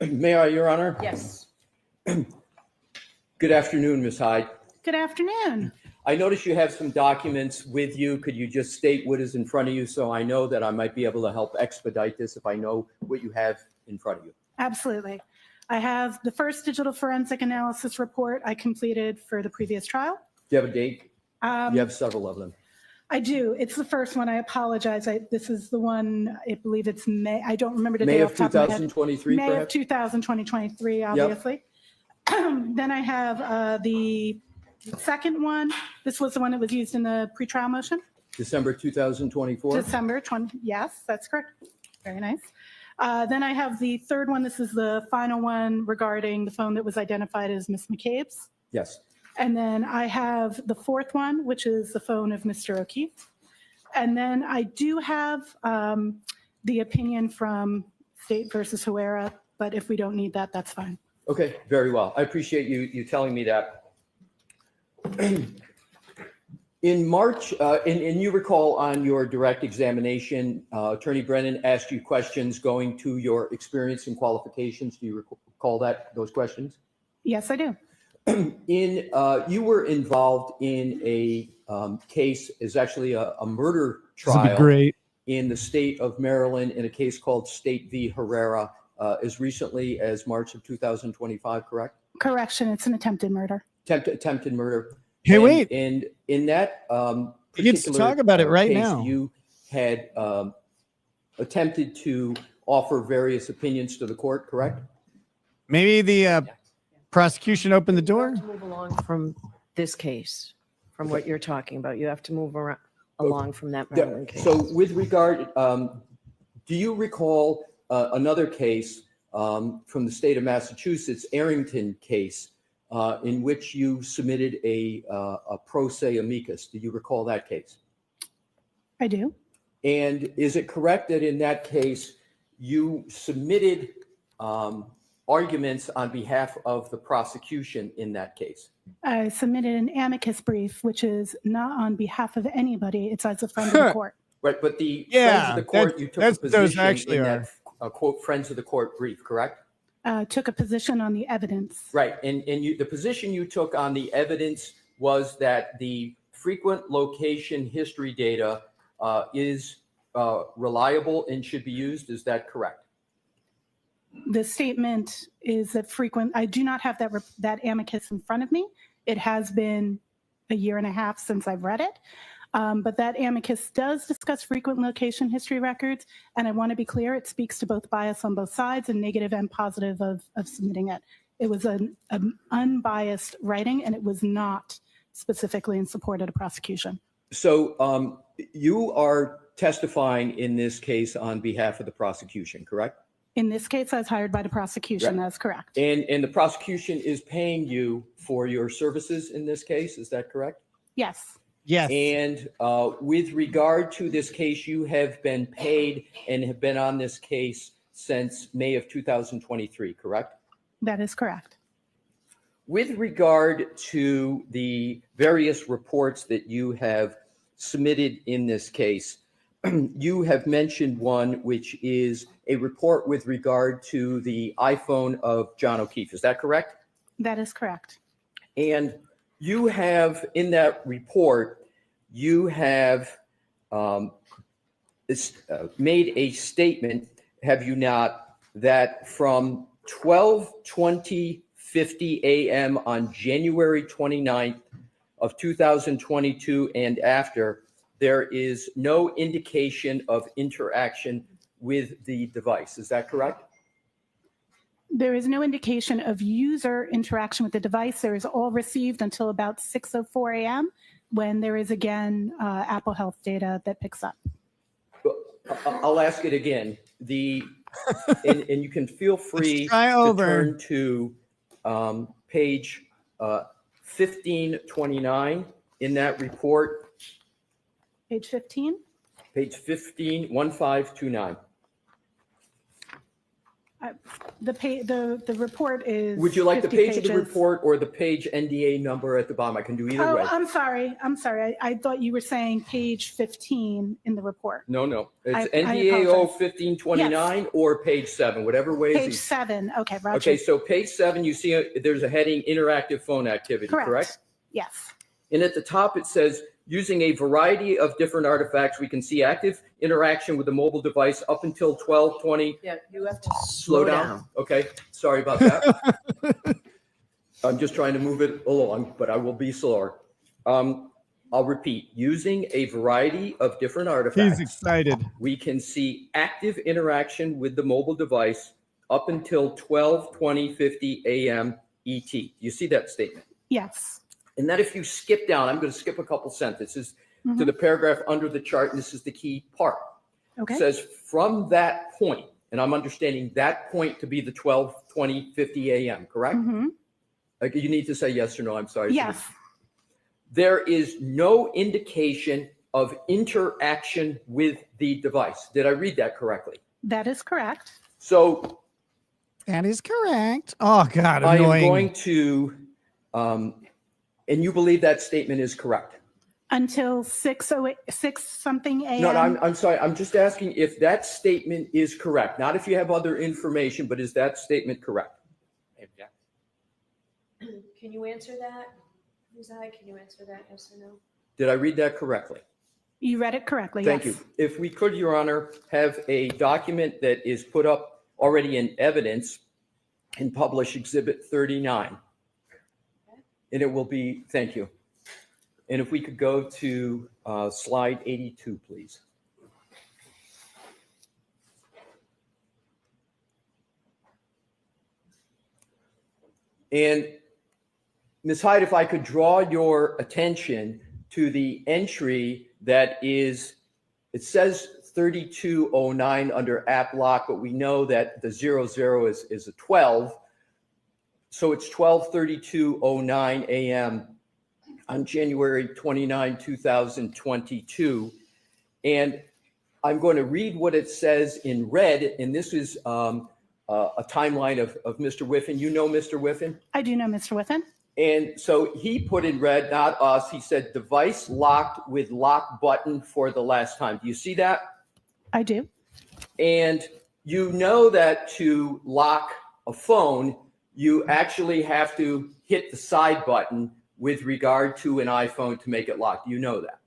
May I, Your Honor? Yes. Good afternoon, Ms. Hyde. Good afternoon. I notice you have some documents with you. Could you just state what is in front of you so I know that I might be able to help expedite this if I know what you have in front of you? Absolutely. I have the first digital forensic analysis report I completed for the previous trial. Do you have a date? You have several of them. I do. It's the first one. I apologize. This is the one, I believe it's May. I don't remember the May date of off the top of my head. 2023, May of perhaps? 2023, obviously. Then I have the second one. This was the one that was used in the pretrial motion. December 2024? December 20, yes, that's correct. Very nice. Then I have the third one. This is the final one regarding the phone that was identified as Miss McCabe's. Yes. And then I have the fourth one, which is the phone of Mr. O'Keefe. And then I do have the opinion from State versus Huera, but if we don't need that, that's fine. Okay, very well. I appreciate you telling me that. In March, and you recall on your direct examination, Attorney Brennan asked you questions going to your experience and qualifications. Do you recall those questions? Yes, I do. You were involved in a case, is actually a murder This would be trial great. in the state of Maryland in a case called State v. Herrera as recently as March of 2025, correct? Correction, it's an attempted murder. Attempted murder. Hey, wait. And in that He gets to talk about it right case, now. You had attempted to offer various opinions to the court, correct? Maybe the prosecution opened the door? To move along from this case, from what you're talking about, you have to move along from that Maryland case. So with regard, do you recall another case from the state of Massachusetts, Arrington case, in which you submitted a pro se amicus? Do you recall that case? I do. And is it correct that in that case, you submitted arguments on behalf of the prosecution in that case? I submitted an amicus brief, which is not on behalf of anybody. It's as a friend of the court. Right, but the Yeah, Friends of the Court, you took a those position actually in are. that quote, Friends of the Court brief, correct? Took a position on the evidence. Right, and the position you took on the evidence was that the frequent location history data is reliable and should be used. Is that correct? The statement is that I do not have that amicus in front of me. It has been a year and a half since I've read it. But that amicus does discuss frequent location history records. And I want to be clear, it speaks to both bias on both sides and negative and positive of submitting it. It was an unbiased writing, and it was not specifically in support of the prosecution. So you are testifying in this case on behalf of the prosecution, correct? In this case, I was hired by the prosecution. Right. That's correct. And the prosecution is paying you for your services in this case, is that correct? Yes. Yes. And with regard to this case, you have been paid and have been on this case since May of 2023, correct? That is correct. With regard to the various reports that you have submitted in this case, you have mentioned one, which is a report with regard to the iPhone of John O'Keefe. Is that correct? That is correct. And you have, in that report, you have made a statement, have you not, that from 12:20:50 a.m. on January 29th of 2022 and after, there is no indication of interaction with the device. Is that correct? There is no indication of user interaction with the device. There is all received until about 6:04 a.m. when there is again Apple Health data that picks up. I'll ask it again. And you can feel free try to over. turn to page 1529 in that report. Page 15. Page 1529. The report is. Would you like the 50 page of the pages. report or the page NDA number at the bottom? I can do either Oh, way. I'm sorry. I thought you were saying page 15 in the report. No. It's I NDAO apologize. 1529 or page 7, whatever way. Page 7. Okay, Roger. Okay, so page 7, you see there's a heading interactive phone activity, correct? Yes. And at the top, it says, using a variety of different artifacts, we can see active interaction with the mobile device up until 12:20. Yeah, you have to Slow down. Okay, sorry about that. I'm just trying to move it along, but I will be slower. I'll repeat, using a variety of different artifacts. He's excited. We can see active interaction with the mobile device up until 12:20:50 a.m. ET. You see that statement? Yes. And that if you skip down, I'm going to skip a couple sentences to the paragraph under the chart, and this is the key part. Okay. It says, from that point, and I'm understanding that point to be the 12:20:50 a.m., correct? Mhm. Like, you need to say yes or no, I'm sorry. Yes. There is no indication of interaction with the device. Did I read that correctly? That is correct. So that is correct. Oh, God, I am annoying. going to, and you believe that statement is correct? Until 6 something a.m. No, I'm sorry. I'm just asking if that statement is correct. Not if you have other information, but is that statement correct? Can you answer that? Can you answer that, yes or no? Did I read that correctly? You read it correctly. Thank yes. you. If we could, Your Honor, have a document that is put up already in evidence and publish Exhibit 39. And it will be, thank you. And if we could go to slide 82, please. And Ms. Hyde, if I could draw your attention to the entry that is, it says 3209 under app lock, but we know that the 00 is a 12. So it's 12:32:09 a.m. on January 29, 2022. And I'm going to read what it says in red. And this is a timeline of Mr. Whiffen. You know Mr. Whiffen? I do know Mr. Whiffen. And so he put in red, not us. He said device locked with lock button for the last time. Do you see that? I do. And you know that to lock a phone, you actually have to hit the side button with regard to an iPhone to make it lock. Do you know that?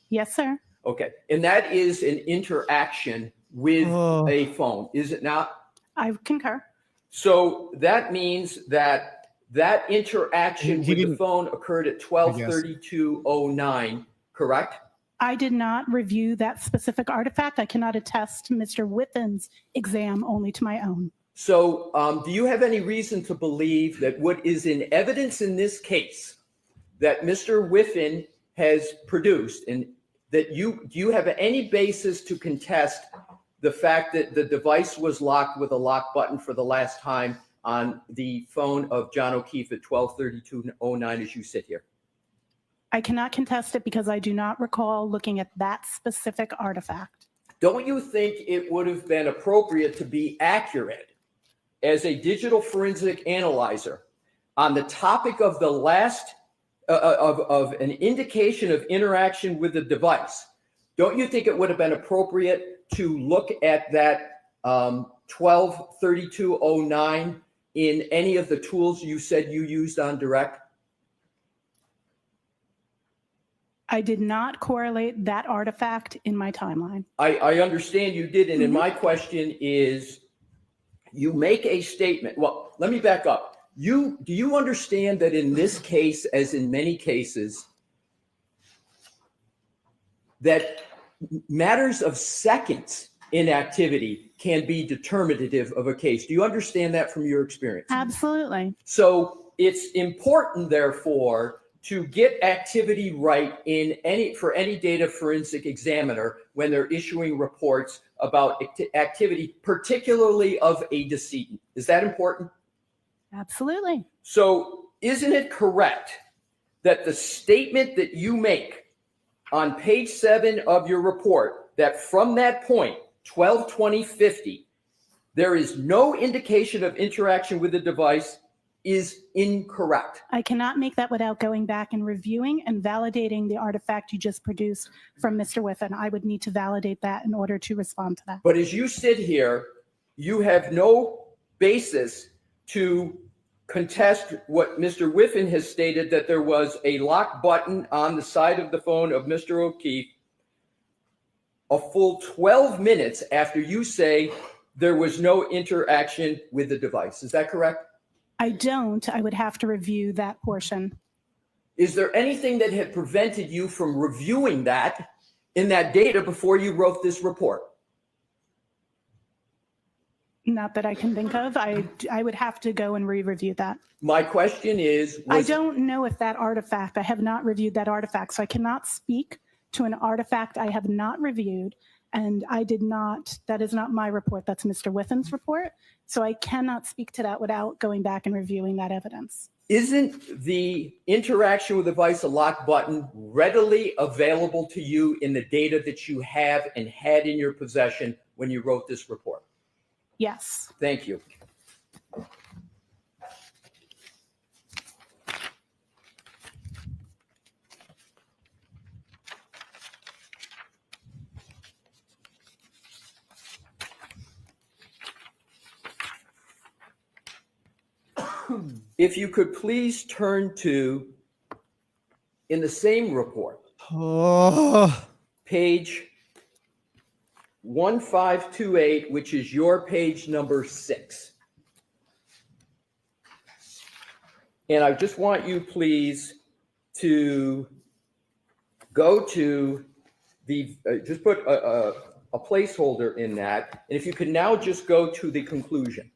Yes, sir. Okay. And that is an interaction with a phone, is it not? I concur. So that means that that interaction with the phone occurred at 12:32:09, correct? I did not review that specific artifact. I cannot attest to Mr. Whiffen's exam, only to my own. So do you have any reason to believe that what is in evidence in this case that Mr. Whiffen has produced, and that do you have any basis to contest the fact that the device was locked with a lock button for the last time on the phone of John O'Keefe at 12:32:09 as you sit here? I cannot contest it because I do not recall looking at that specific artifact. Don't you think it would have been appropriate to be accurate as a digital forensic analyzer on the topic of the last of an indication of interaction with the device? Don't you think it would have been appropriate to look at that 12:32:09 in any of the tools you said you used on direct? I did not correlate that artifact in my timeline. I understand you didn't, and my question is, you make a statement. Well, let me back up. Do you understand that in this case, as in many cases, that matters of seconds in activity can be determinative of a case? Do you understand that from your experience? Absolutely. So it's important, therefore, to get activity right for any data forensic examiner when they're issuing reports about activity, particularly of a decedent. Is that important? Absolutely. So isn't it correct that the statement that you make on page 7 of your report, that from that point, 12/20/50, there is no indication of interaction with the device, is incorrect? I cannot make that without going back and reviewing and validating the artifact you just produced from Mr. Whiffen. I would need to validate that in order to respond to that. But as you sit here, you have no basis to contest what Mr. Whiffen has stated, that there was a lock button on the side of the phone of Mr. O'Keefe a full 12 minutes after you say there was no interaction with the device. Is that correct? I don't. I would have to review that portion. Is there anything that had prevented you from reviewing that in that data before you wrote this report? Not that I can think of. I would have to go and re-review that. My question is, I don't know if that artifact, I have not reviewed that artifact, so I cannot speak to an artifact I have not reviewed. And I did not, that is not my report, that's Mr. Whiffen's report. So I cannot speak to that without going back and reviewing that evidence. Isn't the interaction with the device, a lock button, readily available to you in the data that you have and had in your possession when you wrote this report? Yes. Thank you. If you could please turn to, in the same report, page 1528, which is your page number 6. And I just want you, please, to go to the, just put a placeholder in that. And if you could now just go to the conclusion,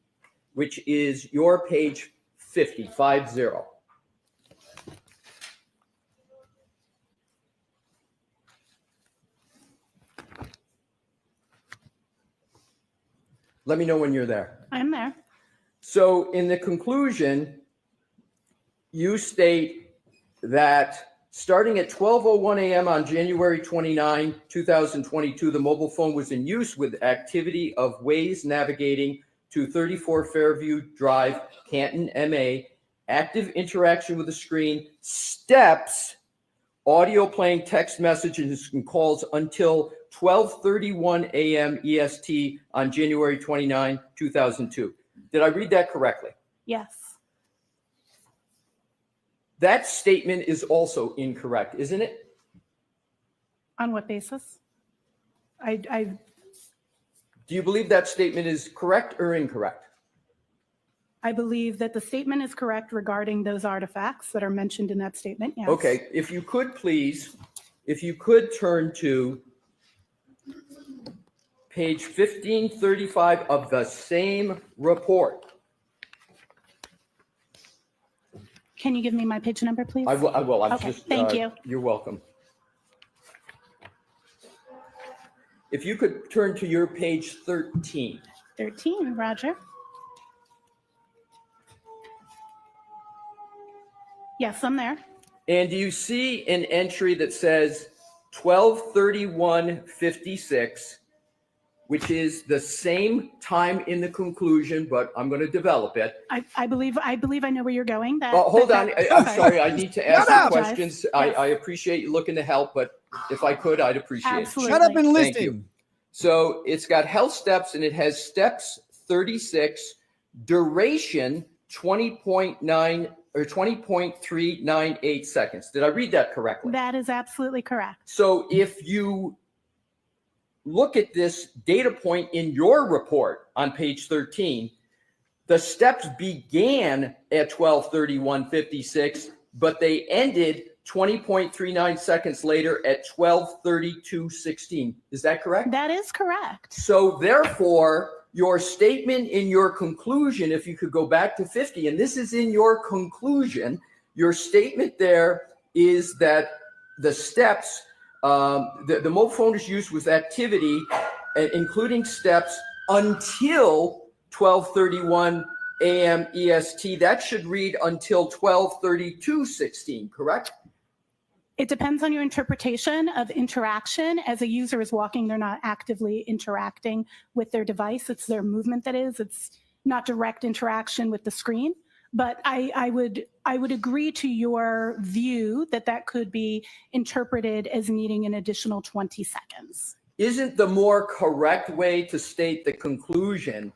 which is your page 50. Let me know when you're there. I'm there. So in the conclusion, you state that starting at 12:01 a.m. on January 29, 2022, the mobile phone was in use with activity of Waze navigating to 34 Fairview Drive, Canton, MA, active interaction with the screen, steps, audio playing, text messages and calls until 12:31 a.m. EST on January 29, 2002. Did I read that correctly? Yes. That statement is also incorrect, isn't it? On what basis? Do you believe that statement is correct or incorrect? I believe that the statement is correct regarding those artifacts that are mentioned in that statement, yes. Okay, if you could please, if you could turn to page 1535 of the same report. Can you give me my page number, please? I will. Okay, thank you. You're welcome. If you could turn to your page 13. 13, Roger. Yes, I'm there. And do you see an entry that says 12:31:56, which is the same time in the conclusion, but I'm going to develop it. I believe I know where you're going. Hold on. I'm sorry. I need to ask some questions. Yes. I appreciate you looking to help, but if I could, I'd appreciate it. Shut up and Thank listen. you. So it's got health steps and it has steps 36, duration 20.9 20.398 seconds. Did I read that correctly? That is absolutely correct. So if you look at this data point in your report on page 13, the steps began at 12:31:56, but they ended 20.39 seconds later at 12:32:16. Is that correct? That is correct. So therefore, your statement in your conclusion, if you could go back to 50, and this is in your conclusion, your statement there is that the steps, the mobile phone is used with activity, including steps, until 12:31 a.m. EST. That should read until 12:32:16, correct? It depends on your interpretation of interaction. As a user is walking, they're not actively interacting with their device. It's their movement that is. It's not direct interaction with the screen. But I would agree to your view that that could be interpreted as needing an additional 20 seconds. Isn't the more correct way to state the conclusion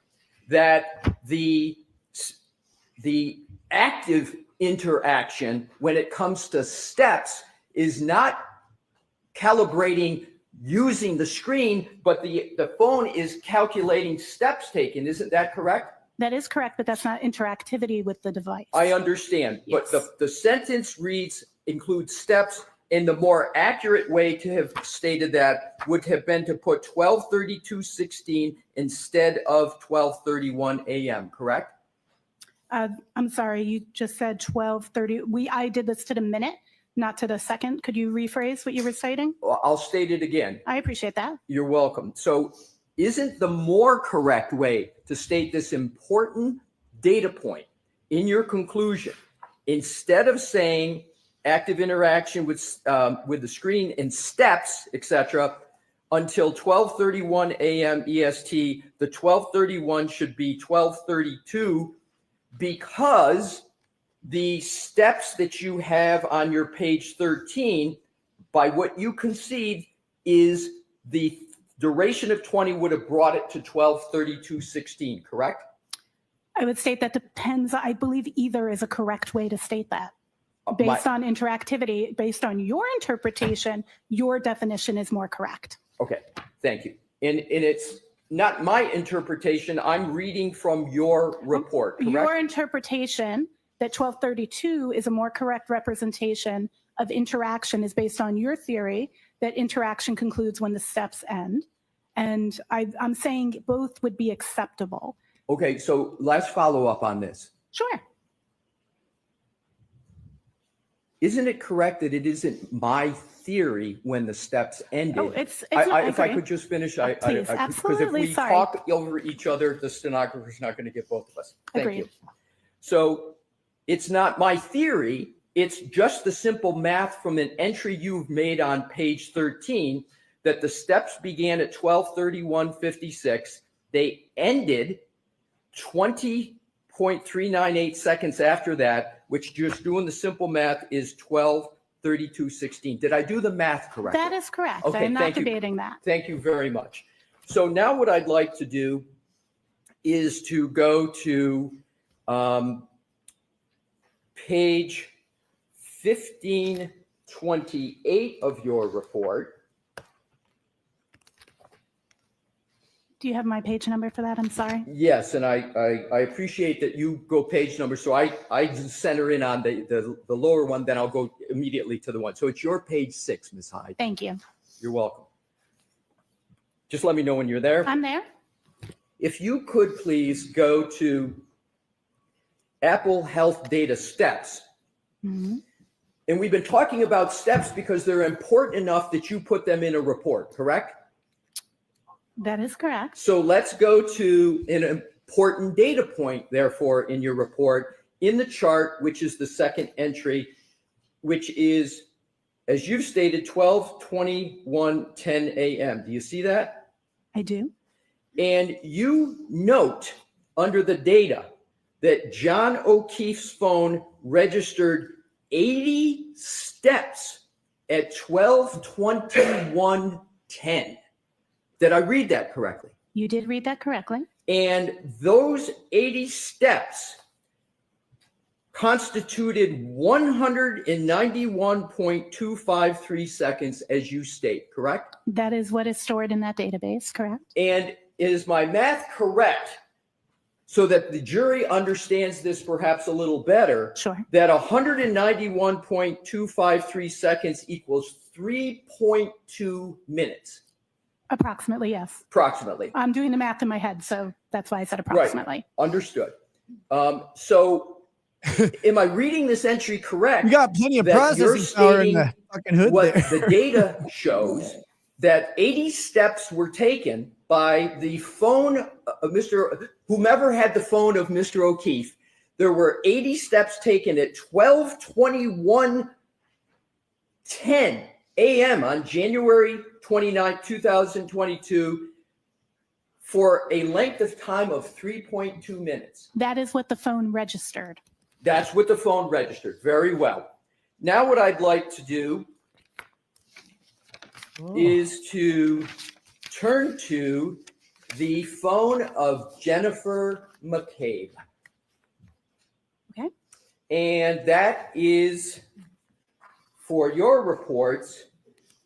that the active interaction when it comes to steps is not calibrating using the screen, but the phone is calculating steps taken? Isn't that correct? That is correct, but that's not interactivity with the device. I understand, Yes. but the sentence reads includes steps, and the more accurate way to have stated that would have been to put 12:32:16 instead of 12:31 a.m., correct? I'm sorry, you just said 12:30. I did this to the minute, not to the second. Could you rephrase what you were citing? Well, I'll state it again. I appreciate that. You're welcome. So isn't the more correct way to state this important data point in your conclusion, instead of saying active interaction with the screen and steps, etc., until 12:31 a.m. EST, the 12:31 should be 12:32, because the steps that you have on your page 13, by what you concede, is the duration of 20 would have brought it to 12:32:16, correct? I would state that depends. I believe either is a correct way to state that. Based on interactivity, based on your interpretation, your definition is more correct. Okay, thank you. And it's not my interpretation. I'm reading from your report, correct? Your interpretation that 12:32 is a more correct representation of interaction is based on your theory that interaction concludes when the steps end. And I'm saying both would be acceptable. Okay, so let's follow up on this. Sure. Isn't it correct that it isn't my theory when the steps ended? Oh, it's not, if I could just finish, Please, because if absolutely, we sorry. talk over each other, the stenographer's not going to get both of us. Thank Agreed. you. So it's not my theory. It's just the simple math from an entry you've made on page 13 that the steps began at 12:31:56. They ended 20.398 seconds after that, which, just doing the simple math, is 12:32:16. Did I do the math correctly? That is correct. Okay, I'm not thank you. debating that. Thank you very much. So now what I'd like to do is to go to page 1528 of your report. Do you have my page number for that? I'm sorry. Yes, and I appreciate that you go page number, so I just center in on the lower one, then I'll go immediately to the one. So it's your page 6, Ms. Hyde. Thank you. You're welcome. Just let me know when you're there. I'm there. If you could please go to Apple Health Data Steps. Mm-hmm. And we've been talking about steps because they're important enough that you put them in a report, correct? That is correct. So let's go to an important data point, therefore, in your report, in the chart, which is the second entry, which is, as you've stated, 12:21:10 a.m. Do you see that? I do. And you note under the data that John O'Keefe's phone registered 80 steps at 12:21:10. Did I read that correctly? You did read that correctly. And those 80 steps constituted 191.253 seconds, as you state, correct? That is what is stored in that database, correct? And is my math correct, so that the jury understands this perhaps a little better? Sure. That 191.253 seconds equals 3.2 minutes? Approximately, yes. Approximately. I'm doing the math in my head, so that's why I said approximately. Right. Understood. So am I reading this entry correct? We got plenty of that you're processing power in the stating fucking hood what there. the data shows, that 80 steps were taken by the phone of whomever had the phone of Mr. O'Keefe. There were 80 steps taken at 12:21:10 a.m. on January 29, 2022, for a length of time of 3.2 minutes. That is what the phone registered. That's what the phone registered. Very well. Now what I'd like to do is to turn to the phone of Jennifer McCabe. Okay. And that is for your reports.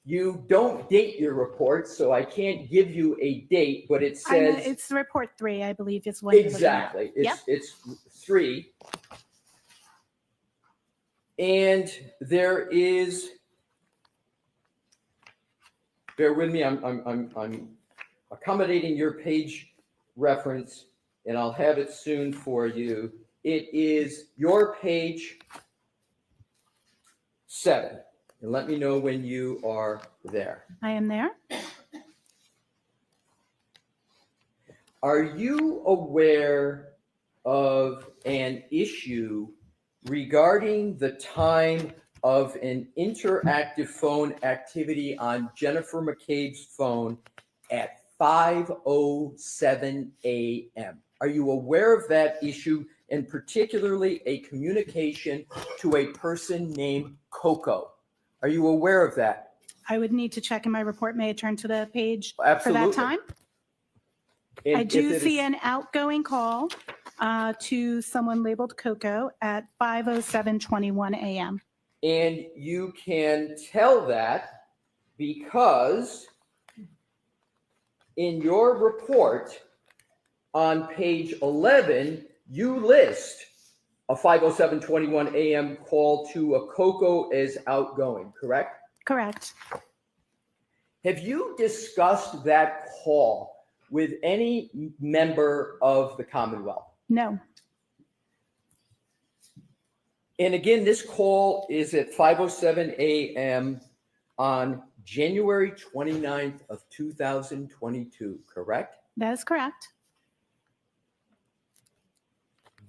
You don't date your reports, so I can't give you a date, but it I know, says it's report 3, I believe, is what you're looking at. exactly. Yep. It's 3. And there is, bear with me, I'm accommodating your page reference, and I'll have it soon for you. It is your page 7. And let me know when you are there. I am there. Are you aware of an issue regarding the time of an interactive phone activity on Jennifer McCabe's phone at 5:07 a.m.? Are you aware of that issue, and particularly a communication to a person named Coco? Are you aware of that? I would need to check in my report. May I turn to the page for Absolutely. that time? And I if do it see is- an outgoing call to someone labeled Coco at 5:07:21 a.m. And you can tell that because in your report on page 11, you list a 5:07:21 a.m. call to a Coco as outgoing, correct? Correct. Have you discussed that call with any member of the Commonwealth? No. And again, this call is at 5:07 a.m. on January 29th of 2022, correct? That is correct.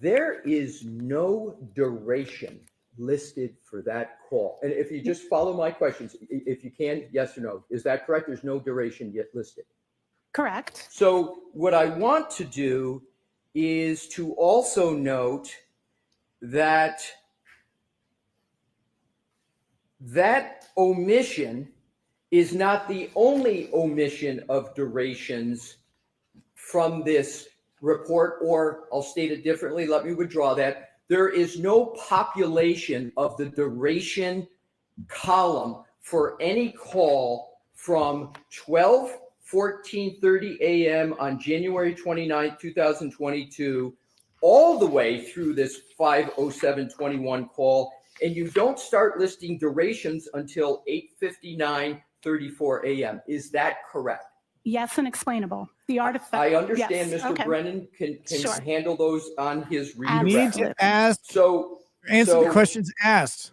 There is no duration listed for that call. And if you just follow my questions, if you can, yes or no, is that correct? There's no duration yet listed. Correct. So what I want to do is to also note that that omission is not the only omission of durations from this report, or I'll state it differently. Let me withdraw that. There is no population of the duration column for any call from 12:14:30 a.m. on January 29, 2022, all the way through this 5:07:21 call. And you don't start listing durations until 8:59:34 a.m. Is that correct? Yes, and explainable. The artifact. I understand Yes, Mr. okay. Brennan can Sure. handle those on his You redirect. need to ask, So answer the questions asked.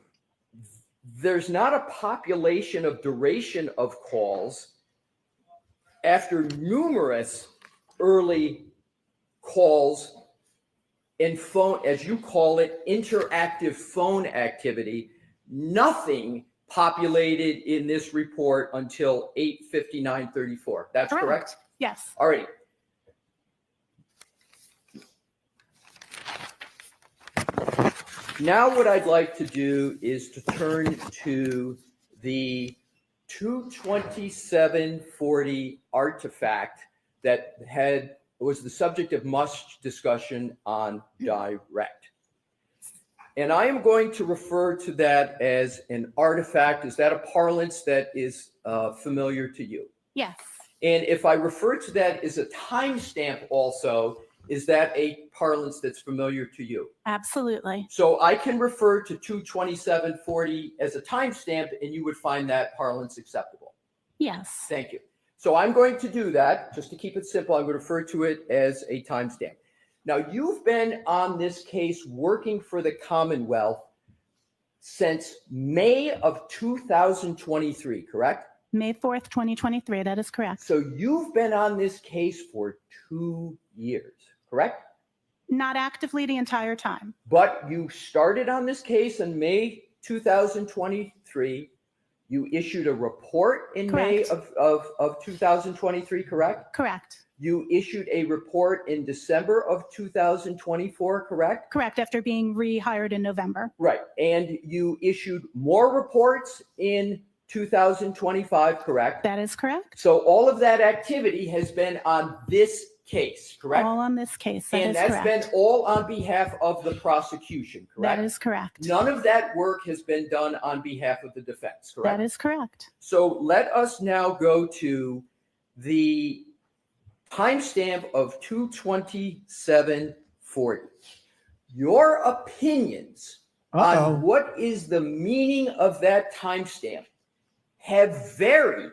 there's not a population of duration of calls after numerous early calls and phone, as you call it, interactive phone activity. Nothing populated in this report until 8:59:34. That's correct? Yes. All right. Now what I'd like to do is to turn to the 22740 artifact that was the subject of much discussion on direct. And I am going to refer to that as an artifact. Is that a parlance that is familiar to you? Yes. And if I refer to that as a timestamp also, is that a parlance that's familiar to you? Absolutely. So I can refer to 22740 as a timestamp and you would find that parlance acceptable. Yes. Thank you. So I'm going to do that. Just to keep it simple, I'm going to refer to it as a timestamp. Now, you've been on this case working for the Commonwealth since May of 2023, correct? May 4th, 2023. That is correct. So you've been on this case for 2 years, correct? Not actively the entire time. But you started on this case in May 2023. You issued a report in May of 2023, correct? Correct. You issued a report in December of 2024, correct? Correct, after being rehired in November. Right. And you issued more reports in 2025, correct? That is correct. So all of that activity has been on this case, correct? All on this case. That And is that's correct. been all on behalf of the prosecution, correct? That is correct. None of that work has been done on behalf of the defense, correct? That is correct. So let us now go to the timestamp of 22740. Your opinions on what is the meaning of that timestamp have varied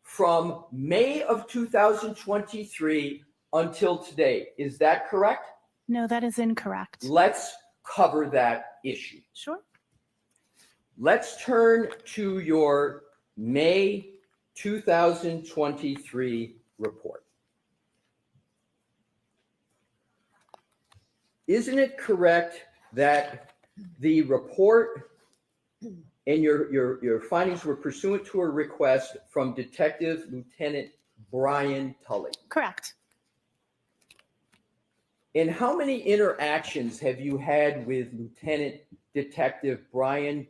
from May of 2023 until today. Is that correct? No, that is incorrect. Let's cover that issue. Sure. Let's turn to your May 2023 report. Isn't it correct that the report and your findings were pursuant to a request from Detective Lieutenant Brian Tully? Correct. And how many interactions have you had with Lieutenant Detective Brian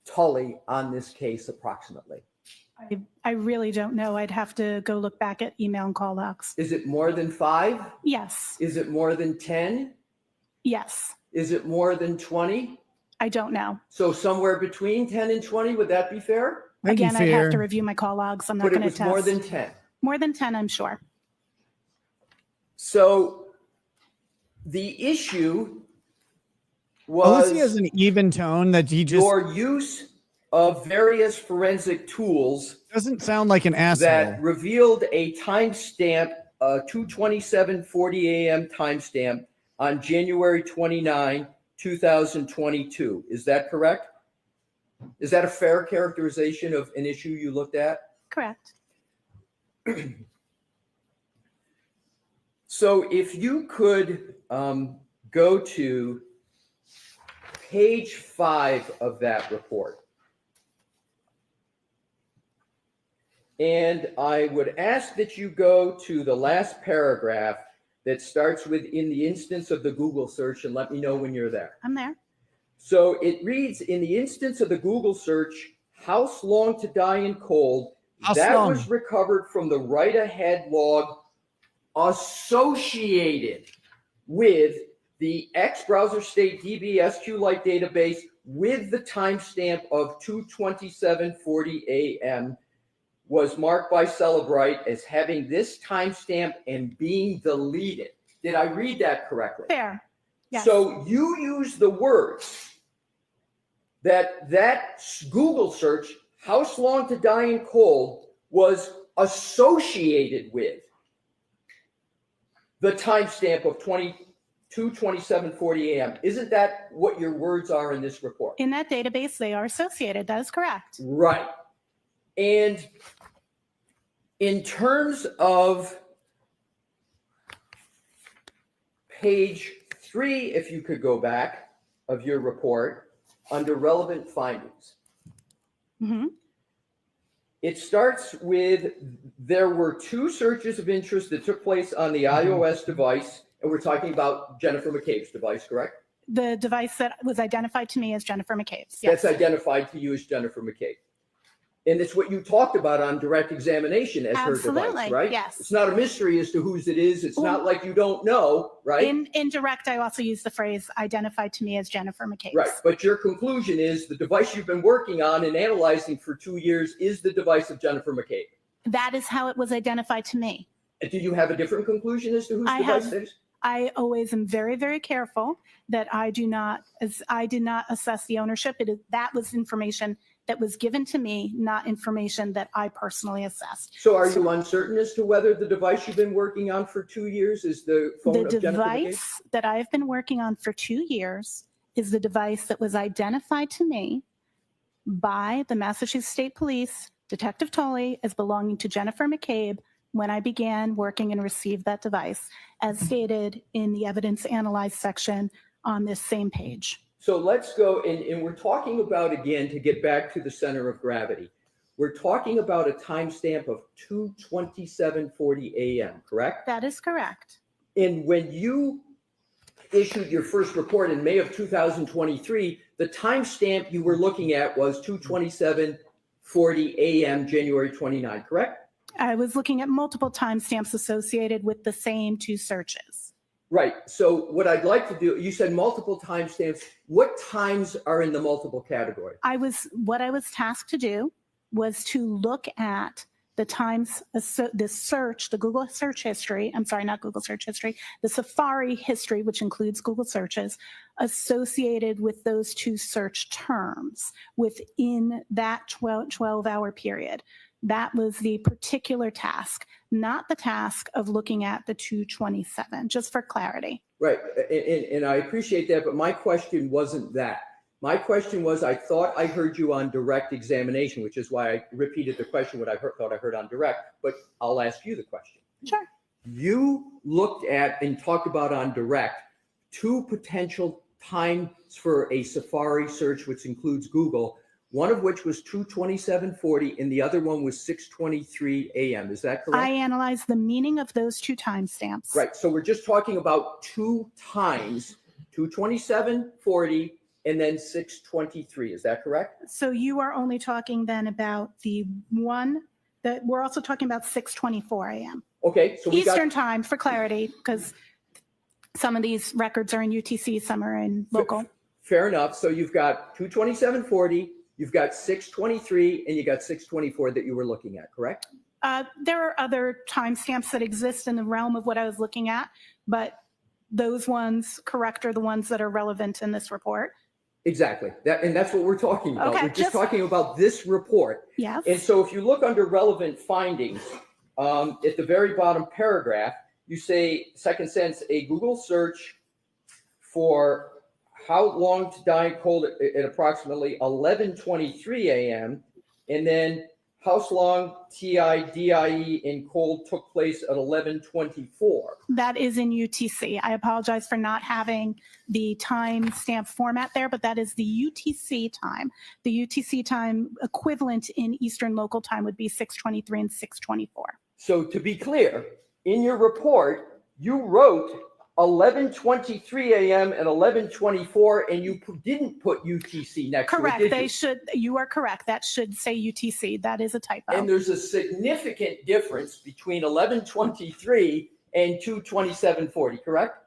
Tully on this case approximately? I really don't know. I'd have to go look back at email and call logs. Is it more than 5? Yes. Is it more than 10? Yes. Is it more than 20? I don't know. So somewhere between 10 and 20, would that be fair? Again, I'd have to review my call logs. I'm not But it going to was test. more than 10. More than 10, I'm sure. So the issue Unless was he has an even tone that he just your use of various forensic tools doesn't sound like an asshole. that revealed a timestamp, 2:27:40 a.m. timestamp on January 29, 2022. Is that correct? Is that a fair characterization of an issue you looked at? Correct. So if you could go to page 5 of that report. And I would ask that you go to the last paragraph that starts with "in the instance of the Google search," and let me know when you're there. I'm there. So it reads, "In the instance of the Google search, house long to die in cold, that was recovered from the write-ahead log associated with the X browser state DB SQLite database with the timestamp of 2:27:40 a.m. was marked by Celebrite as having this timestamp and being deleted." Did I read that correctly? Fair. Yes. So you use the words that Google search, "house long to die in cold," was associated with the timestamp of 2:27:40 a.m. Isn't that what your words are in this report? In that database, they are associated. That is correct. Right. And in terms of page 3, if you could go back, of your report, under relevant findings. Mm-hmm. It starts with, "There were 2 searches of interest that took place on the iOS device," and we're talking about Jennifer McCabe's device, correct? The device that was identified to me as Jennifer McCabe's. Yes. That's identified to you as Jennifer McCabe. And it's what you talked about on direct examination as her device, Absolutely, right? yes. It's not a mystery as to whose it is. It's not Well, like you don't know, right? In direct, I also use the phrase identified to me as Jennifer McCabe. Right. But your conclusion is the device you've been working on and analyzing for 2 years is the device of Jennifer McCabe. That is how it was identified to me. And do you have a different conclusion as to whose device it is? I always am very, very careful that I did not assess the ownership. That was information that was given to me, not information that I personally assessed. So are you uncertain as to whether the device you've been working on for 2 years is the phone of Jennifer McCabe? The device that I've been working on for 2 years is the device that was identified to me by the Massachusetts State Police, Detective Tolley, as belonging to Jennifer McCabe when I began working and received that device, as stated in the evidence analyzed section on this same page. So let's go, and we're talking about, again, to get back to the center of gravity, we're talking about a timestamp of 2:27:40 a.m., correct? That is correct. And when you issued your first report in May of 2023, the timestamp you were looking at was 2:27:40 a.m., January 29, correct? I was looking at multiple timestamps associated with the same two searches. Right. So what I'd like to do, you said multiple timestamps. What times are in the multiple category? What I was tasked to do was to look at the times, the search, the Google search history, I'm sorry, not Google search history, the Safari history, which includes Google searches, associated with those two search terms within that 12-hour period. That was the particular task, not the task of looking at the 227, just for clarity. Right. And I appreciate that, but my question wasn't that. My question was, I thought I heard you on direct examination, which is why I repeated the question, what I thought I heard on direct, but I'll ask you the question. Sure. You looked at and talked about on direct 2 potential times for a Safari search, which includes Google, one of which was 2:27:40 and the other one was 6:23 a.m. Is that correct? I analyzed the meaning of those two timestamps. Right. So we're just talking about 2 times, 2:27:40 and then 6:23. Is that correct? So you are only talking then about the one that we're also talking about 6:24 a.m. Okay. So we Eastern time for clarity, because some of these records are in UTC, some are in local. Fair enough. So you've got 2:27:40, you've got 6:23, and you got 6:24 that you were looking at, correct? There are other timestamps that exist in the realm of what I was looking at, but those ones, correct, are the ones that are relevant in this report. Exactly. And that's what we're talking about. Okay, We're just talking about this report. Yes. And so if you look under relevant findings, at the very bottom paragraph, you say, second sentence, a Google search for how long to die cold at approximately 11:23 a.m. and then how long TIDIE in cold took place at 11:24. That is in UTC. I apologize for not having the timestamp format there, but that is the UTC time. The UTC time equivalent in Eastern local time would be 6:23 and 6:24. So to be clear, in your report, you wrote 11:23 a.m. and 11:24, and you didn't put UTC next Correct. to it, did They you? should. You are correct. That should say UTC. That is a typo. And there's a significant difference between 11:23 and 2:27:40, correct?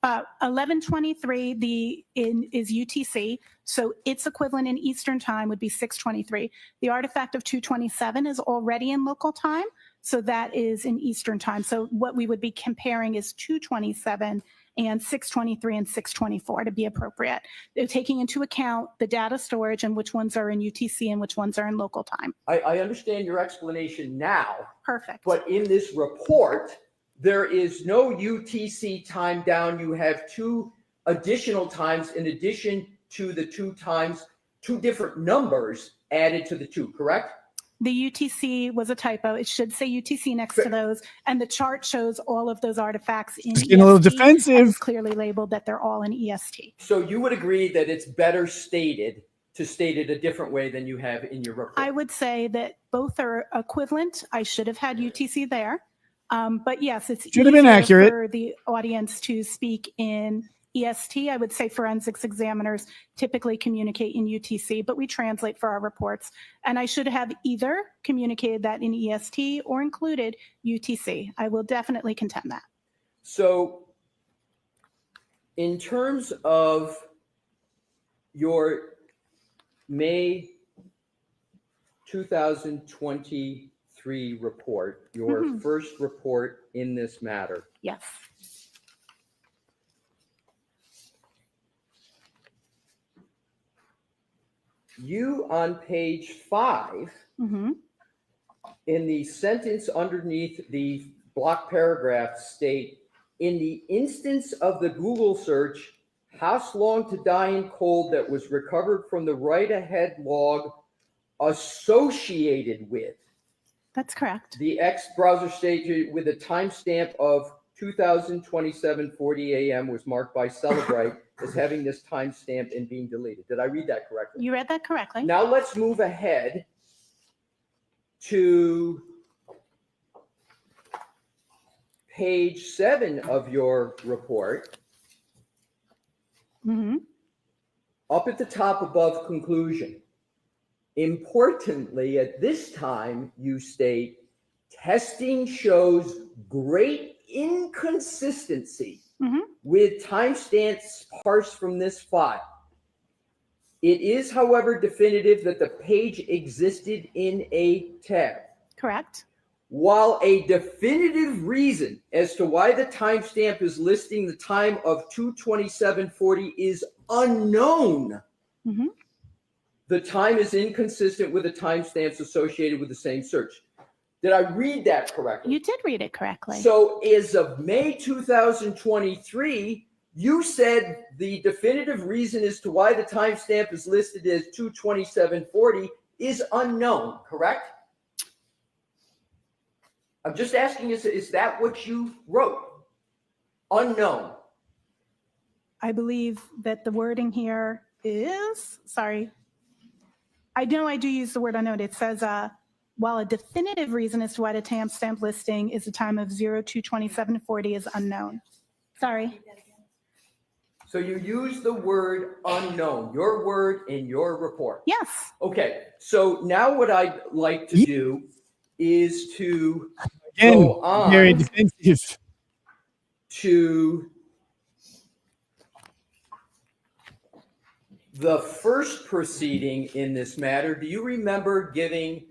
11:23 is UTC, so its equivalent in Eastern time would be 6:23. The artifact of 2:27 is already in local time, so that is in Eastern time. So what we would be comparing is 2:27 and 6:23 and 6:24 to be appropriate. They're taking into account the data storage and which ones are in UTC and which ones are in local time. I understand your explanation now. Perfect. But in this report, there is no UTC time down. You have 2 additional times in addition to the 2 times, 2 different numbers added to the 2, correct? The UTC was a typo. It should say UTC next to those. And the chart shows all of those artifacts in It's getting a little EST, and defensive. it's clearly labeled that they're all in EST. So you would agree that it's better stated to state it a different way than you have in your report? I would say that both are equivalent. I should have had UTC there. But yes, it's Should have been easier accurate. for the audience to speak in EST. I would say forensics examiners typically communicate in UTC, but we translate for our reports. And I should have either communicated that in EST or included UTC. I will definitely contend that. So in terms of your May 2023 report, your first report in this matter. Yes. You on page 5, in the sentence underneath the block paragraph state, in the instance of the Google search, House long to die in cold that was recovered from the write-ahead log associated with. That's correct. The X browser stage with a timestamp of 2027:40 a.m. was marked by Celebrite as having this timestamp and being deleted. Did I read that correctly? You read that correctly. Now let's move ahead to page 7 of your report. Up at the top above conclusion. Importantly, at this time, you state, testing shows great inconsistency with timestamps parsed from this file. It is, however, definitive that the page existed in a tab. Correct. While a definitive reason as to why the timestamp is listing the time of 2:27:40 is unknown, the time is inconsistent with the timestamps associated with the same search. Did I read that correctly? You did read it correctly. So as of May 2023, you said the definitive reason as to why the timestamp is listed as 2:27:40 is unknown, correct? I'm just asking, is that what you wrote? Unknown. I believe that the wording here is, sorry, I know I do use the word unknown. It says, while a definitive reason as to why the timestamp listing is the time of 02/27:40 is unknown. Sorry. So you use the word unknown, your word in your report. Yes. Okay, so now what I'd like to do is to go on very defensive. to the first proceeding in this matter. Do you remember giving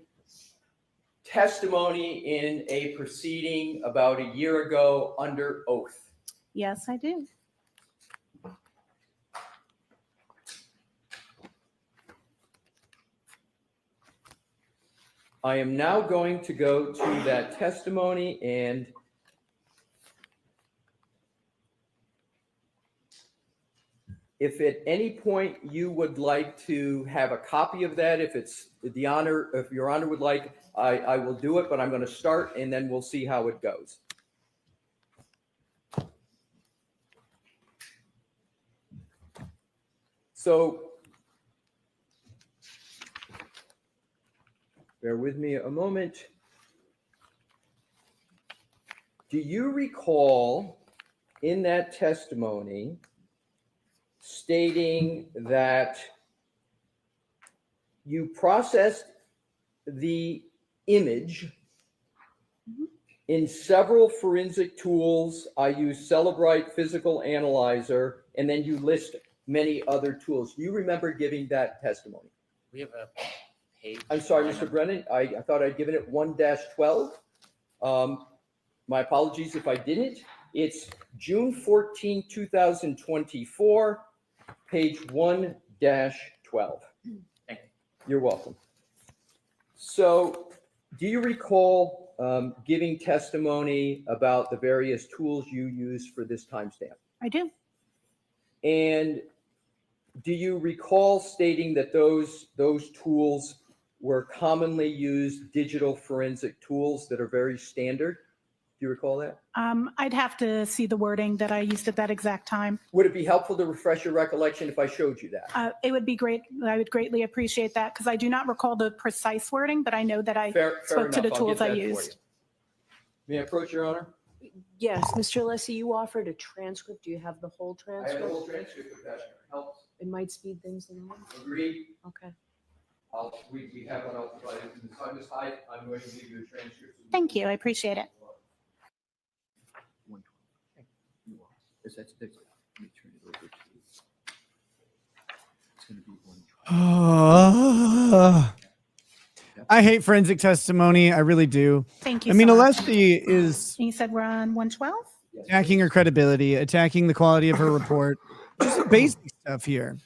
testimony in a proceeding about a year ago under oath? Yes, I do. I am now going to go to that testimony, and if at any point you would like to have a copy of that, if it's the honor, if your honor would like, I will do it, but I'm going to start and then we'll see how it goes. So bear with me a moment. Do you recall in that testimony stating that you processed the image in several forensic tools? I use Celebrite Physical Analyzer, and then you list many other tools. Do you remember giving that testimony? We have a page. I'm sorry, Mr. Brennan, I thought I'd given it 1-12. My apologies if I didn't. It's June 14, 2024, page 1-12. You're welcome. So do you recall giving testimony about the various tools you use for this timestamp? I do. And do you recall stating that those tools were commonly used digital forensic tools that are very standard? Do you recall that? I'd have to see the wording that I used at that exact time. Would it be helpful to refresh your recollection if I showed you that? It would be great. I would greatly appreciate that because I do not recall the precise wording, but I know that I Fair spoke to enough. the I'll tools get I that for used. you. May I approach, Your Honor? Yes, Mr. Alessi, you offered a transcript. Do you have the whole I have transcript? the whole transcript if that helps. It might speed things along. Agreed. Okay. We have one, I'll provide it to Ms. Hyde. Ms. Hyde, I'm going to give you a transcript. Thank you. I appreciate it. I hate forensic testimony. I really do. Thank you I mean, so much. Alessi is And you said we're on 112? attacking her credibility, attacking the quality of her report. Just basic stuff here.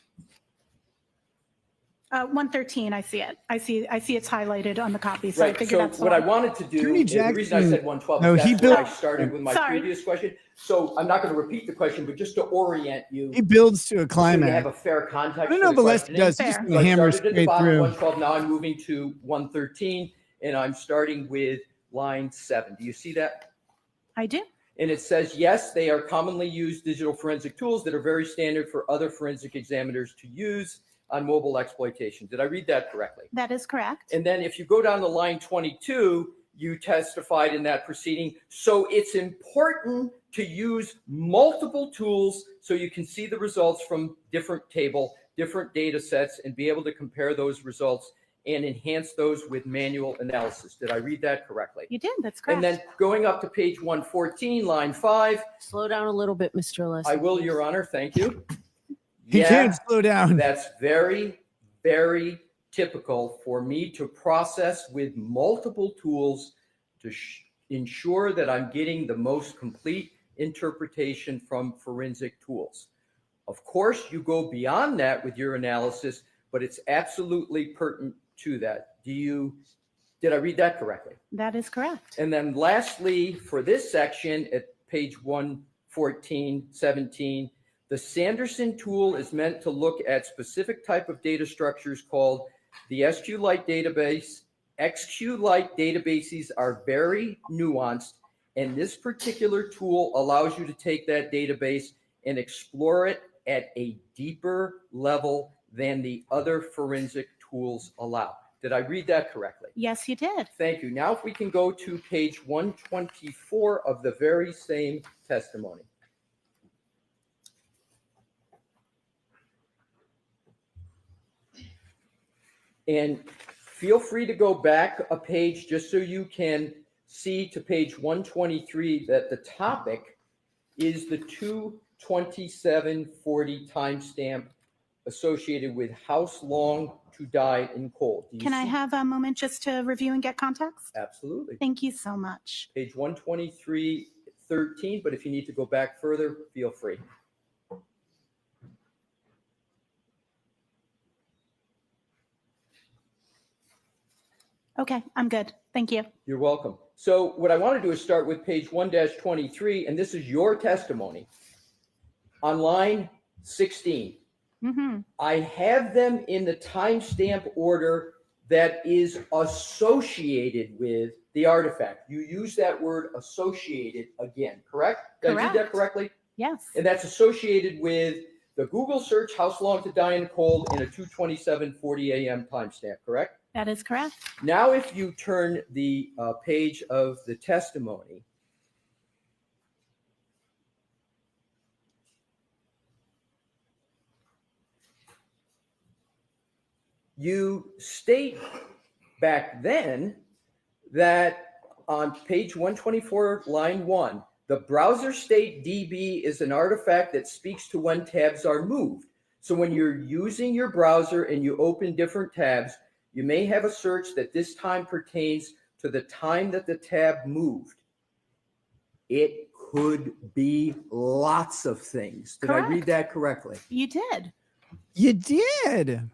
113, I see it. I see it's highlighted on the copy, so I Right, figured so that's what I wanted to do, Attorney and the reason I Jackson- said 112 No, is he that's where I built- started with my Sorry. previous question. So I'm not going to repeat the question, but just to orient you. He builds to a So you climax. have a fair context. I don't for know the if Alessi questioning. does. He just Fair. So I hammers started at the straight bottom, through. 112, now I'm moving to 113, and I'm starting with line 7. Do you see that? I do. And it says, yes, they are commonly used digital forensic tools that are very standard for other forensic examiners to use on mobile exploitation. Did I read that correctly? That is correct. And then if you go down to line 22, you testified in that proceeding. So it's important to use multiple tools so you can see the results from different data sets, and be able to compare those results and enhance those with manual analysis. Did I read that correctly? You did. That's correct. And then going up to page 114, line 5. Slow down a little bit, Mr. Alessi. I will, please. Your Honor. Thank you. He can't slow down. That's very, very typical for me to process with multiple tools to ensure that I'm getting the most complete interpretation from forensic tools. Of course, you go beyond that with your analysis, but it's absolutely pertinent to that. Did I read that correctly? That is correct. And then lastly, for this section at page 114, 17, the Sanderson tool is meant to look at specific type of data structures called the SQLite database. XQLite databases are very nuanced, and this particular tool allows you to take that database and explore it at a deeper level than the other forensic tools allow. Did I read that correctly? Yes, you did. Thank you. Now, if we can go to page 124 of the very same testimony. And feel free to go back a page just so you can see to page 123 that the topic is the 2/27/40 timestamp associated with house long to die in cold. Do you Can I see- have a moment just to review and get context? Absolutely. Thank you so much. Page 123:13, but if you need to go back further, feel free. Okay, I'm good. Thank you. You're welcome. So what I want to do is start with page 1-23, and this is your testimony. On line 16, I have them in the timestamp order that is associated with the artifact. You use that word associated again, correct? Did I read that Correct. correctly? Yes. And that's associated with the Google search, how long to die in cold, and a 2:27:40 a.m. timestamp, correct? That is correct. Now, if you turn the page of the testimony, you state back then that on page 124, line 1, the browser state DB is an artifact that speaks to when tabs are moved. So when you're using your browser and you open different tabs, you may have a search that this time pertains to the time that the tab moved. It could be lots of things. Did I read Correct. that correctly? You did. You did.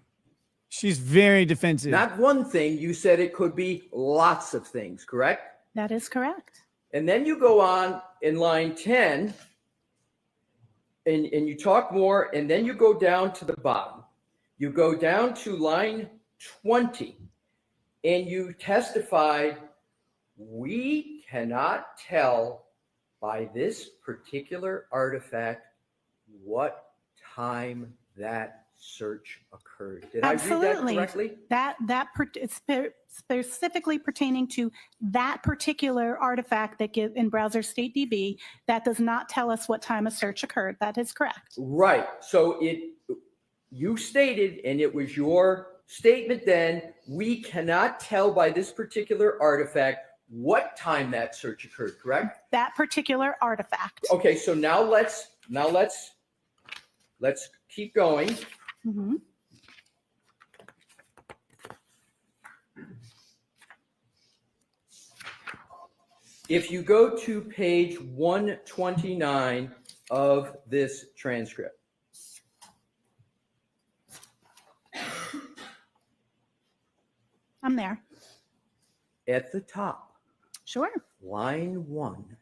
She's very defensive. Not one thing. You said it could be lots of things, correct? That is correct. And then you go on in line 10 and you talk more, and then you go down to the bottom. You go down to line 20 and you testified, we cannot tell by this particular artifact what time that search occurred. Did I read Absolutely. that correctly? It's specifically pertaining to that particular artifact that give in browser state DB that does not tell us what time a search occurred. That is correct. Right. So you stated, and it was your statement then, we cannot tell by this particular artifact what time that search occurred, correct? That particular artifact. Okay, so now let's keep going. Mhm. If you go to page 129 of this transcript, I'm there. at the top, Sure. line 1,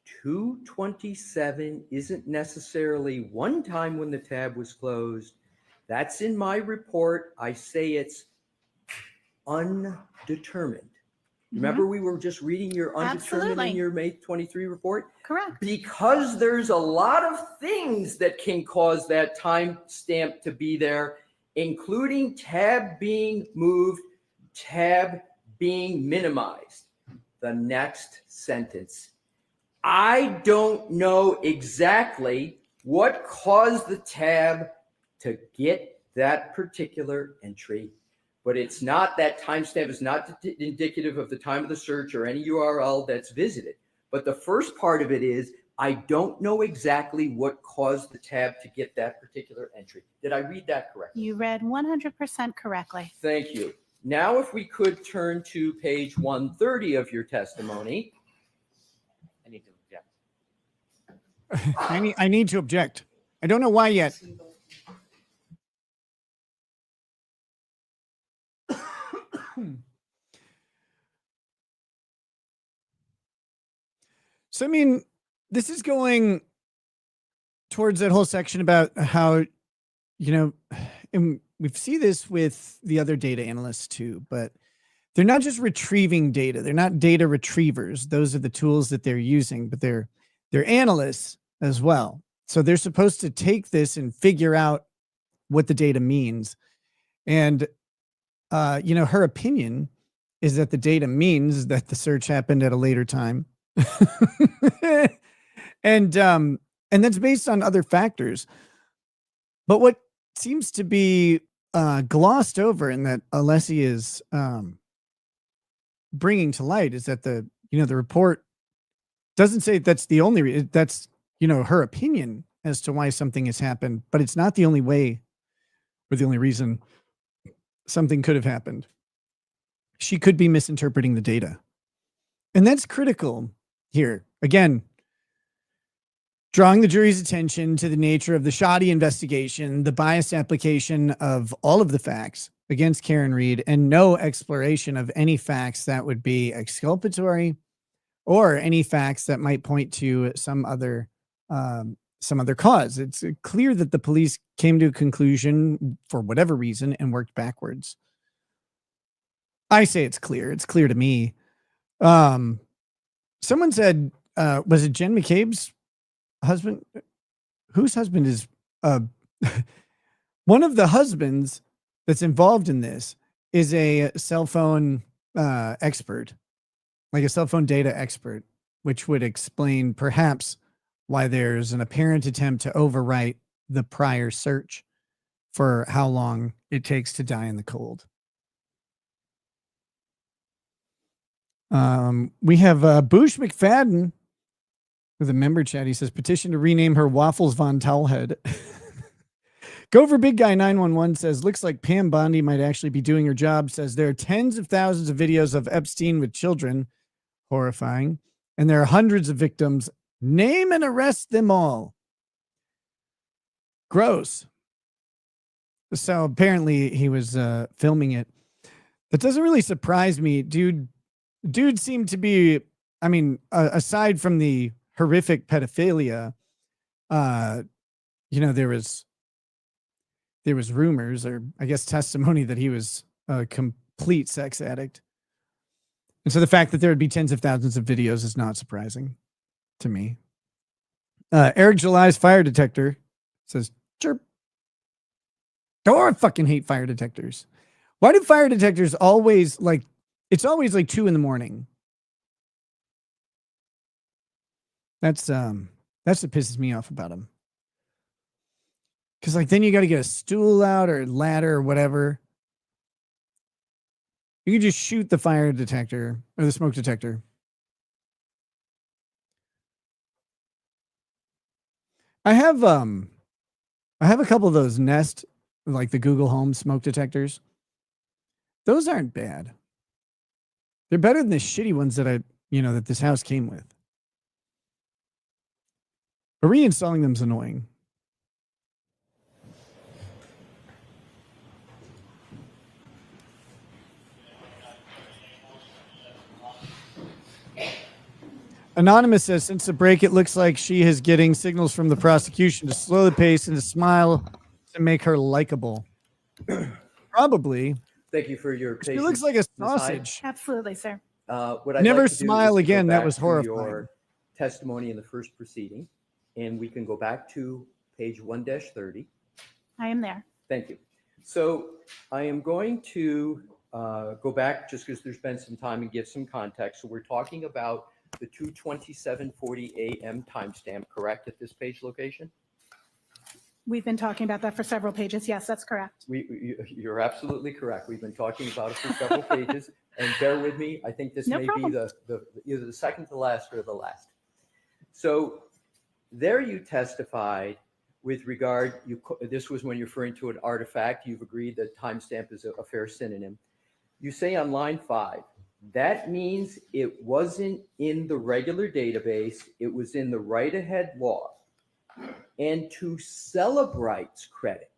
227 isn't necessarily one time when the tab was closed. That's in my report. I say it's undetermined. Remember, we were just reading your undetermined in your May 23 report? Correct. Because there's a lot of things that can cause that time stamp to be there, including tab being moved, tab being minimized. The next sentence. I don't know exactly what caused the tab to get that particular entry, but it's not, that timestamp is not indicative of the time of the search or any URL that's visited. But the first part of it is, I don't know exactly what caused the tab to get that particular entry. Did I read that correctly? You read 100% correctly. Thank you. Now, if we could turn to page 130 of your testimony. I need to object. I need to object. I don't know why yet. So, I mean, this is going towards that whole section about how, and we see this with the other data analysts too, but they're not just retrieving data. They're not data retrievers. Those are the tools that they're using, but they're analysts as well. So they're supposed to take this and figure out what the data means. And, her opinion is that the data means that the search happened at a later time. And that's based on other factors. But what seems to be glossed over and that Alessi is bringing to light is that the report doesn't say that's the only that's her opinion as to why something has happened, but it's not the only way or the only reason something could have happened. She could be misinterpreting the data. And that's critical here. Again, drawing the jury's attention to the nature of the shoddy investigation, the biased application of all of the facts against Karen Reed, and no exploration of any facts that would be exculpatory or any facts that might point to some other cause. It's clear that the police came to a conclusion for whatever reason and worked backwards. I say it's clear. It's clear to me. Someone said, was it Jen McCabe's husband? Whose husband is one of the husbands that's involved in this is a cell phone expert, like a cell phone data expert, which would explain perhaps why there's an apparent attempt to overwrite the prior search for how long it takes to die in the cold. We have Boosh McFadden with a member chat. He says, petition to rename her Waffles Von Towelhead. Gopher Big Guy 911 says, looks like Pam Bondi might actually be doing her job. Says there are tens of thousands of videos of Epstein with children. Horrifying. And there are hundreds of victims. Name and arrest them all. Gross. So apparently he was filming it. That doesn't really surprise me. Dude seemed to be, I mean, aside from the horrific pedophilia, there was rumors, or I guess testimony, that he was a complete sex addict. And so the fact that there would be tens of thousands of videos is not surprising to me. Eric July's fire detector says, chirp. Oh, I fucking hate fire detectors. Why do fire detectors always it's always like 2 a.m? That's what pisses me off about them. Cause like then you got to get a stool out or a ladder or whatever. You can just shoot the fire detector or the smoke detector. I have a couple of those Nest, like the Google Home smoke detectors. Those aren't bad. They're better than the shitty ones that that this house came with. But reinstalling them is annoying. Anonymous says, since the break, it looks like she is getting signals from the prosecution to slow the pace and to smile to make her likable. Probably. Thank you for your patience. She looks like a Ms. Hyde. sausage. Absolutely, sir. What I'd Never like to do smile is to go again. That back was to horrifying. Your testimony in the first proceeding, and we can go back to page 1-30. I am there. Thank you. So I am going to go back just because there's been some time and give some context. So we're talking about the 2:27:40 a.m. timestamp, correct, at this page location? We've been talking about that for several pages. Yes, that's correct. You're absolutely correct. We've been talking about it for several pages, and bear with me. I think this No may problem. be either the second to last or the last. So there you testified with regard, this was when you're referring to an artifact. You've agreed that timestamp is a fair synonym. You say on line 5, that means it wasn't in the regular database. It was in the write-ahead log. And to Celebrite's credit,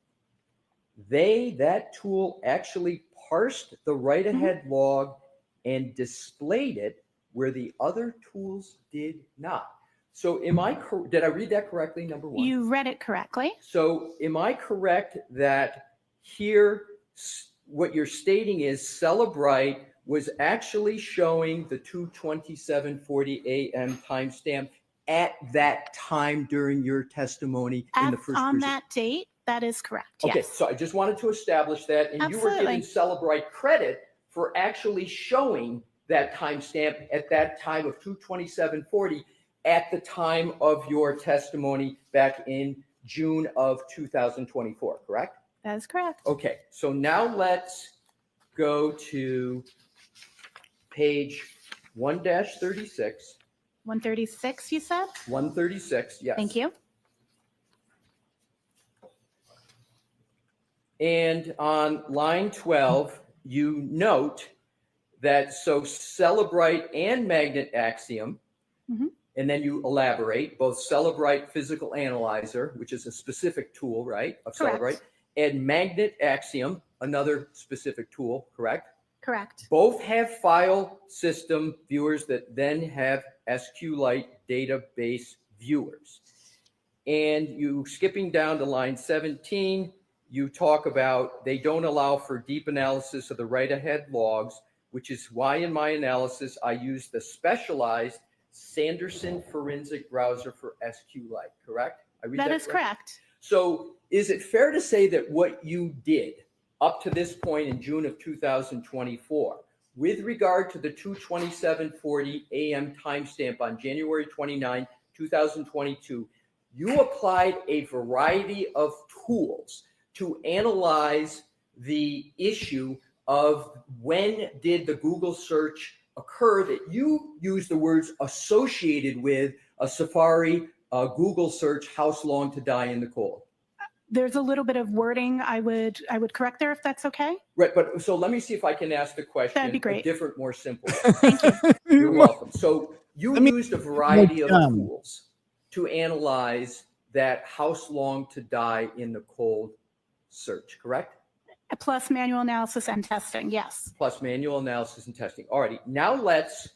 that tool actually parsed the write-ahead log and displayed it where the other tools did not. So did I read that correctly, number one? You read it correctly. So am I correct that here what you're stating is Celebrite was actually showing the 2:27:40 a.m. timestamp at that time during your testimony in the first On proceeding? that date, that is correct. Okay, Yes. so I just wanted to establish that, and you were Absolutely. giving Celebrite credit for actually showing that timestamp at that time of 2:27:40 at the time of your testimony back in June of 2024, correct? That is correct. Okay, so now let's go to page 1-36. 136, you said? 136, yes. Thank you. And on line 12, you note that Celebrite and magnet axiom, and then you elaborate, both Celebrite physical analyzer, which is a specific tool, right, of Correct. Celebrite, and magnet axiom, another specific tool, correct? Correct. Both have file system viewers that then have SQLite database viewers. And you skipping down to line 17, you talk about they don't allow for deep analysis of the write-ahead logs, which is why in my analysis I use the specialized Sanderson forensic browser for SQLite, correct? I read That is correct. So is it fair to say that what you did up to this point in June of 2024, with regard to the 2:27:40 a.m. timestamp on January 29, 2022, you applied a variety of tools to analyze the issue of when did the Google search occur, that you use the words associated with a Safari Google search, house long to die in the cold? There's a little bit of wording I would correct there if that's okay. Right, but so let me see if I can ask the question That'd be a great. different, more simple way. You're welcome. So you used a variety of tools to analyze that house long to die in the cold search, correct? Plus manual analysis and testing, yes. Plus manual analysis and testing. Alrighty, now let's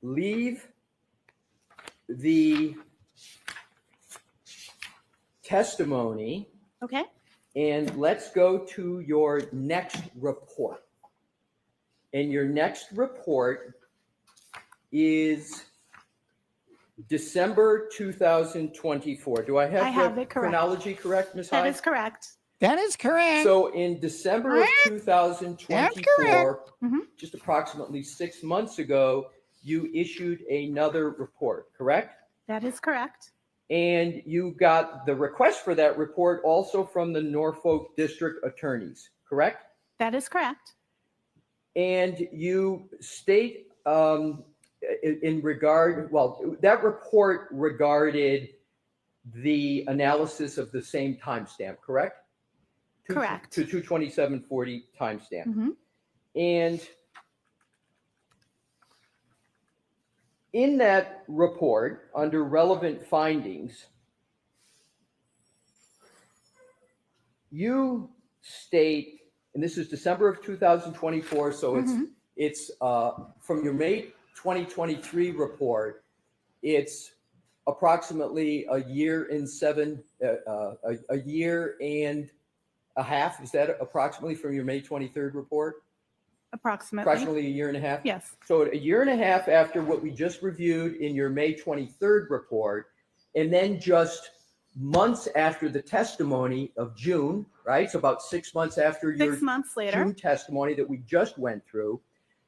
leave the testimony. Okay. And let's go to your next report. And your next report is December 2024. Do I have, I have the it correct. chronology correct, Ms. That Hyde? is correct. That is correct. So in December of 2024, Mhm. just approximately 6 months ago, you issued another report, correct? That is correct. And you got the request for that report also from the Norfolk District Attorneys, correct? That is correct. And you state in regard, well, that report regarded the analysis of the same timestamp, correct? Correct. To 22740 timestamp. Mhm. And in that report, under relevant findings, you state, and this is December of 2024, so it's from your May 2023 report, it's approximately a year and a year and a half. Is that approximately from your May 23rd report? Approximately a year and a half? Yes. So a year and a half after what we just reviewed in your May 23rd report, and then just months after the testimony of June, right? So about 6 months after your 6 months later. June testimony that we just went through,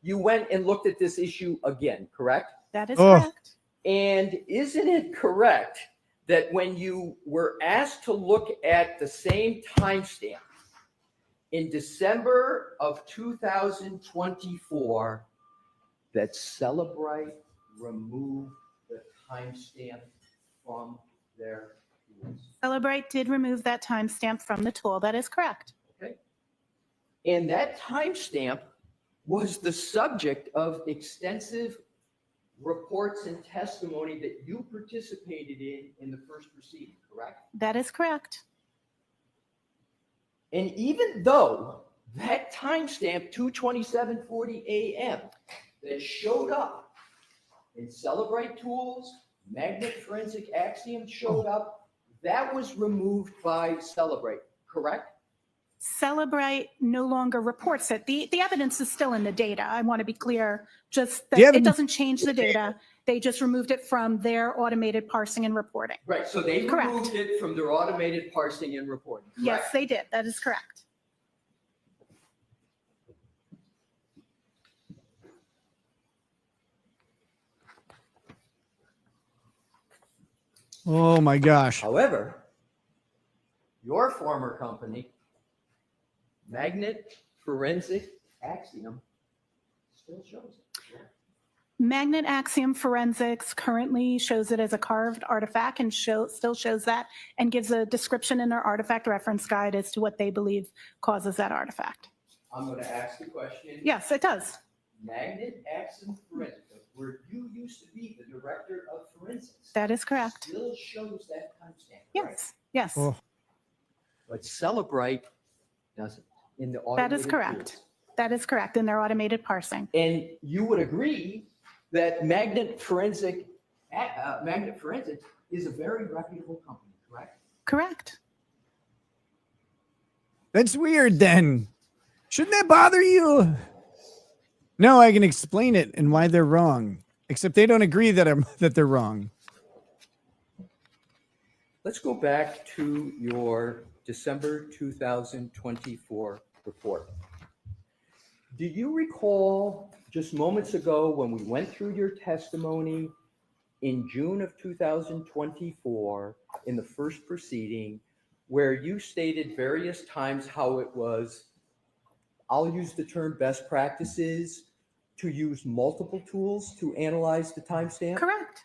you went and looked at this issue again, correct? That is correct. And isn't it correct that when you were asked to look at the same timestamp in December of 2024, that Celebrite removed the timestamp from their tools? Celebrite did remove that timestamp from the tool. That is correct. Okay. And that timestamp was the subject of extensive reports and testimony that you participated in the first proceeding, correct? That is correct. And even though that timestamp, 22740 AM, that showed up in Celebrite tools, Magnet Forensic Axiom showed up, that was removed by Celebrite, correct? Celebrite no longer reports it. The evidence is still in the data. I want to be clear, just that The it evidence- doesn't change the data. They just removed it from their automated parsing and reporting. Right, so they Correct. removed it from their automated parsing and reporting, correct? Yes, they did. That is correct. Oh my gosh. However, your former company, Magnet Forensic Axiom, still shows it. Magnet Axiom Forensics currently shows it as a carved artifact and still shows that and gives a description in their artifact reference guide as to what they believe causes that artifact. I'm going to ask the question. Yes, it does. Magnet Axiom Forensics, where you used to be the director of forensics, That is correct. still shows that timestamp. Yes, yes. Oh. But Celebrite doesn't in the That automated is correct. tools. That is correct in their automated parsing. And you would agree that Magnet Forensics is a very reputable company, correct? Correct. That's weird then. Shouldn't that bother you? No, I can explain it and why they're wrong. Except they don't agree that they're wrong. Let's go back to your December 2024 report. Do you recall just moments ago when we went through your testimony in June of 2024 in the first proceeding, where you stated various times how it was, I'll use the term best practices, to use multiple tools to analyze the timestamp? Correct.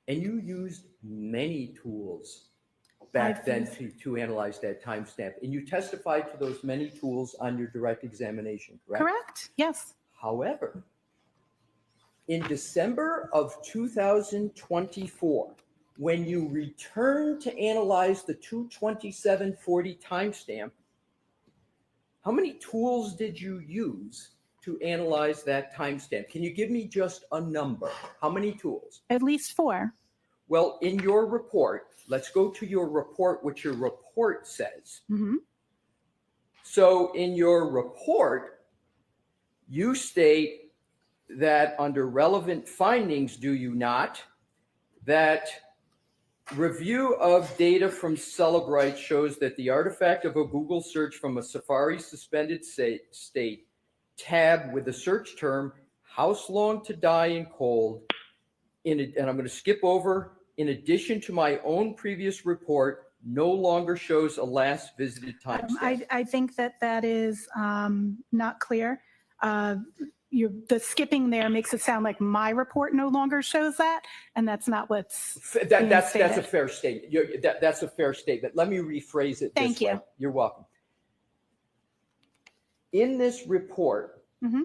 And you used many tools back then to analyze that timestamp. And you testified to those many tools on your direct examination, correct? Correct. Yes. However, in December of 2024, when you returned to analyze the 22740 timestamp, how many tools did you use to analyze that timestamp? Can you give me just a number? How many tools? At least 4. Well, in your report, let's go to your report, what your report says. Mhm. So in your report, You state that under relevant findings, do you not, that review of data from Celebrite shows that the artifact of a Google search from a Safari suspended state tab with the search term "house long to die in cold," and I'm going to skip over, in addition to my own previous report, no longer shows a last visited timestamp. I think that is not clear. The skipping there makes it sound like my report no longer shows that, and that's not what's That's a fair statement. That's a fair statement. Let me rephrase it. Thank you. You're welcome. In this report,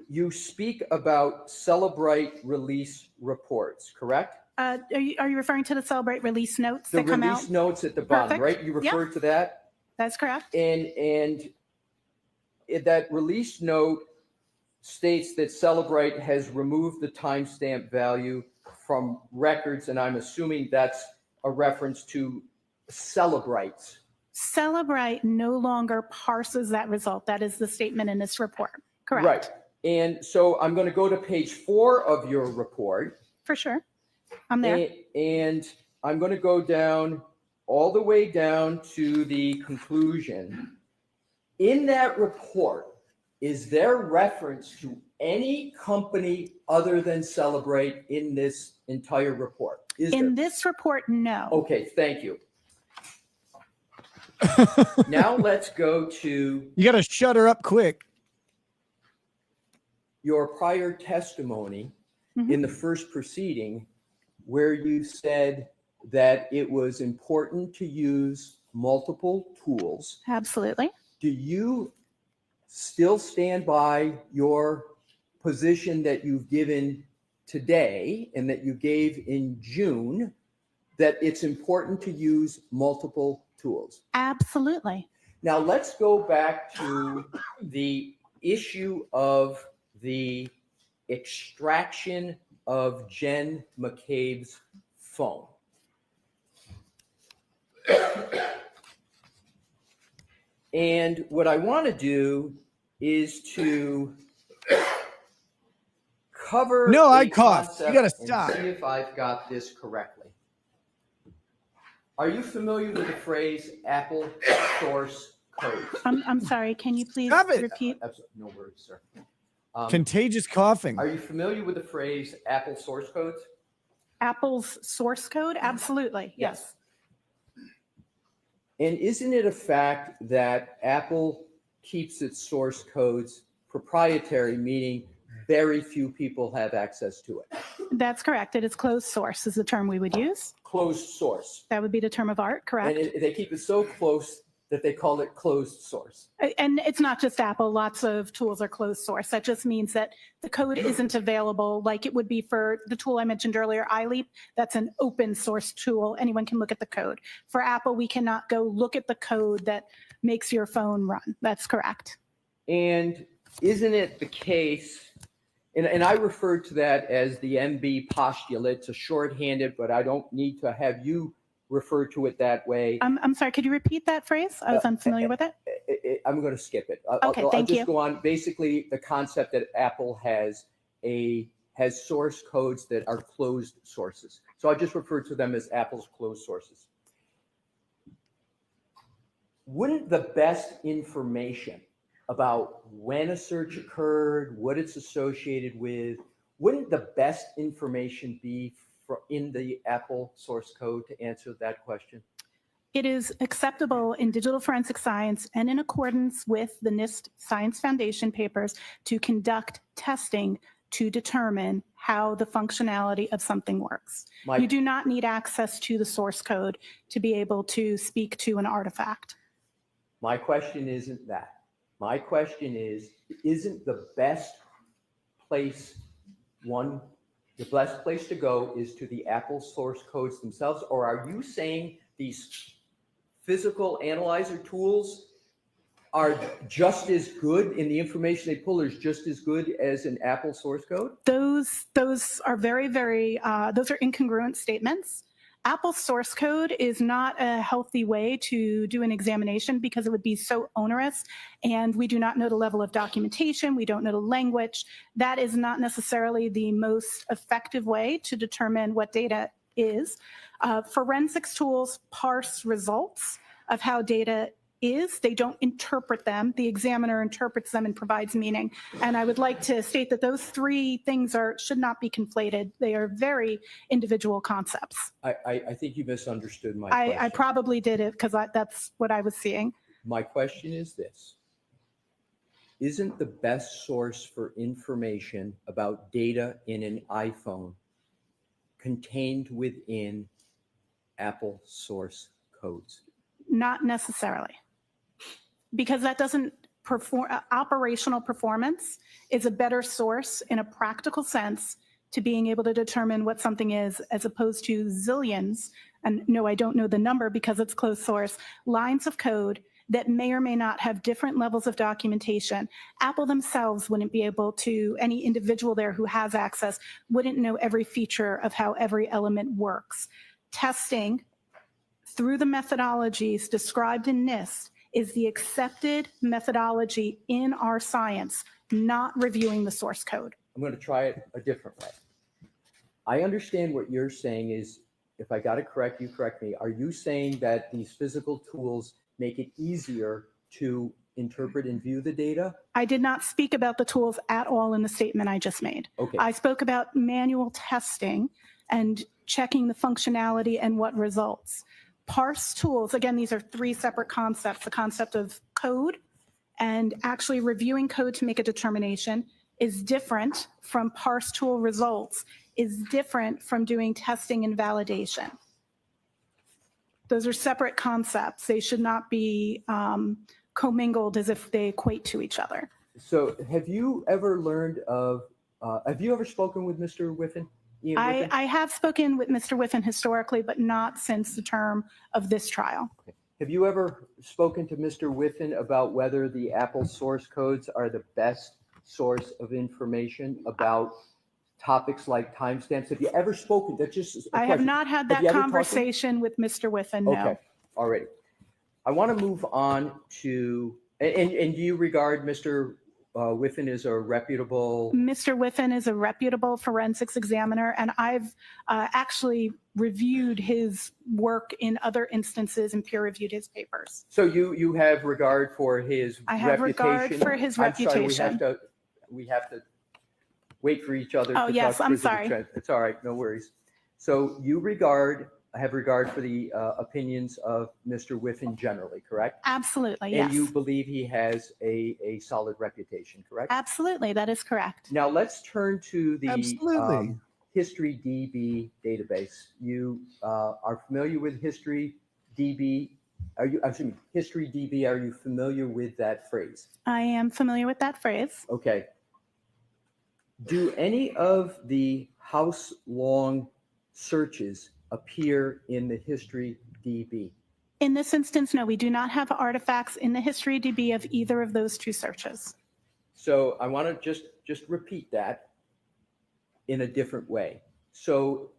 you speak about Celebrite release reports, correct? Are you referring to the Celebrate release notes The that come out? release notes at the bottom, Perfect. right? You referred to that? That's correct. And that release note states that Celebrite has removed the timestamp value from records, and I'm assuming that's a reference to Celebrites. Celebrite no longer parses that result. That is the statement in this report. Correct. Right. And so I'm going to go to page 4 of your report. For sure. I'm there. And I'm going to go down all the way down to the conclusion. In that report, is there reference to any company other than Celebrite in this entire report? In this report, no. Okay, thank you. Now let's go to You got to shut her up quick. your prior testimony in the first proceeding, where you said that it was important to use multiple tools. Absolutely. Do you still stand by your position that you've given today and that you gave in June, that it's important to use multiple tools? Absolutely. Now let's go back to the issue of the extraction of Jen McCabe's phone. And what I want to do is to cover. No, I a coughed. You concept gotta and stop. See if I've got this correctly. Are you familiar with the phrase Apple source code? I'm sorry. Can you please Stop it. repeat? No worries, sir. Contagious coughing. Are you familiar with the phrase Apple source codes? Apple's source code? Absolutely. Yes. And isn't it a fact that Apple keeps its source codes proprietary, meaning very few people have access to it? That's correct. It is closed source is the term we would use. Closed source. That would be the term of art, correct? And they keep it so close that they call it closed source. And it's not just Apple. Lots of tools are closed source. That just means that the code isn't available like it would be for the tool I mentioned earlier, iLeap. That's an open source tool. Anyone can look at the code. For Apple, we cannot go look at the code that makes your phone run. That's correct. And isn't it the case, and I refer to that as the MB postulate, to shorthand it, but I don't need to have you refer to it that way. I'm sorry, could you repeat that phrase? I was unfamiliar with it. I'm going to skip it. Okay, I'll thank just you. go on. Basically, the concept that Apple has source codes that are closed sources. So I just refer to them as Apple's closed sources. Wouldn't the best information about when a search occurred, what it's associated with, wouldn't the best information be in the Apple source code to answer that question? It is acceptable in digital forensic science and in accordance with the NIST Science Foundation papers to conduct testing to determine how the functionality of something works. You do not need access to the source code to be able to speak to an artifact. My question isn't that. My question is, isn't the best place the best place to go is to the Apple source codes themselves? Or are you saying these physical analyzer tools are just as good, and the information they pull is just as good as an Apple source code? Those are very, very, those are incongruent statements. Apple's source code is not a healthy way to do an examination because it would be so onerous, and we do not know the level of documentation, we don't know the language. That is not necessarily the most effective way to determine what data is. Forensics tools parse results of how data is. They don't interpret them. The examiner interprets them and provides meaning. And I would like to state that those three things should not be conflated. They are very individual concepts. I think you misunderstood my question. I probably did it because that's what I was seeing. My question is this. Isn't the best source for information about data in an iPhone contained within Apple source codes? Not necessarily. Because that doesn't perform, operational performance is a better source in a practical sense to being able to determine what something is, as opposed to zillions, and no, I don't know the number because it's closed source, lines of code that may or may not have different levels of documentation. Apple themselves wouldn't be able to, any individual there who has access wouldn't know every feature of how every element works. Testing through the methodologies described in NIST is the accepted methodology in our science, not reviewing the source code. I'm going to try it a different way. I understand what you're saying is, if I got it correct, you correct me. Are you saying that these physical tools make it easier to interpret and view the data? I did not speak about the tools at all in the statement I just made. Okay. I spoke about manual testing and checking the functionality and what results. Parse tools, again, these are three separate concepts. The concept of code and actually reviewing code to make a determination is different from parse tool results, is different from doing testing and validation. Those are separate concepts. They should not be commingled as if they equate to each other. So have you ever learned of, have you ever spoken with Mr. Whiffen? Ian Whiffen? I have spoken with Mr. Whiffen historically, but not since the term of this trial. Okay. Have you ever spoken to Mr. Whiffen about whether the Apple source codes are the best source of information about topics like timestamps? Have you ever spoken? That's just a I have question. not had Have that you ever talked to him? conversation with Mr. Whiffen, no. Okay, all right. I want to move on to, and do you regard Mr. Whiffen as a reputable? Mr. Whiffen is a reputable forensics examiner, and I've actually reviewed his work in other instances and peer reviewed his papers. So you have regard for his I have regard reputation? for his I'm sorry, reputation. we have to wait for each other. Oh, to yes, talk I'm through the sorry. trend. It's all right, no worries. So you have regard for the opinions of Mr. Whiffen generally, correct? Absolutely, And yes. you believe he has a solid reputation, correct? Absolutely, that is correct. Now let's turn to the Absolutely. History DB database. You are familiar with History DB? History DB, are you familiar with that phrase? I am familiar with that phrase. Okay. Do any of the house-long searches appear in the History DB? In this instance, no, we do not have artifacts in the history DB of either of those two searches. So I want to just repeat that in a different way. So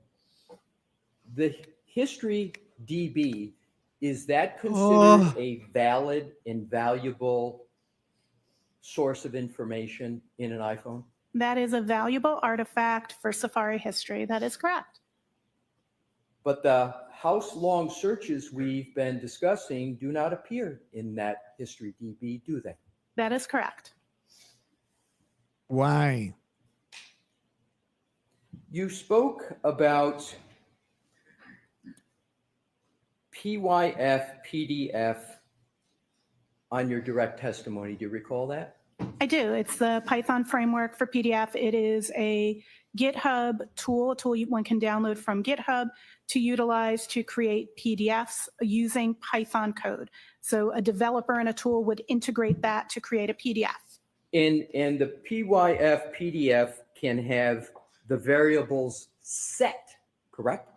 the History DB, is that considered a valid and valuable source of information in an iPhone? That is a valuable artifact for Safari history. That is correct. But the house-long searches we've been discussing do not appear in that History DB, do they? That is correct. Why? You spoke about PYF PDF on your direct testimony. Do you recall that? I do. It's the Python framework for PDF. It is a GitHub tool, one can download from GitHub to utilize to create PDFs using Python code. So a developer and a tool would integrate that to create a PDF. And the PYF PDF can have the variables set, correct?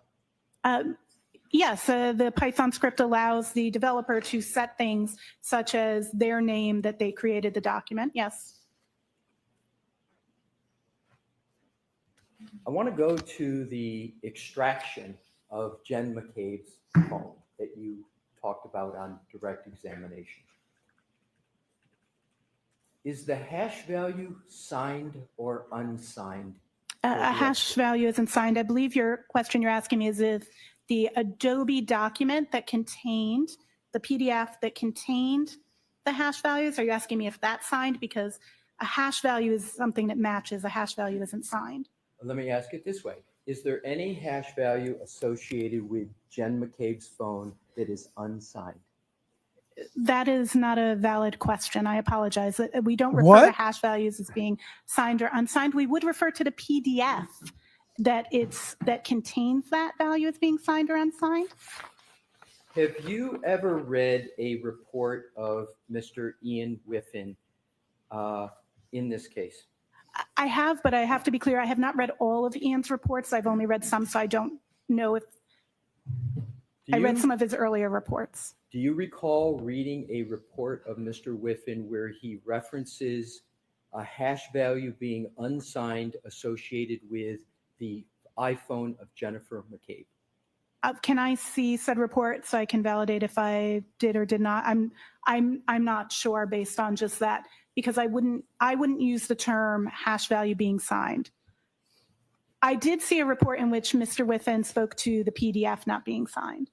Yes, the Python script allows the developer to set things such as their name that they created the document. Yes. I want to go to the extraction of Jen McCabe's phone that you talked about on direct examination. Is the hash value signed or unsigned? A hash value isn't signed. I believe your question you're asking me is if the Adobe document that contained the PDF that contained the hash values, are you asking me if that's signed? Because a hash value is something that matches. A hash value isn't signed. Let me ask it this way. Is there any hash value associated with Jen McCabe's phone that is unsigned? That is not a valid question. I apologize. We don't refer to hash values as being signed or unsigned. We would refer to the PDF that contains that value as being signed or unsigned. Have you ever read a report of Mr. Ian Whiffen in this case? I have, but I have to be clear. I have not read all of Ian's reports. I've only read some, so I don't know if I read some of his earlier reports. Do you recall reading a report of Mr. Whiffen where he references a hash value being unsigned associated with the iPhone of Jennifer McCabe? Can I see said report so I can validate if I did or did not? I'm not sure based on just that, because I wouldn't use the term hash value being signed. I did see a report in which Mr. Whiffen spoke to the PDF not being signed.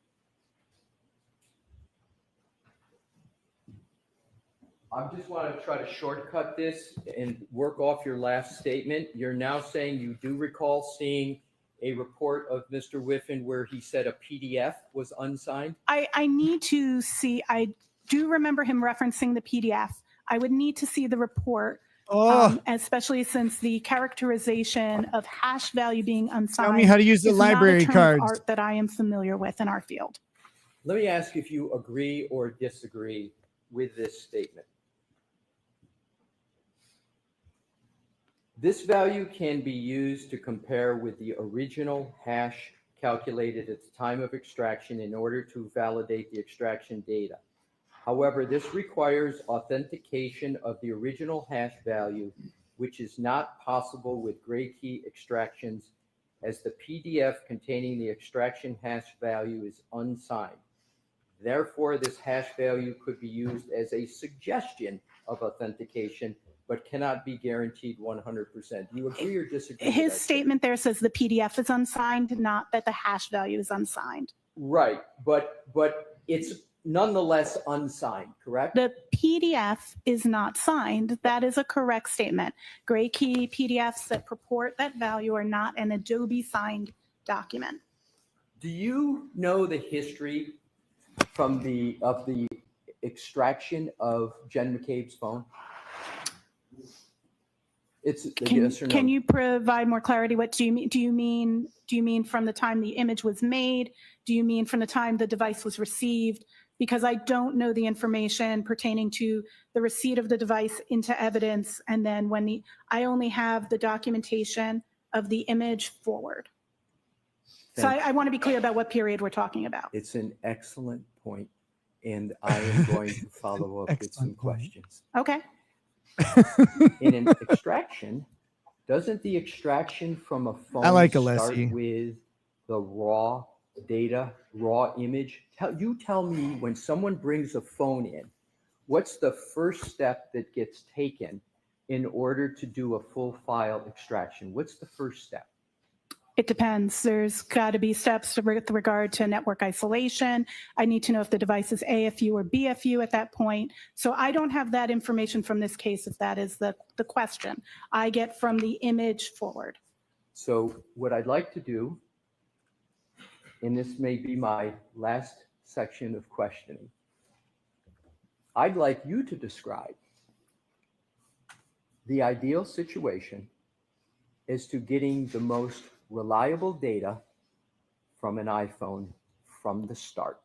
I just want to try to shortcut this and work off your last statement. You're now saying you do recall seeing a report of Mr. Whiffen where he said a PDF was unsigned? I need to see. I do remember him referencing the PDF. I would need to see the report, especially since the characterization of hash value being unsigned. Tell me how to use the library cards. Art that I am familiar with in our field. Let me ask if you agree or disagree with this statement. This value can be used to compare with the original hash calculated at the time of extraction in order to validate the extraction data. However, this requires authentication of the original hash value, which is not possible with gray key extractions, as the PDF containing the extraction hash value is unsigned. Therefore, this hash value could be used as a suggestion of authentication, but cannot be guaranteed 100%. Do you agree or disagree? His statement there says the PDF is unsigned, not that the hash value is unsigned. Right, but it's nonetheless unsigned, correct? The PDF is not signed. That is a correct statement. Gray key PDFs that purport that value are not an Adobe signed document. Do you know the history of the extraction of Jen McCabe's phone? It's yes or no. Can you provide more clarity? What do you mean? Do you mean from the time the image was made? Do you mean from the time the device was received? Because I don't know the information pertaining to the receipt of the device into evidence, and then when I only have the documentation of the image forward. So I want to be clear about what period we're talking about. It's an excellent point, and I am going to follow up with some questions. Okay. In an extraction, doesn't the extraction from a phone start with the raw data, raw image? Tell me, when someone brings a phone in, what's the first step that gets taken in order to do a full file extraction? What's the first step? It depends. There's got to be steps with regard to network isolation. I need to know if the device is AFU or BFU at that point. So I don't have that information from this case, if that is the question. I get from the image forward. So what I'd like to do, and this may be my last section of questioning, I'd like you to describe the ideal situation as to getting the most reliable data from an iPhone from the start.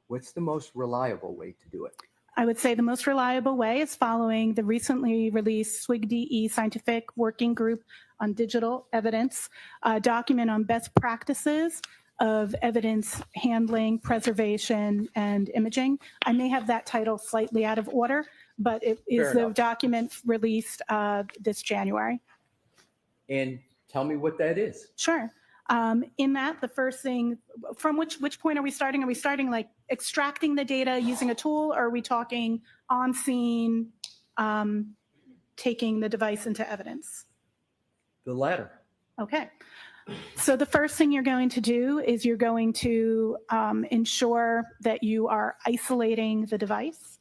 What's the most reliable way to do it? I would say the most reliable way is following the recently released SWIG-DE Scientific Working Group on Digital Evidence document on best practices of evidence handling, preservation, and imaging. I may have that title slightly out of order, but it is the document released this January. And tell me what that is. Sure. In that, the first thing, from which point are we starting? Are we starting like extracting the data using a tool, or are we talking on scene, taking the device into evidence? The latter. Okay. So the first thing you're going to do is you're going to ensure that you are isolating the device.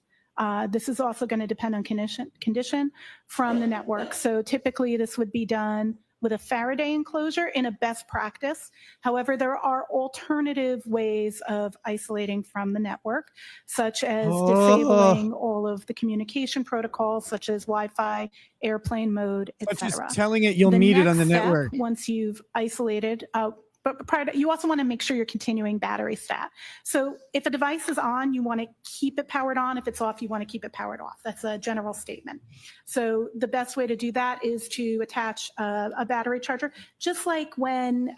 This is also going to depend on condition from the network. So typically this would be done with a Faraday enclosure in a best practice. However, there are alternative ways of isolating from the network, such as disabling all of the communication protocols, such as Wi-Fi, airplane mode, But etc. just telling it you'll need it on the next step, network. Once you've isolated, but prior to, you also want to make sure you're continuing battery stat. So if a device is on, you want to keep it powered on. If it's off, you want to keep it powered off. That's a general statement. So the best way to do that is to attach a battery charger. Just like when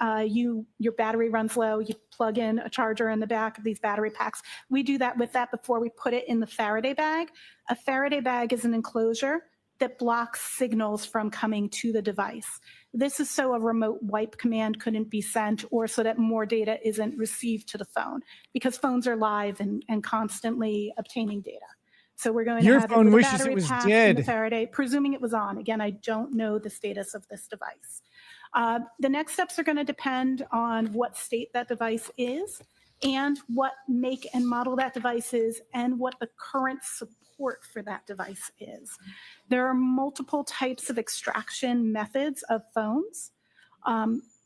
your battery runs low, you plug in a charger in the back of these battery packs. We do that with that before we put it in the Faraday bag. A Faraday bag is an enclosure that blocks signals from coming to the device. This is so a remote wipe command couldn't be sent, or so that more data isn't received to the phone, because phones are live and constantly obtaining data. So we're going Your to have phone it with a wishes it battery was pack in dead. the Faraday, presuming it was on. Again, I don't know the status of this device. The next steps are going to depend on what state that device is, and what make and model that device is, and what the current support for that device is. There are multiple types of extraction methods of phones.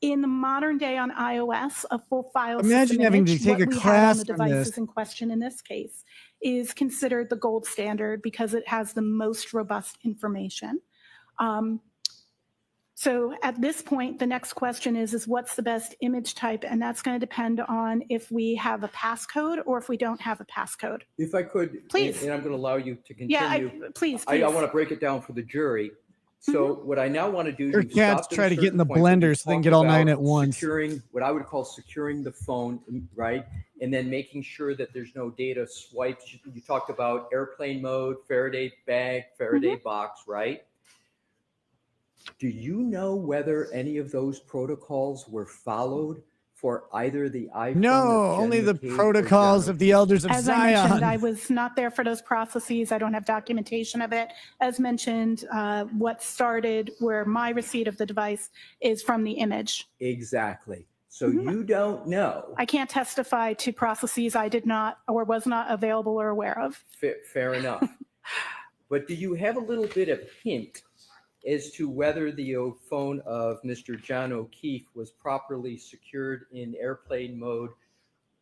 In the modern day on iOS, a full file Imagine system having to image, take what a we class had on the on devices this. in question in this case, is considered the gold standard because it has the most robust information. So at this point, the next question is what's the best image type? And that's going to depend on if we have a passcode or if we don't have a passcode. If I could, Please. and I'm going to allow you to continue. Yeah, please. I want to break it down for the jury. So what I now want to do, Your you've cats stopped at a try to get in the certain point where you blender so they can talked get all nine about at once. Securing what I would call securing the phone, right? And then making sure that there's no data swiped. You talked about airplane mode, Faraday bag, Faraday box, right? Do you know whether any of those protocols were followed for either the iPhone? No, of only Jen the McCabe or protocols John of the elders of As I mentioned, Zion. I was not there for those processes. I don't have documentation of it. As mentioned, what started where my receipt of the device is from the image. Exactly. So you don't know. I can't testify to processes I did not or was not available or aware of. Fair enough. But do you have a little bit of hint as to whether the phone of Mr. John O'Keefe was properly secured in airplane mode,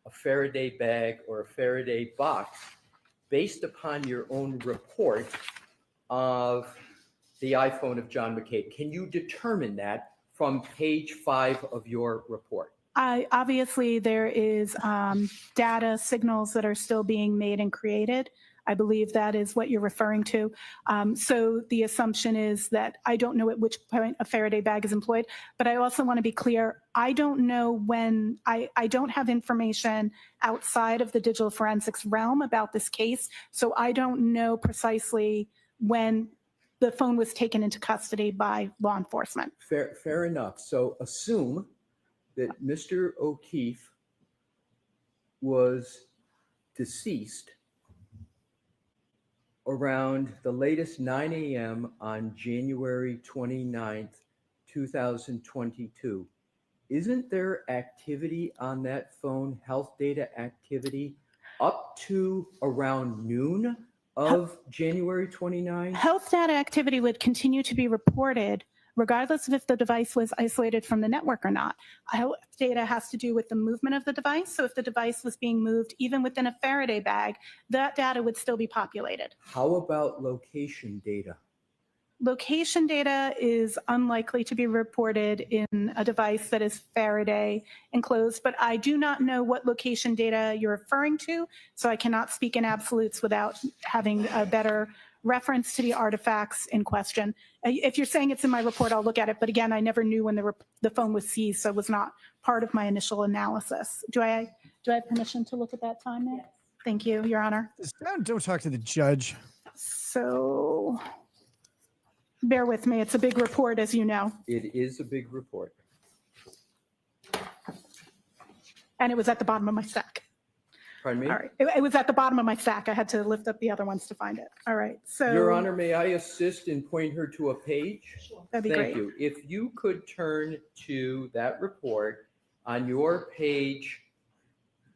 a Faraday bag, or a Faraday box, based upon your own report of the iPhone of John McCabe? Can you determine that from page 5 of your report? Obviously, there is data signals that are still being made and created. I believe that is what you're referring to. So the assumption is that I don't know at which point a Faraday bag is employed, but I also want to be clear, I don't know when, I don't have information outside of the digital forensics realm about this case, so I don't know precisely when the phone was taken into custody by law enforcement. Fair enough. So assume that Mr. O'Keefe was deceased around the latest 9 a.m. on January 29th, 2022. Isn't there activity on that phone, health data activity, up to around noon of January 29th? Health data activity would continue to be reported regardless of if the device was isolated from the network or not. Health data has to do with the movement of the device. So if the device was being moved even within a Faraday bag, that data would still be populated. How about location data? Location data is unlikely to be reported in a device that is Faraday enclosed, but I do not know what location data you're referring to, so I cannot speak in absolutes without having a better reference to the artifacts in question. If you're saying it's in my report, I'll look at it, but again, I never knew when the phone was seized, so it was not part of my initial analysis. Do I have permission to look at that time now? Yes. Thank you, Your Honor. Don't talk to the judge. So bear with me. It's a big report, as you know. It is a big report. And it was at the bottom of my stack. Pardon me? All right. It was at the bottom of my stack. I had to lift up the other ones to find it. All right. So Your Honor, may I assist and point her to a page? that'd be Thank great. you. If you could turn to that report on your page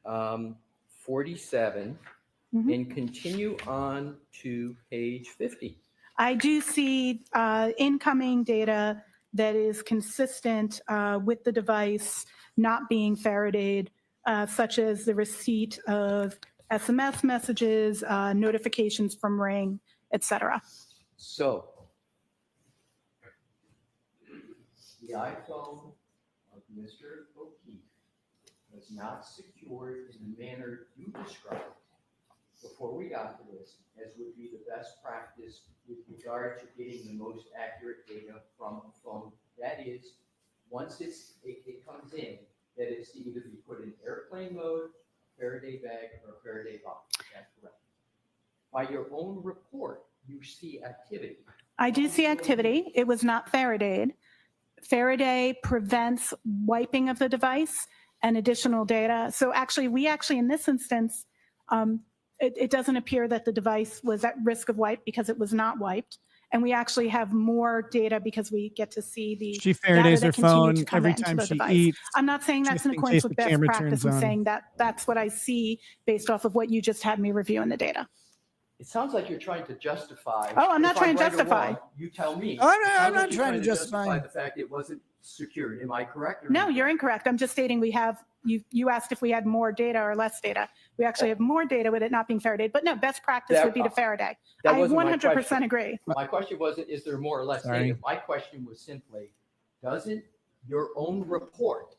47 Mhm. and continue on to page 50. I do see incoming data that is consistent with the device not being Faradayed, such as the receipt of SMS messages, notifications from Ring, etc. So, the iPhone of Mr. O'Keefe was not secured in the manner you described before we got to this, as would be the best practice with regard to getting the most accurate data from a phone. That is, once it comes in, that it's to either be put in airplane mode, Faraday bag, or Faraday box. That's correct. By your own report, you see activity. I do see activity. It was not Faradayed. Faraday prevents wiping of the device and additional data. So actually, in this instance, it doesn't appear that the device was at risk of wipe because it was not wiped. And we actually have more data because we get to see the She data Faradays her that continued phone to come every into time the she device. eats. I'm not saying that's just in in accordance case with the best camera practice. turns I'm on. saying that's what I see based off of what you just had me review in the data. It sounds like you're trying to justify. Oh, I'm not if trying to right or justify. wrong, you tell me. Oh, no, It sounds I'm like not you're trying to justify. the fact it wasn't secured. Am I correct? Or No, you're incorrect. I'm just stating we have, you asked if we had more data or less data. We actually have more data with it not being Faradayed, but no, best practice That- would be to Faraday. that I wasn't my 100% question. agree. My question wasn't, is there more or less Sorry. data? My question was simply, doesn't your own report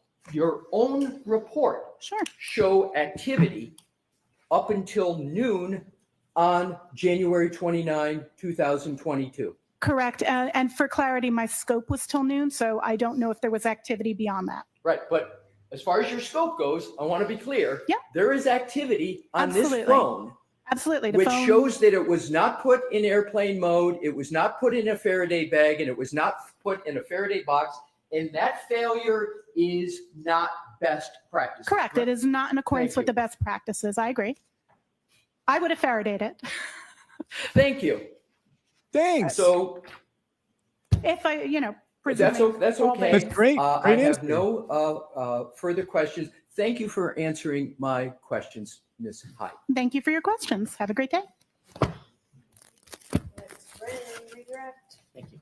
Sure. show activity up until noon on January 29, 2022? Correct. And for clarity, my scope was till noon, so I don't know if there was activity beyond that. Right, but as far as your scope goes, I want to be clear. Yeah. There is activity on Absolutely. this phone Absolutely. The which phone- shows that it was not put in airplane mode, it was not put in a Faraday bag, and it was not put in a Faraday box, and that failure is not best practice. Correct. It is not in accordance Thank with you. the best practices. I agree. I would have Faradayed it. Thank you. Thanks. So If I, that's presuming that's all okay. That's great. I Great have answer. no further questions. Thank you for answering my questions, Ms. Hyde. Thank you for your questions. Have a great day. Thank you.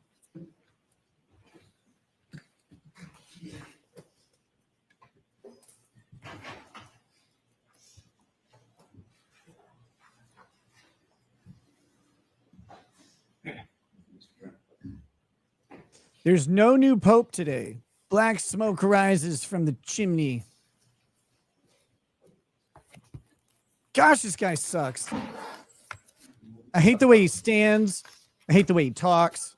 There's no new pope today. Black smoke rises from the chimney. Gosh, this guy sucks. I hate the way he stands. I hate the way he talks.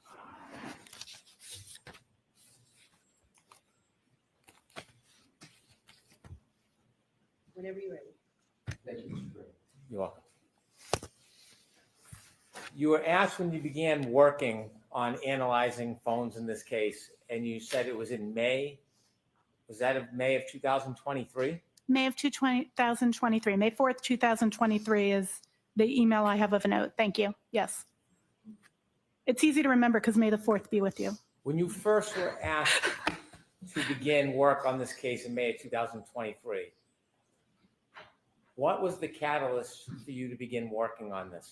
Whenever you're ready. Thank you, Mr. Gray. You're welcome. You were asked when you began working on analyzing phones in this case, and you said it was in May. Was that of May of 2023? May of 2023, May 4th, 2023 is the email I have of a note. Thank you. Yes. It's easy to remember because May the 4th be with you. When you first were asked to begin work on this case in May of 2023, what was the catalyst for you to begin working on this?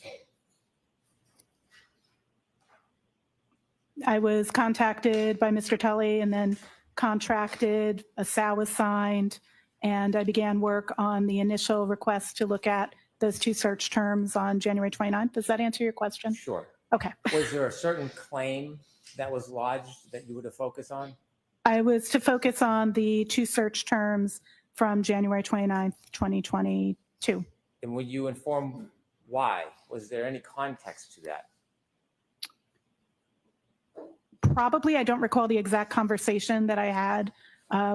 I was contacted by Mr. Tully and then contracted, a SOW was signed, and I began work on the initial request to look at those two search terms on January 29th. Does that answer your question? Sure. Okay. Was there a certain claim that was lodged that you were to focus on? I was to focus on the two search terms from January 29th, 2022. And would you inform why? Was there any context to that? Probably, I don't recall the exact conversation that I had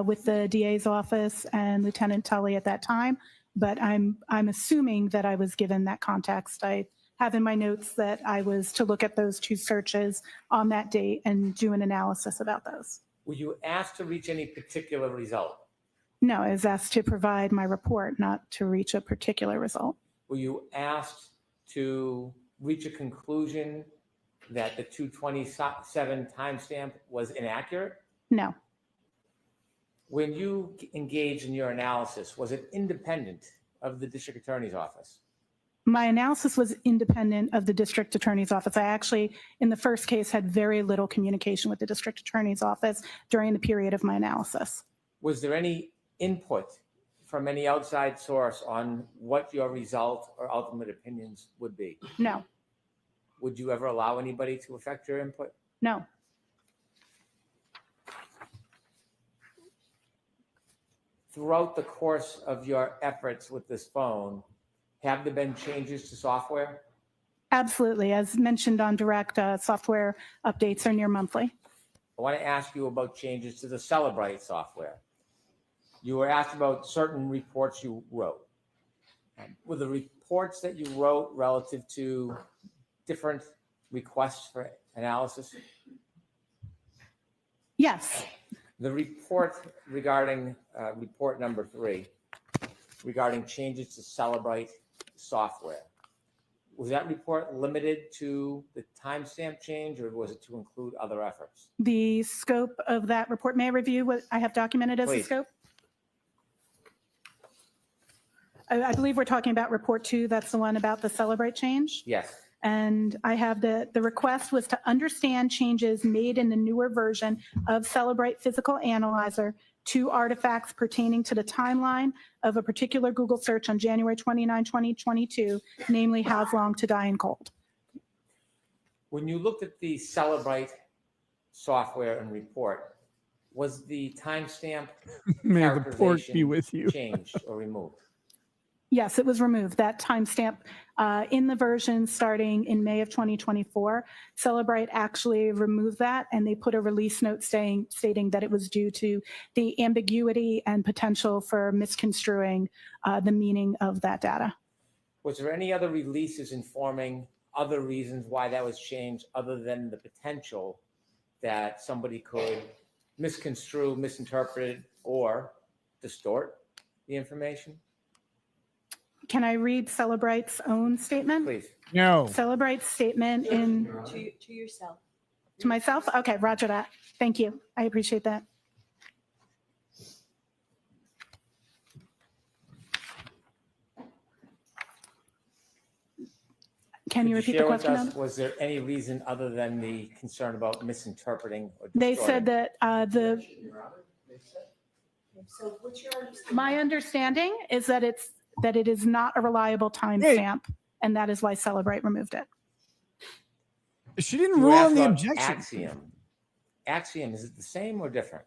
with the DA's office and Lieutenant Tully at that time, but I'm assuming that I was given that context. I have in my notes that I was to look at those two searches on that date and do an analysis about those. Were you asked to reach any particular result? No, I was asked to provide my report, not to reach a particular result. Were you asked to reach a conclusion that the 227 timestamp was inaccurate? No, When you engaged in your analysis, was it independent of the district attorney's office? my analysis was independent of the district attorney's office. I actually, in the first case, had very little communication with the district attorney's office during the period of my analysis. Was there any input from any outside source on what your result or ultimate opinions would be? No, Would you ever allow anybody to affect your input? no. Throughout the course of your efforts with this phone, have there been changes to software? Absolutely. As mentioned on direct, software updates are near monthly. I want to ask you about changes to the Celebrite software. You were asked about certain reports you wrote. Were the reports that you wrote relative to different requests for analysis? Yes, The report regarding report number 3, regarding changes to Celebrite software, was that report limited to the timestamp change, or was it to include other efforts? the scope of that report, may I review what I have documented as the Please. scope? I believe we're talking about report 2. That's the one about the Celebrate change. Yes. And I have the request was to understand changes made in the newer version of Celebrate Physical Analyzer to artifacts pertaining to the timeline of a particular Google search on January 29, 2022, namely how's long to die in cold. When you looked at the Celebrite software and report, was the timestamp May the pork be characterization with you. changed or removed? Yes, it was removed. That timestamp in the version starting in May of 2024, Celebrate actually removed that, and they put a release note stating that it was due to the ambiguity and potential for misconstruing the meaning of that data. Was there any other releases informing other reasons why that was changed other than the potential that somebody could misconstrue, misinterpret, or distort the information? Can I read Celebrate's own statement? Please. No. Celebrate's statement in To yourself. to myself? Okay, roger that. Thank you. I appreciate that. Can you Could repeat the share with question? us, Adam? was there any reason other than the concern about misinterpreting or They distorting? said that So what's your understanding? my understanding is that it is not a reliable timestamp, and that is why Celebrate removed it. She didn't You rule asked on the about objection. Axiom. Axiom, is it the same or different?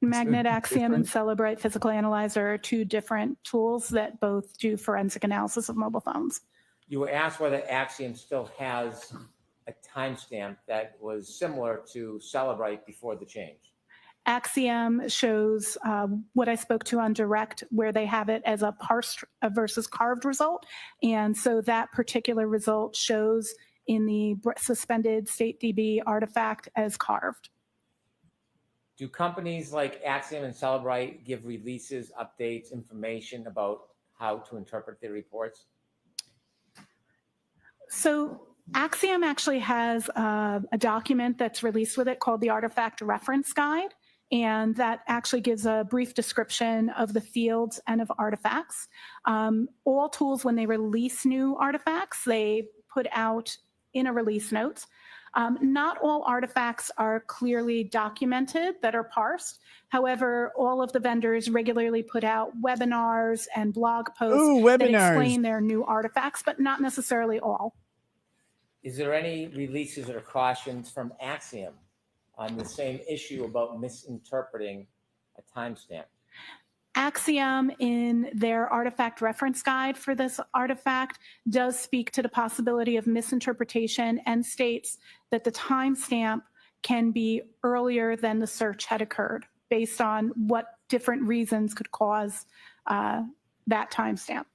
Magnet Axiom and Celebrate Physical Analyzer are two different tools that both do forensic analysis of mobile phones. You were asked whether Axiom still has a timestamp that was similar to Celebrate before the change. Axiom shows what I spoke to on direct, where they have it as a parsed versus carved result. And so that particular result shows in the suspended StateDB artifact as carved. Do companies like Axiom and Celebrate give releases, updates, information about how to interpret their reports? So Axiom actually has a document that's released with it called the Artifact Reference Guide. And that actually gives a brief description of the fields and of artifacts. All tools, when they release new artifacts, they put out in a release note. Not all artifacts are clearly documented that are parsed. However, all of the vendors regularly put out webinars and blog posts that explain their new artifacts, but not necessarily all. Is there any releases or cautions from Axiom on the same issue about misinterpreting a timestamp? Axiom, in their artifact reference guide for this artifact, does speak to the possibility of misinterpretation and states that the timestamp can be earlier than the search had occurred, based on what different reasons could cause that timestamp.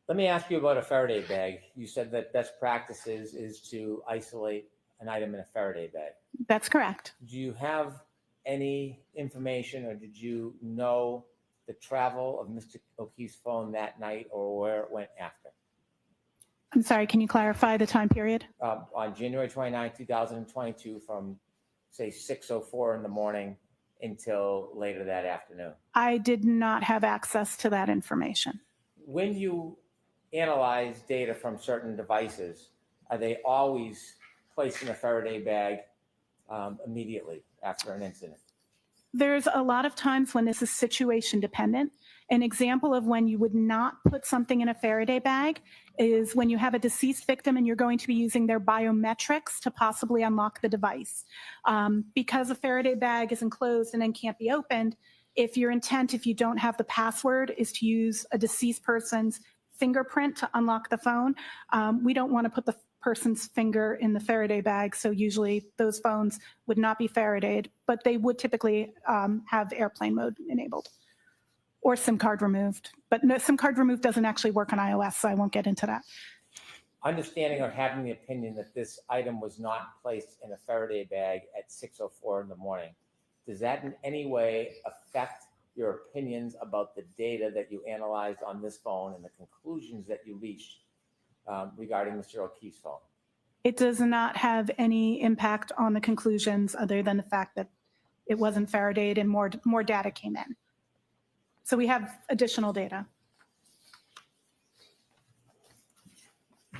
Let me ask you about a Faraday bag. You said that best practices is to isolate an item in a Faraday bag. That's correct. Do you have any information, or did you know the travel of Mr. O'Keefe's phone that night, or where it went after? I'm sorry, can you clarify the time period? On January 29, 2022, from say 6:04 in the morning until later that afternoon. I did not have access to that information. When you analyze data from certain devices, are they always placed in a Faraday bag immediately after an incident? There's a lot of times when this is situation dependent. An example of when you would not put something in a Faraday bag is when you have a deceased victim and you're going to be using their biometrics to possibly unlock the device. Because a Faraday bag is enclosed and then can't be opened, if your intent, if you don't have the password, is to use a deceased person's fingerprint to unlock the phone, we don't want to put the person's finger in the Faraday bag. So usually those phones would not be Faradayed, but they would typically have airplane mode enabled or SIM card removed. But no, SIM card removed doesn't actually work on iOS, so I won't get into that. Understanding or having the opinion that this item was not placed in a Faraday bag at 6:04 in the morning, does that in any way affect your opinions about the data that you analyzed on this phone and the conclusions that you reached regarding Mr. O'Keefe's phone? It does not have any impact on the conclusions other than the fact that it wasn't Faradayed and more data came in. So we have additional data.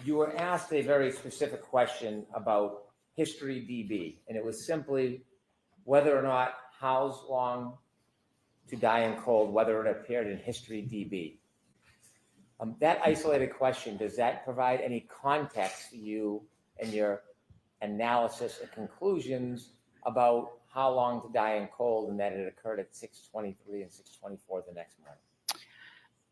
You were asked a very specific question about History DB, and it was simply whether or not How's Long to Die in Cold, whether it appeared in History DB. That isolated question, does that provide any context for you and your analysis and conclusions about How Long to Die in Cold and that it occurred at 6:23 and 6:24 the next morning?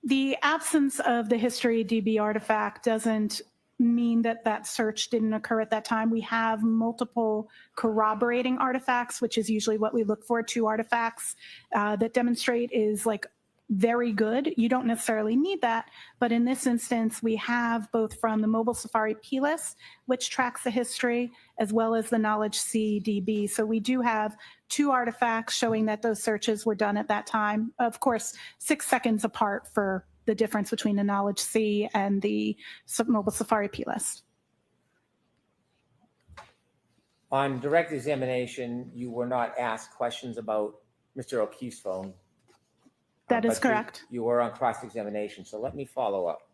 The absence of the History DB artifact doesn't mean that that search didn't occur at that time. We have multiple corroborating artifacts, which is usually what we look for, 2 artifacts that demonstrate is like very good. You don't necessarily need that, but in this instance, we have both from the Mobile Safari plist, which tracks the history, as well as the Knowledge C DB. So we do have 2 artifacts showing that those searches were done at that time. Of course, 6 seconds apart for the difference between the Knowledge C and the Mobile Safari plist. On direct examination, you were not asked questions about Mr. O'Keefe's phone. That is but correct. You were on cross-examination, so let me follow up.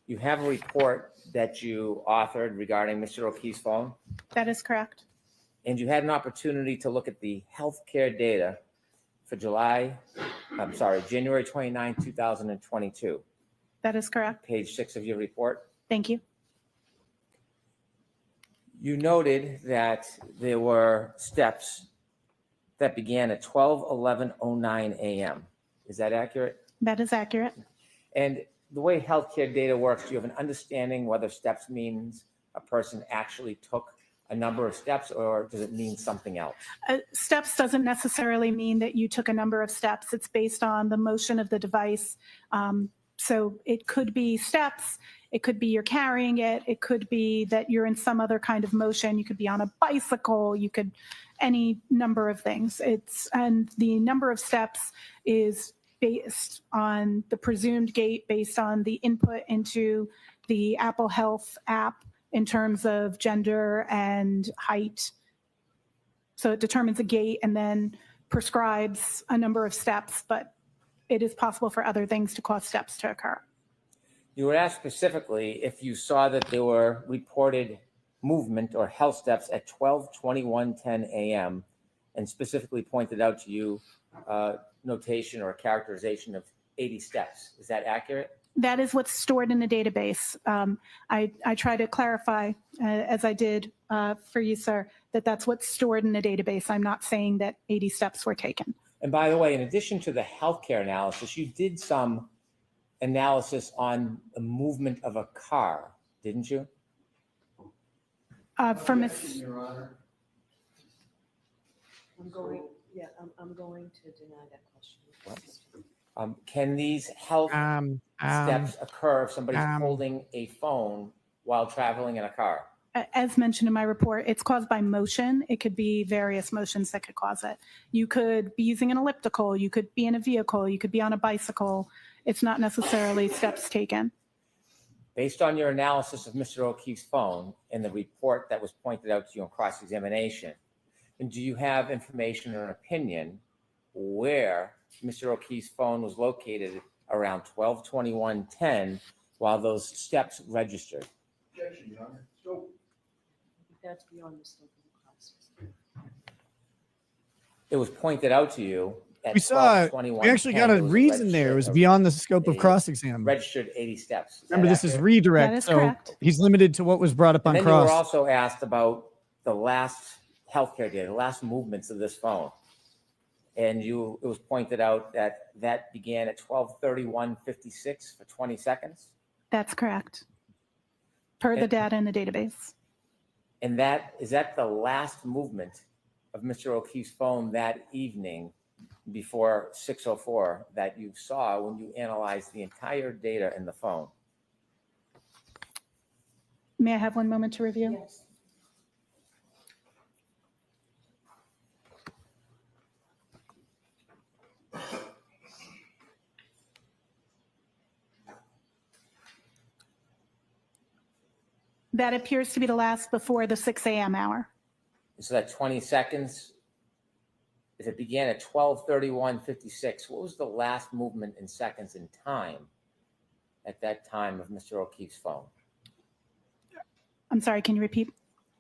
You have a report that you authored regarding Mr. O'Keefe's phone, That is correct. and you had an opportunity to look at the healthcare data for January 29, 2022. That is correct. Page 6 of your report. Thank you. You noted that there were steps that began at 12:11:09 a.m. Is that accurate? That is accurate. And the way healthcare data works, do you have an understanding whether steps means a person actually took a number of steps, or does it mean something else? Steps doesn't necessarily mean that you took a number of steps. It's based on the motion of the device. So it could be steps, it could be you're carrying it, it could be that you're in some other kind of motion. You could be on a bicycle, you could, any number of things. And the number of steps is based on the presumed gait, based on the input into the Apple Health app in terms of gender and height. So it determines a gait and then prescribes a number of steps, but it is possible for other things to cause steps to occur. You were asked specifically if you saw that there were reported movement or health steps at 12:21:10 a.m. and specifically pointed out to you notation or characterization of 80 steps. Is that accurate? That is what's stored in the database. I try to clarify, as I did for you, sir, that that's what's stored in the database. I'm not saying that 80 steps were taken. And by the way, in addition to the healthcare analysis, you did some analysis on the movement of a car, didn't you? For Ms. Your Honor. I'm going to deny that question. Can these health steps occur if somebody's holding a phone while traveling in a car? As mentioned in my report, it's caused by motion. It could be various motions that could cause it. You could be using an elliptical, you could be in a vehicle, you could be on a bicycle. It's not necessarily steps taken. Based on your analysis of Mr. O'Keefe's phone and the report that was pointed out to you on cross-examination, and do you have information or an opinion where Mr. O'Keefe's phone was located around 12/21/10 while those steps registered? Objection, Your Honor. So That's beyond the scope of the process. It was pointed out to you at We saw, 12/21/10. we actually got a reason there. It was beyond the scope of cross-exam. Registered 80 steps. Remember, this is accurate? redirect, That is so correct. he's limited to what was brought up And on then you were cross. also asked about the last healthcare data, the last movements of this phone. And it was pointed out that that began at 12/31/56 for 20 seconds. That's correct. Per the And- data in the database. And is that the last movement of Mr. O'Keefe's phone that evening before 6:04 that you saw when you analyzed the entire data in the phone? May I have one moment to review? Yes. That appears to be the last before the 6 a.m. hour. So that 20 seconds, if it began at 12/31/56, what was the last movement in seconds in time at that time of Mr. O'Keefe's phone? I'm sorry, can you repeat?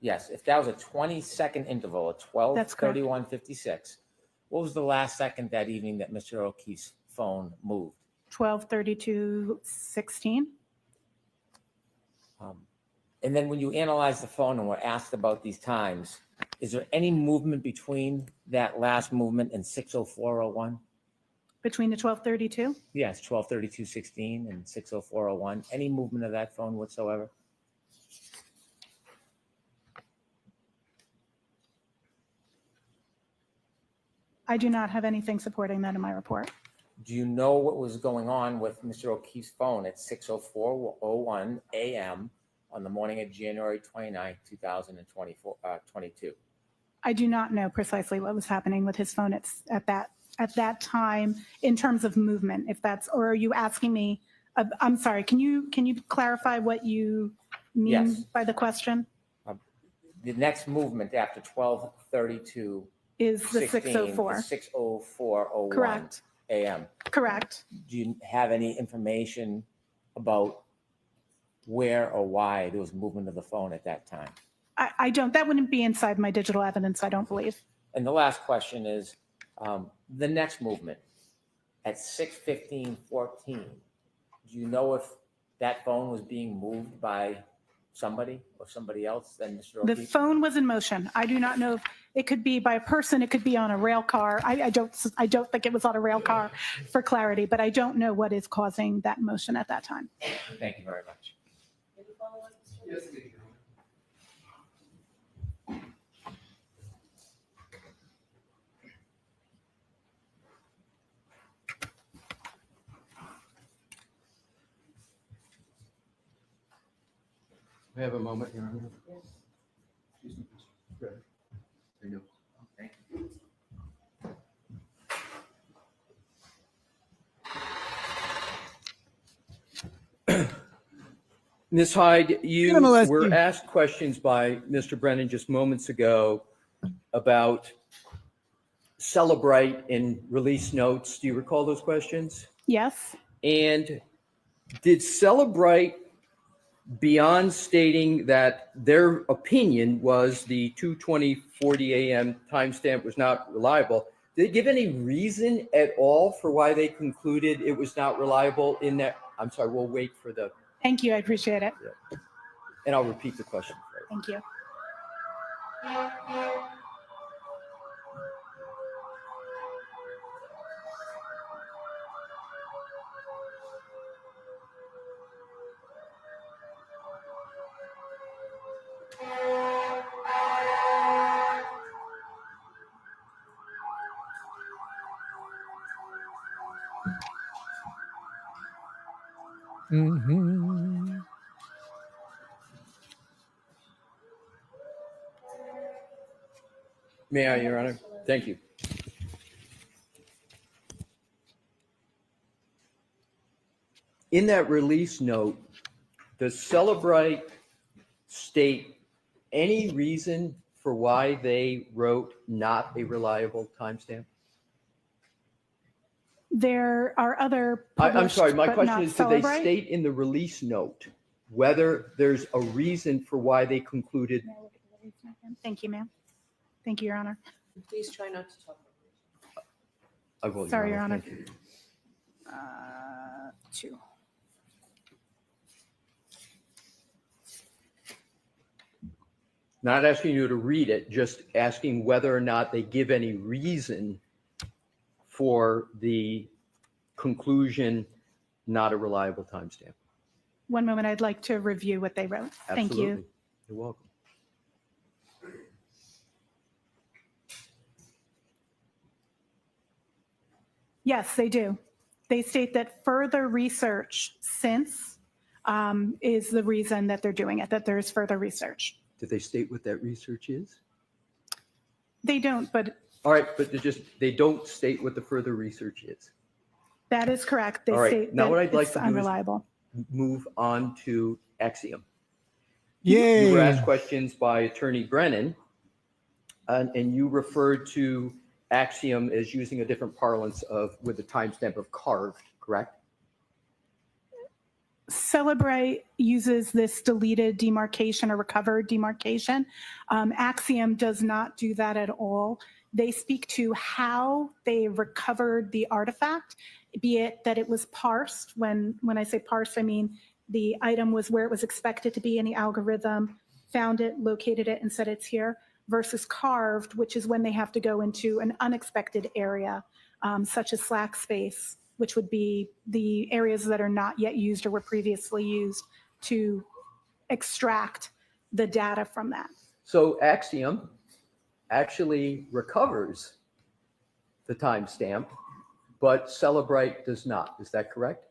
Yes, if that was a 20-second interval at That's correct. 12/31/56, what was the last second that evening that Mr. O'Keefe's phone moved? 12:32:16. And then when you analyzed the phone and were asked about these times, is there any movement between that last movement and 6:04:01? Between the 12:32? Yes, 12:32:16 and 6:04:01. Any movement of that phone whatsoever? I do not have anything supporting that in my report. Do you know what was going on with Mr. O'Keefe's phone at 6:04:01 a.m. on the morning of January 29th, 2022? I do not know precisely what was happening with his phone at that time in terms of movement. If that's, or are you asking me? I'm sorry. Can you clarify what you mean Yes. by the question? The next movement after 12:32 Is the 6:04? 6:04:01 Correct. a.m. Correct. Do you have any information about where or why there was movement of the phone at that time? I don't. That wouldn't be inside my digital evidence. I don't believe. And the last question is the next movement at 6:15:14. Do you know if that phone was being moved by somebody or somebody else than Mr. The O'Keefe? phone was in motion. I do not know if it could be by a person. It could be on a rail car. I don't think it was on a rail car for clarity, but I don't know what is causing that motion at that time. Thank you very much. Yes, please. We have a moment here. Excuse me. Go ahead. There you go. Thank you. Ms. Hyde, you Madam Alessi. were asked questions by Mr. Brennan just moments ago about Celebrite and release notes. Do you recall those questions? Yes. And did Celebrite, beyond stating that their opinion was the 2:20:40 a.m. timestamp was not reliable, did they give any reason at all for why they concluded it was not reliable in that? I'm sorry, we'll wait for the, Thank you. I appreciate it. and I'll repeat the question for you. Thank you. May I, Your Honor? Thank you. In that release note, does Celebrite state any reason for why they wrote not a reliable timestamp? There are other I'm sorry, published, my but question not is, did they Celebrite? state in the release note whether there's a reason for why they concluded? Thank you, ma'am. Thank you, Your Honor. Please try not to talk. I will, Sorry, Your Honor. Thank you. 2. Not asking you to read it, just asking whether or not they give any reason for the conclusion, not a reliable timestamp. One moment, I'd like to review what they wrote. Thank you. Absolutely. You're welcome. Yes, they do. They state that further research since is the reason that they're doing it, that there's further research. Did they state what that research is? They don't, but All right, but they don't state what the further research is. that is correct. They All right, state now that what I'd like it's to do is unreliable. move on to Axiom. Yay. You were asked questions by Attorney Brennan, and you referred to Axiom as using a different parlance with the timestamp of carved, correct? Celebrite uses this deleted demarcation or recovered demarcation. Axiom does not do that at all. They speak to how they recovered the artifact, be it that it was parsed. When I say parsed, I mean the item was where it was expected to be in the algorithm, found it, located it, and said it's here, versus carved, which is when they have to go into an unexpected area, such as slack space, which would be the areas that are not yet used or were previously used to extract the data from that. So Axiom actually recovers the timestamp, but Celebrite does not. Is that correct?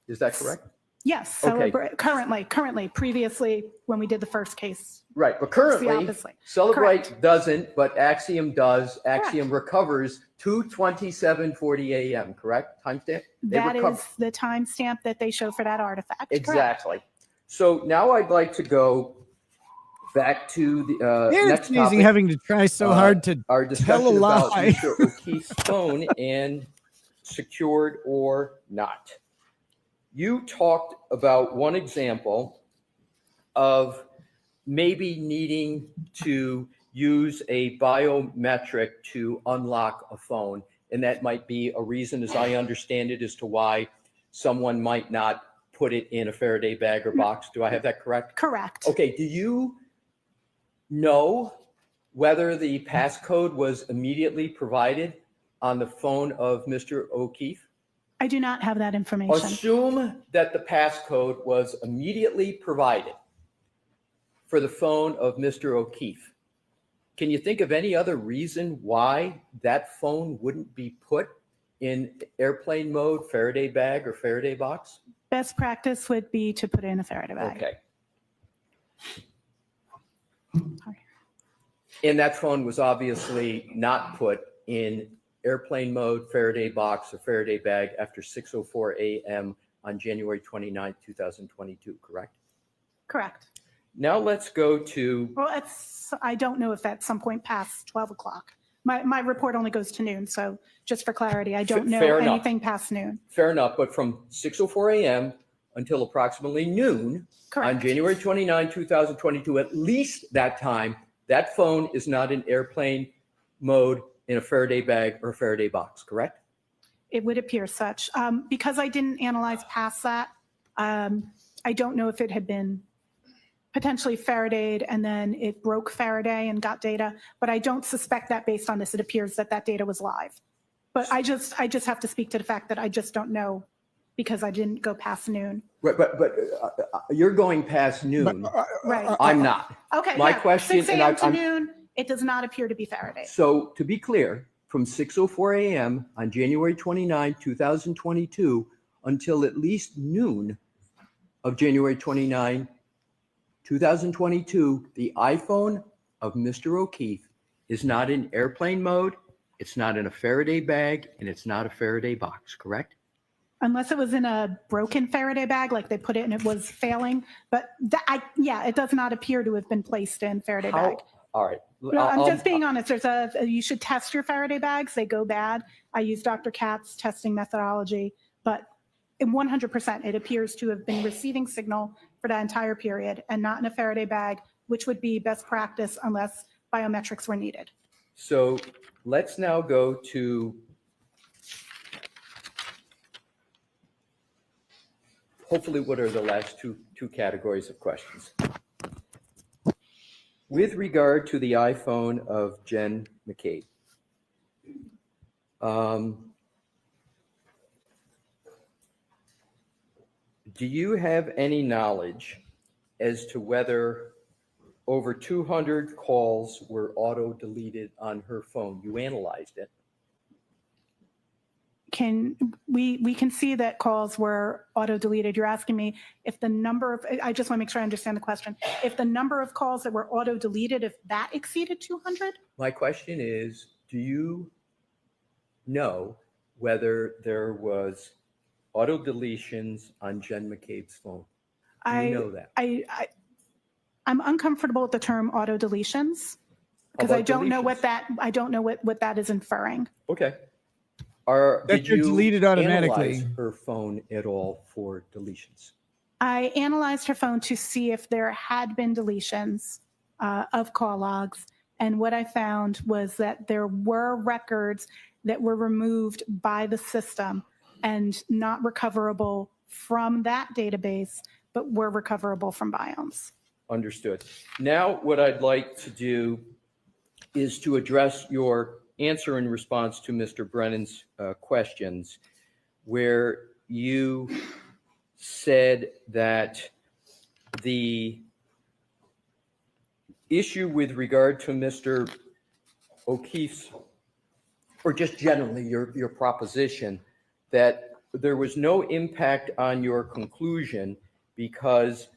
Is that correct? Yes, Okay. currently, previously, when we did the first case. Right, but it's the currently, opposite. Celebrite Correct. doesn't, but Axiom does. Axiom recovers 2:27:40 a.m., correct? Timestamp? They That recover- is the timestamp that they show for that artifact. Correct. Exactly. So now I'd like to go back to the And next it's amazing topic, having to try so hard to our tell a discussion about lie. Mr. O'Keefe's phone and secured or not. You talked about one example of maybe needing to use a biometric to unlock a phone. And that might be a reason, as I understand it, as to why someone might not put it in a Faraday bag or box. Do I have that correct? Correct. Okay, do you know whether the passcode was immediately provided on the phone of Mr. O'Keefe? I do not have that information. Assume that the passcode was immediately provided for the phone of Mr. O'Keefe. Can you think of any other reason why that phone wouldn't be put in airplane mode, Faraday bag, or Faraday box? Best practice would be to put it in a Faraday bag. Okay. And that phone was obviously not put in airplane mode, Faraday box, or Faraday bag after 6:04 a.m. on January 29, 2022, correct? Correct. Now let's go to, Well, I don't know if at some point past 12 o'clock. My report only goes to noon, so just for clarity, I don't know Fair enough. anything past noon. fair enough, but from 6:04 a.m. until approximately noon on Correct. January 29, 2022, at least that time, that phone is not in airplane mode in a Faraday bag or a Faraday box, correct? It would appear such. Because I didn't analyze past that, I don't know if it had been potentially Faradayed and then it broke Faraday and got data, but I don't suspect that based on this. It appears that that data was live. But I just have to speak to the fact that I just don't know because I didn't go past noon. Right, but you're going past noon. Right. I'm not. Okay. My yeah. question, 6 and a.m. to I'm- noon, it does not appear to be Faraday. So to be clear, from 6:04 a.m. on January 29, 2022 until at least noon of January 29, 2022, the iPhone of Mr. O'Keefe is not in airplane mode, it's not in a Faraday bag, and it's not a Faraday box, correct? Unless it was in a broken Faraday bag, like they put it and it was failing. But yeah, it does not appear to have been placed in Faraday bag. All right. No, I'm just being honest. You should test your Faraday bags. They go bad. I use Dr. Katz's testing methodology, but in 100%, it appears to have been receiving signal for that entire period and not in a Faraday bag, which would be best practice unless biometrics were needed. So let's now go to hopefully what are the last two categories of questions. With regard to the iPhone of Jen McCabe, do you have any knowledge as to whether over 200 calls were auto-deleted on her phone? You analyzed it. We can see that calls were auto-deleted. You're asking me if the number of, I just want to make sure I understand the question. If the number of calls that were auto-deleted, if that exceeded 200? My question is, do you know whether there was auto-deletions on Jen McCabe's phone? Do you know that? I'm uncomfortable with the term auto-deletions because I don't know what that is inferring. Okay. That Did you're you deleted automatically. analyze her phone at all for deletions? I analyzed her phone to see if there had been deletions of call logs. And what I found was that there were records that were removed by the system and not recoverable from that database, but were recoverable from biomes. Understood. Now, what I'd like to do is to address your answer in response to Mr. Brennan's questions, where you said that the issue with regard to Mr. O'Keefe's, or just generally your proposition, that there was no impact on your conclusion because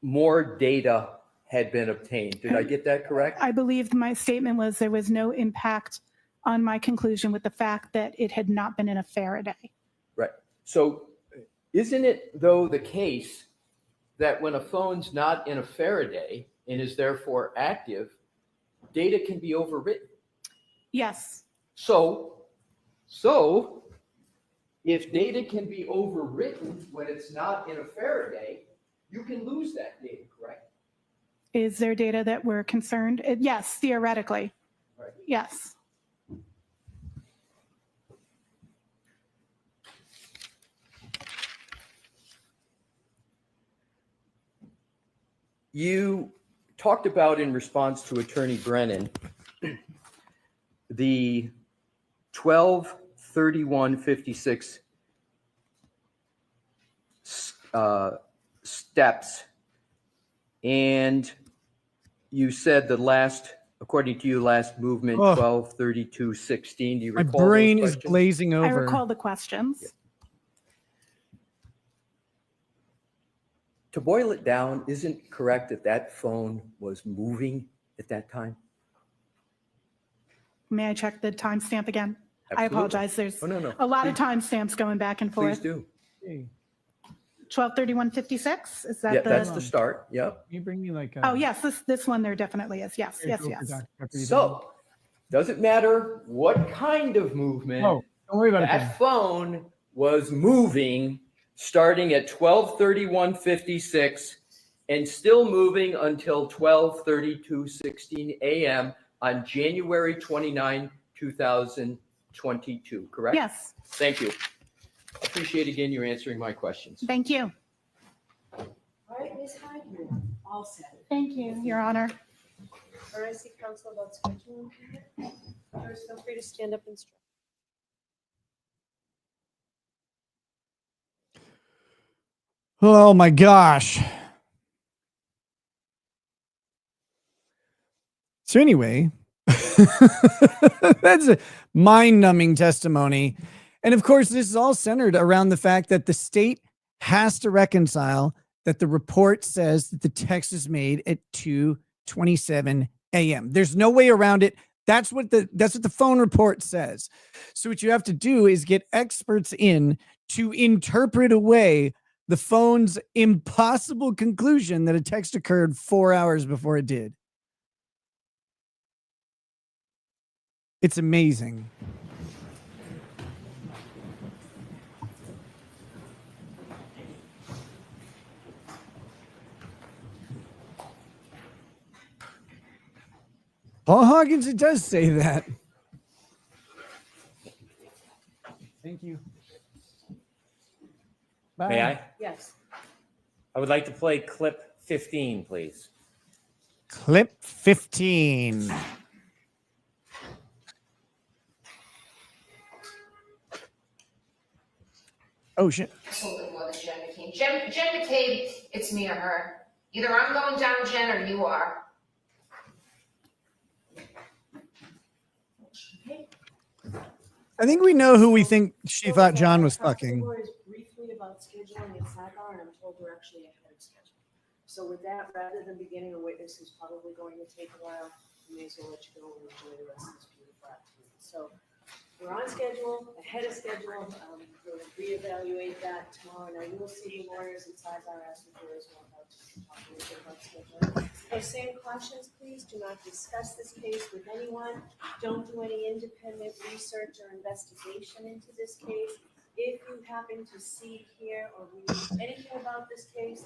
more data had been obtained. Did I get that correct? I believe my statement was there was no impact on my conclusion with the fact that it had not been in a Faraday. Right. So isn't it, though, the case that when a phone's not in a Faraday and is therefore active, data can be overwritten? Yes. So if data can be overwritten when it's not in a Faraday, you can lose that data, correct? Is there data that we're concerned? Yes, theoretically. Right. Yes. You talked about, in response to Attorney Brennan, the 12/31/56 steps, and you said the last, according to you, last movement, 12/32/16. Do you My recall brain those is questions? glazing over. I recall the questions. To boil it down, isn't it correct that that phone was moving at that time? May I check the timestamp again? I Absolutely. apologize. There's Oh, no. a lot of timestamps going back and forth. Please do. 12/31/56? Is that Yeah, the? that's the start. Yep. Can you bring me like Oh, yes, this one there definitely is. Yes, yes, yes. So, does it matter what kind of movement? Oh, don't worry about it then. That phone was moving starting at 12/31/56 and still moving until 12/32/16 a.m. on January 29, 2022, correct? Yes. Thank you. Appreciate again you answering my questions. Thank you. All right, Ms. Hyde, you're all set. Thank you, Your Honor. All right, I see counsel about scheduling. First, feel free to stand up and stretch. Oh my gosh. So anyway, that's a mind-numbing testimony. And of course, this is all centered around the fact that the state has to reconcile that the report says that the text is made at 2:27 a.m. There's no way around it. That's what the phone report says. So what you have to do is get experts in to interpret away the phone's impossible conclusion that a text occurred 4 hours before it did. It's amazing. Paul Hawkins, it does say that. Thank you. Bye. May I? Yes. I would like to play clip 15, please. Clip 15. Oh, shit. Something more than Jen McCabe. Jen McCabe, it's me or her. Either I'm going down, Jen, or you are. I think we know who we think she thought John was fucking. Briefly about scheduling at Sidebar, and I'm told we're actually ahead of schedule. So with that, rather than beginning a witness who's probably going to take a while, we may as well let you go and enjoy the rest of this beautiful afternoon. So we're on schedule, ahead of schedule. We'll reevaluate that tomorrow. Now you will see the lawyers at Sidebar asking for as well about talk a little bit about scheduling. Those same cautions, please do not discuss this case with anyone. Don't do any independent research or investigation into this case. If you happen to see, hear, or read anything about this case,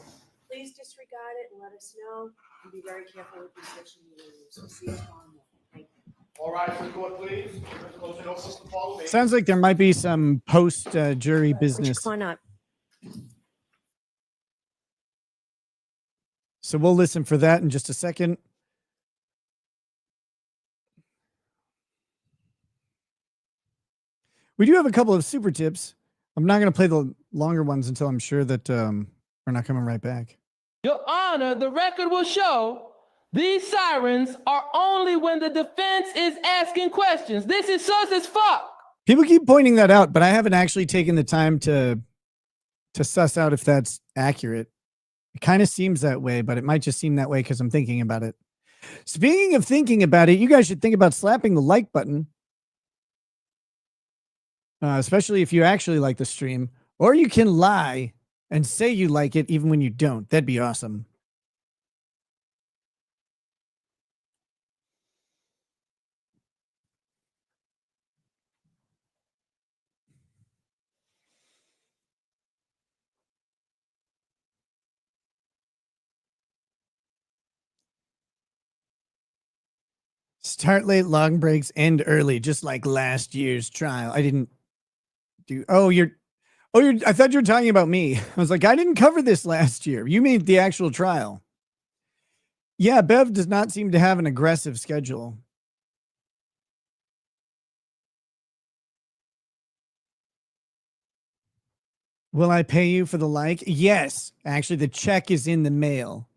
please disregard it and let us know. And be very careful with the social media use. We'll see you tomorrow morning. Thank you. All right, to the court, please. Closing notebooks to follow me. Sounds like there might be some post jury business. So we'll listen for that in just a second. We do have a couple of super tips. I'm not going to play the longer ones until I'm sure that we're not coming right back. Your Honor, the record will show these sirens are only when the defense is asking questions. This is sus as fuck. People keep pointing that out, but I haven't actually taken the time to suss out if that's accurate. It kind of seems that way, but it might just seem that way because I'm thinking about it. Speaking of thinking about it, you guys should think about slapping the like button. Especially if you actually like the stream. Or you can lie and say you like it even when you don't. That'd be awesome. Start late, long breaks, end early, just like last year's trial. I didn't do. I thought you were talking about me. I was like, I didn't cover this last year. You mean the actual trial? Yeah, Bev does not seem to have an aggressive schedule. Will I pay you for the like? Yes. Actually, the check is in the mail.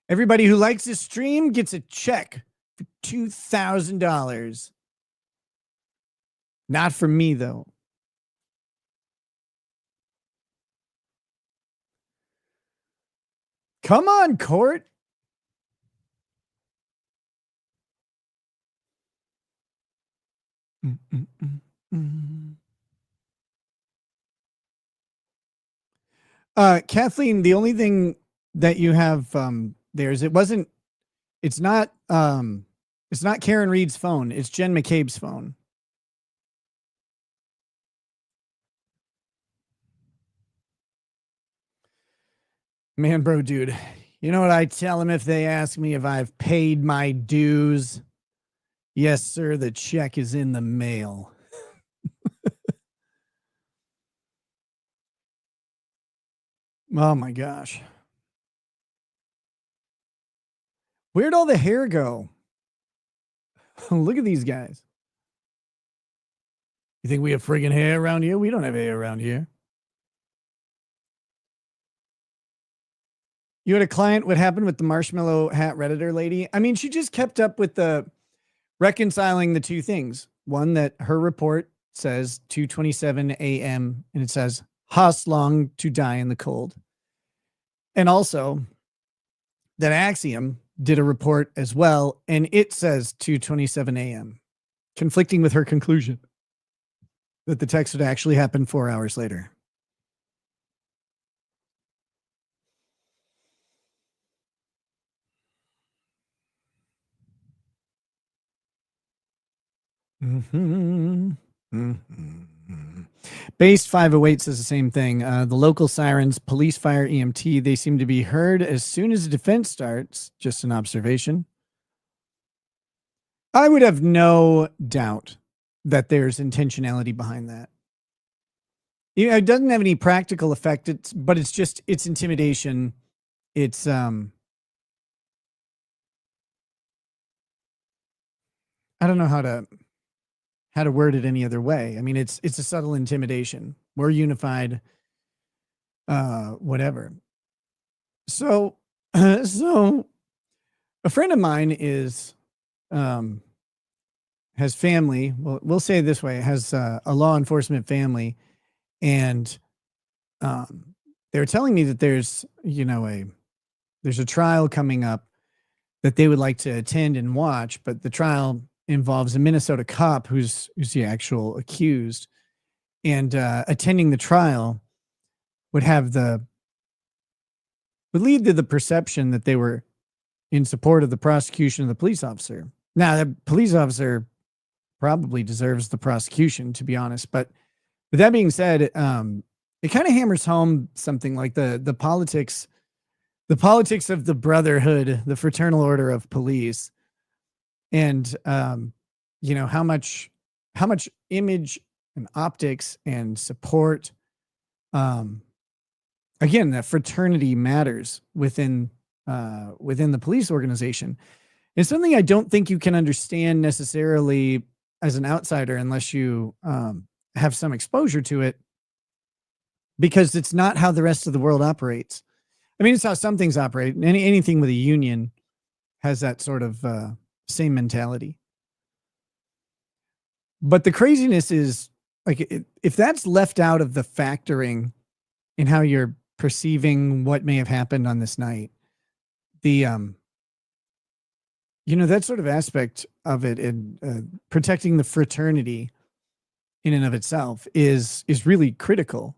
Everybody who likes this stream gets a check for $2,000. Not for me, though. Come on, court. Kathleen, the only thing that you have there is it's not Karen Reed's phone. It's Jen McCabe's phone. Man, bro, dude, you know what I tell them if they ask me if I've paid my dues? Yes, sir. The check is in the mail. Oh my gosh. Where'd all the hair go? Look at these guys. You think we have friggin' hair around here? We don't have hair around here. You had a client, what happened with the marshmallow hat Redditor lady? I mean, she just kept up with the reconciling the two things. One, that her report says 2:27 a.m. and it says Haas long to die in the cold. And also that Axiom did a report as well, and it says 2:27 a.m., conflicting with her conclusion that the text would actually happen 4 hours later. Base 508 says the same thing. The local sirens, police, fire, EMT, they seem to be heard as soon as the defense starts. Just an observation. I would have no doubt that there's intentionality behind that. You know, it doesn't have any practical effect, but it's intimidation. It's I don't know how to word it any other way. I mean, it's a subtle intimidation. We're unified, whatever. So so a friend of mine is has family. Well, we'll say it this way, has a law enforcement family, and they were telling me that there's a trial coming up that they would like to attend and watch, but the trial involves a Minnesota cop who's the actual accused, and attending the trial would lead to the perception that they were in support of the prosecution of the police officer. Now, the police officer probably deserves the prosecution, to be honest. But with that being said, it kind of hammers home something like the politics of the brotherhood, the fraternal order of police, and how much image and optics and support. Again, that fraternity matters within the police organization. It's something I don't think you can understand necessarily as an outsider unless you have some exposure to it, because it's not how the rest of the world operates. I mean, it's how some things operate. Anything with a union has that sort of same mentality. But the craziness is, like, if that's left out of the factoring in how you're perceiving what may have happened on this night, the that sort of aspect of it, and protecting the fraternity in and of itself is really critical.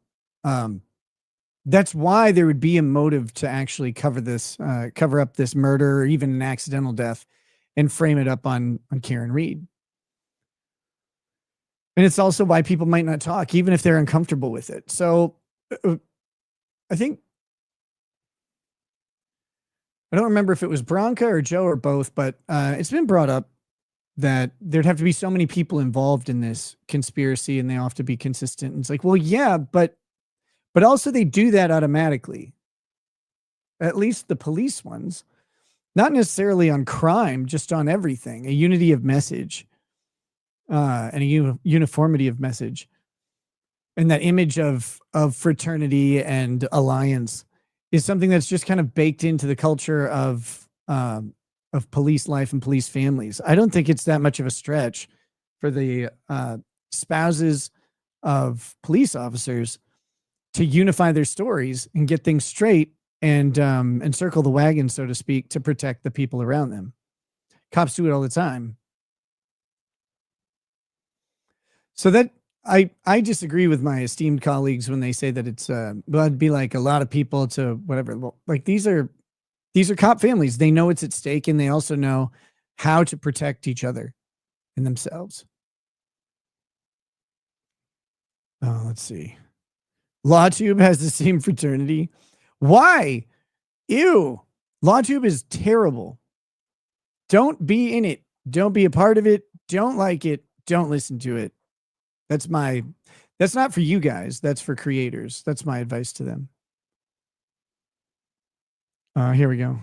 That's why there would be a motive to actually cover up this murder, or even an accidental death, and frame it up on Karen Reed. And it's also why people might not talk, even if they're uncomfortable with it. So I think, I don't remember if it was Bronca or Joe or both, but it's been brought up that there'd have to be so many people involved in this conspiracy, and they all have to be consistent. And it's like, well, yeah, but also they do that automatically. At least the police ones, not necessarily on crime, just on everything. A unity of message, and a uniformity of message, and that image of fraternity and alliance is something that's just kind of baked into the culture of police life and police families. I don't think it's that much of a stretch for the spouses of police officers to unify their stories and get things straight, and circle the wagon, so to speak, to protect the people around them. Cops do it all the time. So that I disagree with my esteemed colleagues when they say that it's it'd be like a lot of people to whatever. Well, like, these are cop families. They know it's at stake, and they also know how to protect each other and themselves. Oh, let's see. LawTube has the same fraternity. Why? Ew. LawTube is terrible. Don't be in it. Don't be a part of it. Don't like it. Don't listen to it. That's not for you guys. That's for creators. That's my advice to them. Here we go.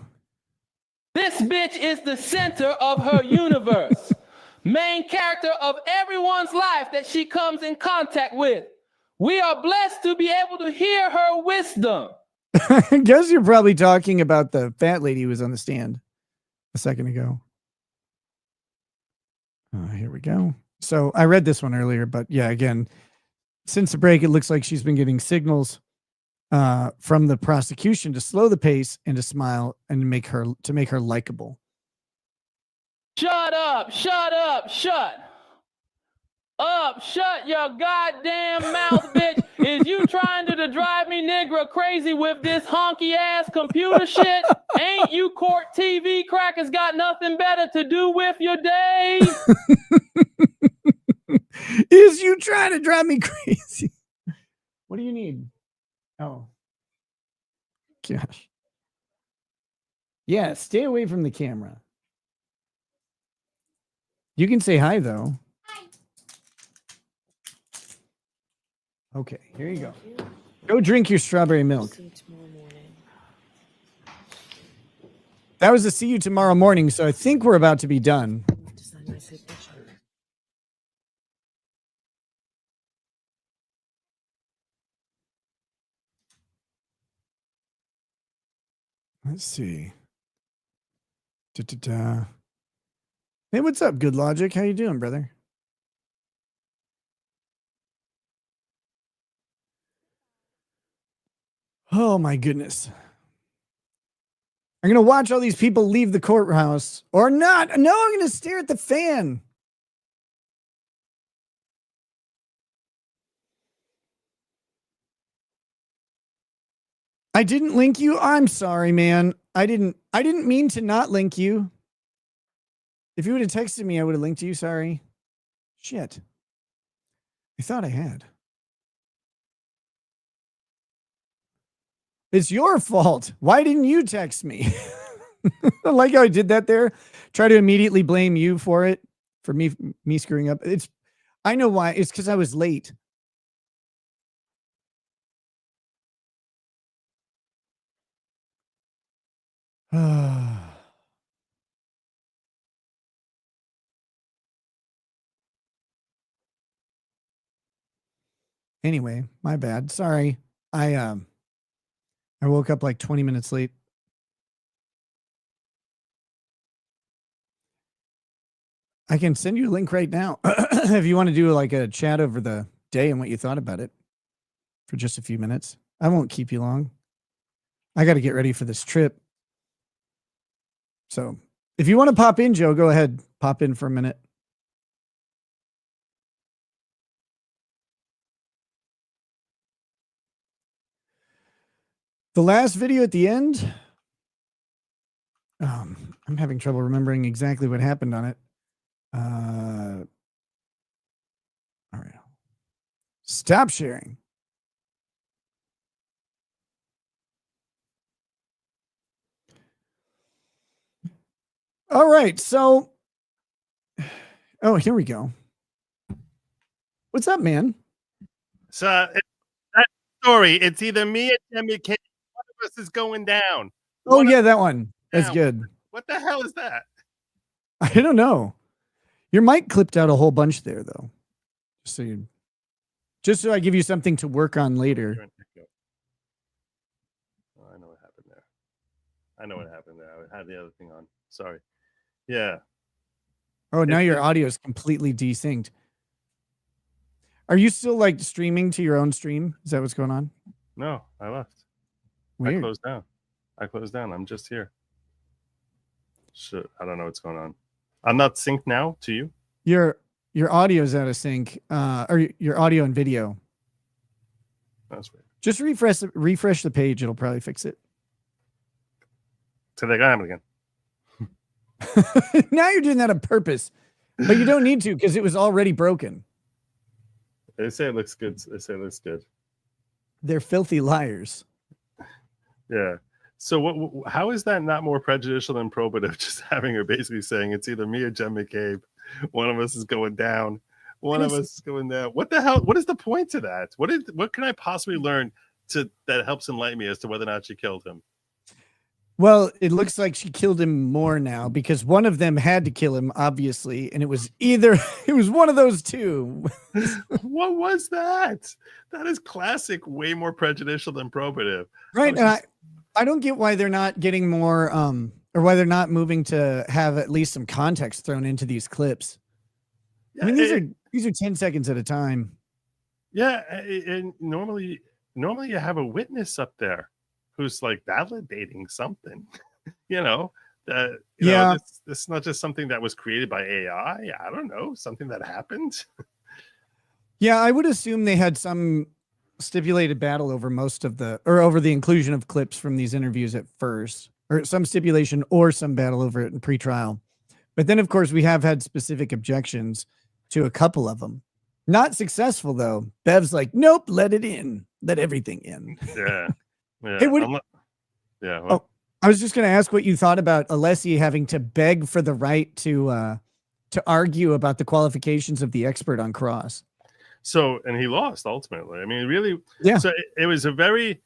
This bitch is the center of her universe. Main character of everyone's life that she comes in contact with. We are blessed to be able to hear her wisdom. I guess you're probably talking about the fat lady who was on the stand a second ago. Here we go. So I read this one earlier, but yeah, again, since the break, it looks like she's been getting signals from the prosecution to slow the pace and to smile and make her likable. Shut up, shut up, shut up, shut your goddamn mouth, bitch. Is you trying to drive me nigga crazy with this honky ass computer shit? Ain't you court TV crackers got nothing better to do with your day? Is you trying to drive me crazy? What do you need? Oh. Gosh. Yeah, stay away from the camera. You can say hi, though. Hi. Okay, here you go. Go drink your strawberry milk. That was a see you tomorrow morning, so I think we're about to be done. Let's see. Da-da-da. Hey, what's up, Good Logic? How you doing, brother? Oh, my goodness. I'm going to watch all these people leave the courthouse or not. No, I'm going to stare at the fan. I didn't link you. I'm sorry, man. I didn't mean to not link you. If you would have texted me, I would have linked you. Sorry. Shit. I thought I had. It's your fault. Why didn't you text me? I like how I did that there. Try to immediately blame you for it, for me screwing up. I know why. It's because I was late. Anyway, my bad. Sorry. I woke up like 20 minutes late. I can send you a link right now if you want to do like a chat over the day and what you thought about it for just a few minutes. I won't keep you long. I got to get ready for this trip. So if you want to pop in, Joe, go ahead. Pop in for a minute. The last video at the end, I'm having trouble remembering exactly what happened on it. All right. Stop sharing. All right. So, oh, here we go. What's up, man? So that story, it's either me or Jimmy K. One of us is going down. Oh, yeah, that one. That's good. What the hell is that? I don't know. Your mic clipped out a whole bunch there, though. Just so I give you something to work on later. Oh, I know what happened there. I had the other thing on. Sorry. Yeah. Oh, now your audio is completely desynced. Are you still like streaming to your own stream? Is that what's going on? No, I left. Weird. I closed down. I'm just here. Shit, I don't know what's going on. I'm not synced now to you. Your audio's out of sync, or your audio and video. That's weird. Just refresh the page. It'll probably fix it. So they got him again. Now you're doing that on purpose, but you don't need to because it was already broken. They say it looks good. They're filthy liars. Yeah. So how is that not more prejudicial than probative? Just having her basically saying it's either me or Jen McCabe. One of us is going down. One of us is going down. What the hell? What is the point to that? What can I possibly learn that helps enlighten me as to whether or not she killed him? Well, it looks like she killed him more now because one of them had to kill him, obviously, and it was one of those two. What was that? That is classic, way more prejudicial than probative. Right. And I don't get why they're not getting more, or why they're not moving to have at least some context thrown into these clips. Yeah, I mean, these are 10 seconds at a time. Yeah, and normally normally you have a witness up there who's like validating something, you know, that, this is not just something that was created by AI. I don't know, something that happened. Yeah, I would assume they had some stipulated battle over over the inclusion of clips from these interviews at first, or some stipulation or some battle over it in pretrial. But then, of course, we have had specific objections to a couple of them. Not successful, though. Bev's like, nope, let it in. Let everything in. Yeah. Hey, what? What? I was just going to ask what you thought about Alessi having to beg for the right to argue about the qualifications of the expert on cross. So, and he lost ultimately. I mean, really, yeah. So it was a very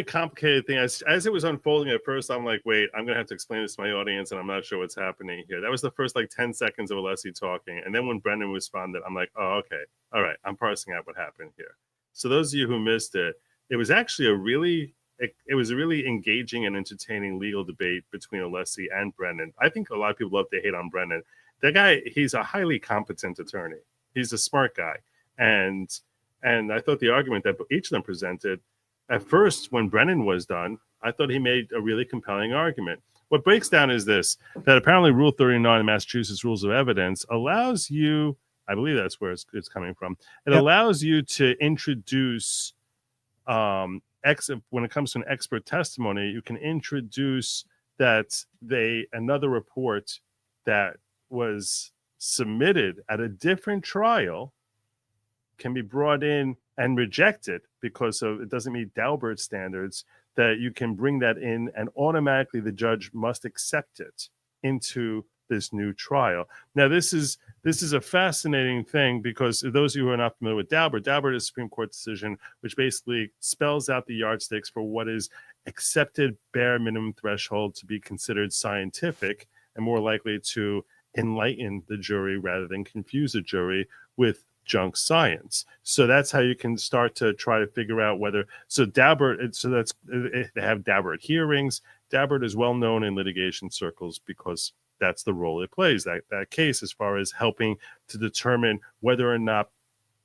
complicated thing. As it was unfolding at first, I'm like, wait, I'm gonna have to explain this to my audience, and I'm not sure what's happening here. That was the first like 10 seconds of Alessi talking, and then when Brendan responded, I'm like, oh, okay, all right, I'm parsing out what happened here. So those of you who missed it, it was actually a really engaging and entertaining legal debate between Alessi and Brendan. I think a lot of people love to hate on Brendan. That guy, he's a highly competent attorney. He's a smart guy. And I thought the argument that each of them presented, at first, when Brennan was done, I thought he made a really compelling argument. What breaks down is this, that apparently Rule 39 of Massachusetts Rules of Evidence allows you, I believe that's where it's coming from, it allows you to introduce, when it comes to an expert testimony, you can introduce that another report that was submitted at a different trial can be brought in and rejected because it doesn't meet Daubert standards, that you can bring that in and automatically the judge must accept it into this new trial. Now, this is a fascinating thing because those of you who are not familiar with Daubert is a Supreme Court decision which basically spells out the yardsticks for what is accepted bare minimum threshold to be considered scientific and more likely to enlighten the jury rather than confuse the jury with junk science. So that's how you can start to try to figure out whether they have Daubert hearings. Daubert is well known in litigation circles because that's the role it plays, that case, as far as helping to determine whether or not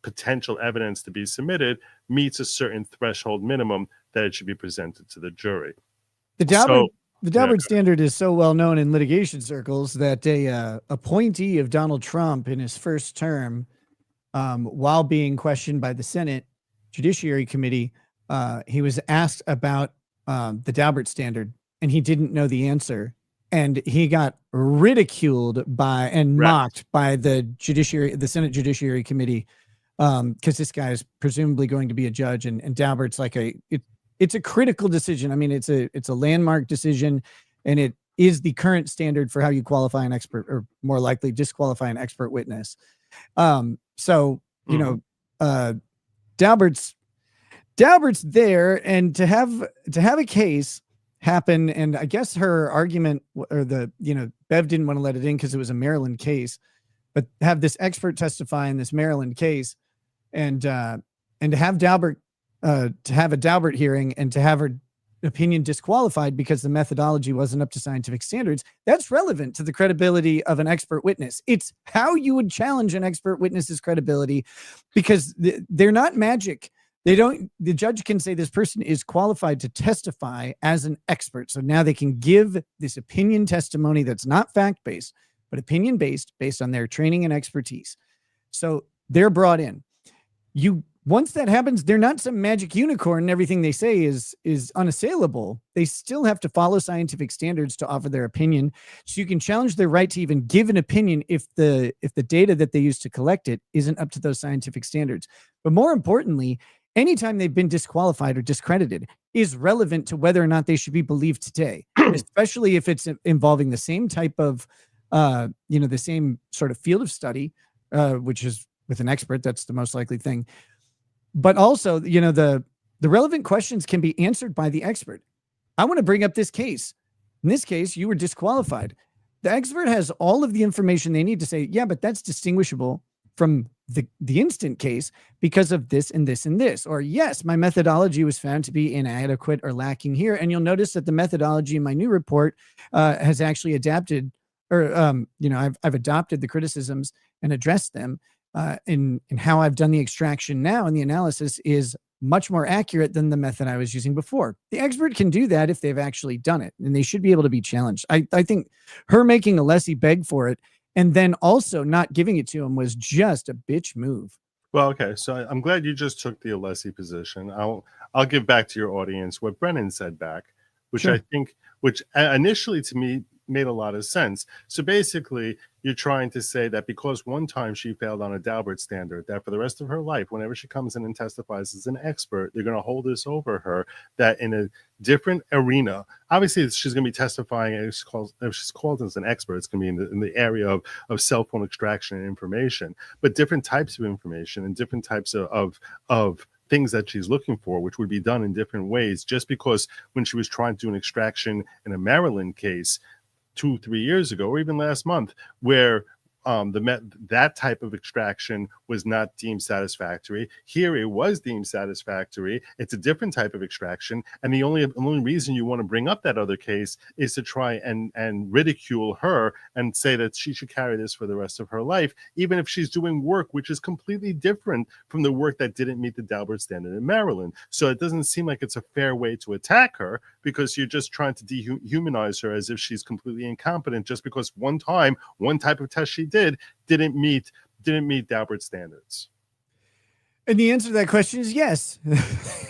potential evidence to be submitted meets a certain threshold minimum that it should be presented to the jury. The Daubert standard is so well known in litigation circles that a appointee of Donald Trump in his first term, while being questioned by the Senate Judiciary Committee, he was asked about the Daubert standard, and he didn't know the answer, and he got ridiculed mocked by the Senate Judiciary Committee, because this guy is presumably going to be a judge, and Daubert's like it's a critical decision. I mean, it's a landmark decision, and it is the current standard for how you qualify an expert, or more likely disqualify an expert witness. So, you know, Daubert's there, and to have a case happen, and I guess her argument, or Bev didn't want to let it in because it was a Maryland case, but have this expert testify in this Maryland case, and to have Daubert, to have a Daubert hearing, and to have her opinion disqualified because the methodology wasn't up to scientific standards, that's relevant to the credibility of an expert witness. It's how you would challenge an expert witness's credibility, because they're not magic. The judge can say this person is qualified to testify as an expert. So now they can give this opinion testimony that's not fact-based, but opinion-based, based on their training and expertise. So they're brought in. Once that happens, they're not some magic unicorn and everything they say is unassailable. They still have to follow scientific standards to offer their opinion. So you can challenge their right to even give an opinion if the data that they use to collect it isn't up to those scientific standards. But more importantly, anytime they've been disqualified or discredited is relevant to whether or not they should be believed today, especially if it's involving the same type of, the same sort of field of study, which is with an expert. That's the most likely thing. But also, the relevant questions can be answered by the expert. I want to bring up this case. In this case, you were disqualified. The expert has all of the information they need to say, yeah, but that's distinguishable from the instant case because of this and this and this. Or yes, my methodology was found to be inadequate or lacking here. And you'll notice that the methodology in my new report has actually adapted, or I've adopted the criticisms and addressed them. In how I've done the extraction now, and the analysis is much more accurate than the method I was using before. The expert can do that if they've actually done it, and they should be able to be challenged. I think her making Alessi beg for it and then also not giving it to him was just a bitch move. Well, okay, so I'm glad you just took the Alessi position. I'll give back to your audience what Brennan said back, which Sure. I think, which initially to me made a lot of sense. So basically, you're trying to say that because one time she failed on a Daubert standard, that for the rest of her life, whenever she comes in and testifies as an expert, they're going to hold this over her, that in a different arena, obviously she's going to be testifying as if she's called as an expert, it's going to be in the area of cell phone extraction and information, but different types of information and different types of things that she's looking for, which would be done in different ways. Just because when she was trying to do an extraction in a Maryland case 2-3 years ago, or even last month, where that type of extraction was not deemed satisfactory. Here it was deemed satisfactory. It's a different type of extraction, and the only reason you want to bring up that other case is to try and ridicule her and say that she should carry this for the rest of her life, even if she's doing work which is completely different from the work that didn't meet the Daubert standard in Maryland. So it doesn't seem like it's a fair way to attack her, because you're just trying to dehumanize her as if she's completely incompetent just because one type of test she didn't meet Daubert standards. And the answer to that question is yes.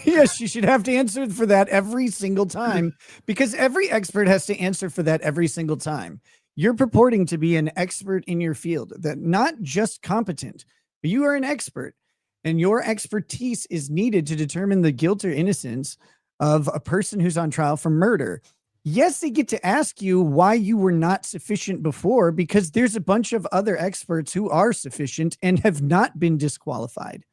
Yes, you should have to answer for that every single time, because every expert has to answer for that every single time. You're purporting to be an expert in your field, that not just competent, but you are an expert, and your expertise is needed to determine the guilt or innocence of a person who's on trial for murder. Yes, they get to ask you why you were not sufficient before, because there's a bunch of other experts who are sufficient and have not been disqualified,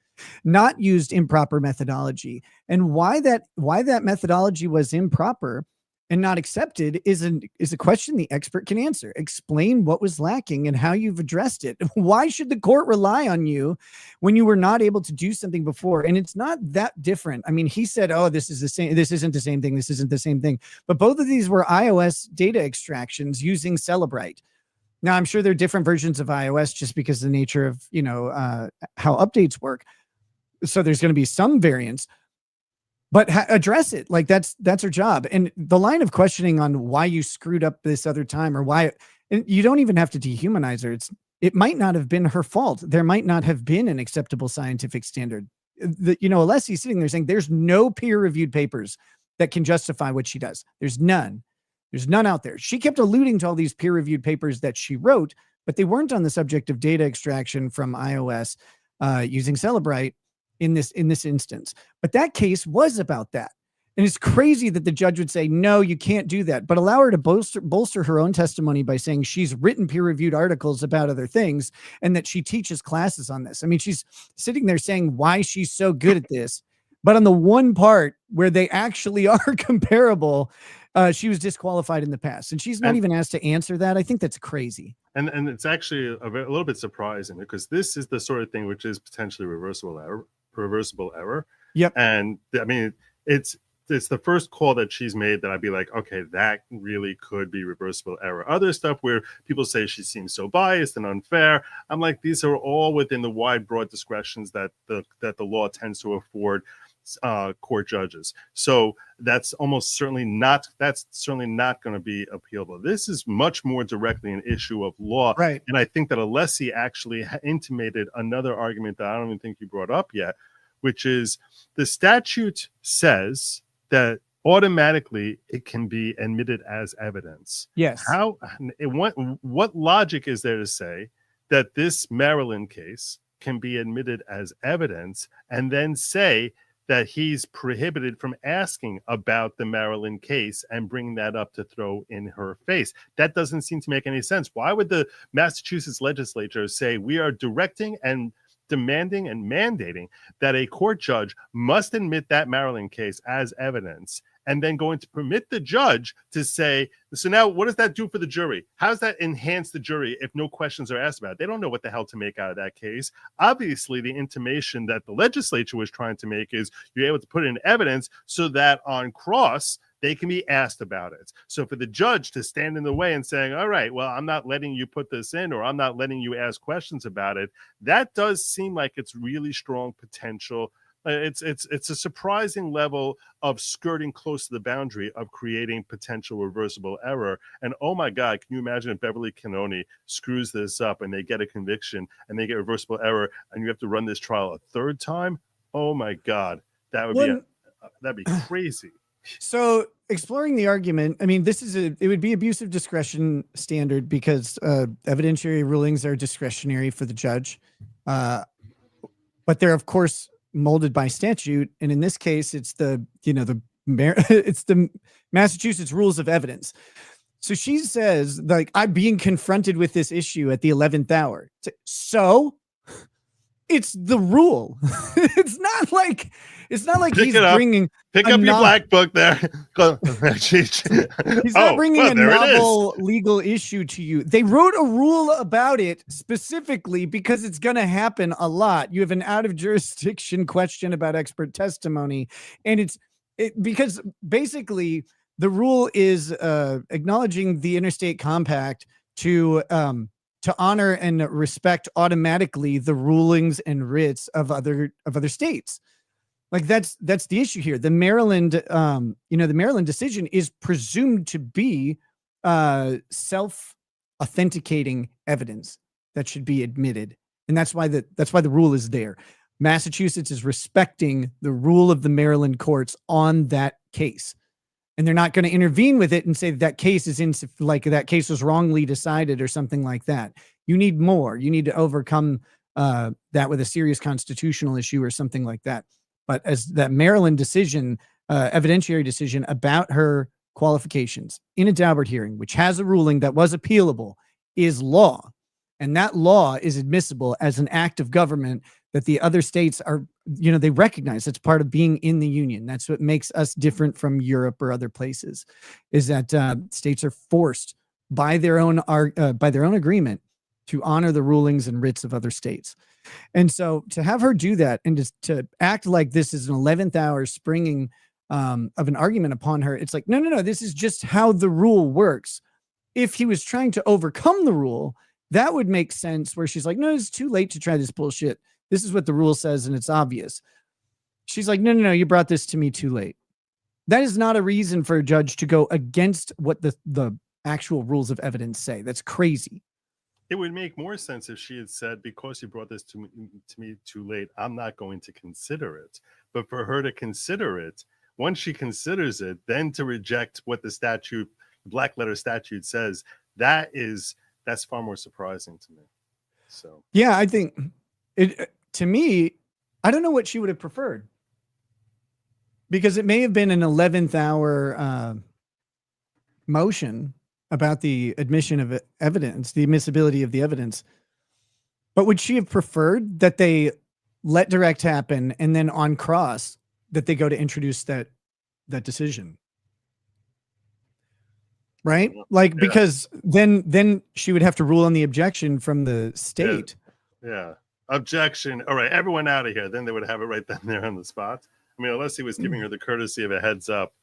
not used improper methodology. And why that methodology was improper and not accepted is a question the expert can answer. Explain what was lacking and how you've addressed it. Why should the court rely on you when you were not able to do something before? And it's not that different. I mean, he said, oh, this is the same. This isn't the same thing. This isn't the same thing. But both of these were iOS data extractions using Celebrite. Now, I'm sure there are different versions of iOS just because of the nature of, how updates work. So there's going to be some variance. But address it. Like that's her job. And the line of questioning on why you screwed up this other time, or why, and you don't even have to dehumanize her. It might not have been her fault. There might not have been an acceptable scientific standard. Alessi's sitting there saying there's no peer-reviewed papers that can justify what she does. There's none. There's none out there. She kept alluding to all these peer-reviewed papers that she wrote, but they weren't on the subject of data extraction from iOS using Celebrite in this instance. But that case was about that. And it's crazy that the judge would say, no, you can't do that, but allow her to bolster her own testimony by saying she's written peer-reviewed articles about other things and that she teaches classes on this. I mean, she's sitting there saying why she's so good at this, but on the one part where they actually are comparable, she was disqualified in the past, and she's not even asked to answer that. I think that's crazy. And it's actually a little bit surprising, because this is the sort of thing which is potentially reversible error. Yep. And I mean, it's the first call that she's made that I'd be like, okay, that really could be reversible error. Other stuff where people say she seems so biased and unfair, I'm like, these are all within the wide, broad discretions that the law tends to afford court judges. So that's certainly not going to be appealable. This is much more directly an issue of law. Right. And I think that Alessi actually intimated another argument that I don't even think you brought up yet, which is the statute says that automatically it can be admitted as evidence. Yes. What logic is there to say that this Maryland case can be admitted as evidence and then say that he's prohibited from asking about the Maryland case and bringing that up to throw in her face? That doesn't seem to make any sense. Why would the Massachusetts legislature say we are directing and demanding and mandating that a court judge must admit that Maryland case as evidence, and then going to permit the judge to say, so now what does that do for the jury? How does that enhance the jury if no questions are asked about it? They don't know what the hell to make out of that case. Obviously, the intimation that the legislature was trying to make is you're able to put in evidence so that on cross, they can be asked about it. So for the judge to stand in the way and saying, all right, well, I'm not letting you put this in, or I'm not letting you ask questions about it, that does seem like it's really strong potential It's a surprising level of skirting close to the boundary of creating potential reversible error. And oh my God, can you imagine if Beverly Canoni screws this up and they get a conviction and they get reversible error and you have to run this trial a third time? Oh my God, that would that'd be crazy. So exploring the argument, I mean, it would be abusive discretion standard because evidentiary rulings are discretionary for the judge. But they're of course molded by statute. And in this case, it's it's the Massachusetts rules of evidence. So she says, like, I'm being confronted with this issue at the 11th hour. So it's the rule. It's not like he's bringing pick up your black book there. He's not bringing a novel legal issue to you. They wrote a rule about it specifically because it's going to happen a lot. You have an out of jurisdiction question about expert testimony, and because basically the rule is acknowledging the interstate compact to honor and respect automatically the rulings and writs of other states. Like that's the issue here. The Maryland, the Maryland decision is presumed to be self-authenticating evidence that should be admitted, and that's why the rule is there. Massachusetts is respecting the rule of the Maryland courts on that case, and they're not going to intervene with it and say that case is that case was wrongly decided or something like that. You need more. You need to overcome that with a serious constitutional issue or something like that. But as that Maryland decision, evidentiary decision about her qualifications in a Daubert hearing, which has a ruling that was appealable, is law. And that law is admissible as an act of government that the other states are, they recognize it's part of being in the union. That's what makes us different from Europe or other places, is that states are forced by their own agreement to honor the rulings and writs of other states. And so to have her do that and just to act like this is an 11th hour springing of an argument upon her, it's like, no, this is just how the rule works. If he was trying to overcome the rule, that would make sense, where she's like, no, it's too late to try this bullshit. This is what the rule says, and it's obvious. She's like, no, you brought this to me too late. That is not a reason for a judge to go against what the actual rules of evidence say. That's crazy. It would make more sense if she had said, because you brought this to me too late, I'm not going to consider it. But for her to consider it, once she considers it, then to reject what the statute, black letter statute says, that's far more surprising to me. So yeah, I think to me, I don't know what she would have preferred, because it may have been an 11th hour motion about the admission of evidence, the admissibility of the evidence. But would she have preferred that they let direct happen and then on cross that they go to introduce that decision? Right? Like, because then she would have to rule on the objection from the state. Yeah. Objection. All right, everyone out of here. Then they would have it right then there on the spot. I mean, unless he was giving her the courtesy of a heads up.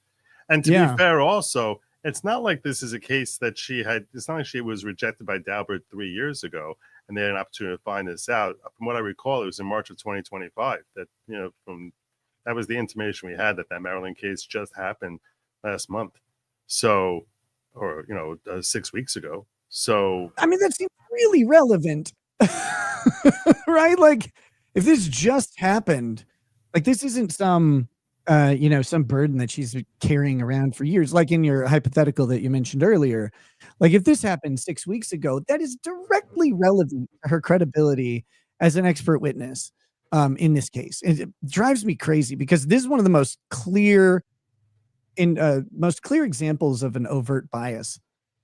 And to be fair, also, it's not like this is a case that it's not like she was rejected by Daubert 3 years ago and they had an opportunity to find this out. From what I recall, it was in March of 2025 that, that was the intimation we had that Maryland case just happened last month. So, or, 6 weeks ago. So, I mean, that seems really relevant, right? Like, if this just happened, like, this isn't some burden that she's carrying around for years, like in your hypothetical that you mentioned earlier. Like, if this happened 6 weeks ago, that is directly relevant to her credibility as an expert witness in this case. It drives me crazy because this is one of the most clear examples of an overt bias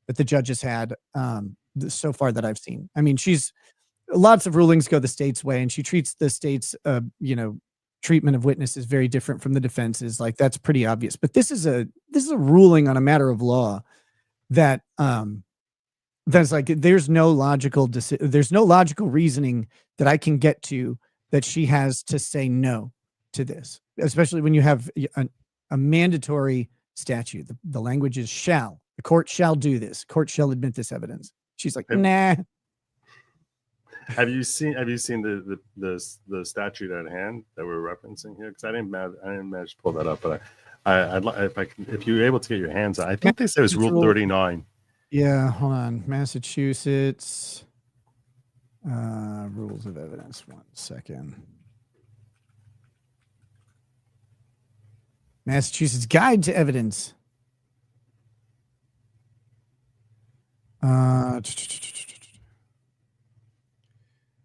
that the judges had so far that I've seen. I mean, lots of rulings go the state's way, and she treats the state's treatment of witnesses very different from the defense's. Like, that's pretty obvious. But this is a ruling on a matter of law that that's like, there's no logical reasoning that I can get to that she has to say no to this, especially when you have a mandatory statute. The language is shall. The court shall do this. Court shall admit this evidence. She's like, nah. Have you seen the statute at hand that we're referencing here? Because I didn't manage to pull that up, but if you're able to get your hands on, I think they said it was Rule 39. Yeah, hold on. Massachusetts rules of evidence. 1 second. Massachusetts Guide to Evidence.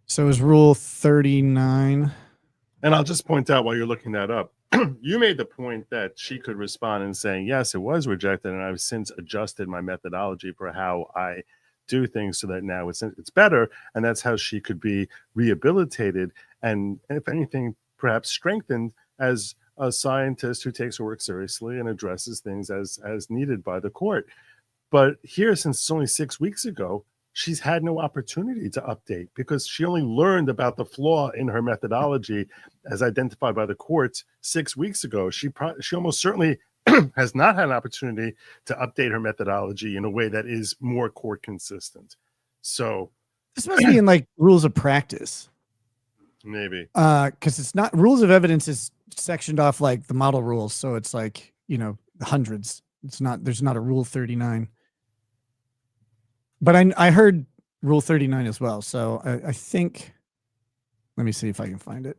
So is Rule 39. And I'll just point out while you're looking that up, you made the point that she could respond and saying, yes, it was rejected, and I've since adjusted my methodology for how I do things so that now it's better, and that's how she could be rehabilitated and, if anything, perhaps strengthened as a scientist who takes her work seriously and addresses things as needed by the court. But here, since it's only 6 weeks ago, she's had no opportunity to update because she only learned about the flaw in her methodology as identified by the courts 6 weeks ago. She almost certainly has not had an opportunity to update her methodology in a way that is more court consistent. So this must be in like rules of practice. Maybe. Because it's not rules of evidence is sectioned off like the model rules. So it's like, hundreds. There's not a Rule 39. But I heard Rule 39 as well. So I think, let me see if I can find it.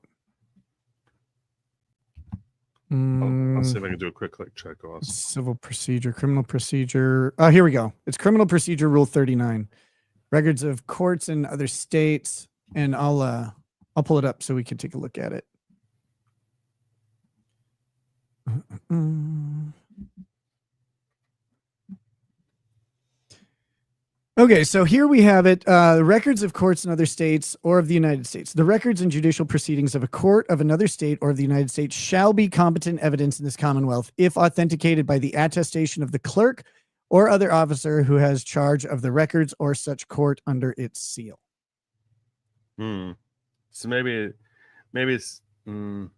I'll see if I can do a quick click check also. Civil procedure, criminal procedure. Oh, here we go. It's criminal procedure Rule 39. Records of courts in other states. And I'll pull it up so we can take a look at it. Okay, so here we have it. The records of courts in other states or of the United States. The records and judicial proceedings of a court of another state or of the United States shall be competent evidence in this Commonwealth if authenticated by the attestation of the clerk or other officer who has charge of the records or such court under its seal. So maybe it's I'm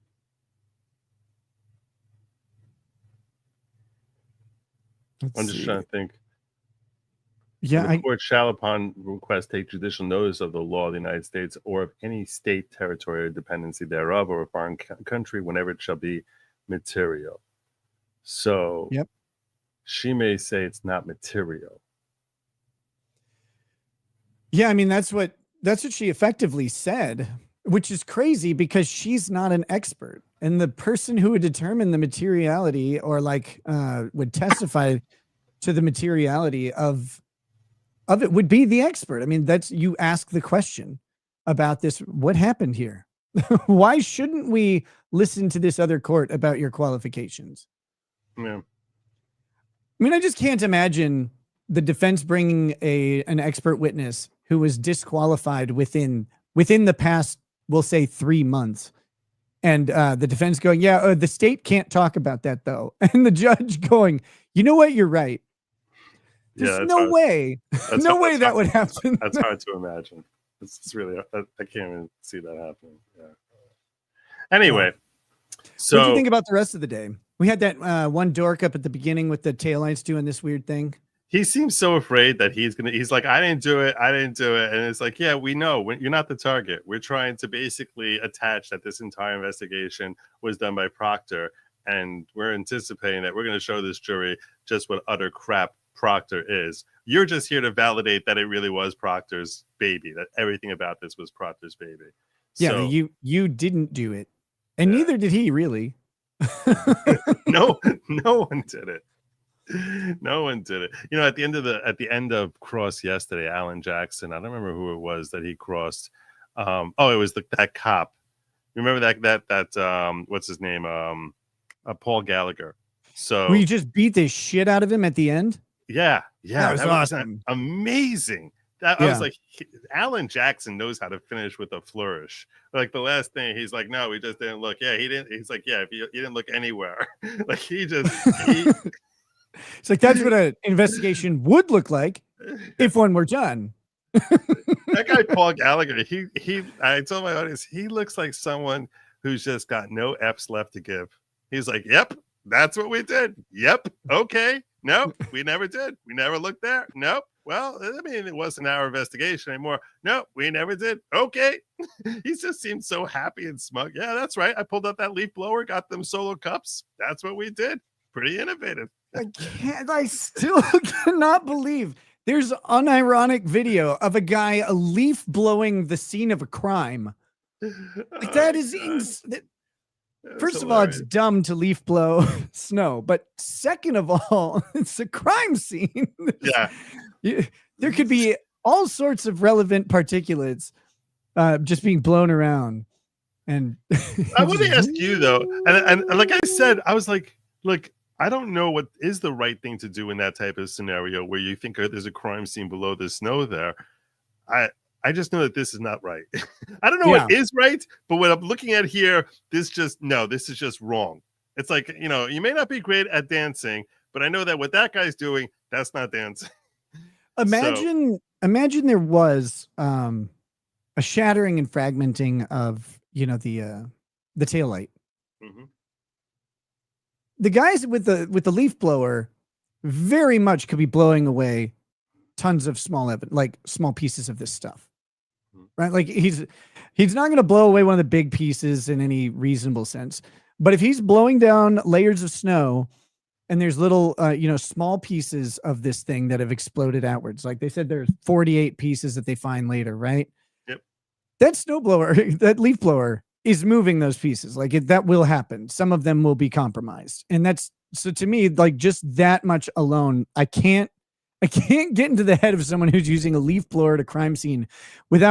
just trying to think. Yeah, the court shall, upon request, take judicial notice of the law of the United States or of any state, territory, or dependency thereof, or a foreign country, whenever it shall be material. So, yep, she may say it's not material. Yeah, I mean that's what she effectively said, which is crazy because she's not an expert, and the person who would determine the materiality or would testify to the materiality of it would be the expert. I mean, you ask the question about this. What happened here? Why shouldn't we listen to this other court about your qualifications? Yeah. I mean, I just can't imagine the defense bringing an expert witness who was disqualified within the past, we'll say 3 months. And the defense going, the state can't talk about that though. And the judge going, you know what? You're right. There's no way that would happen. That's hard to imagine. It's really, I can't even see that happening. Yeah. Anyway, so what do you think about the rest of the day? We had that one dork up at the beginning with the taillights doing this weird thing. He seems so afraid that he's like, I didn't do it. And it's like, yeah, we know you're not the target. We're trying to basically attach that this entire investigation was done by Proctor. And we're anticipating that we're going to show this jury just what utter crap Proctor is. You're just here to validate that it really was Proctor's baby, that everything about this was Proctor's baby. Yeah, so, you didn't do it. And neither did he, really. No one did it. No one did it. At the end of cross yesterday, Alan Jackson, I don't remember who it was that he crossed. It was that cop. Remember that what's his name? Paul Gallagher. So we just beat the shit out of him at the end. Yeah, that was awesome. Amazing. I was like, Alan Jackson knows how to finish with a flourish. Like the last thing, he's like, no, we just didn't look. Yeah, he didn't. He's like, yeah, if you didn't look anywhere. Like he it's like that's what an investigation would look like if one were done. That guy Paul Gallagher, I told my audience, he looks like someone who's just got no F's left to give. He's like, yep, that's what we did. Yep, okay. Nope, we never did. We never looked there. Nope. well, I mean, it wasn't our investigation anymore. No, we never did. Okay. He just seemed so happy and smug. Yeah, that's right. I pulled out that leaf blower, got them solo cups. That's what we did. Pretty innovative. I still cannot believe there's unironic video of a guy leaf blowing the scene of a crime. Like that is first of all, it's dumb to leaf blow snow, but second of all, it's a crime scene. There could be all sorts of relevant particulates just being blown around. And I want to ask you though, and like I said, I was like, look, I don't know what is the right thing to do in that type of scenario where you think there's a crime scene below the snow there. I just know that this is not right. I don't know what is right, but what I'm looking at here, this is just wrong. It's like, you know, you may not be great at dancing, but I know that what that guy's doing, that's not dancing. Imagine there was a shattering and fragmenting of, you know, the taillight. Mm-hmm. The guys with the leaf blower very much could be blowing away tons of small pieces of this stuff. Right? Like he's not going to blow away one of the big pieces in any reasonable sense. But if he's blowing down layers of snow and there's little, small pieces of this thing that have exploded outwards, like they said, there's 48 pieces that they find later, right? Yep. That snowblower, that leaf blower is moving those pieces. Like that will happen. Some of them will be compromised. And so to me, like just that much alone, I can't get into the head of someone who's using a leaf blower at a crime scene with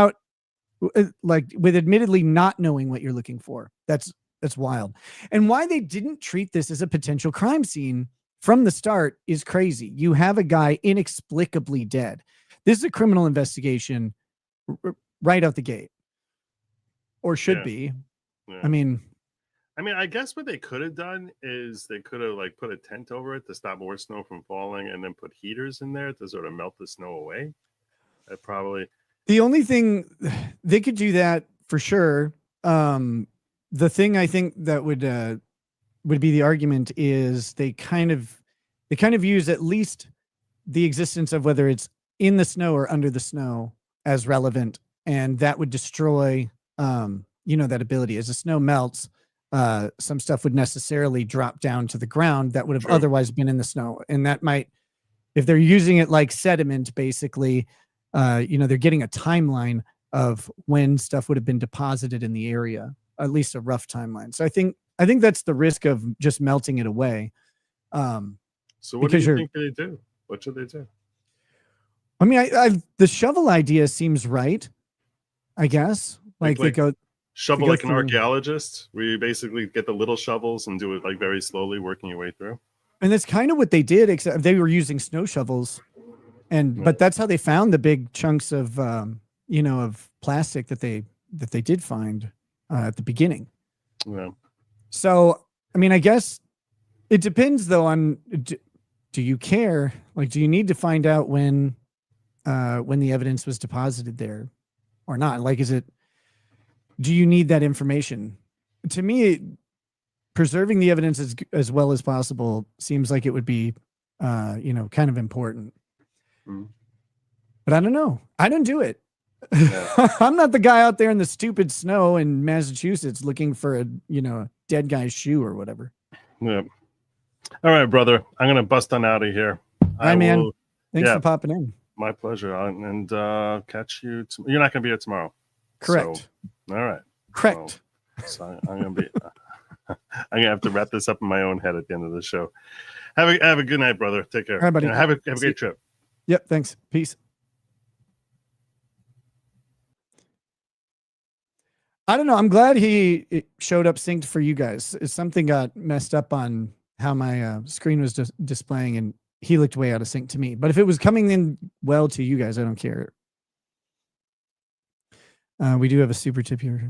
admittedly not knowing what you're looking for. That's wild. And why they didn't treat this as a potential crime scene from the start is crazy. You have a guy inexplicably dead. This is a criminal investigation right out the gate, or should be. Yeah. I mean, I guess what they could have done is they could have like put a tent over it to stop more snow from falling, and then put heaters in there to sort of melt the snow away. That probably. The only thing they could do that for sure. The thing I think that would be the argument is they kind of use at least the existence of whether it's in the snow or under the snow as relevant, and that would destroy that ability. As the snow melts, some stuff would necessarily drop down to the ground that would have otherwise been in the snow, and that might, if they're using it like sediment, basically. They're getting a timeline of when stuff would have been deposited in the area, at least a rough timeline. So I think that's the risk of just melting it away. So what do you think they do? What should they do? I mean, the shovel idea seems right, I guess. Like they go shovel like an archaeologist, where you basically get the little shovels and do it like very slowly, working your way through. And that's kind of what they did, except they were using snow shovels. But that's how they found the big chunks of plastic that they did find at the beginning. Yeah. So, I mean, I guess it depends though on, do you care? Like, do you need to find out when the evidence was deposited there or not? Like, do you need that information? To me, preserving the evidence as well as possible seems like it would be, kind of important. But I don't know. I don't do it. Yeah. I'm not the guy out there in the stupid snow in Massachusetts looking for a dead guy's shoe or whatever. Yeah. All right, brother. I'm gonna bust on out of here. Hi, man. Thanks for popping in. My pleasure. And catch you. You're not gonna be here tomorrow. Correct. So, all right. Correct. So I'm gonna be. I'm gonna have to wrap this up in my own head at the end of the show. Have a good night, brother. Take care. All right, buddy. Have a great trip. Yep. Thanks. Peace. I don't know. I'm glad he showed up synced for you guys. Something got messed up on how my screen was displaying, and he looked way out of sync to me. But if it was coming in well to you guys, I don't care. We do have a super tip here.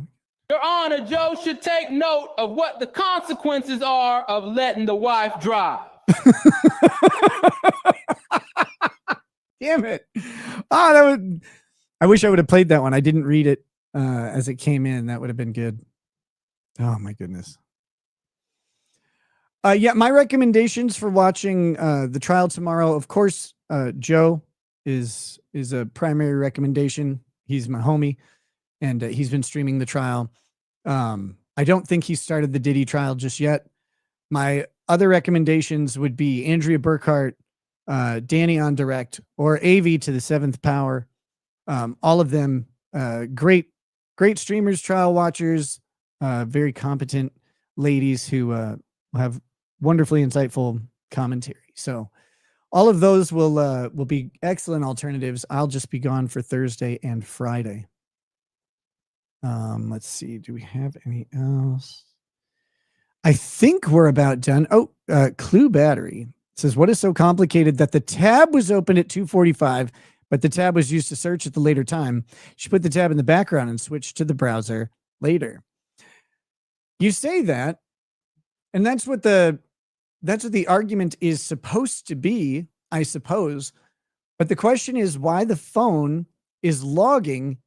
Your Honor, Joe should take note of what the consequences are of letting the wife drive. Damn it. I wish I would have played that one. I didn't read it as it came in. That would have been good. Oh my goodness. Yeah, my recommendations for watching the trial tomorrow, of course, Joe, is a primary recommendation. He's my homie, and he's been streaming the trial. I don't think he started the Diddy trial just yet. My other recommendations would be Andrea Burkhart, Danny on Direct, or AV to the Seventh Power. All of them great streamers, trial watchers, very competent ladies who have wonderfully insightful commentary. So all of those will be excellent alternatives. I'll just be gone for Thursday and Friday. Let's see. Do we have any else? I think we're about done. Oh, Clue Battery says, what is so complicated that the tab was open at 2:45, but the tab was used to search at the later time? She put the tab in the background and switched to the browser later. You say that, and that's what the argument is supposed to be, I suppose. But the question is why the phone is logging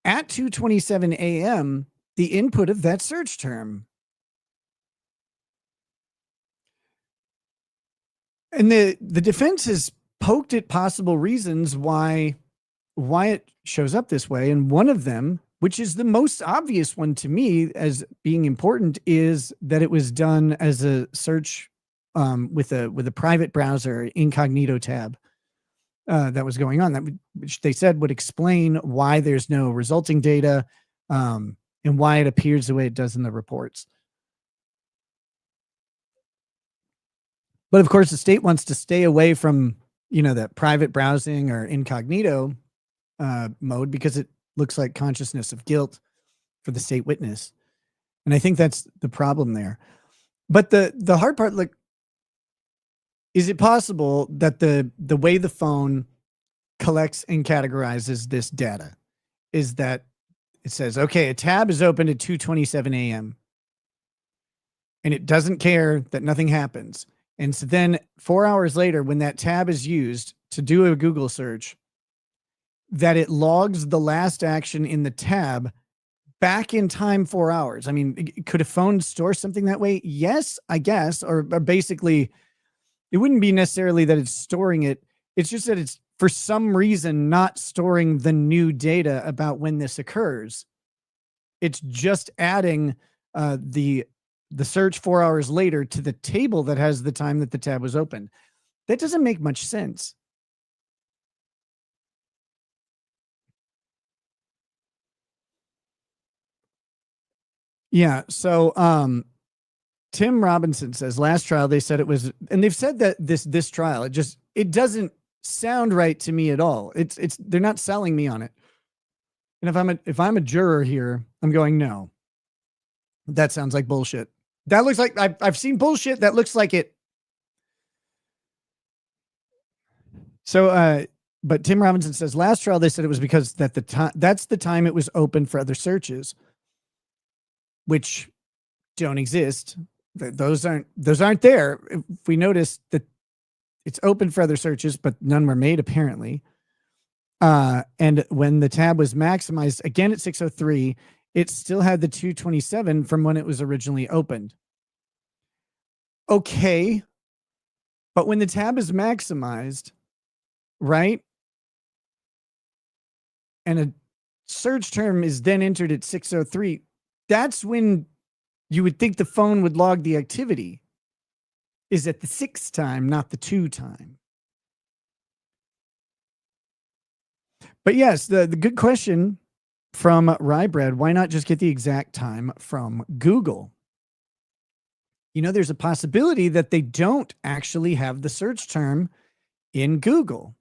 at 2:27 a.m. the input of that search term. And the defense has poked at possible reasons why it shows up this way. And one of them, which is the most obvious one to me as being important, is that it was done as a search with a private browser incognito tab that was going on, which they said would explain why there's no resulting data and why it appears the way it does in the reports. But of course, the state wants to stay away from, that private browsing or incognito mode because it looks like consciousness of guilt for the state witness. And I think that's the problem there. But the hard part, is it possible that the way the phone collects and categorizes this data is that it says, okay, a tab is open at 2:27 a.m. and it doesn't care that nothing happens. And so then 4 hours later, when that tab is used to do a Google search, that it logs the last action in the tab back in time 4 hours. I mean, could a phone store something that way? Yes, I guess. Or basically, it wouldn't be necessarily that it's storing it. It's just that it's for some reason not storing the new data about when this occurs. It's just adding the search 4 hours later to the table that has the time that the tab was open. That doesn't make much sense. Yeah. So, Tim Robinson says last trial, they said it was, and they've said that this trial, it doesn't sound right to me at all. They're not selling me on it. And if I'm a juror here, I'm going, no, that sounds like bullshit. That looks like I've seen bullshit that looks like it. So, but Tim Robinson says last trial, they said it was because that's the time it was open for other searches, which don't exist. Those aren't there. If we notice that it's open for other searches, but none were made apparently. And when the tab was maximized again at 6:03, it still had the 2:27 from when it was originally opened. Okay. But when the tab is maximized, right? And a search term is then entered at 6:03, that's when you would think the phone would log the activity, is at the 6 time, not the 2 time. But yes, the good question from Rybread, why not just get the exact time from Google? There's a possibility that they don't actually have the search term in Google.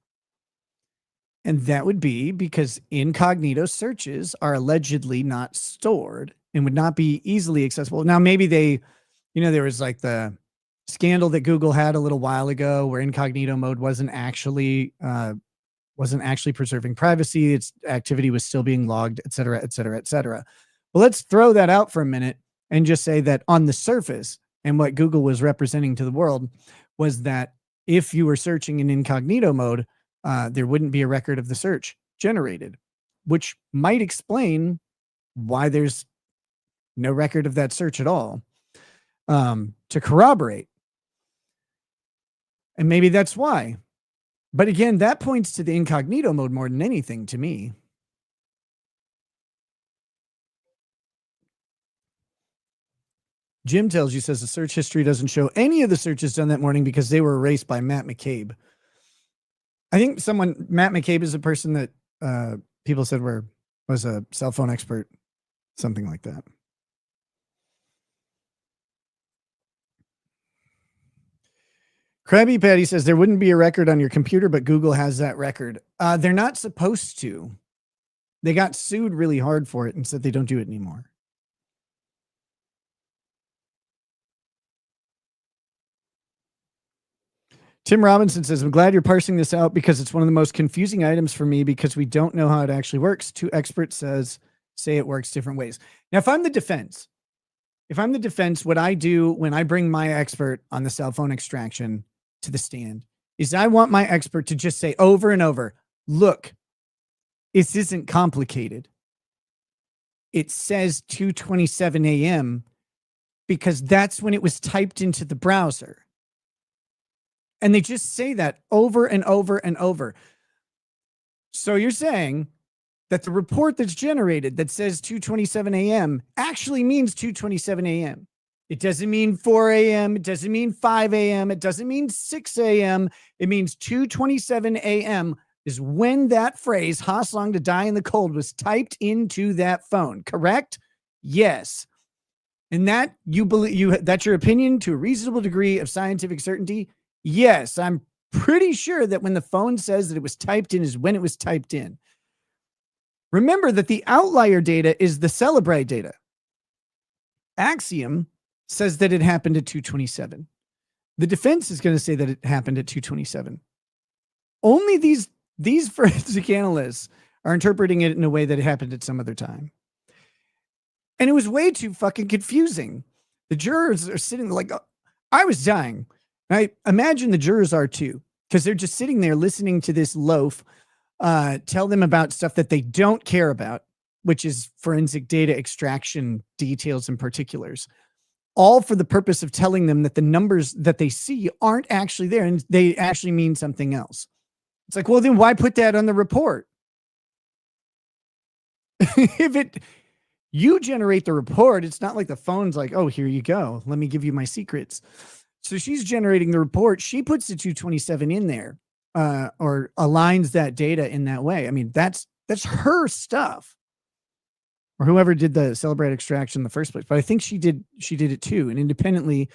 And that would be because incognito searches are allegedly not stored and would not be easily accessible. Now, maybe there was like the scandal that Google had a little while ago where incognito mode wasn't actually preserving privacy. Its activity was still being logged, et cetera, et cetera, et cetera. Well, let's throw that out for a minute and just say that on the surface, and what Google was representing to the world was that if you were searching in incognito mode, there wouldn't be a record of the search generated, which might explain why there's no record of that search at all, to corroborate. And maybe that's why But again, that points to the incognito mode more than anything to me. Jim tells you, says the search history doesn't show any of the searches done that morning because they were erased by Matt McCabe. I think Matt McCabe is a person that people said was a cell phone expert, something like that. Krabby Patty says there wouldn't be a record on your computer, but Google has that record. They're not supposed to. They got sued really hard for it and said they don't do it anymore. Tim Robinson says, I'm glad you're parsing this out because it's one of the most confusing items for me because we don't know how it actually works. Two experts say it works different ways. Now, if I'm the defense, what I do when I bring my expert on the cell phone extraction to the stand is I want my expert to just say over and over, look, this isn't complicated. It says 2:27 a.m. because that's when it was typed into the browser. And they just say that over and over and over. So you're saying that the report that's generated that says 2:27 a.m. actually means 2:27 a.m. It doesn't mean 4 a.m. It doesn't mean 5 a.m. It doesn't mean 6 a.m. It means 2:27 a.m. is when that phrase, Haas long to die in the cold, was typed into that phone. Correct? Yes. And that you believe that's your opinion to a reasonable degree of scientific certainty. Yes, I'm pretty sure that when the phone says that it was typed in is when it was typed in. Remember that the outlier data is the Celebrite data. Axiom says that it happened at 2:27. The defense is going to say that it happened at 2:27. Only these forensic analysts are interpreting it in a way that it happened at some other time. And it was way too fucking confusing. The jurors are sitting like, I was dying. I imagine the jurors are too, because they're just sitting there listening to this loaf tell them about stuff that they don't care about, which is forensic data extraction details and particulars, all for the purpose of telling them that the numbers that they see aren't actually there and they actually mean something else. It's like, well, then why put that on the report? You generate the report, it's not like the phone's like, oh, here you go. Let me give you my secrets. So she's generating the report. She puts the 2:27 in there or aligns that data in that way. I mean, that's her stuff. Or whoever did the Celebrate extraction in the first place. But I think she did it too. And independently,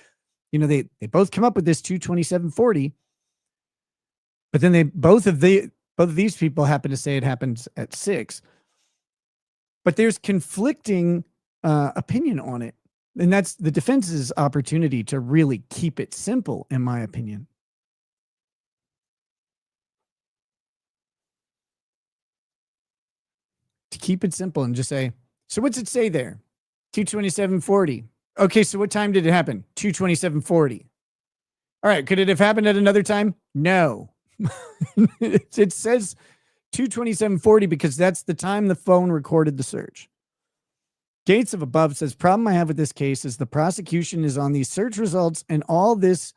they both come up with this 2:27:40. But then both of these people happen to say it happens at 6. But there's conflicting opinion on it. And that's the defense's opportunity to really keep it simple, in my opinion. To keep it simple and just say, so what's it say there? 2:27:40. Okay, so what time did it happen? 2:27:40. All right, could it have happened at another time? No. It says 2:27:40 because that's the time the phone recorded the search. Gates of Above says, problem I have with this case is the prosecution is on these search results and all this,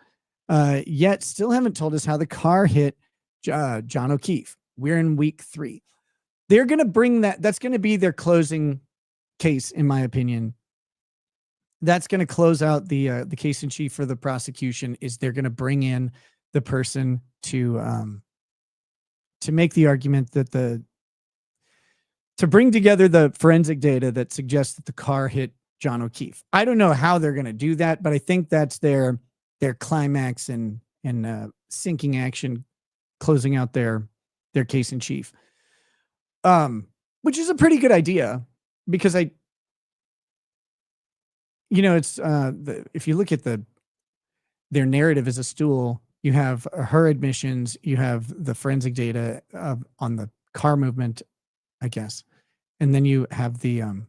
yet still haven't told us how the car hit John O'Keefe. We're in week 3. They're going to bring that's going to be their closing case, in my opinion. That's going to close out the case in chief for the prosecution. Is they're going to bring in the person to make the argument that to bring together the forensic data that suggests that the car hit John O'Keefe. I don't know how they're going to do that, but I think that's their climax and sinking action, closing out their case in chief. Which is a pretty good idea because it's if you look at their narrative as a stool, you have her admissions, you have the forensic data on the car movement, I guess. And then you have you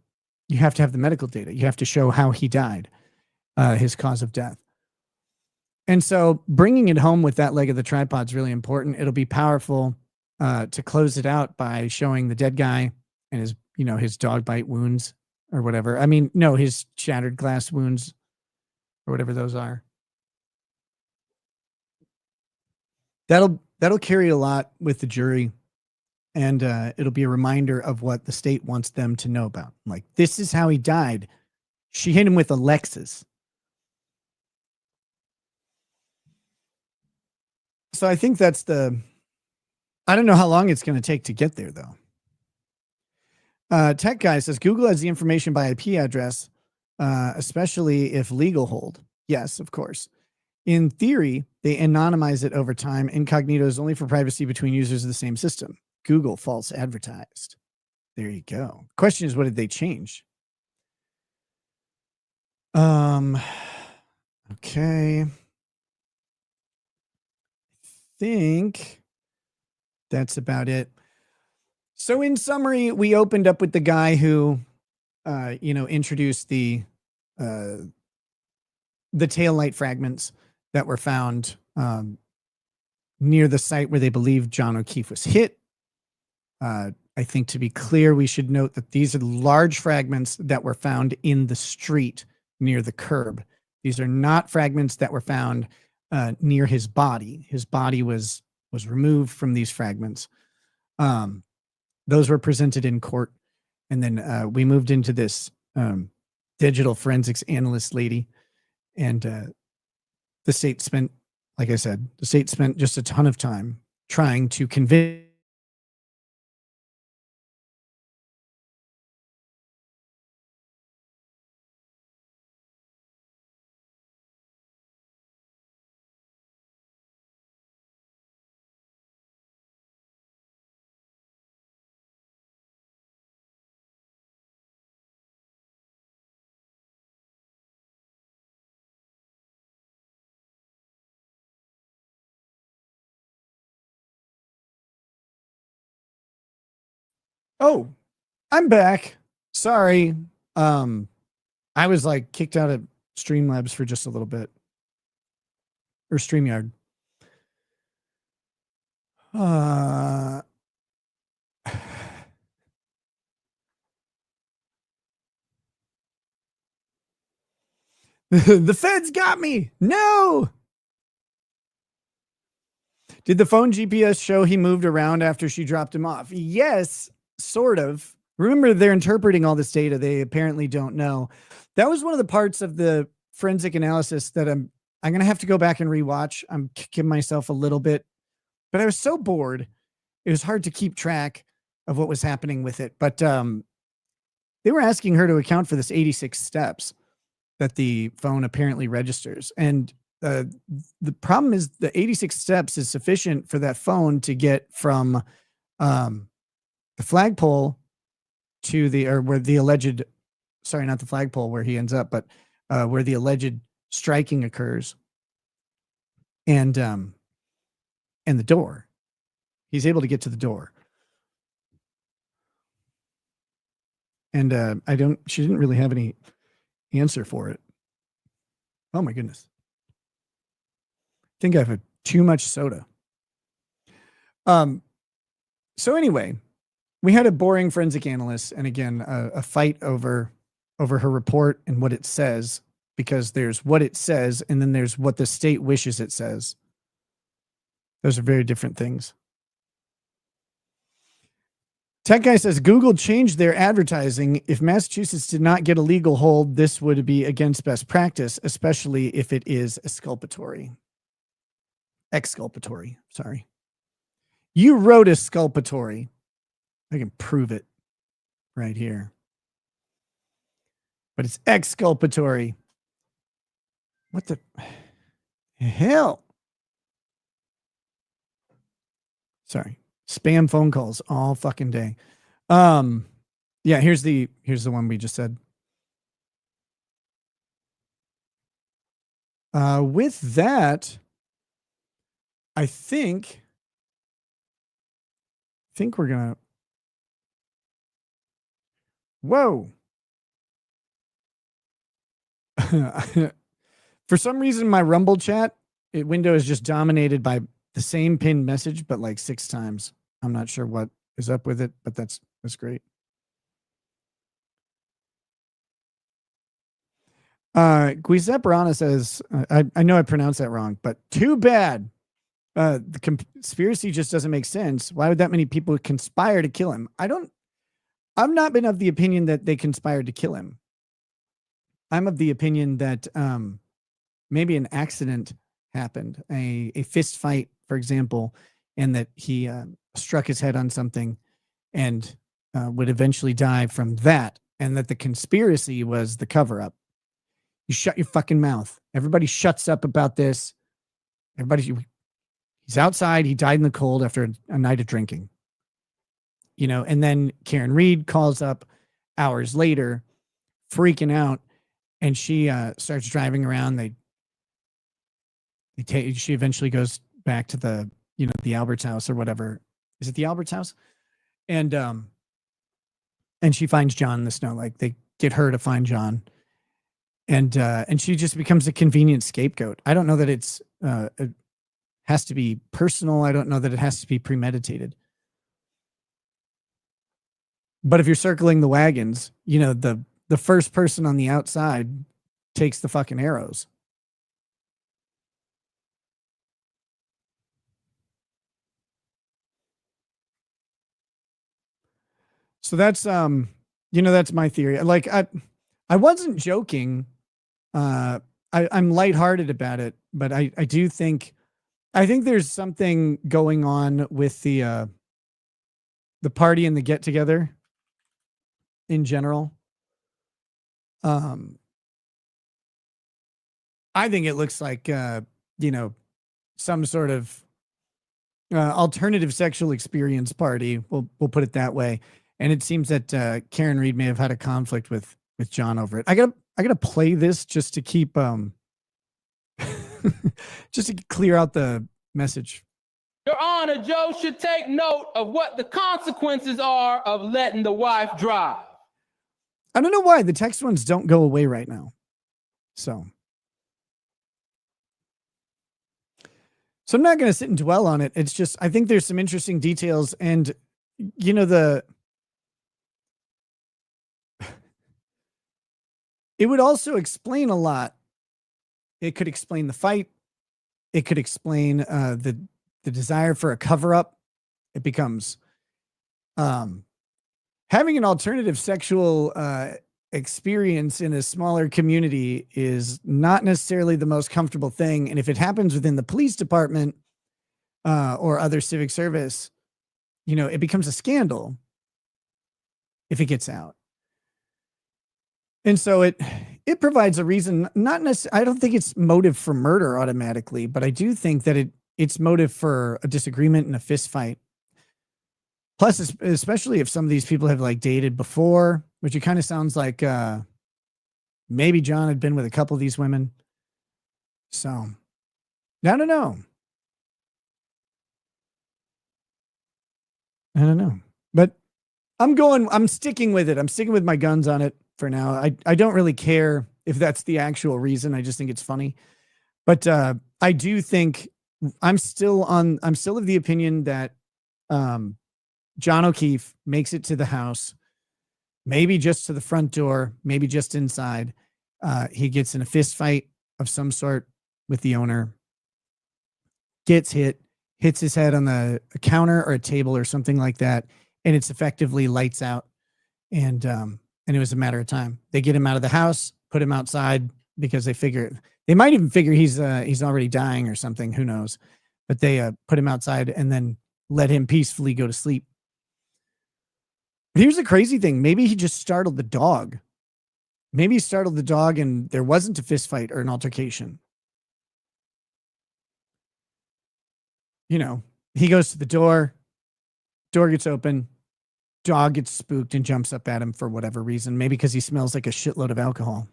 have to have the medical data. You have to show how he died, his cause of death. And so bringing it home with that leg of the tripod is really important. It'll be powerful to close it out by showing the dead guy and his dog bite wounds or whatever. I mean, no, his shattered glass wounds or whatever those are. That'll that'll carry a lot with the jury. And it'll be a reminder of what the state wants them to know about. Like, this is how he died. She hit him with a Lexus. So I think that's I don't know how long it's going to take to get there, though. Tech Guy says, Google has the information by IP address, especially if legal hold. Yes, of course. In theory, they anonymize it over time. Incognito is only for privacy between users of the same system. Google false advertised. There you go. Question is, what did they change? Okay. Think that's about it. So in summary, we opened up with the guy who, introduced the taillight fragments that were found near the site where they believe John O'Keefe was hit. I think to be clear, we should note that these are large fragments that were found in the street near the curb. These are not fragments that were found near his body. His body was removed from these fragments. Those were presented in court. And then we moved into this digital forensics analyst lady. And the state spent, like I said, just a ton of time trying to convince. Oh, I'm back. Sorry. I was like kicked out of Streamlabs for just a little bit. Or StreamYard. The feds got me. No. Did the phone GPS show he moved around after she dropped him off? Yes, sort of. Remember, they're interpreting all this data. They apparently don't know. That was one of the parts of the forensic analysis that I'm going to have to go back and rewatch. I'm kicking myself a little bit, but I was so bored. It was hard to keep track of what was happening with it. But they were asking her to account for this 86 steps that the phone apparently registers. And the problem is the 86 steps is sufficient for that phone to get from the flagpole to where the alleged, sorry, not the flagpole where he ends up, but where the alleged striking occurs, and the door. He's able to get to the door. And she didn't really have any answer for it. Oh my goodness. I think I've had too much soda. So anyway, we had a boring forensic analyst, and again, a fight over her report and what it says, because there's what it says and then there's what the state wishes it says. Those are very different things. Tech Guy says Google changed their advertising. If Massachusetts did not get a legal hold, this would be against best practice, especially if it is exculpatory. Sorry. You wrote exculpatory. I can prove it right here. But it's exculpatory. What the hell? Sorry. Spam phone calls all fucking day. Yeah, here's the one we just said. With that, I think we're gonna. Whoa. For some reason, my Rumble chat window is just dominated by the same pinned message, but like 6 times. I'm not sure what is up with it, but that's great. Guiseppe Rana says, I know I pronounced that wrong, but too bad. The conspiracy just doesn't make sense. Why would that many people conspire to kill him? I've not been of the opinion that they conspired to kill him. I'm of the opinion that maybe an accident happened, a fist fight, for example, and that he struck his head on something and would eventually die from that, and that the conspiracy was the cover-up. You shut your fucking mouth. Everybody shuts up about this. He's outside. He died in the cold after a night of drinking. You know, and then Karen Reed calls up hours later, freaking out, and she starts driving around. She eventually goes back to the Albert's house or whatever. Is it the Albert's house? And she finds John in the snow. Like, they get her to find John, and she just becomes a convenient scapegoat. I don't know that it has to be personal. I don't know that it has to be premeditated. But if you're circling the wagons, you know, the first person on the outside takes the fucking arrows. So that's that's my theory. Like, I wasn't joking. I'm lighthearted about it, but I think there's something going on with the party and the get together in general. I think it looks like some sort of alternative sexual experience party. We'll put it that way. And it seems that Karen Reed may have had a conflict with John over it. I gotta play this just to keep just to clear out the message. Your Honor, Joe should take note of what the consequences are of letting the wife drive. I don't know why the text ones don't go away right now. So I'm not going to sit and dwell on it. It's just, I think there's some interesting details, and it would also explain a lot. It could explain the fight. It could explain the desire for a cover-up. It becomes having an alternative sexual experience in a smaller community is not necessarily the most comfortable thing. And if it happens within the police department or other civic service, it becomes a scandal if it gets out. And so it provides a reason, not necessarily, I don't think it's motive for murder automatically, but I do think that it's motive for a disagreement and a fist fight. Plus, especially if some of these people have like dated before, which it kind of sounds like maybe John had been with a couple of these women. So, I don't know. But I'm sticking with it. I'm sticking with my guns on it for now. I don't really care if that's the actual reason. I just think it's funny. But I do think I'm still of the opinion that John O'Keefe makes it to the house, maybe just to the front door, maybe just inside. He gets in a fist fight of some sort with the owner, gets hits his head on a counter or a table or something like that, and it's effectively lights out. And it was a matter of time. They get him out of the house, put him outside because they might even figure he's already dying or something. Who knows? But they put him outside and then let him peacefully go to sleep. But here's the crazy thing. Maybe he just startled the dog. Maybe he startled the dog and there wasn't a fist fight or an altercation. He goes to the door gets open, dog gets spooked and jumps up at him for whatever reason. Maybe because he smells like a shitload of alcohol.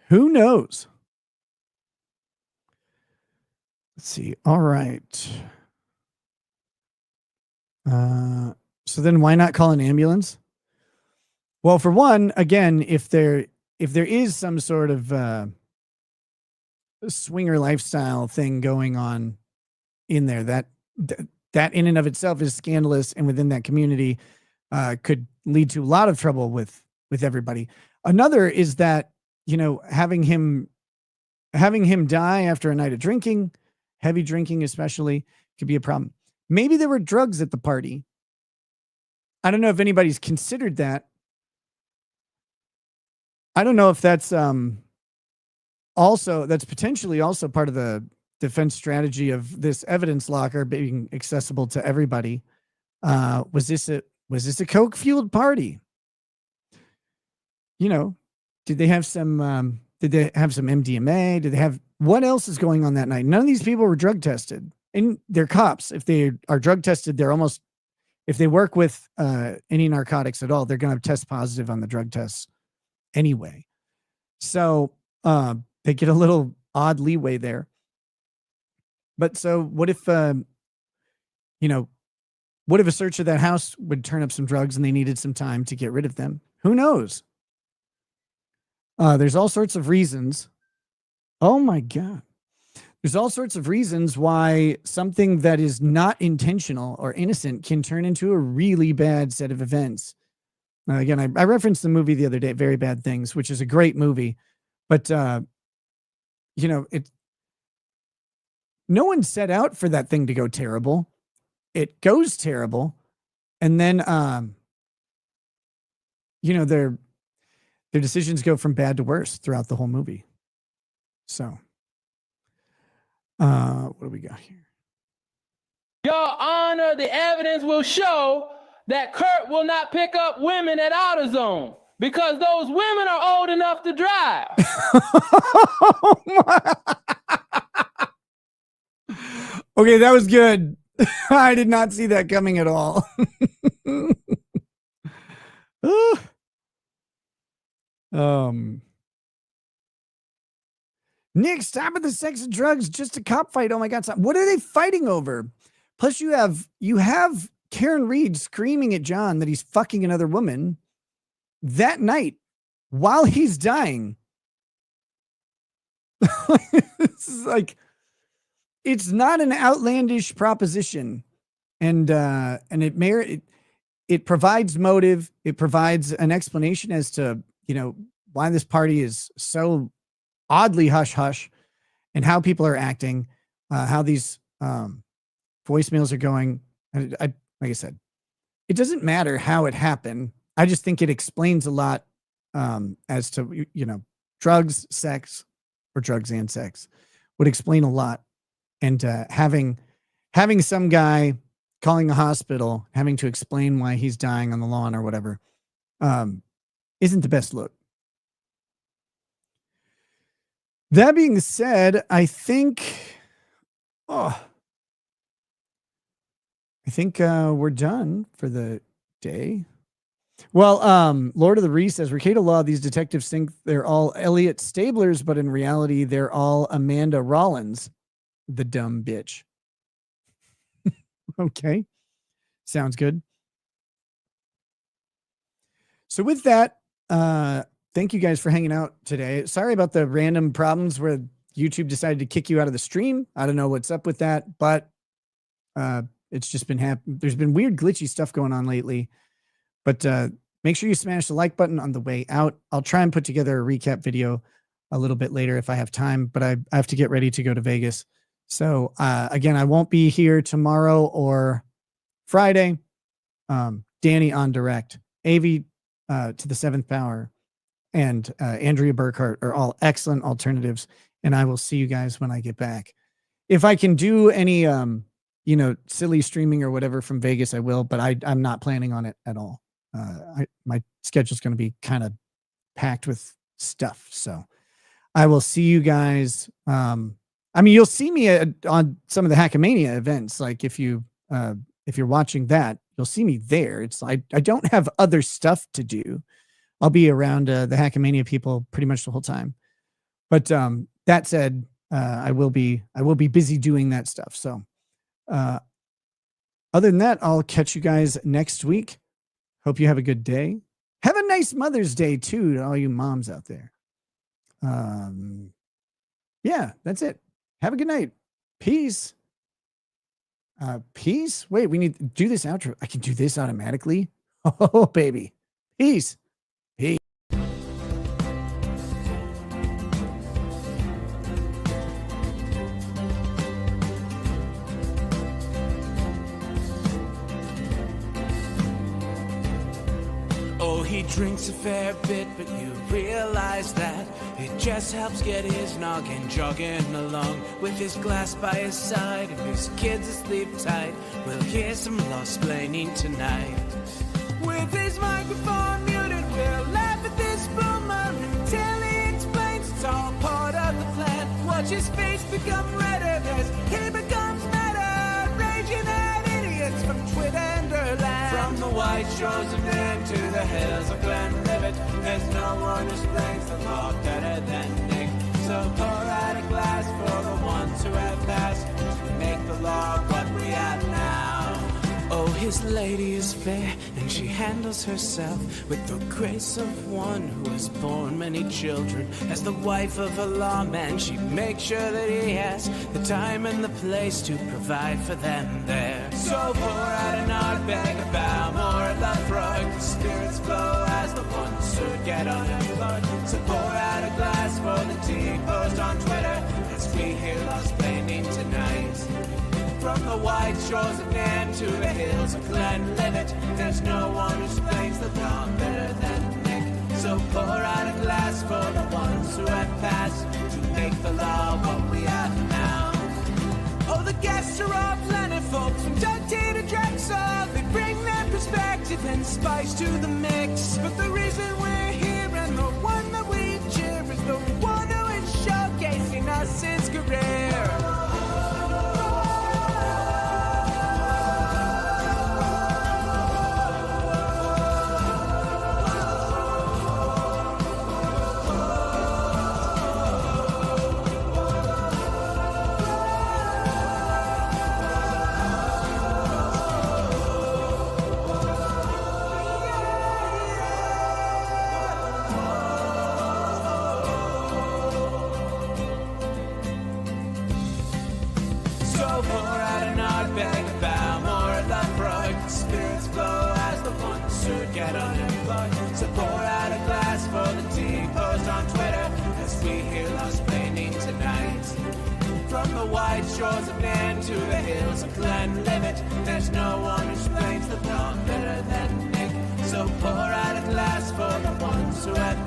Who knows? Let's see. All right. So then why not call an ambulance? Well, for one, again, if there is some sort of swinger lifestyle thing going on in there, that in and of itself is scandalous, and within that community could lead to a lot of trouble with everybody. Another is that, having him having him die after a night of drinking, heavy drinking especially, could be a problem. Maybe there were drugs at the party. I don't know if anybody's considered that. I don't know if that's that's potentially also part of the defense strategy of this evidence locker being accessible to everybody. Was this a coke fueled party? You know, did they have some MDMA? Did they have, what else is going on that night? None of these people were drug tested, and they're cops. If they are drug tested, they're almost, if they work with any narcotics at all, they're going to test positive on the drug tests anyway. So they get a little odd leeway there. But so what if, what if a search of that house would turn up some drugs and they needed some time to get rid of them? Who knows? There's all sorts of reasons. Oh my God. There's all sorts of reasons why something that is not intentional or innocent can turn into a really bad set of events. Again, I referenced the movie the other day, Very Bad Things, which is a great movie, but no one set out for that thing to go terrible. It goes terrible. And then, their decisions go from bad to worse throughout the whole movie. So, what do we got here? Your Honor, the evidence will show that Kurt will not pick up women at AutoZone because those women are old enough to drive. Okay, that was good. I did not see that coming at all. Nick, stop with the sex and drugs. Just a cop fight. Oh my God. Stop. What are they fighting over? Plus you have Karen Reed screaming at John that he's fucking another woman that night while he's dying. This is like, it's not an outlandish proposition. And it provides motive. It provides an explanation as to, why this party is so oddly hush hush and how people are acting, how these voicemails are going. And like I said, it doesn't matter how it happened. I just think it explains a lot as to, drugs, sex, or drugs and sex would explain a lot. And having some guy calling the hospital, having to explain why he's dying on the lawn or whatever, isn't the best look. That being said, I think we're done for the day. Well, Lord of the Reese says, Rekieta Law, these detectives think they're all Elliot Stablers, but in reality, they're all Amanda Rollins, the dumb bitch. Okay. Sounds good. So with that, thank you guys for hanging out today. Sorry about the random problems where YouTube decided to kick you out of the stream. I don't know what's up with that, but it's just been happening. There's been weird glitchy stuff going on lately, but make sure you smash the like button on the way out. I'll try and put together a recap video a little bit later if I have time, but I have to get ready to go to Vegas. So again, I won't be here tomorrow or Friday. Danny on direct, AV to the seventh power, and Andrea Burkhart are all excellent alternatives. And I will see you guys when I get back. If I can do any, silly streaming or whatever from Vegas, I will, but I'm not planning on it at all. My schedule's going to be kind of packed with stuff. So I will see you guys. You'll see me on some of the Hackmania events. Like if you're watching that, you'll see me there. It's I don't have other stuff to do. I'll be around the Hackmania people pretty much the whole time. But that said, I will be busy doing that stuff. So other than that, I'll catch you guys next week. Hope you have a good day. Have a nice Mother's Day too to all you moms out there. Yeah, that's it. Have a good night. Peace. Peace. Wait, we need to do this outro. I can do this automatically. Oh, baby. Peace. Peace. he drinks a fair bit, but you realize that it just helps get his noggin jogging along. With his glass by his side and his kids asleep tight, we'll hear some law-splaining tonight. With his microphone muted, we'll laugh at this boomer until he explains it's all part of the plan. Watch his face become redder as he becomes madder, raging at idiots from Twitterland. From the white shores of Maine to the hills of Glenlivet, there's no one who explains the law better than Nick. So pour out a glass for the ones who have passed to make the law what we have now. Oh, his lady is fair, and she handles herself with the grace of one who has borne many children. As the wife of a lawman, she makes sure that he has the time and the place to provide for them there. So pour out an Ardbeg, a Balmore, a Lafroig, the spirits flow as the ones who get unemployed. So pour out a glass for the tea post on Twitter as we hear law-splaining tonight. From the white shores of Nairn to the hills of Glenlivet, there's no one who explains the law better than Nick. So pour out a glass for the ones who have passed to make the law what we have now. Oh, the guests are all plentiful, from Doug T to Drexel. They bring their perspective and spice to the mix. But the reason we're here and the one that we cheer is the one who is showcasing us his career. So pour out a glass for the tea post on Twitter as we hear law-splaining tonight. From the white shores of Nairn to the hills of Glenlivet, there's no one who explains the law better than Nick. So pour out a glass for the ones who have